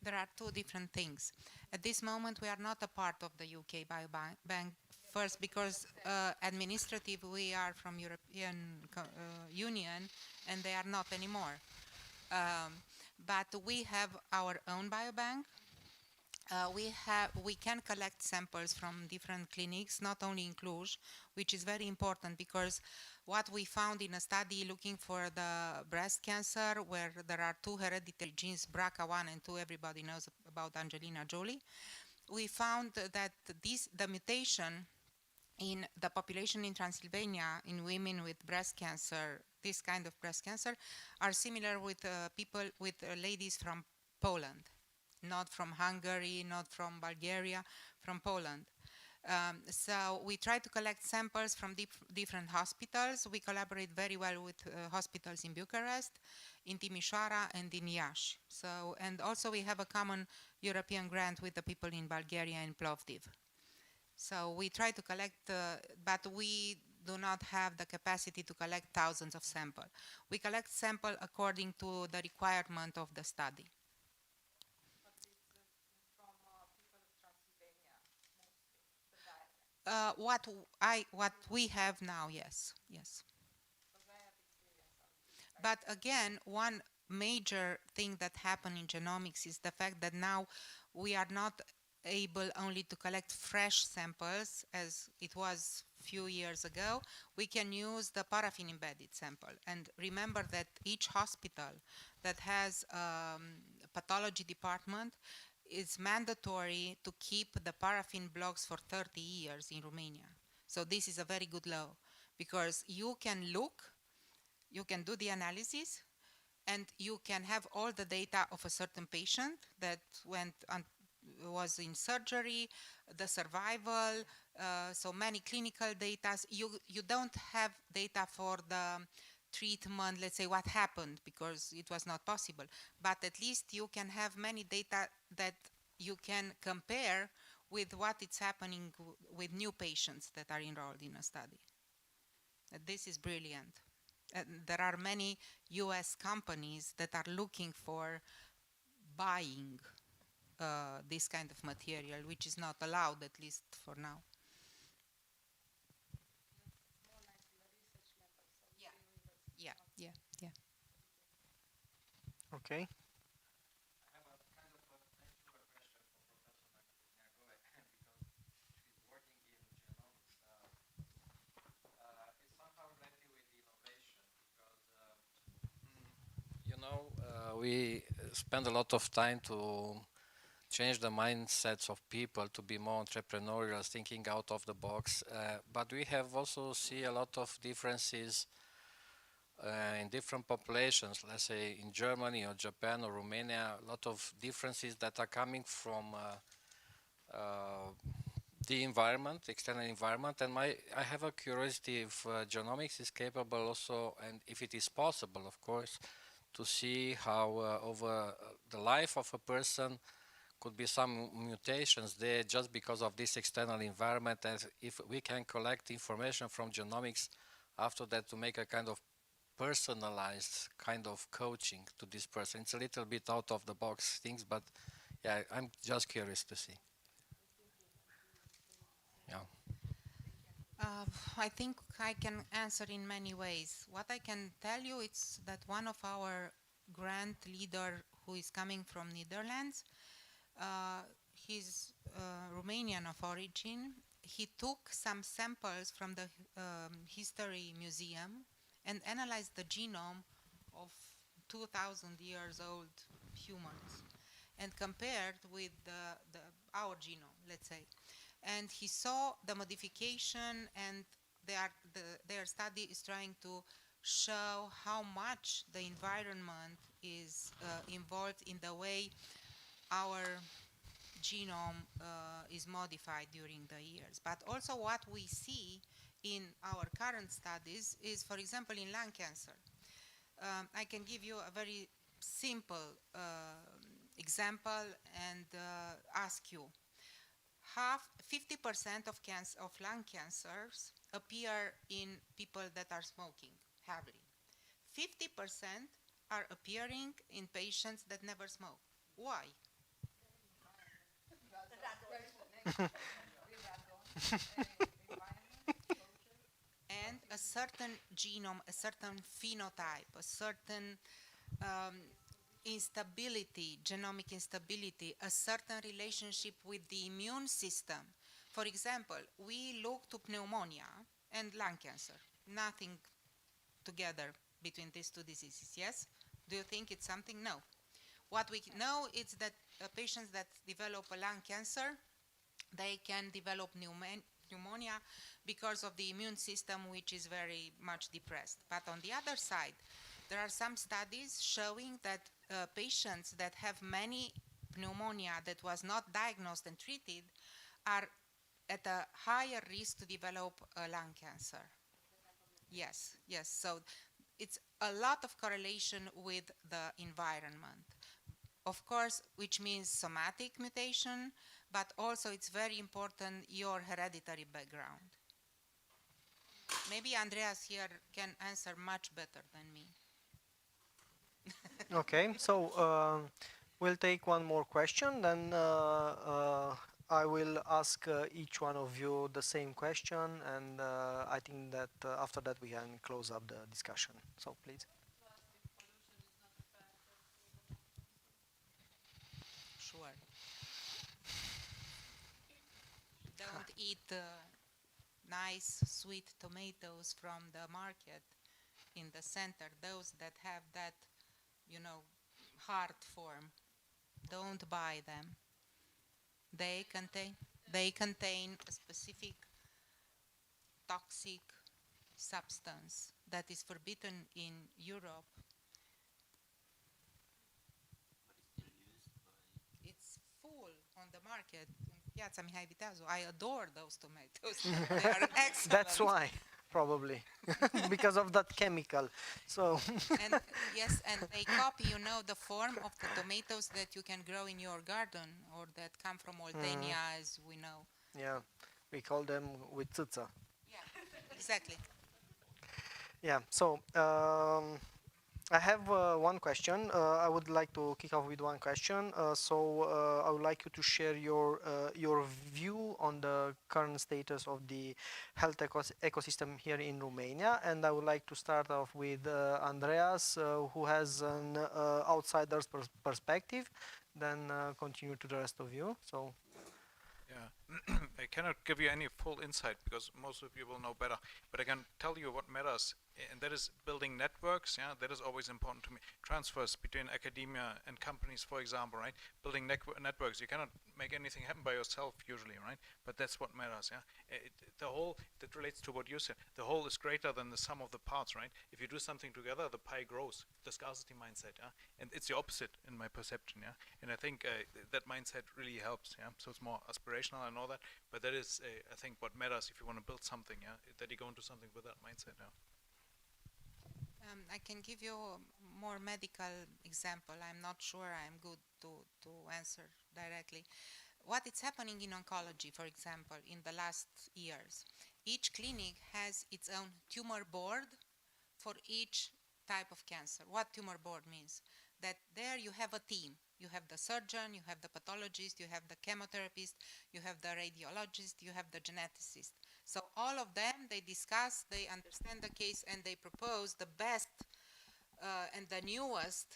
There are 2 different things. At this moment, we are not a part of the UK Biobank. First, because administrative, we are from European Union, and they are not anymore. But we have our own biobank. We can collect samples from different clinics, not only in Cluj, which is very important because what we found in a study looking for the breast cancer, where there are 2 hereditary genes, BRCA1 and 2, everybody knows about Angelina Jolie, we found that the mutation in the population in Transylvania in women with breast cancer, this kind of breast cancer, are similar with people, with ladies from Poland. Not from Hungary, not from Bulgaria, from Poland. So we try to collect samples from different hospitals. We collaborate very well with hospitals in Bucharest, in Timișoara, and in Iași. So, and also we have a common European grant with the people in Bulgaria and Plovdiv. So we try to collect, but we do not have the capacity to collect thousands of samples. We collect samples according to the requirement of the study. What we have now, yes. But again, major thing that happened in genomics is the fact that now we are not able only to collect fresh samples as it was few years ago. We can use the paraffin embedded sample. And remember that each hospital that has a pathology department is mandatory to keep the paraffin blocks for 30 years in Romania. So this is a very good law because you can look, you can do the analysis, and you can have all the data of a certain patient that was in surgery, the survival, so many clinical data. You don't have data for the treatment, let's say what happened, because it was not possible. But at least you can have many data that you can compare with what is happening with new patients that are enrolled in a study. This is brilliant. There are many US companies that are looking for buying this kind of material, which is not allowed, at least for now. Yeah. Okay. We spend a lot of time to change the mindsets of people to be more entrepreneurial, thinking out of the box. But we have also see a lot of differences in different populations. Let's say in Germany or Japan or Romania, a lot of differences that are coming from the environment, external environment. And I have a curiosity if genomics is capable also, and if it is possible, of course, to see how over the life of a person could be some mutations there just because of this external environment, and if we can collect information from genomics after that to make a kind of personalized kind of coaching to this person. It's a little bit out of the box things, but yeah, I'm just curious to see. Yeah. I think I can answer in many ways. What I can tell you is that one of our grant leader who is coming from Netherlands, he's Romanian of origin. He took some samples from the History Museum and analyzed the genome of 2,000 years old humans and compared with our genome, let's say. And he saw the modification, and their study is trying to show how much the environment is involved in the way our genome is modified during the years. But also what we see in our current studies is, for example, in lung cancer. I can give you a very simple example and ask you. 50% of lung cancers appear in people that are smoking heavily. 50% are appearing in patients that never smoke. Why? And a certain genome, a certain phenotype, a certain instability, genomic instability, a certain relationship with the immune system. For example, we look to pneumonia and lung cancer, nothing together between these two diseases, yes? Do you think it's something? No. What we know is that patients that develop a lung cancer, they can develop pneumonia because of the immune system, which is very much depressed. But on the other side, there are some studies showing that patients that have many pneumonia that was not diagnosed and treated are at a higher risk to develop lung cancer. Yes. So it's a lot of correlation with the environment. Of course, which means somatic mutation, but also it's very important your hereditary background. Maybe Andreas here can answer much better than me. Okay, so we'll take one more question, then I will ask each one of you the same question, and I think that after that we can close up the discussion. So please. sure. Don't eat nice sweet tomatoes from the market in the center, those that have that, you know, hard form. Don't buy them. They contain a specific toxic substance that is forbidden in Europe. It's full on the market. Piața Mihai Viteazu. I adore those tomatoes. They are excellent. That's why, probably, because of that chemical. So. And yes, and they copy, you know, the form of the tomatoes that you can grow in your garden or that come from Oltenia, as we know. Yeah, we call them with țâță. Yeah, exactly. Yeah, so I have one question. I would like to kick off with one question. I would like you to share your view on the current status of the health ecosystem here in Romania. And I would like to start off with Andreas, who has an outsider's perspective, then continue to the rest of you. So. Yeah, I cannot give you any full insight because most of you will know better, but I can tell you what matters, and that is building networks. Yeah, that is always important to me. Transfers between academia and companies, for example, right? Building networks. You cannot make anything happen by yourself usually, right? But that's what matters. Yeah, the whole, that relates to what you said. The whole is greater than the sum of the parts, right? If you do something together, the pie grows. The scarcity mindset. Yeah, and it's the opposite in my perception. Yeah, and I think that mindset really helps. Yeah, so it's more aspirational. I know that, but that is, I think, what matters if you want to build something. Yeah, that you go into something with that mindset. Yeah. I can give you a more medical example. I'm not sure I'm good to answer directly. What is happening in oncology, for example, in the last years? Each clinic has its own tumor board for each type of cancer. What tumor board means? That there you have a team. You have the surgeon, you have the pathologist, you have the chemotherapist, you have the radiologist, you have the geneticist. So all of them, they discuss, they understand the case, and they propose the best and the newest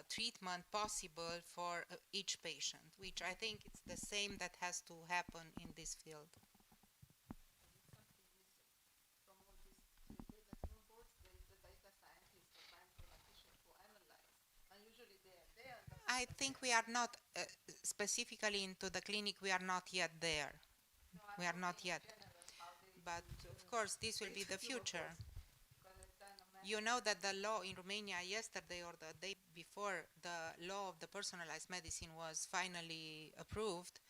treatment possible for each patient, which I think it's the same that has to happen in this field. I think we are not, specifically into the clinic, we are not yet there. We are not yet. But of course, this will be the future. You know that the law in Romania yesterday or the day before, the law of the personalized medicine was finally approved.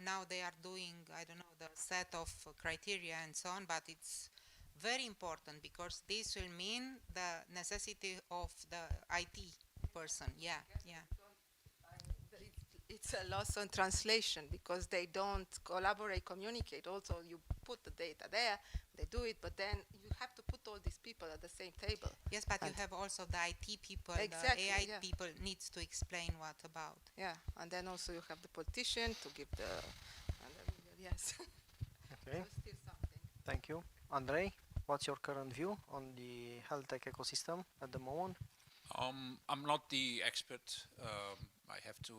Now they are doing, I don't know, the set of criteria and so on, but it's very important because this will mean the necessity of the IT person. Yeah, yeah. It's a loss on translation because they don't collaborate, communicate. Also, you put the data there, they do it, but then you have to put all these people at the same table. Yes, but you have also the IT people, exactly, the AI people needs to explain what about. Yeah, and then also you have the politician to give the, yes. Okay. Thank you. Andrei, what's your current view on the health tech ecosystem at the moment? I'm not the expert. I have to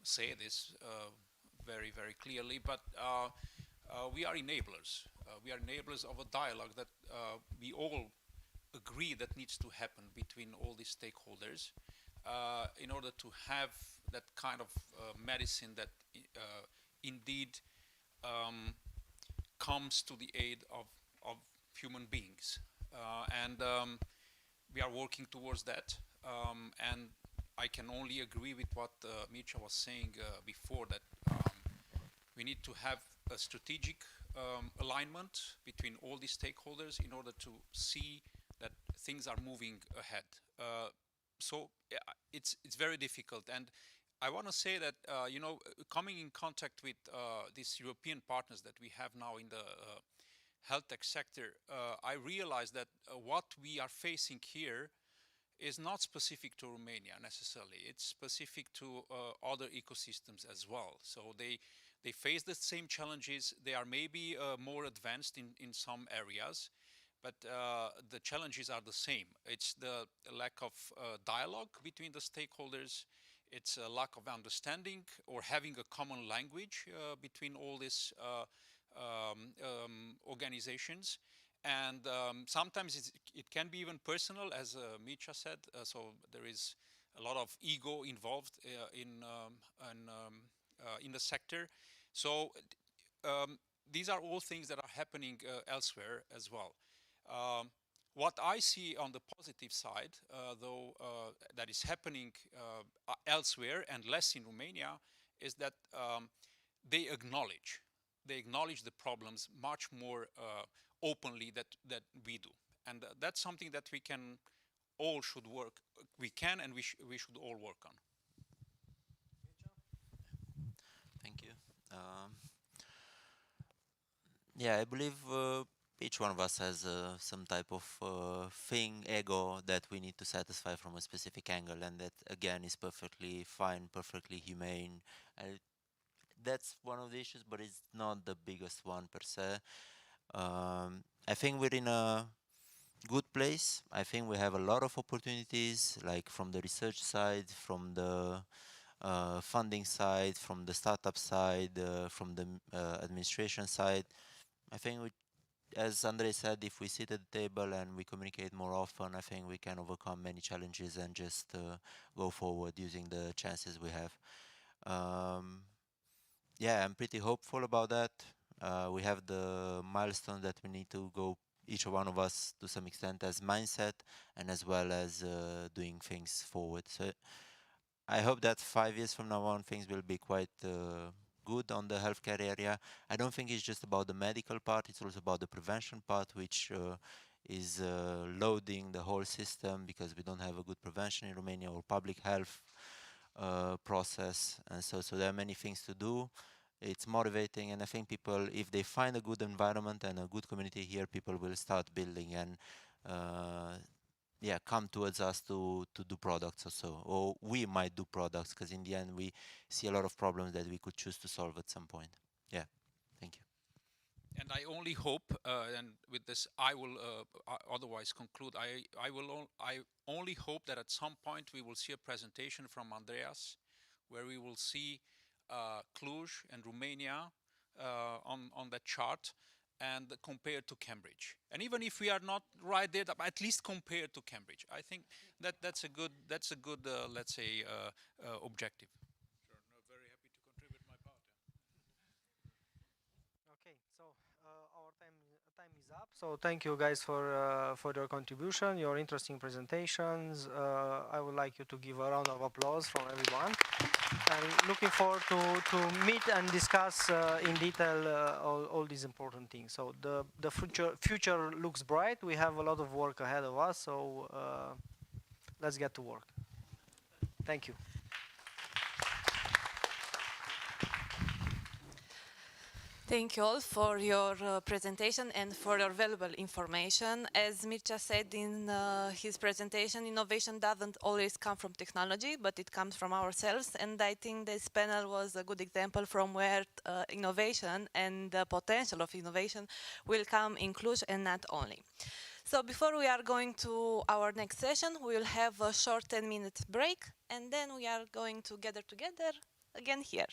say this very, very clearly, but we are enablers. We are enablers of a dialogue that we all agree that needs to happen between all these stakeholders in order to have that kind of medicine that indeed comes to the aid of human beings. And we are working towards that. And I can only agree with what Mircea was saying before, that we need to have a strategic alignment between all these stakeholders in order to see that things are moving ahead. So it's very difficult, and I want to say that you know, coming in contact with these European partners that we have now in the health tech sector, I realize that what we are facing here is not specific to Romania necessarily. It's specific to other ecosystems as well. So they face the same challenges. They are maybe more advanced in some areas, but the challenges are the same. It's the lack of dialogue between the stakeholders. It's a lack of understanding or having a common language between all these organizations. And sometimes it can be even personal, as Micha said. So there is a lot of ego involved in the sector. So these are all things that are happening elsewhere as well. What I see on the positive side, though, that is happening elsewhere and less in Romania, is that they acknowledge the problems much more openly that we do, and that's something that we can all should work. We can and we should all work on. Thank you. Yeah, I believe each one of us has some type of thing, ego, that we need to satisfy from a specific angle, and that again is perfectly fine, perfectly humane. That's one of the issues, but it's not the biggest one per se. I think we're in a good place. I think we have a lot of opportunities, like from the research side, from the funding side, from the startup side, from the administration side. I think we, as Andrei said, if we sit at the table and we communicate more often, I think we can overcome many challenges and just go forward using the chances we have. Yeah, I'm pretty hopeful about that. We have the milestone that we need to go, each one of us to some extent, as mindset and as well as doing things forward. So I hope that 5 years from now on, things will be quite good on the healthcare area. I don't think it's just about the medical part, it's also about the prevention part, which is loading the whole system because we don't have a good prevention in Romania or public health process. And so there are many things to do. It's motivating, and I think people, if they find a good environment and a good community here, people will start building and yeah, come towards us to do products or so. Or we might do products, because in the end we see a lot of problems that we could choose to solve at some point. Yeah, thank you. And I only hope, and with this I will otherwise conclude, I only hope that at some point we will see a presentation from Andreas where we will see Cluj and Romania on that chart and compared to Cambridge. And even if we are not right there, at least compared to Cambridge. I think that's a good let's say objective. Sure, no, very happy to contribute my part. Okay, so our time is up. So thank you guys for your contribution, your interesting presentations. I would like you to give a round of applause from everyone. And looking forward to meet and discuss in detail all these important things. So the future looks bright. We have a lot of work ahead of us. So let's get to work. Thank you. Thank you all for your presentation and for your valuable information. As Mircea said in his presentation, innovation doesn't always come from technology, but it comes from ourselves. And I think this panel was a good example from where innovation and the potential of innovation will come in Cluj and not only. So before we are going to our next session, we will have a short 10-minute break, and then we are going to gather together again here.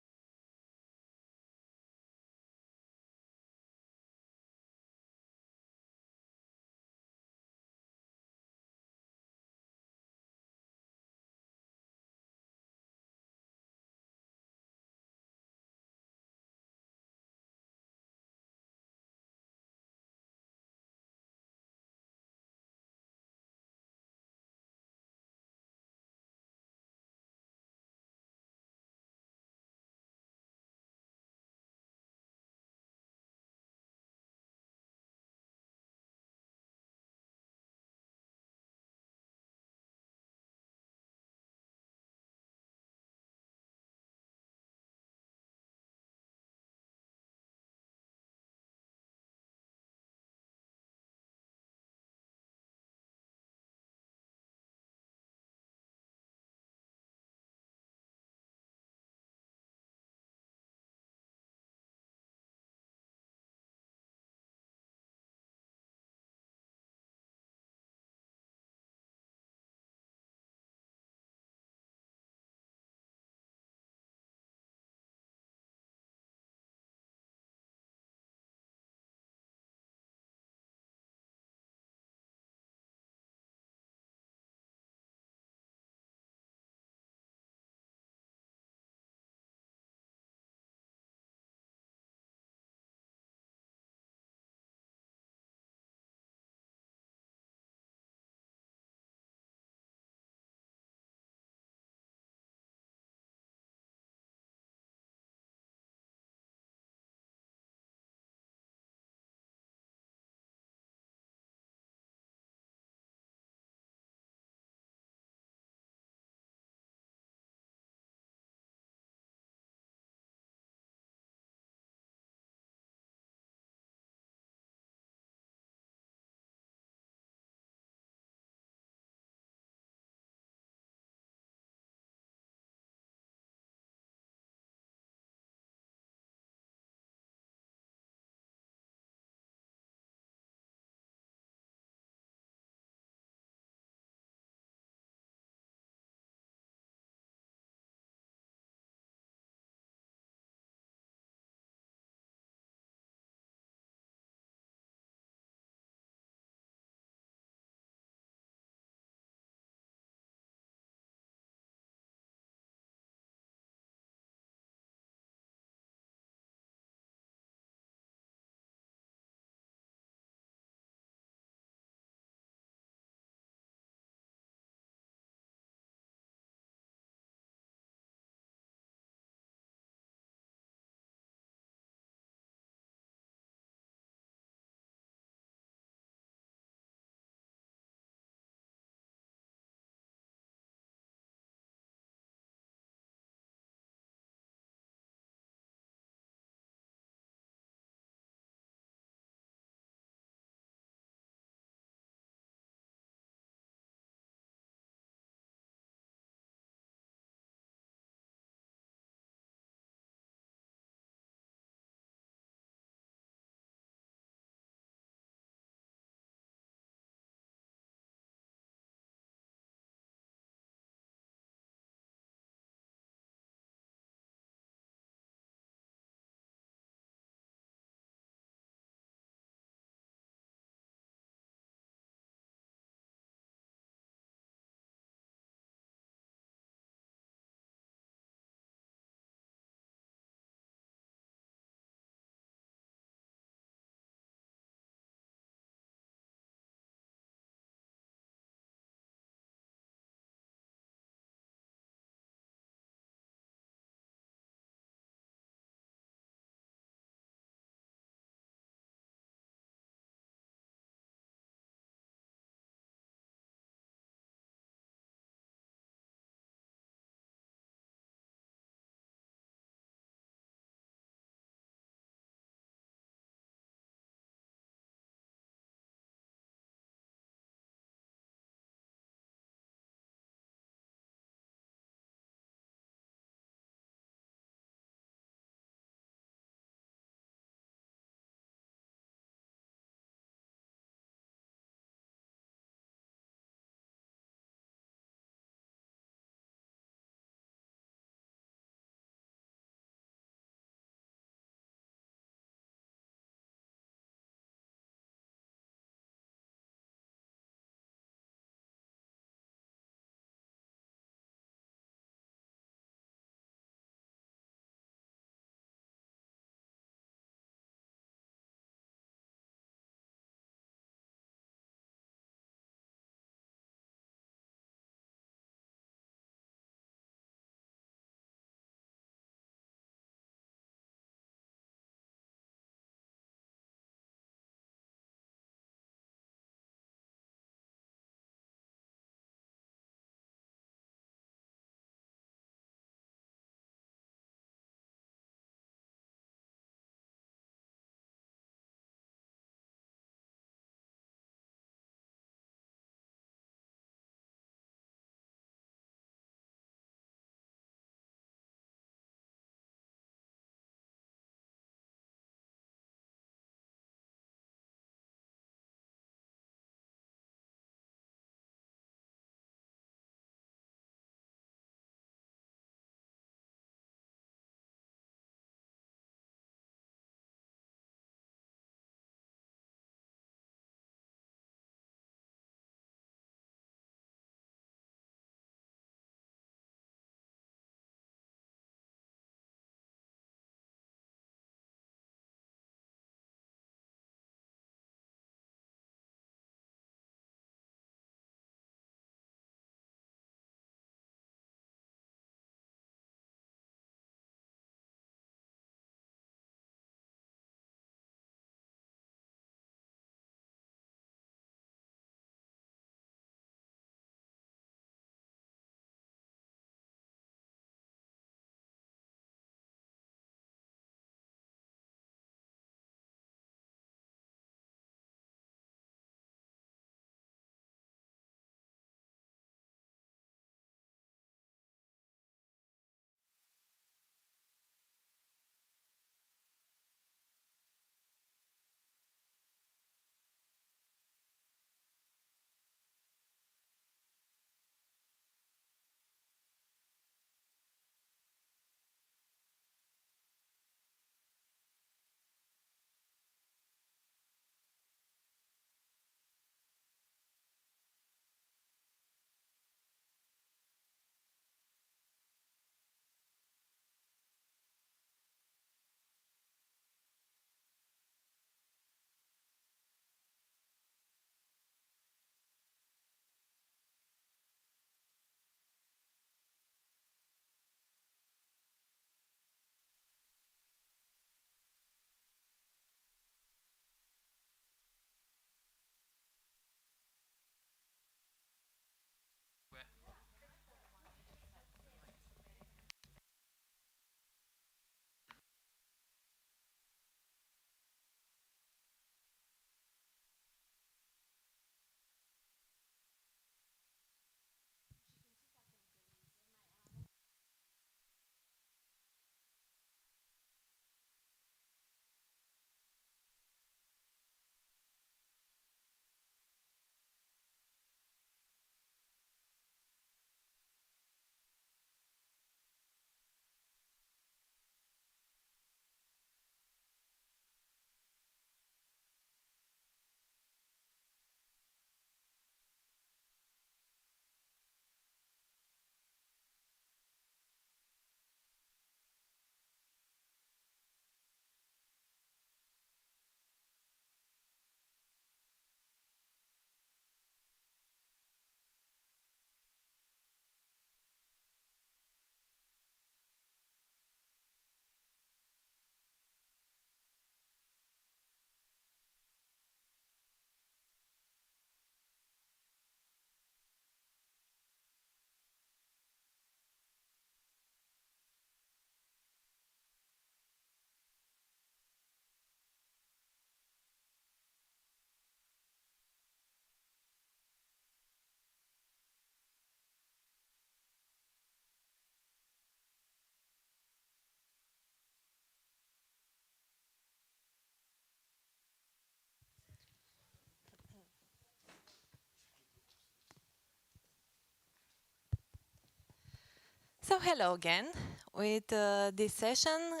So hello again. With this session,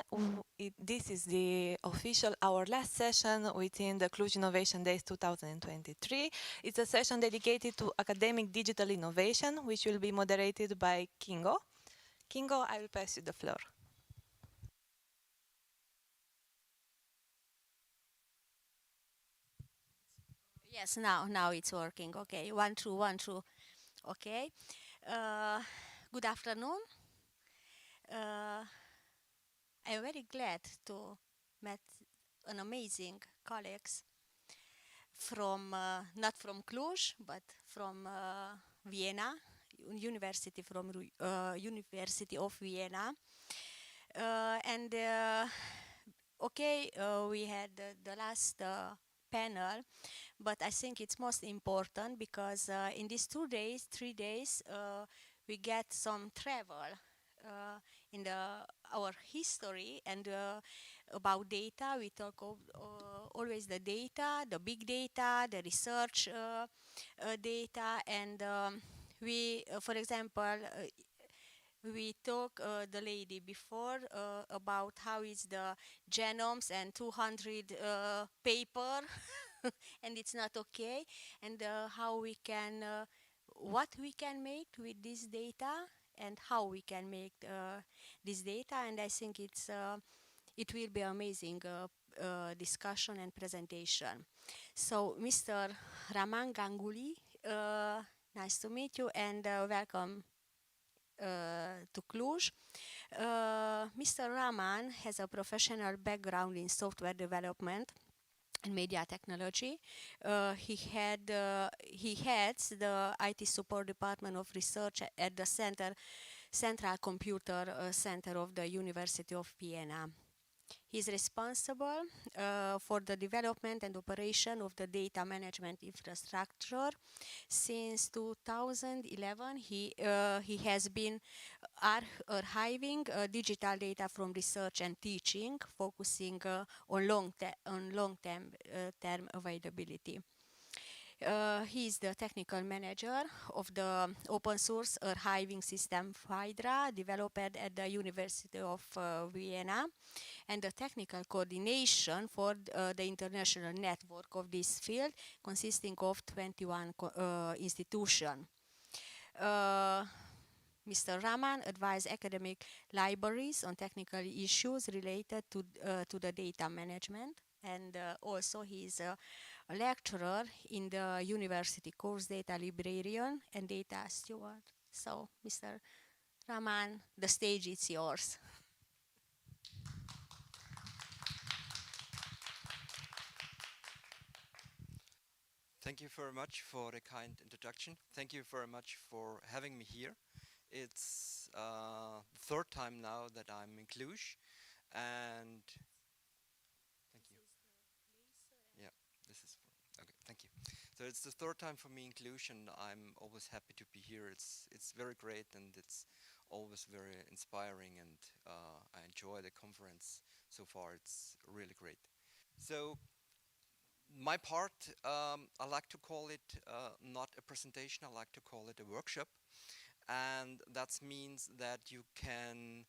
this is the official, our last session within the Cluj Innovation Days 2023. It's a session dedicated to academic digital innovation, which will be moderated by Kingo. Kingo, I will pass you the floor. Yes, now it's working. Okay, 1, 2, 1, 2. Okay. Good afternoon. I'm very glad to meet an amazing colleagues from not from Cluj, but from Vienna, University of Vienna. And okay, we had the last panel, but I think it's most important because in these 3 days, we get some travel in our history and about data. We talk always the data, the big data, the research data, and we, for example, we talked the lady before about how is the genomes and 200 paper and it's not okay, and how we can what we can make with this data and how we can make this data. And I think it will be amazing discussion and presentation. So Mr. Raman Ganguly, nice to meet you and welcome to Cluj. Mr. Raman has a professional background in software development and media technology. He heads the IT support department of research at the Central Computer Center of the University of Vienna. He is responsible for the development and operation of the data management infrastructure. Since 2011, he has been archiving digital data from research and teaching, focusing on long-term availability. He is the technical manager of the open source archiving system Hydra, developed at the University of Vienna, and the technical coordination for the international network of this field, consisting of 21 institutions. Mr. Raman advised academic libraries on technical issues related to the data management, and also he is a lecturer in the university course data librarian and data steward. So, Mr. Raman, the stage is yours. Thank you very much for the kind introduction. Thank you very much for having me here. It's the third time now that I'm in Cluj, and thank you. Yeah, this is okay. Thank you. So it's the third time for me in Cluj, and I'm always happy to be here. It's very great, and it's always very inspiring, and I enjoy the conference so far. It's really great. So my part, I like to call it not a presentation, I like to call it a workshop. And that means that you can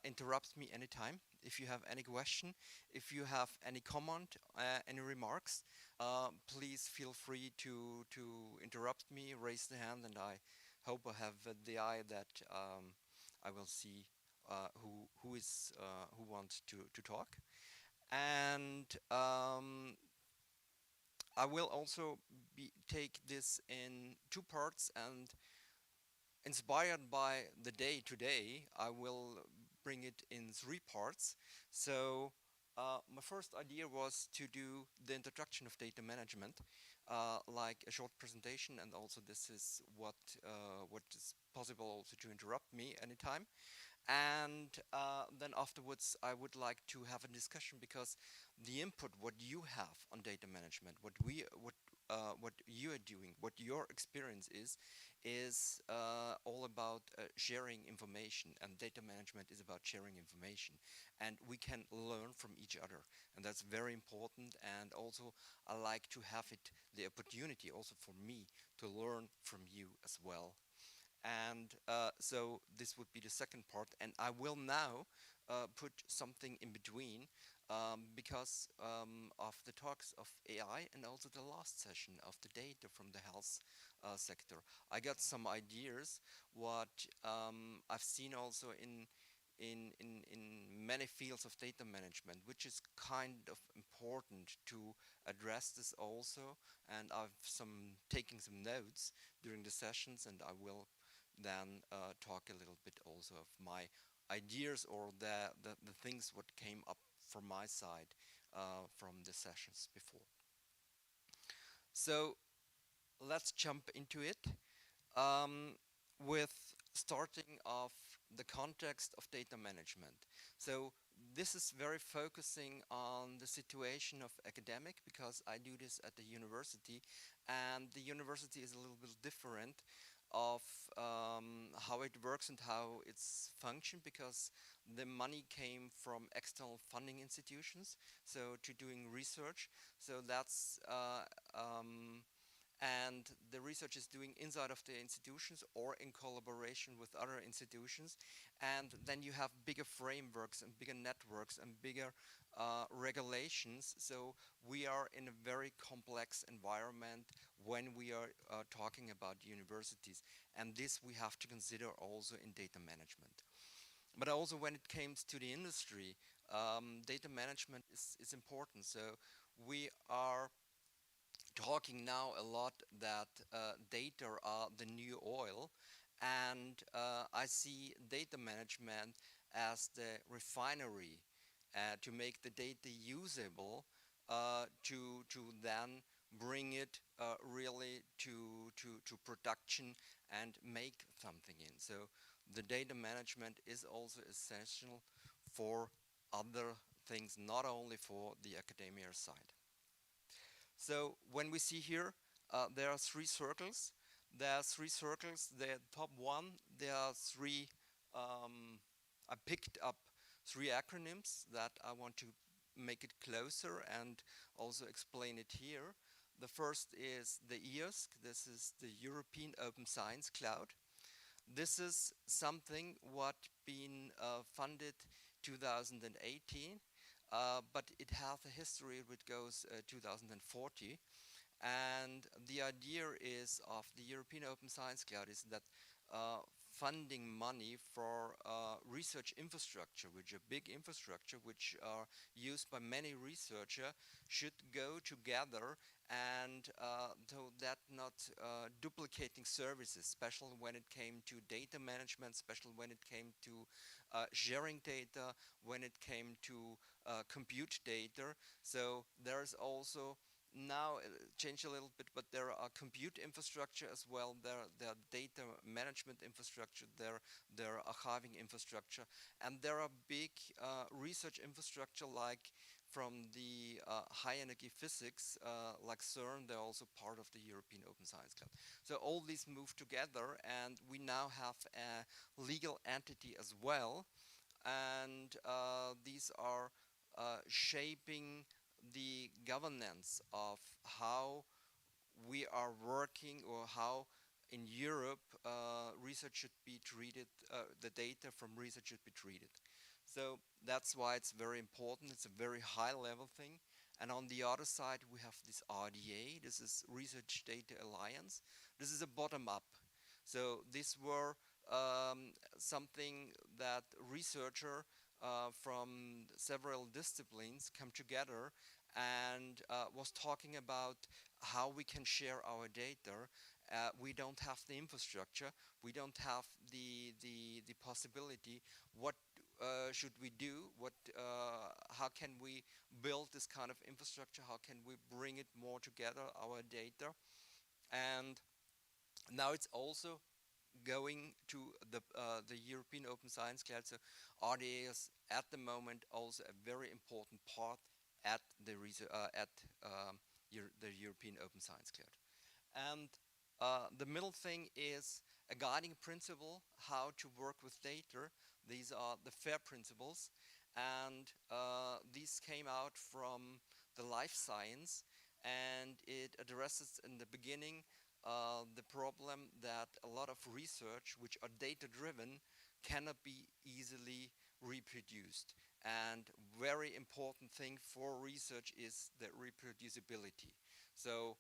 interrupt me anytime if you have any question, if you have any comment, any remarks. Please feel free to interrupt me, raise the hand, and I hope I have the eye that I will see who wants to talk. And I will also take this in two parts, and inspired by the day today, I will bring it in three parts. So my first idea was to do the introduction of data management, like a short presentation, and also this is what is possible also to interrupt me anytime. And then afterwards, I would like to have a discussion, because the input, what you have on data management, what you are doing, what your experience is all about sharing information, and data management is about sharing information, and we can learn from each other, and that's very important. And also I like to have it the opportunity also for me to learn from you as well. And so this would be the second part. And I will now put something in between because of the talks of AI and also the last session of the data from the health sector. I got some ideas what I've seen also in many fields of data management, which is kind of important to address this also. And I've taking some notes during the sessions, and I will then talk a little bit also of my ideas or the things what came up from my side from the sessions before. So let's jump into it with starting off the context of data management. So this is very focusing on the situation of academic because I do this at the university, and the university is a little bit different of how it works and how it's functioned, because the money came from external funding institutions, so to doing research. So that's and the research is doing inside of the institutions or in collaboration with other institutions. And then you have bigger frameworks and bigger networks and bigger regulations. So we are in a very complex environment when we are talking about universities. And this we have to consider also in data management. But also when it comes to the industry, data management is important. So we are talking now a lot that data are the new oil, and I see data management as the refinery to make the data usable, to then bring it really to production and make something in. So the data management is also essential for other things, not only for the academia side. So when we see here, there are three circles. There are three circles. The top one, there are three, I picked up three acronyms that I want to make it closer and also explain it here. The first is the EOSC. This is the European Open Science Cloud. This is something what been funded 2018. But it has a history which goes 2040, and the idea is of the European Open Science Cloud is that funding money for research infrastructure, which are big infrastructure, which are used by many researchers, should go together, and so that not duplicating services, especially when it came to data management, especially when it came to sharing data, when it came to compute data. So there's also now change a little bit, but there are compute infrastructure as well. There are data management infrastructure. There are archiving infrastructure, and there are big research infrastructure like from the high energy physics, like CERN. They're also part of the European Open Science Cloud. So all these move together, and we now have a legal entity as well, and these are shaping the governance of how we are working, or how in Europe research should be treated, the data from research should be treated. So that's why it's very important. It's a very high level thing. And on the other side, we have this RDA. This is Research Data Alliance. This is a bottom up. So these were something that researcher from several disciplines come together and was talking about how we can share our data. We don't have the infrastructure. We don't have the possibility. What should we do? How can we build this kind of infrastructure? How can we bring it more together, our data? And now it's also going to the European Open Science Cloud. So RDA is at the moment also a very important part at the European Open Science Cloud. And the middle thing is a guiding principle, how to work with data. These are the FAIR principles, and these came out from the life science, and it addresses in the beginning the problem that a lot of research, which are data-driven, cannot be easily reproduced. And very important thing for research is the reproducibility. So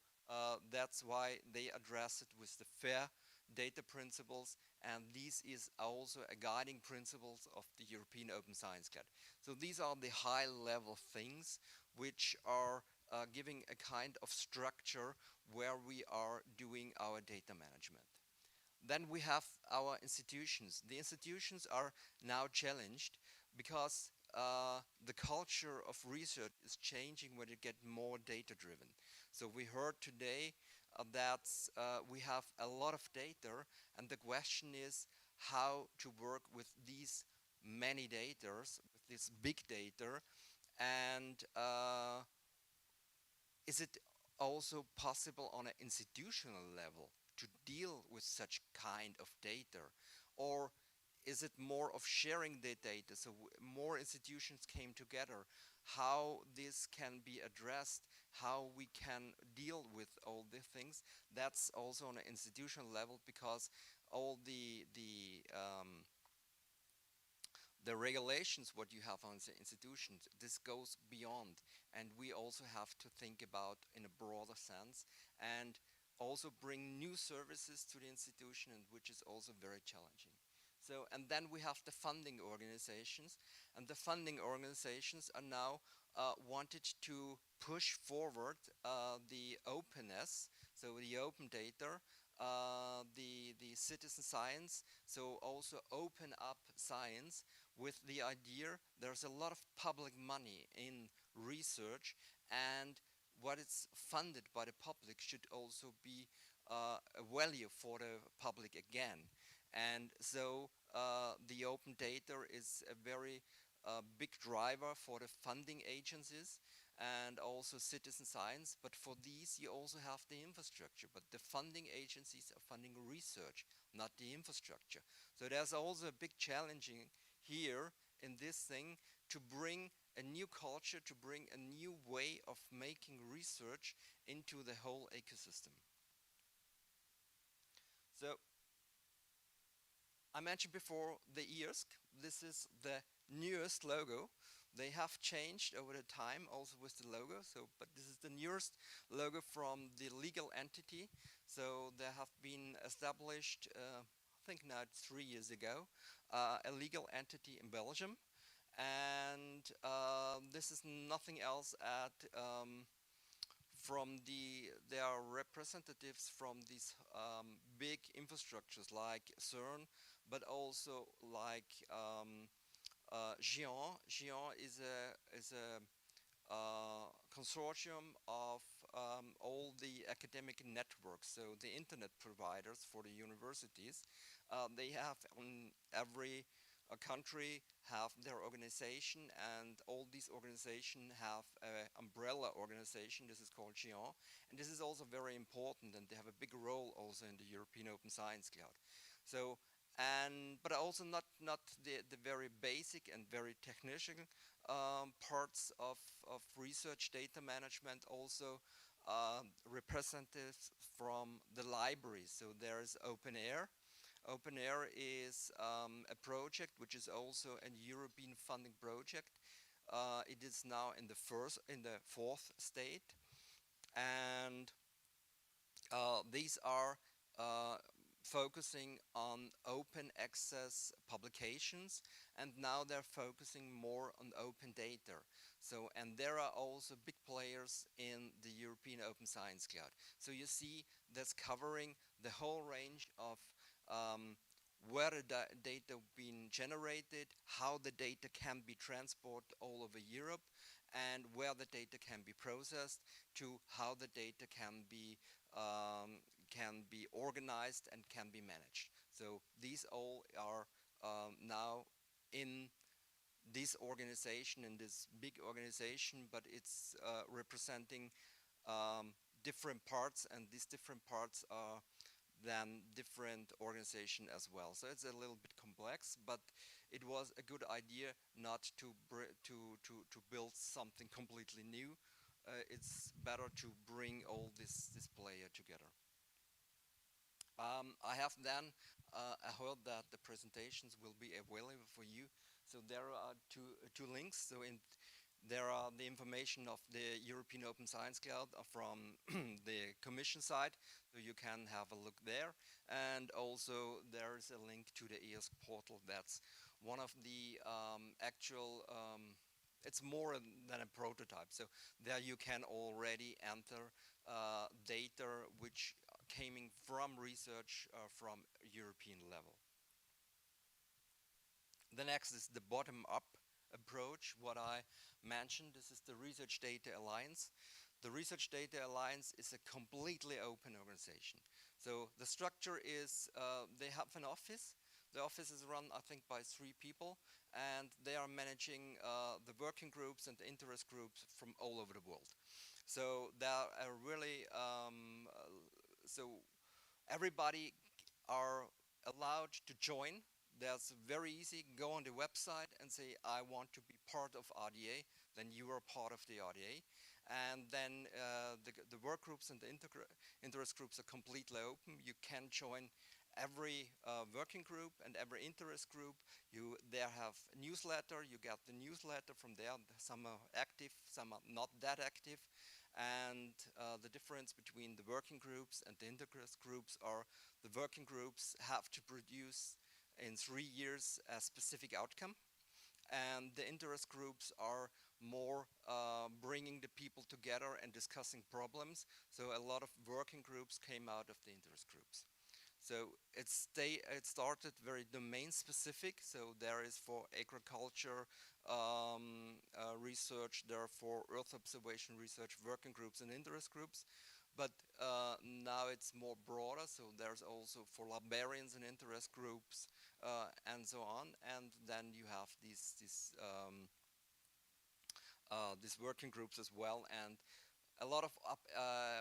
that's why they address it with the fair data principles, and this is also a guiding principles of the European Open Science Cloud. So these are the high-level things which are giving a kind of structure where we are doing our data management. Then we have our institutions. The institutions are now challenged because the culture of research is changing when you get more data-driven. So we heard today that we have a lot of data, and the question is how to work with these many data, with this big data, and is it also possible on an institutional level to deal with such kind of data? Or is it more of sharing the data, so more institutions came together, how this can be addressed, how we can deal with all the things? That's also on an institutional level, because all the regulations what you have on the institutions, this goes beyond, and we also have to think about in a broader sense and also bring new services to the institution, and which is also very challenging. So, and then we have the funding organizations, and the funding organizations are now wanted to push forward the openness, so the open data, the citizen science, so also open up science with the idea there's a lot of public money in research, and what is funded by the public should also be a value for the public again. And so the open data is a very big driver for the funding agencies and also citizen science, but for these you also have the infrastructure, but the funding agencies are funding research, not the infrastructure. So there's also a big challenging here in this thing to bring a new culture, to bring a new way of making research into the whole ecosystem. So I mentioned before the IRSC. This is the newest logo. They have changed over the time also with the logo, so, but this is the newest logo from the legal entity. So they have been established, I think now 3 years ago, a legal entity in Belgium. And this is nothing else at they are representatives from these big infrastructures like CERN, but also like GIAN. GIAN is a consortium of all the academic networks, so the internet providers for the universities. They have on every country have their organization, and all these organizations have an umbrella organization. This is called GIAN, and this is also very important, and they have a big role also in the European Open Science Cloud. So, but also not the very basic and very technical parts of research data management, also representatives from the libraries. So there is OpenAIR. OpenAIR is a project which is also a European funding project. It is now in the fourth state, and these are focusing on open access publications, and now they're focusing more on open data. So, and there are also big players in the European Open Science Cloud. So you see that's covering the whole range of where the data being generated, how the data can be transported all over Europe, and where the data can be processed, to how the data can be organized and can be managed. So these all are now in this organization, in this big organization, but it's representing different parts, and these different parts are then different organization as well. So it's a little bit complex, but it was a good idea not to build something completely new. It's better to bring all this player together. I have then I heard that the presentations will be available for you. So there are two links. So there are the information of the European Open Science Cloud from the Commission side, so you can have a look there. And also there is a link to the EOSC portal. That's one of the actual, it's more than a prototype. So there you can already enter data which came from research from European level. The next is the bottom-up approach, what I mentioned. This is the Research Data Alliance. The Research Data Alliance is a completely open organization. So the structure is, they have an office. The office is run, I think, by 3 people, and they are managing the working groups and the interest groups from all over the world. So there are really, so everybody are allowed to join. That's very easy. Go on the website and say, I want to be part of RDA. Then you are part of the RDA. And then the work groups and the interest groups are completely open. You can join every working group and every interest group. You there have a newsletter. You get the newsletter from there. Some are active, some are not that active. And the difference between the working groups and the interest groups are the working groups have to produce in 3 years a specific outcome, and the interest groups are more bringing the people together and discussing problems. So a lot of working groups came out of the interest groups. So it started very domain specific. So there is for agriculture research, there are for Earth observation research working groups and interest groups. But now it's more broader, so there's also for librarians and interest groups and so on. And then you have these working groups as well. And a lot of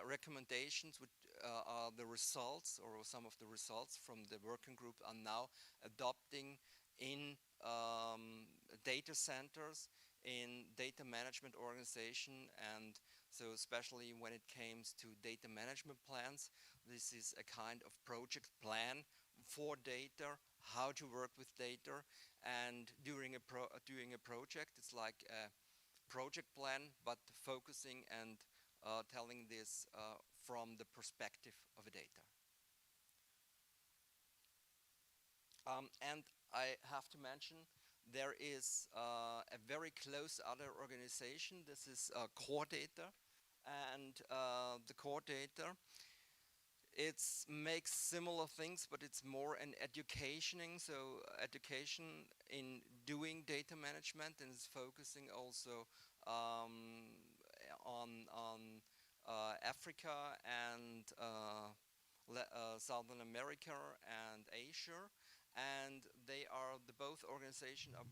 recommendations which are the results, or some of the results from the working group are now adopting in data centers, in data management organization, and so especially when it comes to data management plans, this is a kind of project plan for data, how to work with data, and during a project, it's like a project plan, but focusing and telling this from the perspective of a data. And I have to mention, there is a very close other organization. This is Core Data, and the Core Data, it makes similar things, but it's more an educationing, so education in doing data management, and it's focusing also on Africa and Southern America and Asia. And they are, the both organizations are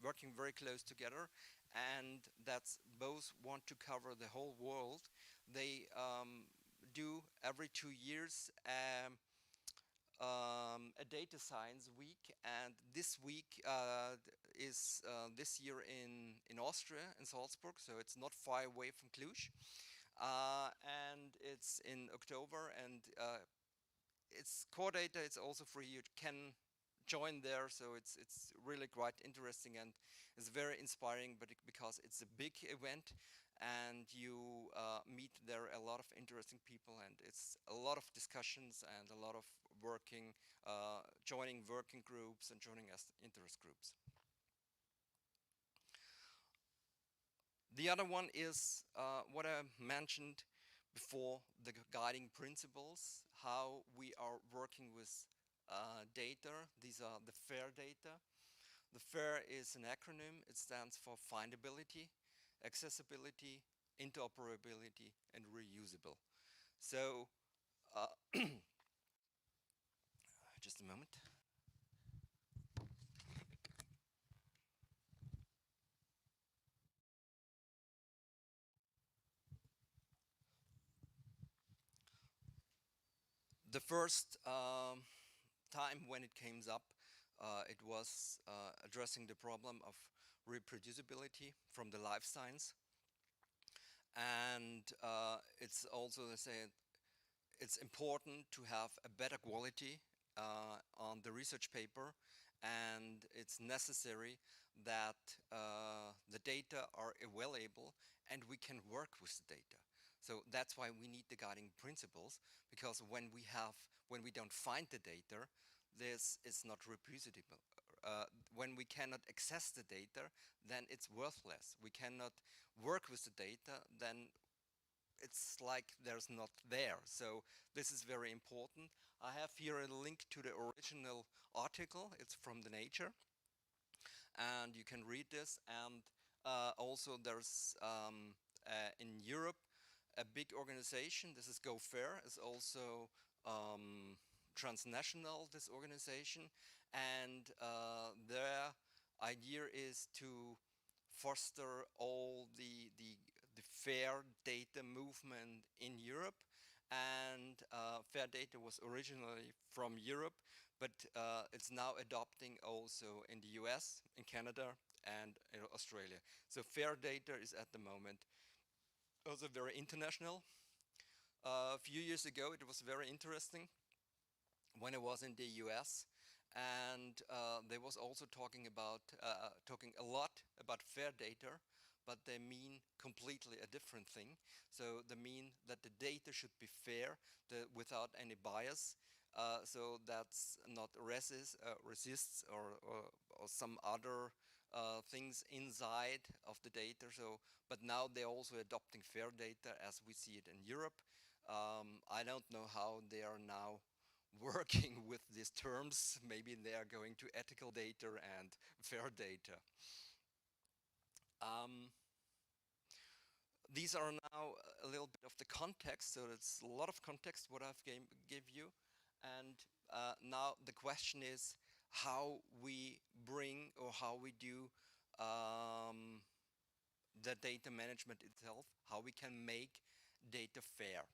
working very close together, and that's both want to cover the whole world. They do every 2 years a data science week, and this week is this year in Austria, in Salzburg, so it's not far away from Cluj. And it's in October, and it's Core Data, it's also free, you can join there, so it's really quite interesting, and it's very inspiring, but because it's a big event, and you meet there a lot of interesting people, and it's a lot of discussions and a lot of working, joining working groups and joining us interest groups. The other one is what I mentioned before, the guiding principles, how we are working with data. These are the FAIR data. The FAIR is an acronym. It stands for findability, accessibility, interoperability, and reusable. So, just a moment. The first time when it came up, it was addressing the problem of reproducibility from the life science. And it's also, they say, it's important to have a better quality on the research paper, and it's necessary that the data are available and we can work with the data. So that's why we need the guiding principles, because when we don't find the data, this is not reproducible. When we cannot access the data, then it's worthless. We cannot work with the data, then it's like there's not there. So this is very important. I have here a link to the original article. It's from the Nature, and you can read this. And also there's in Europe a big organization. This is GoFair. It's also transnational, this organization, and their idea is to foster all the fair data movement in Europe. And fair data was originally from Europe, but it's now adopting also in the US, in Canada, and in Australia. So fair data is at the moment also very international. A few years ago it was very interesting when I was in the US, and they was also talking a lot about fair data, but they mean completely a different thing. So they mean that the data should be fair, without any bias. So that's not resists or some other things inside of the data. So, but now they're also adopting fair data as we see it in Europe. I don't know how they are now working with these terms. Maybe they are going to ethical data and fair data. These are now a little bit of the context, so it's a lot of context what I've give you. And now the question is how we bring or how we do the data management itself, how we can make data fair.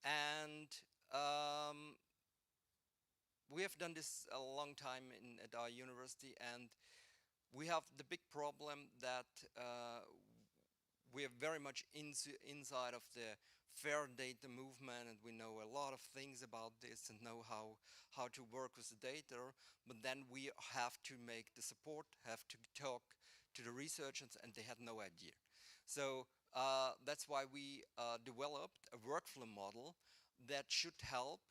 And we have done this a long time at our university, and we have the big problem that we are very much inside of the fair data movement, and we know a lot of things about this and know how to work with the data, but then we have to make the support, have to talk to the researchers, and they had no idea. So that's why we developed a workflow model that should help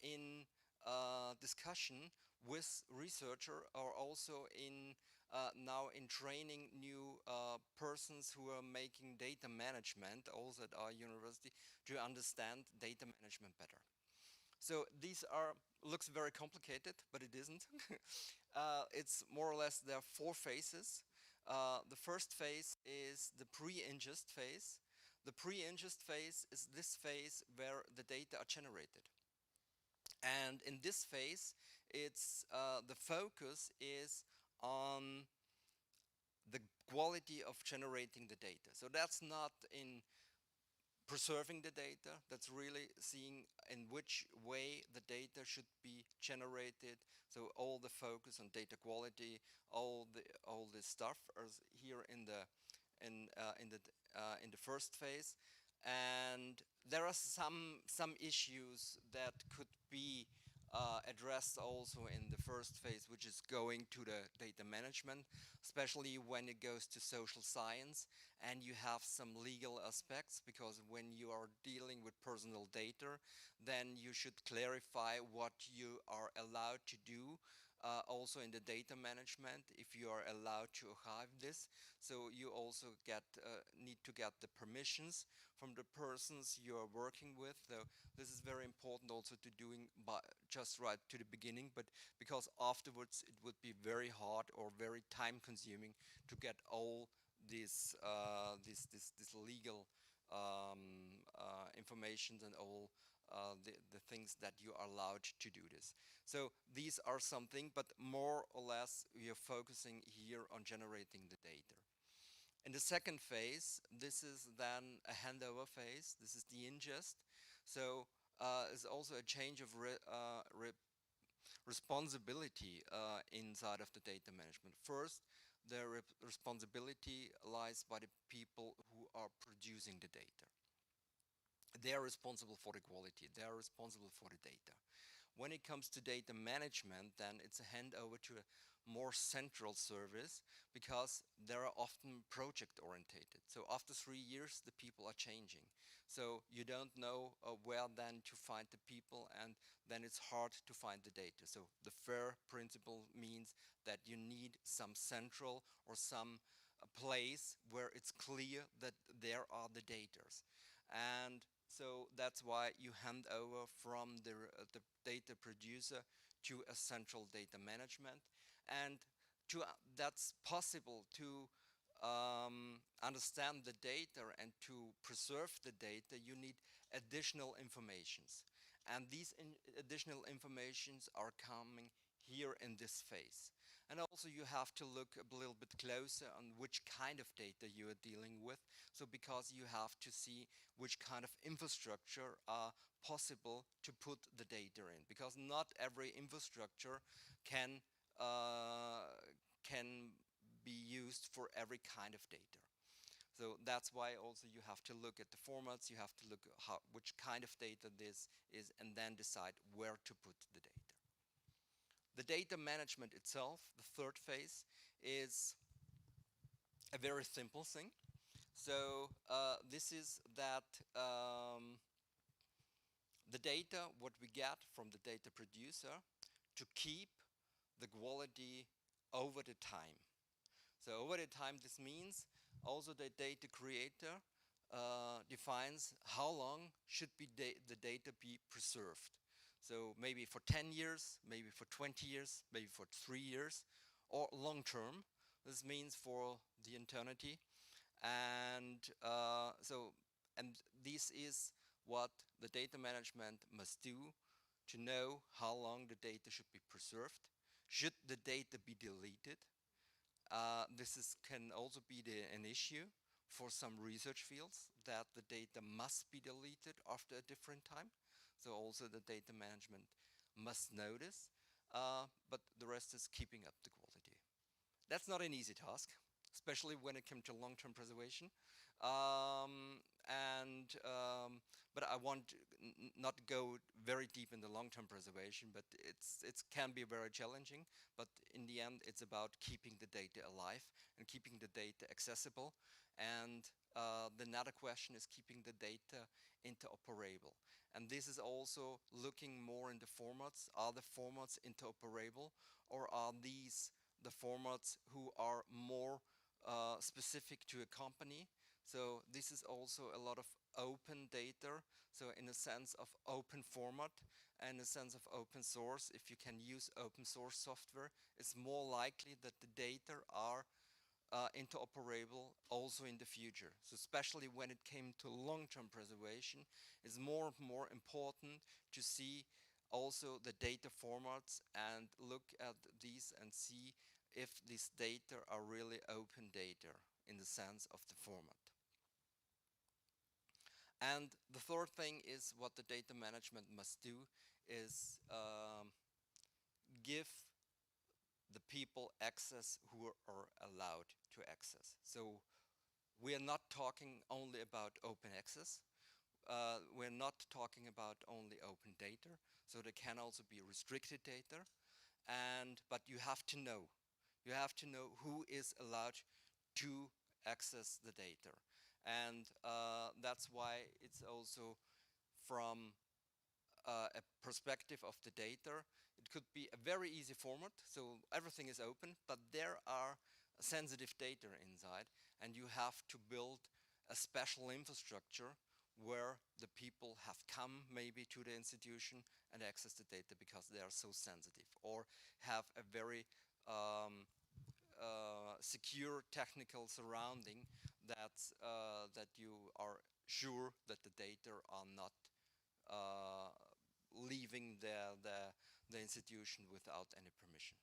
in discussion with researcher, or also in now in training new persons who are making data management also at our university to understand data management better. So these looks very complicated, but it isn't. It's more or less there are 4 phases. The first phase is the pre-ingest phase. The pre-ingest phase is this phase where the data are generated. And in this phase, it's the focus is on the quality of generating the data. So that's not in preserving the data, that's really seeing in which way the data should be generated. So all the focus on data quality, all the stuff is here in the first phase. And there are some issues that could be addressed also in the first phase, which is going to the data management, especially when it goes to social science and you have some legal aspects, because when you are dealing with personal data, then you should clarify what you are allowed to do also in the data management, if you are allowed to archive this. So you also need to get the permissions from the persons you are working with. So this is very important also to doing just right to the beginning, but because afterwards it would be very hard or very time consuming to get all this legal information and all the things that you are allowed to do this. So these are something, but more or less we are focusing here on generating the data. In the second phase, this is then a handover phase. This is the ingest. So it's also a change of responsibility inside of the data management. First, the responsibility lies by the people who are producing the data. they are responsible for the quality, they are responsible for the data. When it comes to data management, then it's a handover to a more central service, because they are often project orientated. So after 3 years, the people are changing. So you don't know where then to find the people, and then it's hard to find the data. So the FAIR principle means that you need some central or some place where it's clear that there are the data. And so that's why you hand over from the data producer to a central data management. And that's possible to understand the data and to preserve the data, you need additional informations. And these additional informations are coming here in this phase. And also you have to look a little bit closer on which kind of data you are dealing with. So because you have to see which kind of infrastructure are possible to put the data in. Because not every infrastructure can be used for every kind of data. So that's why also you have to look at the formats, you have to look at which kind of data this is, and then decide where to put the data. The data management itself, the third phase, is a very simple thing. So this is that the data, what we get from the data producer, to keep the quality over the time. So over the time, this means also the data creator defines how long should be the data be preserved. So maybe for 10 years, maybe for 20 years, maybe for 3 years, or long term. This means for the eternity. And this is what the data management must do to know how long the data should be preserved. Should the data be deleted? This can also be an issue for some research fields, that the data must be deleted after a different time. So also the data management must know this, but the rest is keeping up the quality. That's not an easy task, especially when it comes to long-term preservation. But I want not to go very deep in the long-term preservation, but it can be very challenging. But in the end, it's about keeping the data alive and keeping the data accessible. And the another question is keeping the data interoperable. And this is also looking more into formats. Are the formats interoperable, or are these the formats who are more specific to a company? So this is also a lot of open data, so in a sense of open format and a sense of open source. If you can use open source software, it's more likely that the data are interoperable also in the future. So especially when it came to long-term preservation, it's more and more important to see also the data formats and look at these and see if these data are really open data in the sense of the format. And the third thing is what the data management must do is give the people access who are allowed to access. So we are not talking only about open access. We're not talking about only open data. So there can also be restricted data. But you have to know. You have to know who is allowed to access the data. And that's why it's also from a perspective of the data. It could be a very easy format, so everything is open, but there are sensitive data inside, and you have to build a special infrastructure where the people have come maybe to the institution and access the data because they are so sensitive, or have a very secure technical surrounding that you are sure that the data are not leaving the institution without any permission.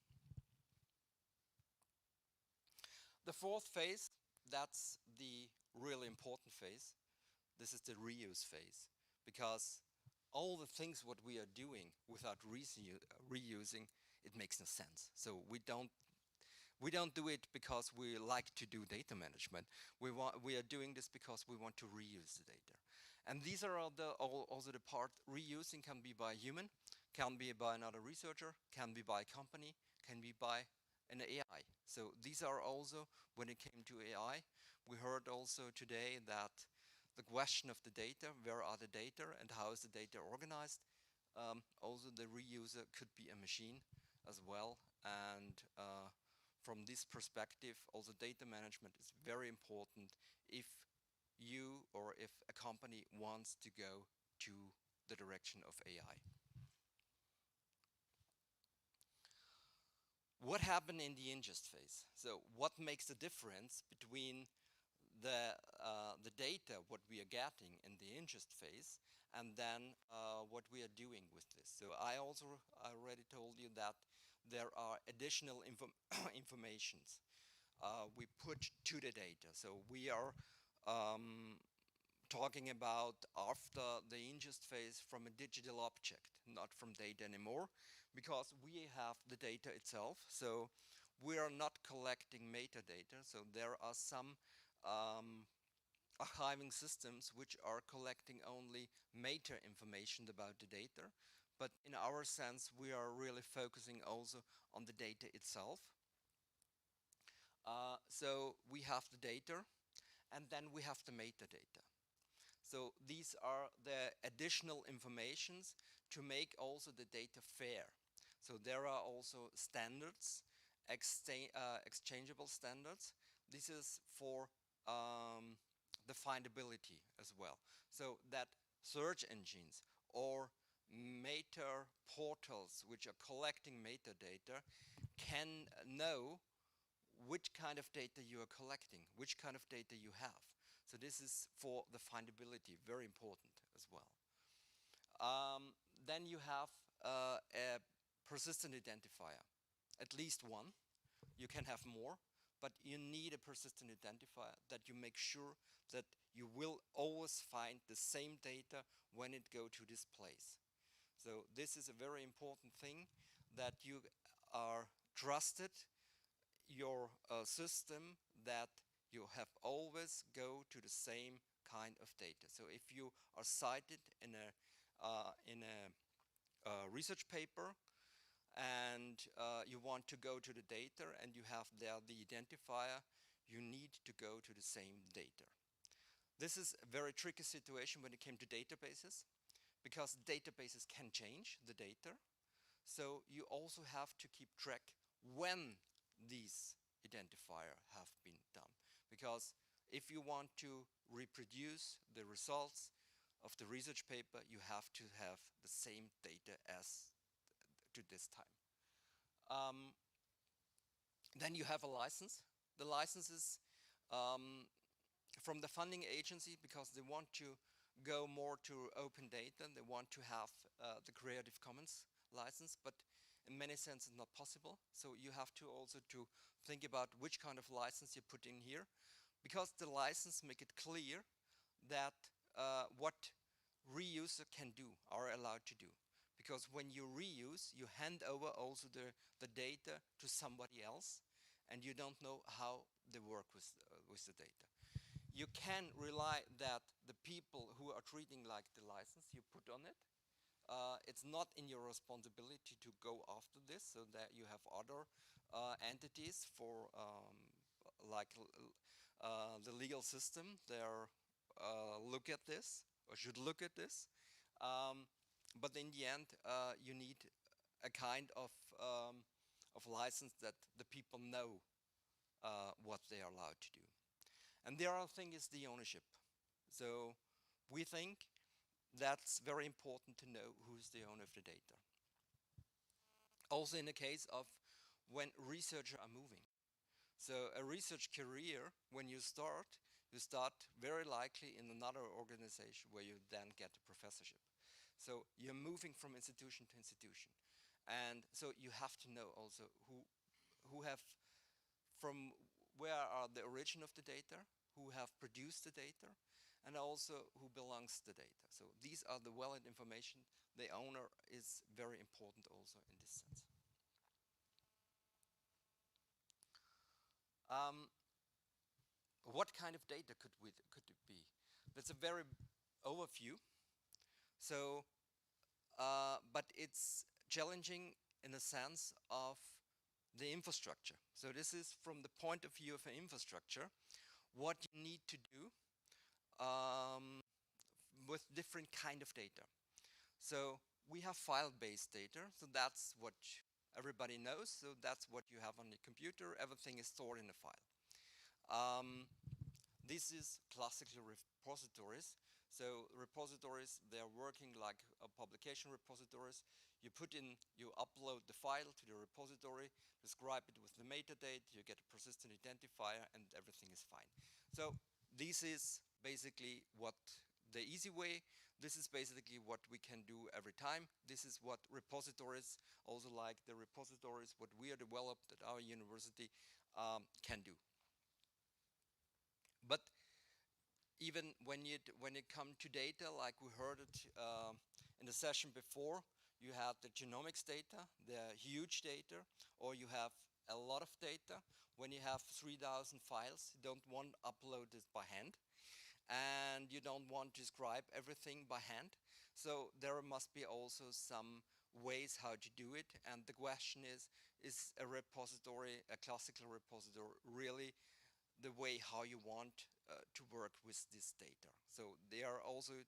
The fourth phase, that's the really important phase. This is the reuse phase, because all the things what we are doing without reusing, it makes no sense. So we don't do it because we like to do data management. We are doing this because we want to reuse the data. And these are also the part reusing can be by a human, can be by another researcher, can be by a company, can be by an AI. So these are also, when it came to AI, we heard also today that the question of the data, where are the data and how is the data organized? Also the reuser could be a machine as well. And from this perspective, also data management is very important if you or if a company wants to go to the direction of AI. What happened in the ingest phase? So what makes the difference between the data, what we are getting in the ingest phase, and then what we are doing with this? So I already told you that there are additional informations we put to the data. So we are talking about after the ingest phase from a digital object, not from data anymore, because we have the data itself. So we are not collecting metadata. So there are some archiving systems which are collecting only meta information about the data. But in our sense, we are really focusing also on the data itself. So we have the data, and then we have the metadata. So these are the additional informations to make also the data fair. So there are also standards, exchangeable standards. This is for the findability as well. So that search engines or meta portals which are collecting metadata can know which kind of data you are collecting, which kind of data you have. So this is for the findability, very important as well. Then you have a persistent identifier, at least one. You can have more, but you need a persistent identifier that you make sure that you will always find the same data when it go to this place. So this is a very important thing, that you are trusted your system, that you have always go to the same kind of data. So if you are cited in a research paper and you want to go to the data and you have there the identifier, you need to go to the same data. This is a very tricky situation when it came to databases, because databases can change the data. So you also have to keep track when these identifiers have been done. Because if you want to reproduce the results of the research paper, you have to have the same data as to this time. Then you have a license. The license is from the funding agency, because they want to go more to open data. They want to have the Creative Commons license, but in many senses not possible. So you have to also to think about which kind of license you put in here, because the license make it clear that what reuser can do, are allowed to do. Because when you reuse, you hand over also the data to somebody else, and you don't know how they work with the data. You can rely that the people who are treating like the license you put on it, it's not in your responsibility to go after this, so that you have other entities for like the legal system. They look at this, or should look at this. But in the end, you need a kind of license that the people know what they are allowed to do. And the other thing is the ownership. So we think that's very important to know who's the owner of the data. Also in the case of when researchers are moving. So a research career, when you start very likely in another organization where you then get a professorship. So you're moving from institution to institution. And so you have to know also who have, from where are the origin of the data, who have produced the data, and also who belongs to the data. So these are the valid information. The owner is very important also in this sense. What kind of data could it be? That's a very overview. So, but it's challenging in the sense of the infrastructure. So this is from the point of view of an infrastructure, what you need to do with different kind of data. So we have file-based data, so that's what everybody knows. So that's what you have on your computer. Everything is stored in a file. This is classical repositories. So repositories, they're working like publication repositories. You upload the file to the repository, describe it with the metadata, you get a persistent identifier, and everything is fine. So this is basically what the easy way. This is basically what we can do every time. This is what repositories, also like the repositories, what we are developed at our university, can do. But even when it comes to data, like we heard it in the session before, you have the genomics data, the huge data, or you have a lot of data. When you have 3,000 files, you don't want to upload it by hand, and you don't want to describe everything by hand. So there must be also some ways how to do it, and the question is a repository, a classical repository, really the way how you want to work with this data? So they are also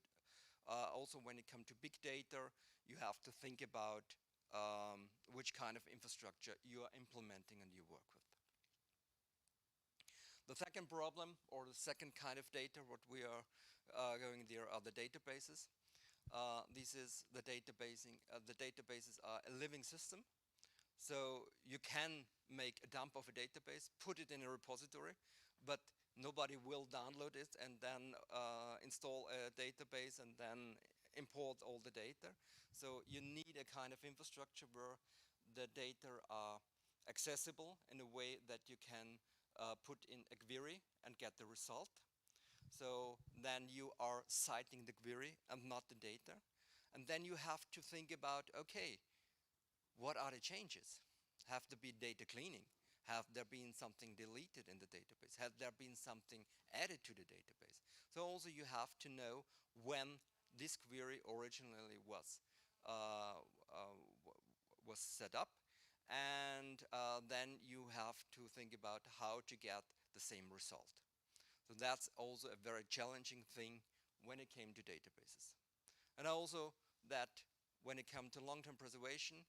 when it comes to big data, you have to think about which kind of infrastructure you are implementing and you work with. The second problem, or the second kind of data, what we are going there are the databases. This is the databasing. The databases are a living system. So you can make a dump of a database, put it in a repository, but nobody will download it and then install a database and then import all the data. So you need a kind of infrastructure where the data are accessible in a way that you can put in a query and get the result. So then you are citing the query and not the data. And then you have to think about, okay, what are the changes? Have there been data cleaning? Have there been something deleted in the database? Have there been something added to the database? So also you have to know when this query originally was set up, and then you have to think about how to get the same result. So that's also a very challenging thing when it came to databases. And also that when it comes to long-term preservation,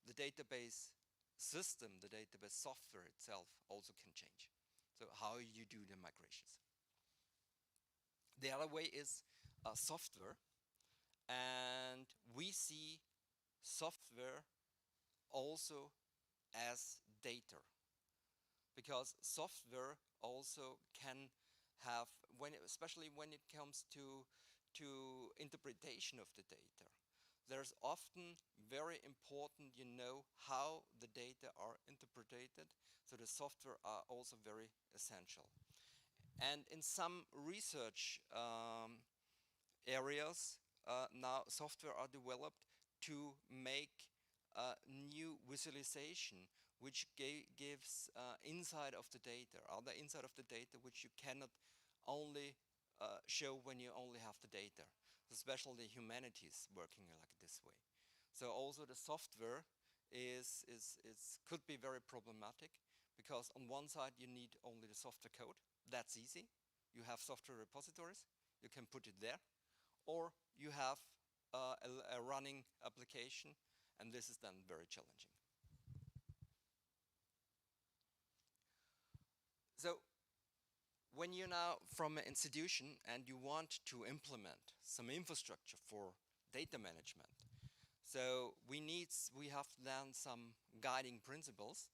the database system, the database software itself also can change. So how you do the migrations. The other way is software, and we see software also as data, because software also can have, especially when it comes to interpretation of the data, there's often very important, how the data are interpreted. So the software are also very essential. And in some research areas, now software are developed to make new visualization, which gives insight of the data, other insight of the data which you cannot only show when you only have the data, especially the humanities working like this way. So also the software could be very problematic, because on one side you need only the software code. That's easy. You have software repositories, you can put it there, or you have a running application, and this is then very challenging. So when you're now from an institution and you want to implement some infrastructure for data management, so we have then some guiding principles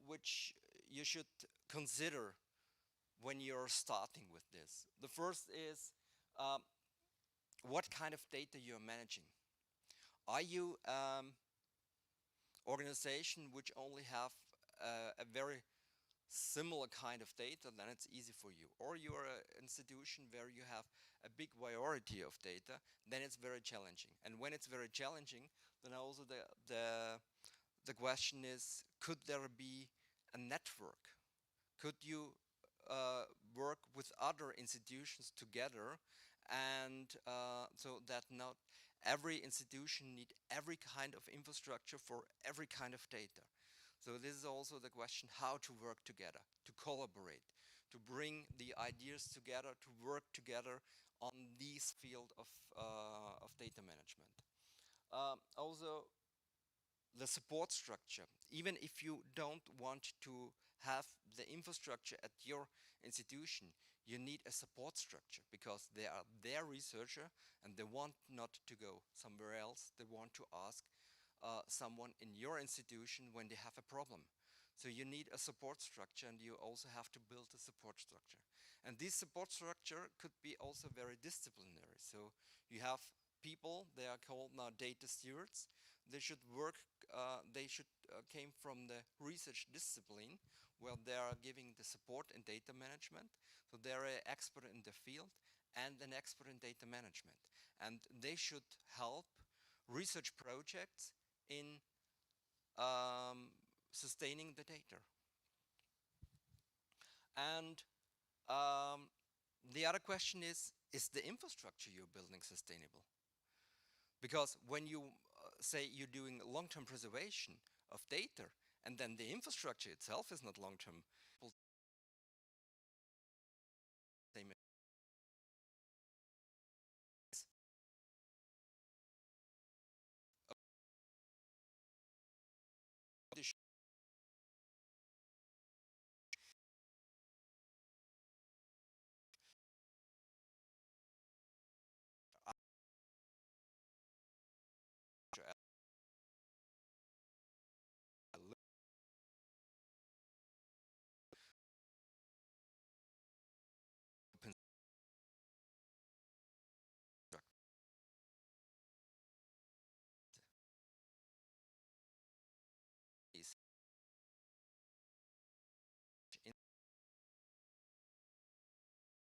which you should consider when you're starting with this. The first is what kind of data you're managing. Are you organization which only have a very similar kind of data? Then it's easy for you. Or you're an institution where you have a big variety of data, then it's very challenging. And when it's very challenging, then also the question is, could there be a network? Could you work with other institutions together and so that not every institution need every kind of infrastructure for every kind of data. So this is also the question how to work together, to collaborate, to bring the ideas together, to work together on this field of data management. Also, the support structure. Even if you don't want to have the infrastructure at your institution, you need a support structure because they are their researcher and they want not to go somewhere else. They want to ask someone in your institution when they have a problem. So you need a support structure and you also have to build a support structure. And this support structure could be also very disciplinary. So you have people, they are called now data stewards. They should work, came from the research discipline where they are giving the support in data management. So they're an expert in the field and an expert in data management. And they should help research projects in sustaining the data. And the other question is the infrastructure you're building sustainable? Because when you say you're doing long-term preservation of data, and then the infrastructure itself is not long-term,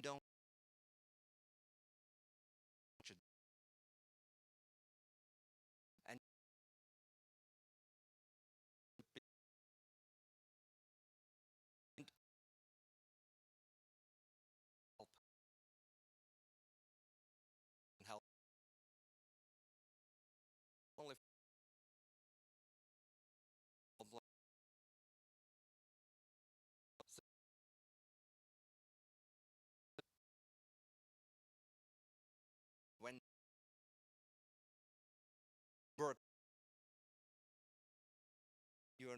don't and help only when work you're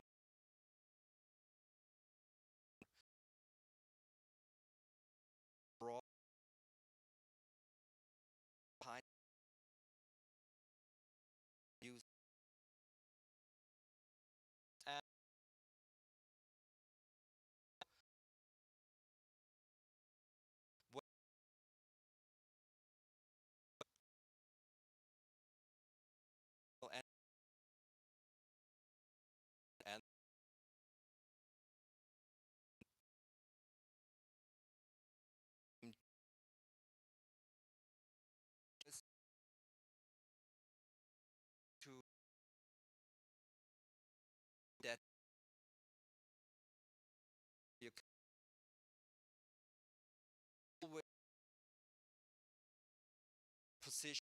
broad time use and and to that you always position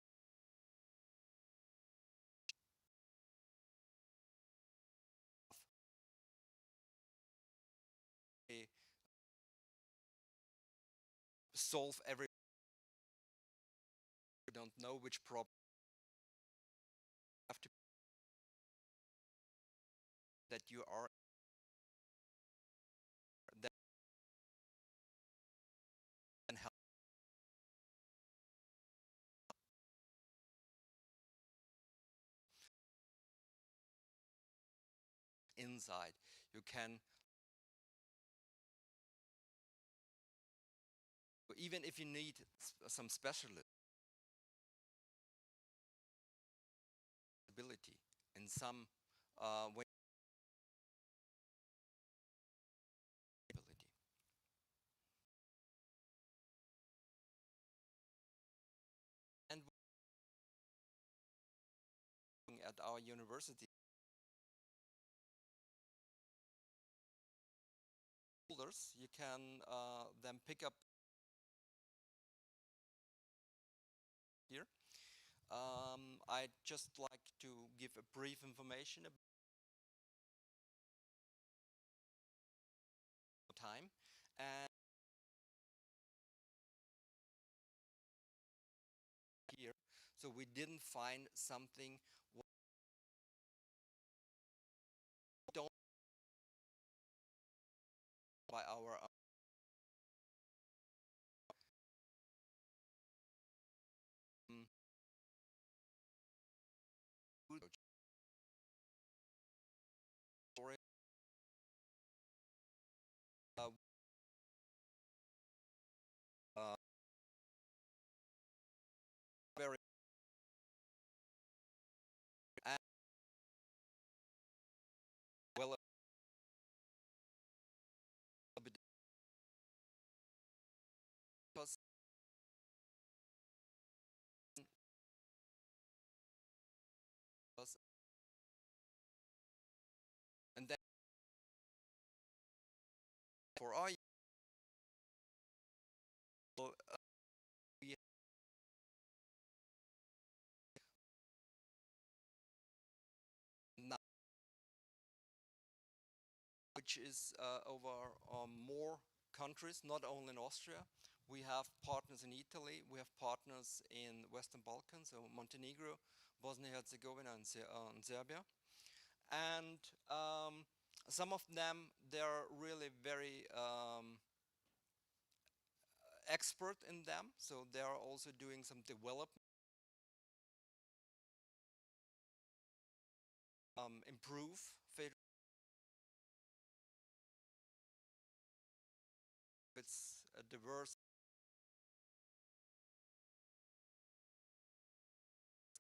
a solve every you don't know which problem have to that you are that can help inside you can even if you need some specialist ability in some way ability. And at our university holders you can then pick up I'd just like to give a brief information about time. And here, so we didn't find something don't by our story. Uh, very well a bit because and then for our we now which is over more countries, not only in Austria. We have partners in Italy, we have partners in Western Balkans, so Montenegro, Bosnia-Herzegovina, and Serbia. And some of them, they're really very expert in them, so they are also doing some development, improve it's a diverse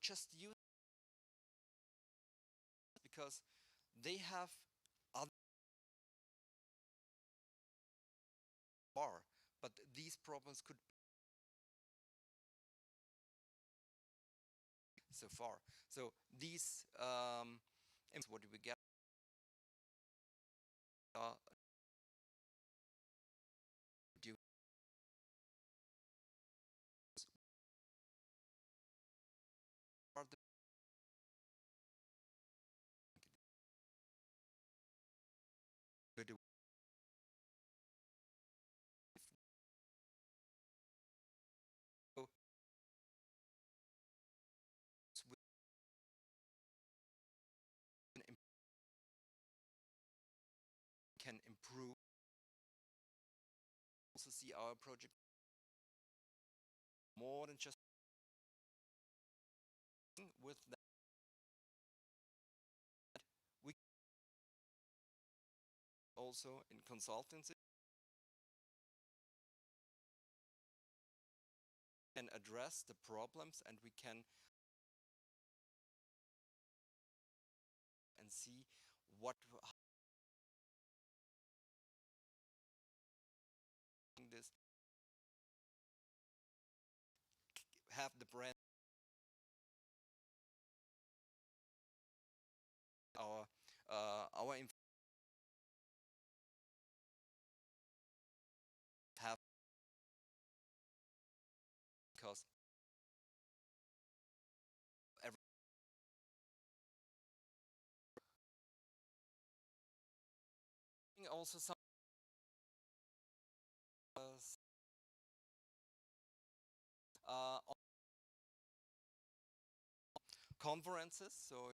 just use because they have other bar, but these problems could so far. So these what do we get? Do are the good can improve. Also see our project more than just with that we also in consultancy can address the problems and we can and see what this have the brand our have because every also some conferences, so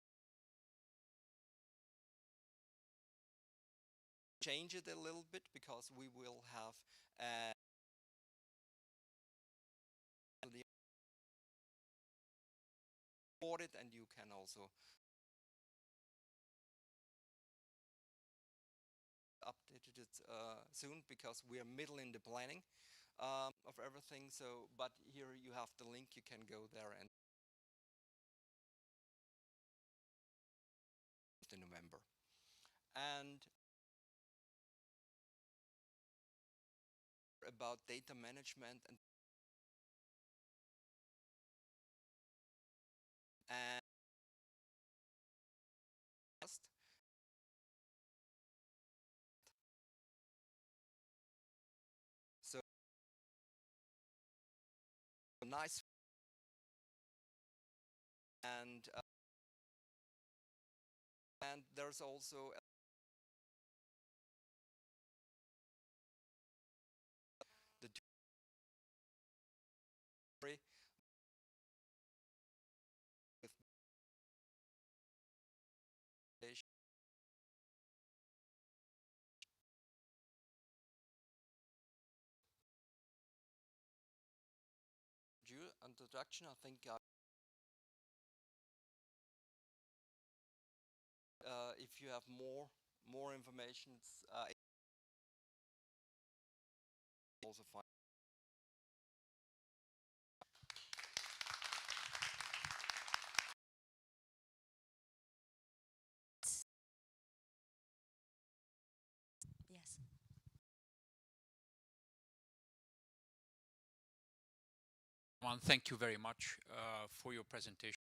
change it a little bit because we will have it and you can also update it soon because we are middle in the planning of everything. So, but here you have the link. You can go there and in November. And about data management and so nice and there's also the with introduction. I think if you have more information, it's also fine. Yes. Thank you very much for your presentation.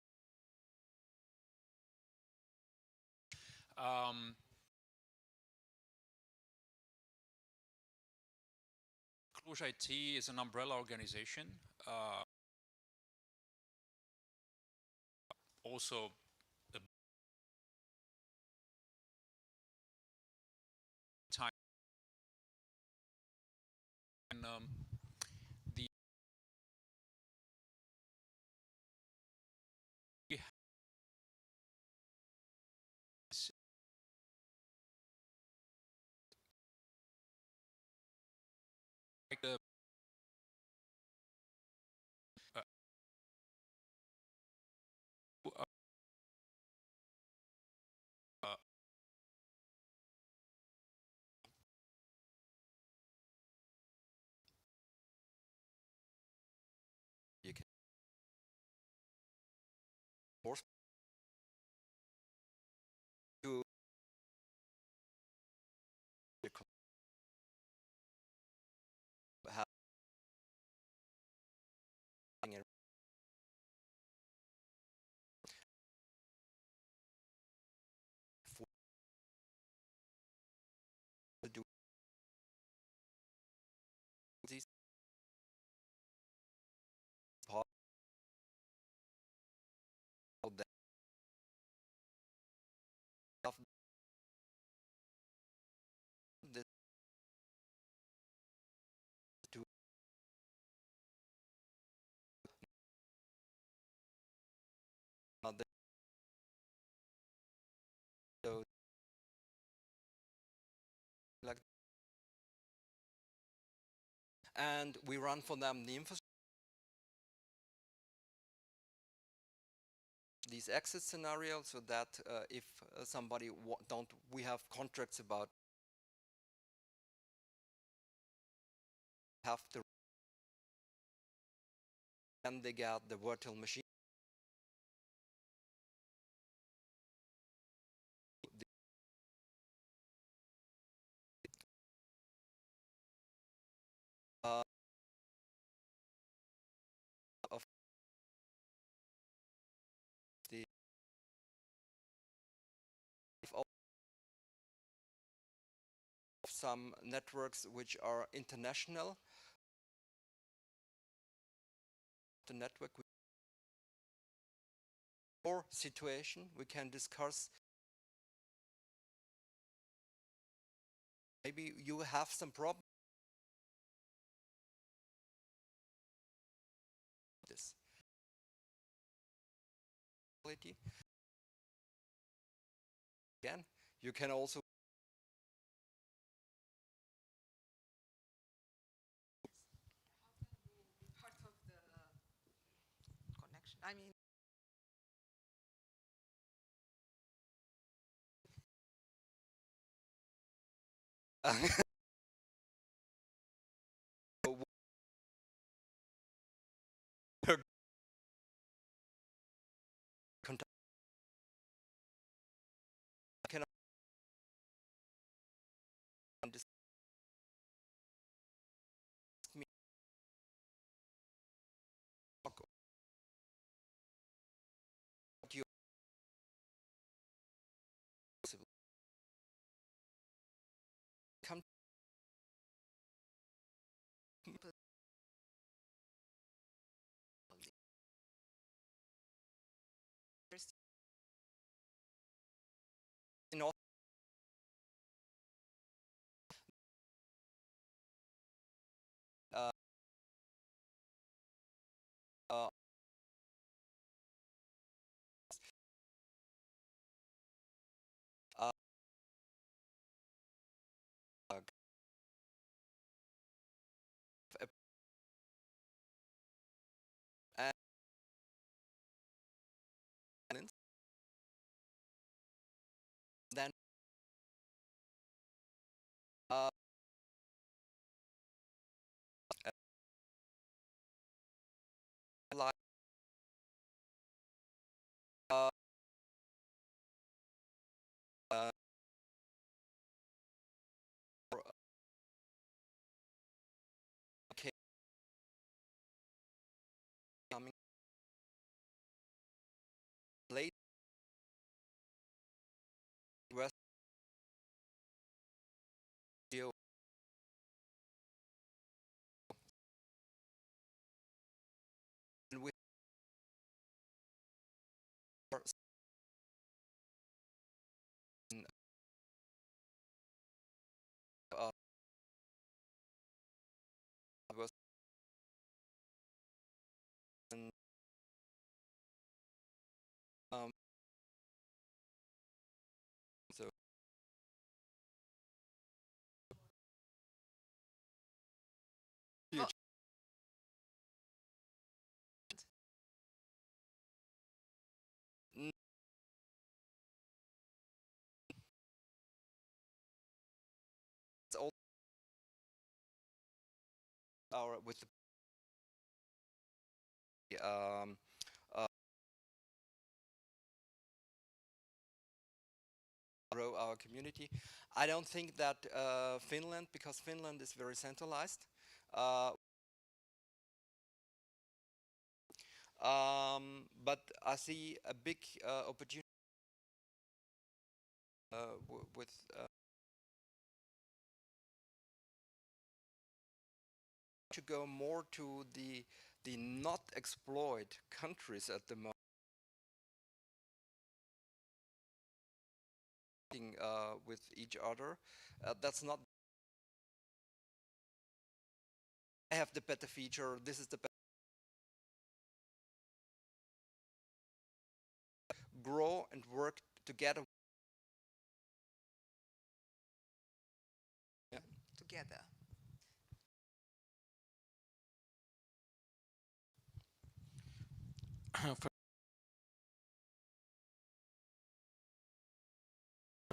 Cluj IT is an umbrella organization. Also, a time and the You can force to have do these part of the of the to the so like, and we run for them the infrastructure, these exit scenarios, so that if somebody we have contracts about have to, and they get the virtual machine. Of the of some networks which are international. The network or situation we can discuss. Maybe you have some problem. This again, you can also part of the connection. I mean, come Uh, like uh, uh, okay, coming late West and we are uh, was and, um, so Oh. Mm. It's all our with the grow our community. I don't think that Finland, because Finland is very centralized. But I see a big opportunity with to go more to the not exploited countries at the moment. With each other, that's not. I have the better feature. This is the better. Grow and work together. Yeah. Together.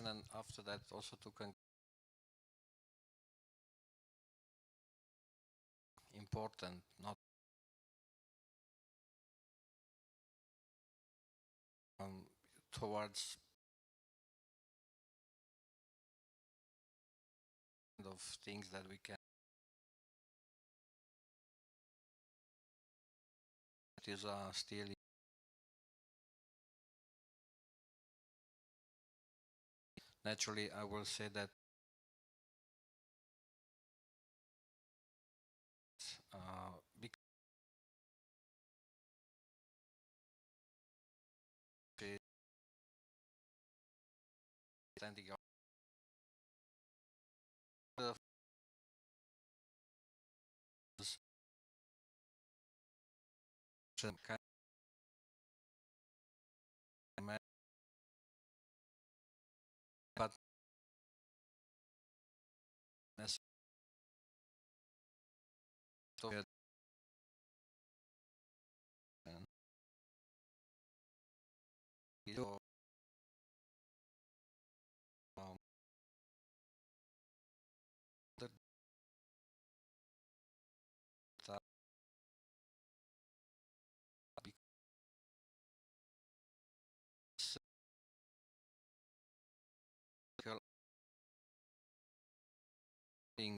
And after that also to important, not towards of things that we can. It is still naturally. I will say that because standing up but the being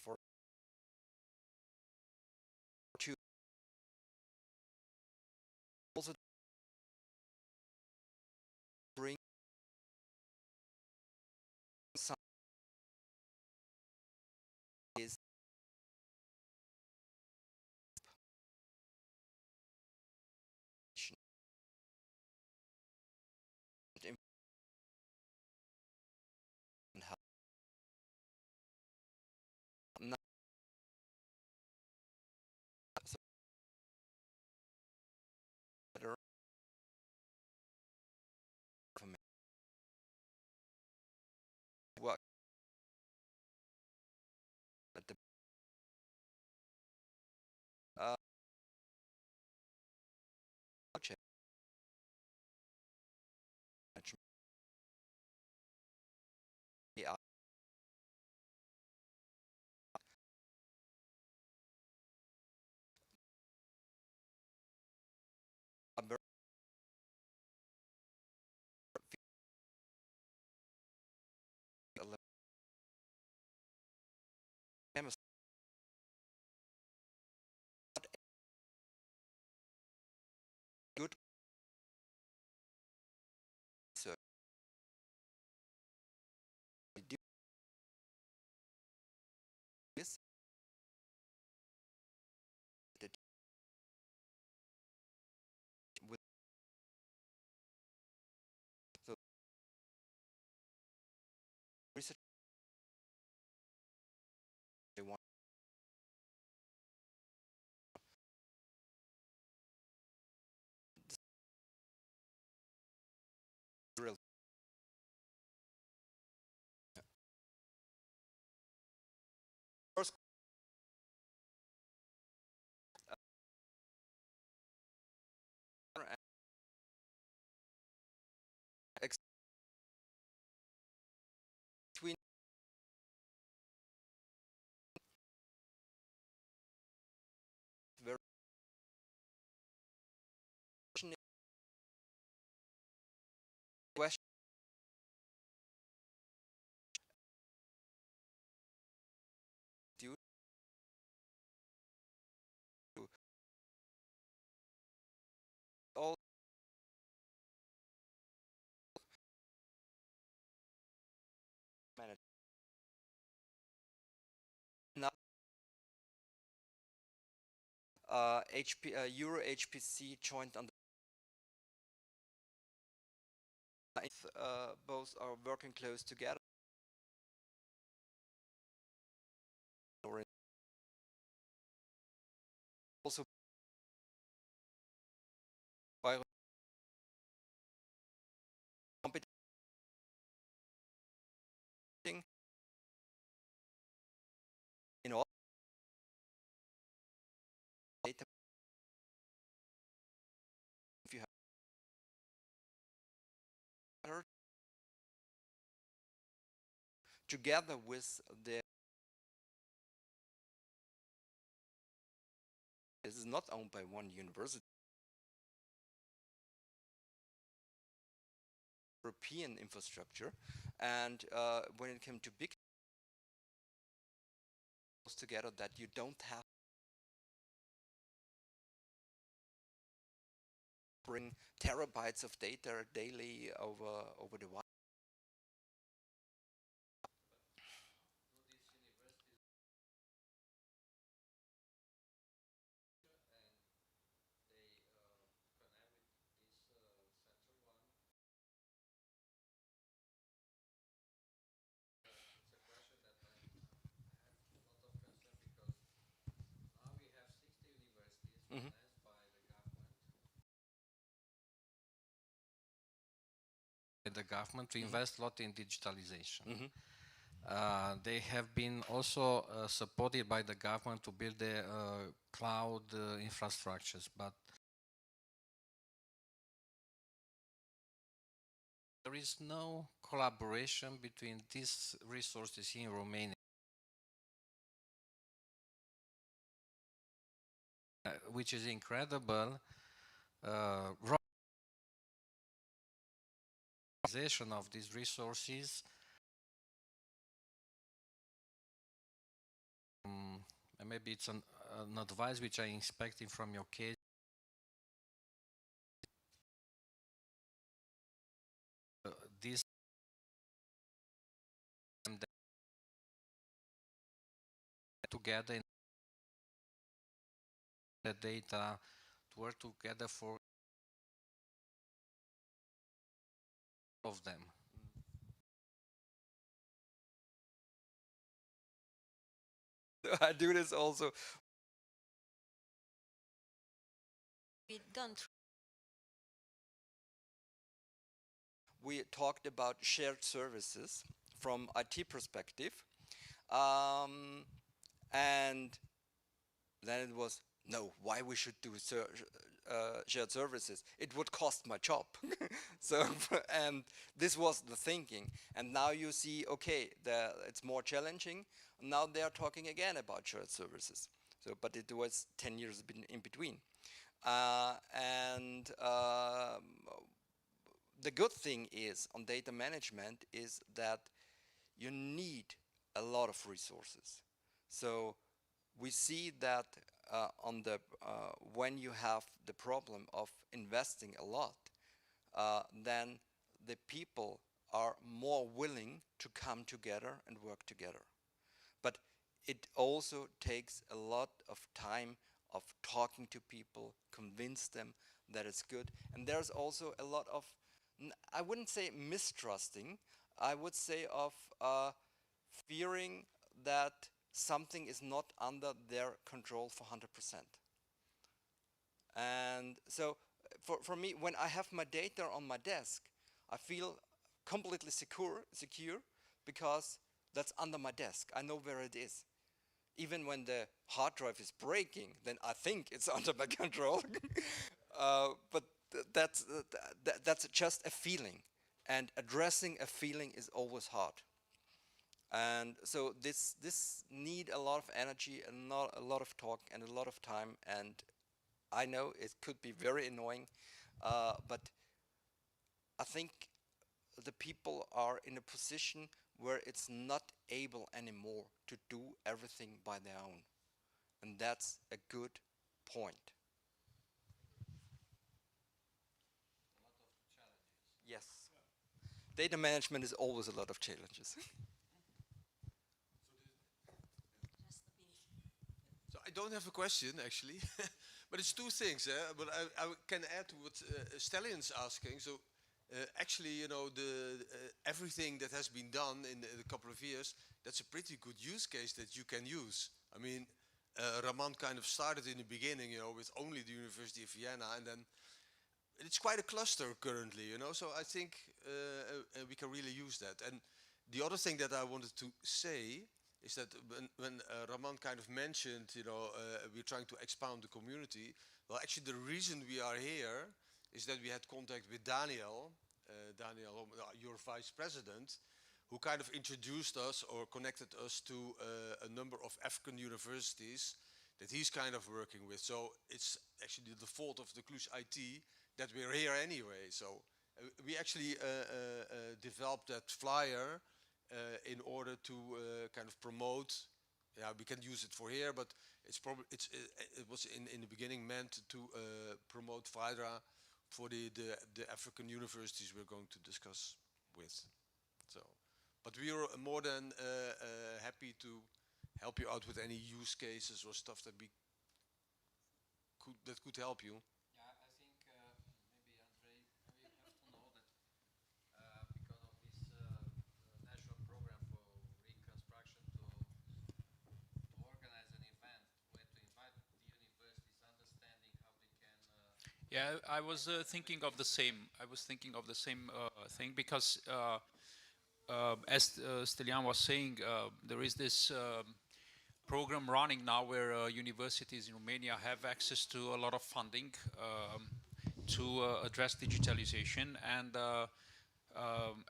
for to also bring some is and how not so better what at the check AI good so we do this that with so research they want drill first between very question due to all managed not Euro HPC joined on the both are working close together or also by competing in all data if you have together with the this is not owned by one university European infrastructure and when it came to big together that you don't have bring terabytes of data daily over the wire. The government to invest a lot in digitalization. They have been also supported by the government to build the cloud infrastructures, but there is no collaboration between these resources in Romania. Which is incredible. Of these resources And maybe it's an advice which I'm expecting from your case. This and together in the data to work together for of them. I do this also. We don't. We talked about shared services from IT perspective, and then it was, no, why we should do shared services? It would cost my job. So, and this was the thinking. And now you see, okay, it's more challenging. Now they are talking again about shared services. So, but it was 10 years in between. The good thing is on data management is that you need a lot of resources. So we see that when you have the problem of investing a lot, then the people are more willing to come together and work together. But it also takes a lot of time of talking to people, convince them that it's good. And there's also a lot of, I wouldn't say mistrusting, I would say of fearing that something is not under their control for 100%. And so for me, when I have my data on my desk, I feel completely secure because that's under my desk. I know where it is. Even when the hard drive is breaking, then I think it's under my control. But that's just a feeling. And addressing a feeling is always hard. And so this need a lot of energy and not a lot of talk and a lot of time. And I know it could be very annoying, but I think the people are in a position where it's not able anymore to do everything by their own. And that's a good point. Yes. Data management is always a lot of challenges. So I don't have a question actually, but it's two things. But I can add to what Stellion's asking. So actually, you know, everything that has been done in a couple of years, that's a pretty good use case that you can use. I mean, Raman kind of started in the beginning, you know, with only the University of Vienna, and then it's quite a cluster currently, you know. So I think we can really use that. And the other thing that I wanted to say is that when Raman kind of mentioned, you know, we're trying to expand the community. Well, actually, the reason we are here is that we had contact with Daniel, your vice president, who kind of introduced us or connected us to a number of African universities that he's kind of working with. So it's actually the fault of the Cluj IT that we're here anyway. So we actually developed that flyer in order to kind of promote. Yeah, we can use it for here, but it was in the beginning meant to promote FIDRA for the African universities we're going to discuss with. So, but we are more than happy to help you out with any use cases or stuff that could help you. Yeah, I think maybe Andrei, we have to know that because of this national program for reconstruction to organize an event where to invite the universities, understanding how they can. Yeah, I was thinking of the same. I was thinking of the same thing because, as Stelian was saying, there is this program running now where universities in Romania have access to a lot of funding to address digitalization. And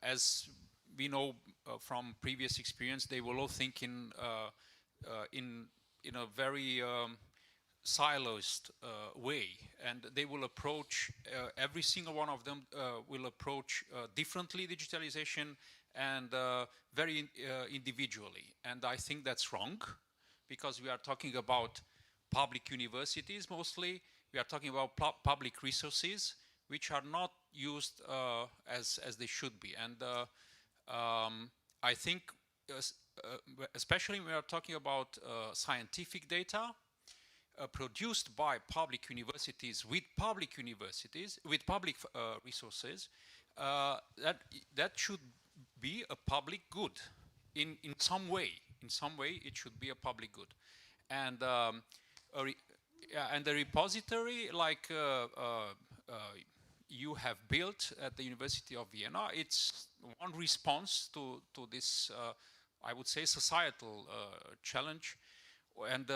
as we know from previous experience, they will all think in a very silos way, and they will approach every single one of them will approach differently digitalization and very individually. And I think that's wrong. because we are talking about public universities mostly. We are talking about public resources which are not used as they should be. And I think, especially when we are talking about scientific data produced by public universities, with public resources, that should be a public good in some way. In some way, it should be a public good. And and the repository, like you have built at the University of Vienna, it's one response to this, I would say, societal challenge and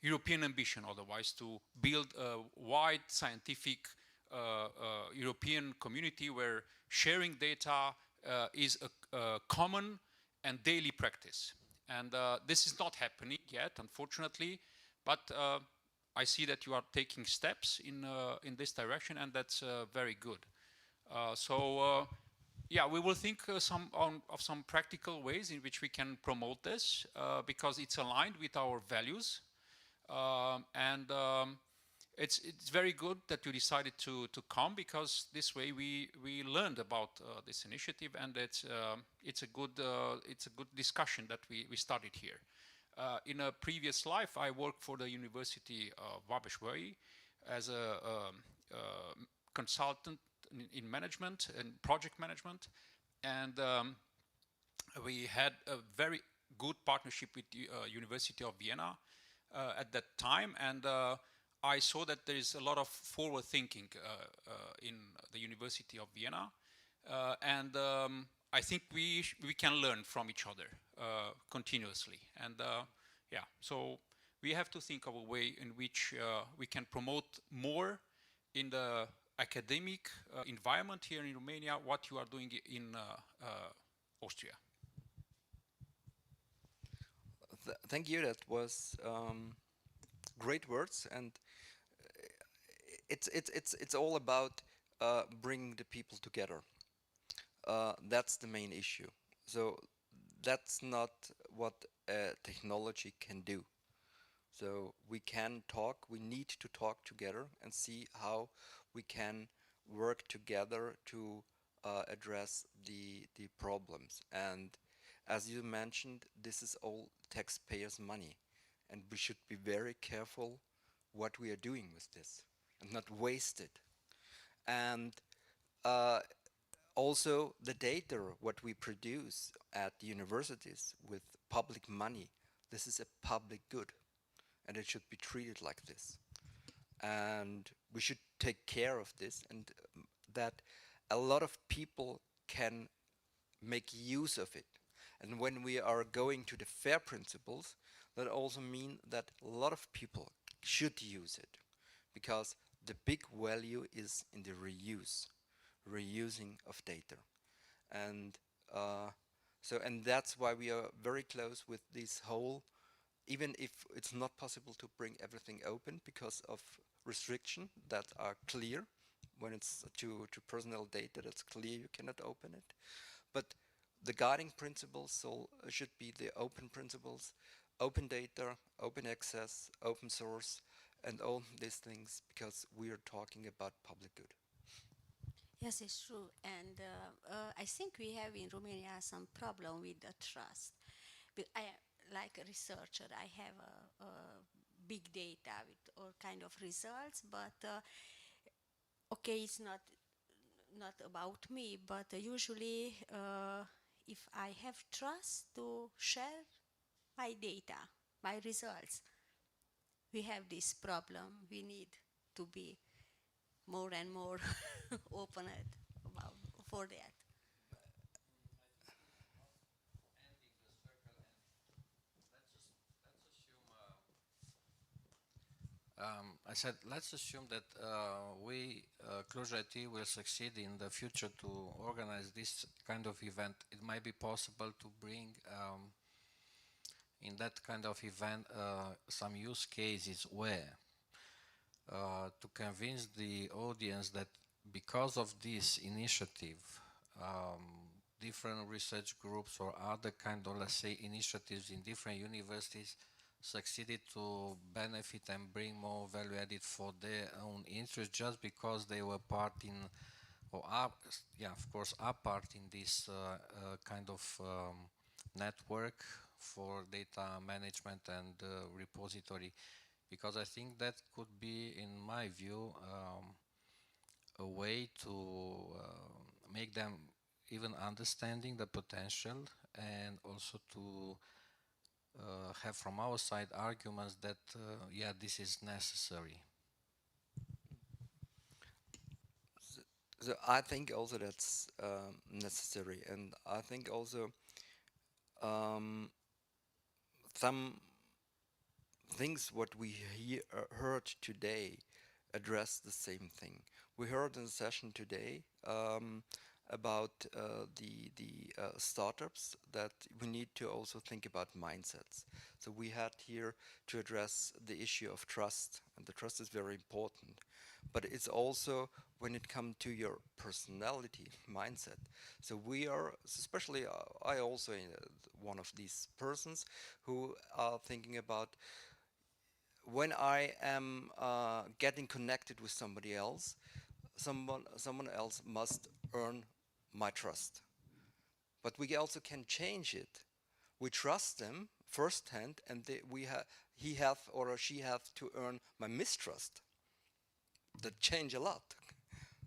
European ambition, otherwise, to build a wide scientific European community where sharing data is a common and daily practice. And this is not happening yet, unfortunately, but I see that you are taking steps in this direction, and that's very good. Yeah, we will think of some practical ways in which we can promote this because it's aligned with our values, and it's very good that you decided to come, because this way we learned about this initiative, and it's a good discussion that we started here. In a previous life, I worked for the University of Vameș as a consultant in management and project management, and we had a very good partnership with the University of Vienna at that time, and I saw that there is a lot of forward thinking in the University of Vienna, and I think we can learn from each other continuously. And yeah, so we have to think of a way in which we can promote more in the academic environment here in Romania what you are doing in Austria. Thank you. That was great words, and it's all about bringing the people together. That's the main issue. So that's not what technology can do. So we can talk, we need to talk together and see how we can work together to address the problems. And as you mentioned, this is all taxpayers' money, and we should be very careful what we are doing with this and not waste it. And also the data, what we produce at the universities with public money, this is a public good, and it should be treated like this. And we should take care of this, and that a lot of people can make use of it. And when we are going to the fair principles, that also means that a lot of people should use it, because the big value is in the reusing of data. And and that's why we are very close with this whole, even if it's not possible to bring everything open because of restriction that are clear. When it's to personal data, that's clear, you cannot open it. But the guiding principles should be the open principles, open data, open access, open source, and all these things, because we are talking about public good. Yes, it's true. And I think we have in Romania some problem with the trust. But like a researcher, I have a big data with all kind of results, but okay, it's not about me, but usually if I have trust to share my data, my results, we have this problem. We need to be more and more open about for that. I said, let's assume that we, Cluj-IT, will succeed in the future to organize this kind of event. It might be possible to bring in that kind of event some use cases where to convince the audience that because of this initiative, different research groups or other kind of, let's say, initiatives in different universities, succeeded to benefit and bring more value added for their own interest just because they were part in, or are, yeah, of course, are part in this kind of network for data management and repository, because I think that could be, in my view, a way to make them even understanding the potential, and also to have from our side arguments that yeah, this is necessary. So I think also that's necessary, and I think also some things what we heard today address the same thing. We heard in the session today about the startups, that we need to also think about mindsets. So we had here to address the issue of trust, and the trust is very important. But it's also when it comes to your personality mindset. So we are, especially I also one of these persons who are thinking about, when I am getting connected with somebody else, someone else must earn my trust. But we also can change it. We trust them firsthand, and he have or she have to earn my mistrust. That change a lot,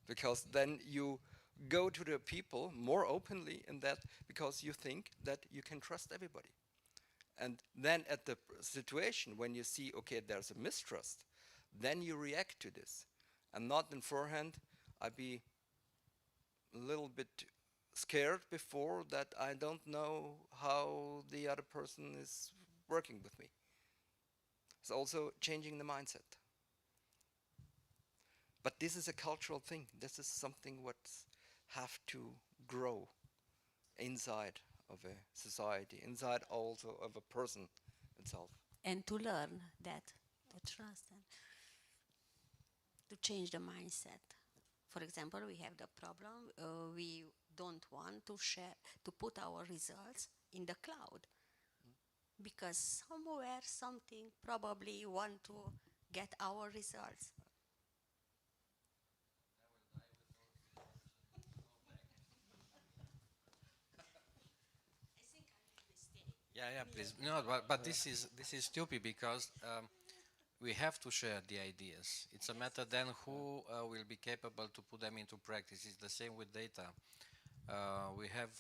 because then you go to the people more openly in that, because you think that you can trust everybody. And then at the situation when you see, okay, there's a mistrust, then you react to this. And not in forehand, I'd be a little bit scared before that I don't know how the other person is working with me. It's also changing the mindset. But this is a cultural thing. This is something what have to grow inside of a society, inside also of a person itself. And to learn that, the trust, and to change the mindset. For example, we have the problem, we don't want to share, to put our results in the cloud. Because somewhere, something, probably want to get our results. Yeah, please. No, but this is stupid, because we have to share the ideas. It's a matter then who will be capable to put them into practice. It's the same with data. We have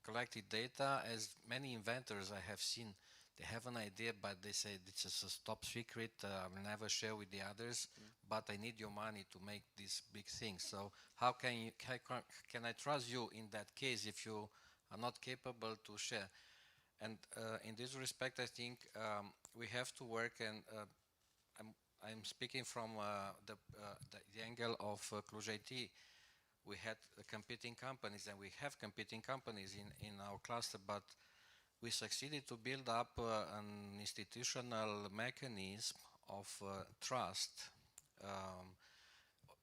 collected data, as many inventors I have seen. They have an idea, but they say it's just a top secret. I'll never share with the others. But I need your money to make this big thing. So how can I trust you in that case if you are not capable to share? And in this respect, I think we have to work, and I'm speaking from the angle of Cluj IT. We had competing companies, and we have competing companies in our cluster, but we succeeded to build up an institutional mechanism of trust,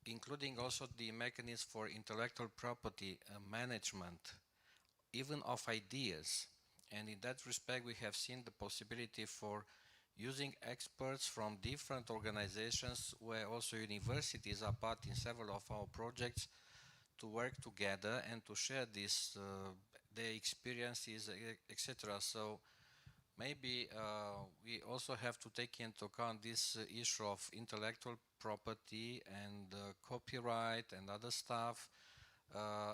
including also the mechanism for intellectual property management, even of ideas. And in that respect, we have seen the possibility for using experts from different organizations, where also universities are part in several of our projects, to work together and to share this, their experiences, etc. So maybe we also have to take into account this issue of intellectual property and copyright and other stuff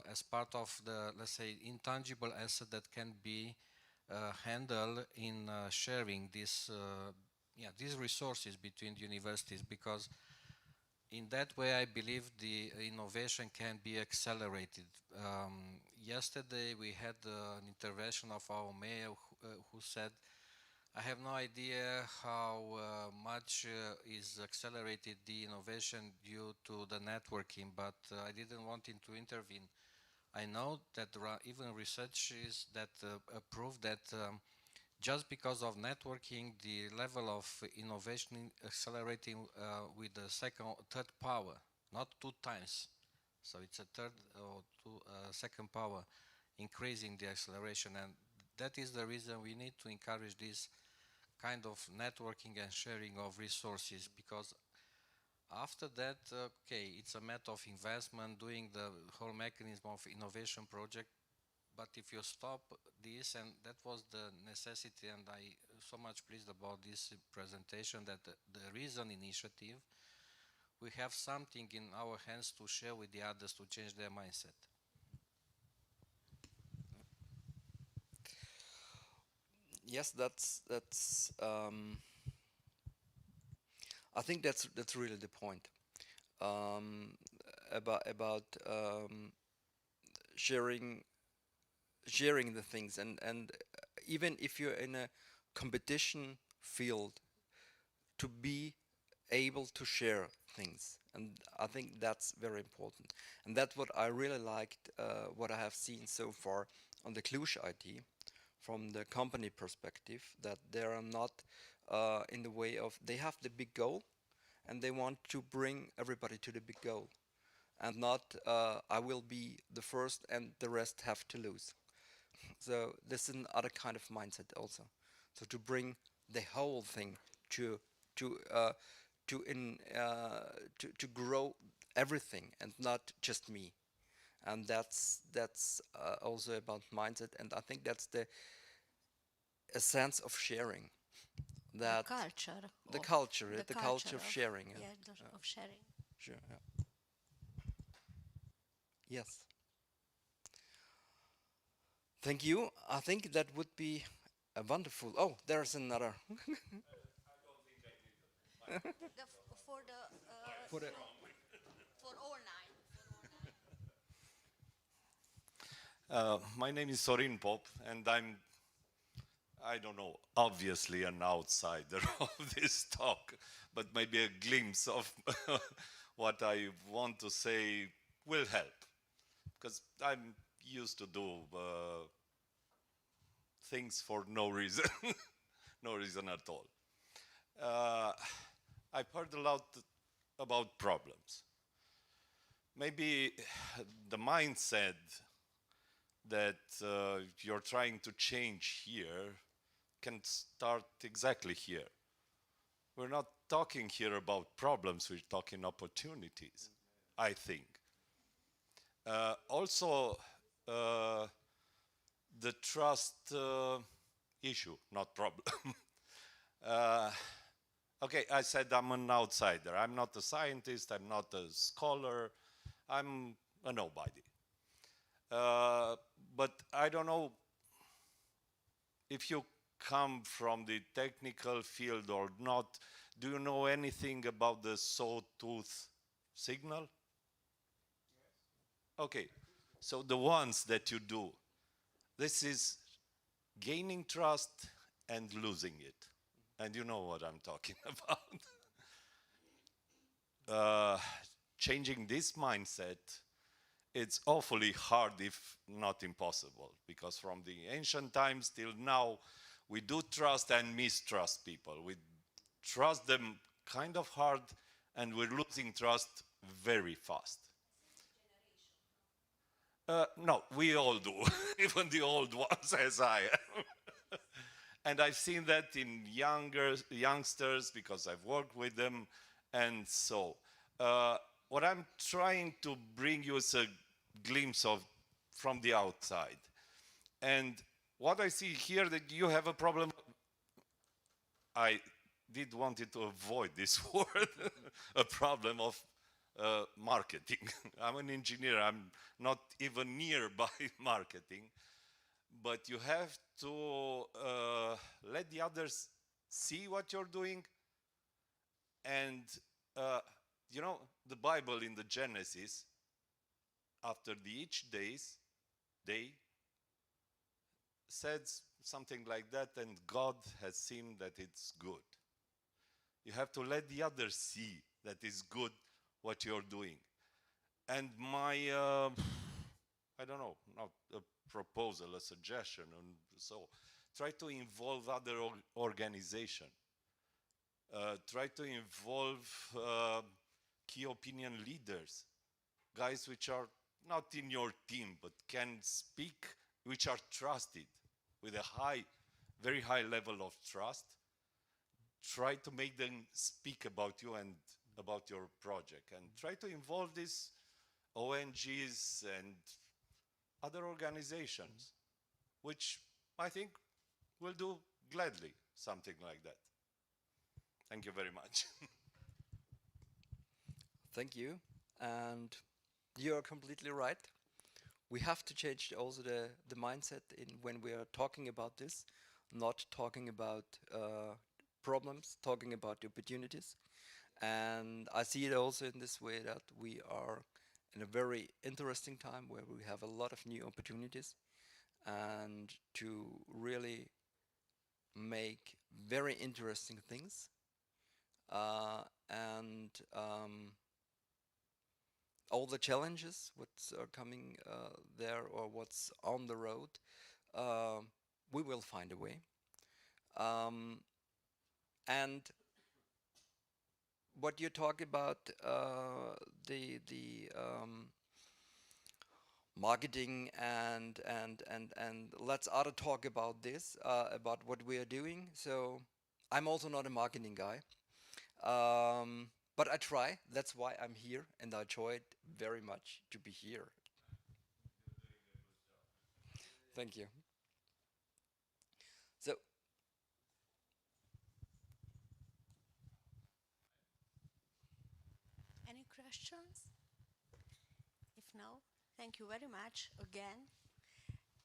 as part of the, let's say, intangible asset that can be handle in sharing this, these resources between the universities, because in that way I believe the innovation can be accelerated. Yesterday we had an intervention of our mayor who said, I have no idea how much is accelerated the innovation due to the networking, but I didn't want him to intervene. I know that there are even researches that prove that just because of networking, the level of innovation accelerating with the third power, not 2 times. So it's a third or second power, increasing the acceleration. And that is the reason we need to encourage this kind of networking and sharing of resources, because after that, okay, it's a matter of investment, doing the whole mechanism of innovation project. But if you stop this, and that was the necessity, and I so much pleased about this presentation, that the Reason initiative, we have something in our hands to share with the others to change their mindset. Yes, I think that's really the point about sharing the things, and even if you're in a competition field, to be able to share things, and I think that's very important, and that's what I really liked, what I have seen so far on the Cluj IT, from the company perspective, that they are not in the way of, they have the big goal and they want to bring everybody to the big goal, and not I will be the first and the rest have to lose. So this is another kind of mindset also. So to bring the whole thing to grow everything and not just me, and that's also about mindset, and I think that's a sense of sharing. That the culture of sharing. Of sharing. Sure. Yeah. Yes. Thank you. I think that would be a wonderful. Oh, there's another. For all nine. My name is Sorin Pop, and I don't know, obviously an outsider of this talk, but maybe a glimpse of what I want to say will help, because I'm used to do things for no reason, no reason at all. I've heard a lot about problems. Maybe the mindset that you're trying to change here can start exactly here. We're not talking here about problems, we're talking opportunities, I think. Also, the trust issue, not problem. Okay, I said I'm an outsider. I'm not a scientist, I'm not a scholar, I'm a nobody. But I don't know if you come from the technical field or not. Do you know anything about the sawtooth signal? Okay, so the ones that you do, this is gaining trust and losing it. And you know what I'm talking about. Changing this mindset, it's awfully hard, if not impossible, because from the ancient times till now, we do trust and mistrust people. We trust them kind of hard, and we're losing trust very fast. No, we all do, even the old ones, as I am. And I've seen that in youngsters, because I've worked with them, and so. What I'm trying to bring you is a glimpse of from the outside. And what I see here, that you have a problem. I did wanted to avoid this word, a problem of marketing. I'm an engineer, I'm not even nearby marketing. But you have to let the others see what you're doing. And you know, the Bible in the Genesis, after each day, says something like that, and God has seen that it's good. You have to let the others see that it's good what you're doing. And my, I don't know, not a proposal, a suggestion, and so try to involve other organizations. Try to involve key opinion leaders, guys which are not in your team, but can speak, which are trusted with a very high level of trust, try to make them speak about you and about your project, and try to involve these ONGs and other organizations, which I think will do gladly something like that. Thank you very much. Thank you. And you're completely right. We have to change also the mindset when we are talking about this, not talking about problems, talking about the opportunities. And I see it also in this way that we are in a very interesting time where we have a lot of new opportunities and to really make very interesting things. And all the challenges, what's coming there or what's on the road, we will find a way. And what you talk about, the marketing and let's other talk about this, about what we are doing. So I'm also not a marketing guy. But I try, that's why I'm here, and I enjoy it very much to be here. Thank you. So, any questions? If no, thank you very much again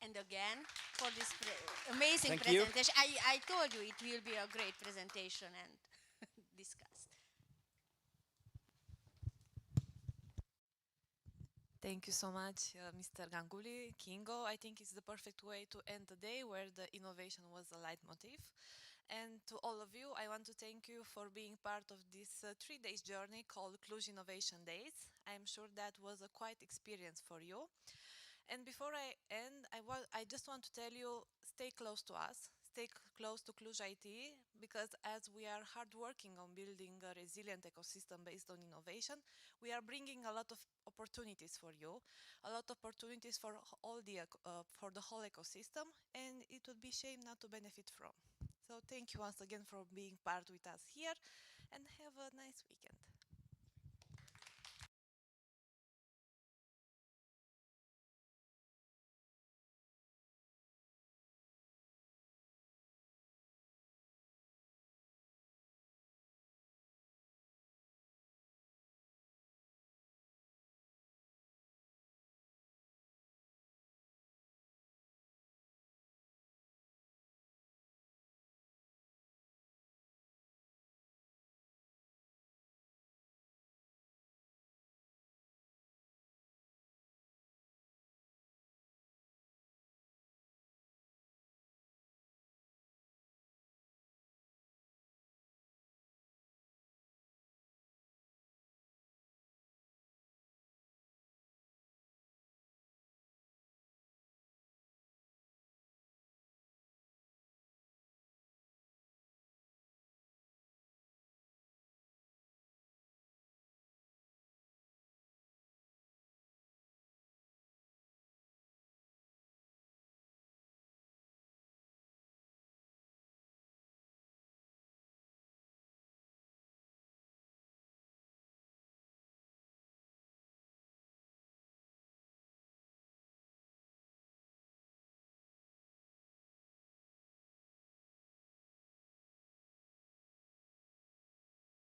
and again for this amazing presentation. I told you it will be a great presentation and discussed. Thank you so much, Mr. Ganguli, Kingo. I think it's the perfect way to end the day where the innovation was a leitmotif. And to all of you, I want to thank you for being part of this 3 days journey called Cluj Innovation Days. I'm sure that was a quite experience for you. And before I end, I just want to tell you, stay close to us, stay close to Cluj IT, because as we are hard working on building a resilient ecosystem based on innovation, we are bringing a lot of opportunities for you, a lot of opportunities for for the whole ecosystem, and it would be shame not to benefit from. So thank you once again for being part with us here, and have a nice weekend.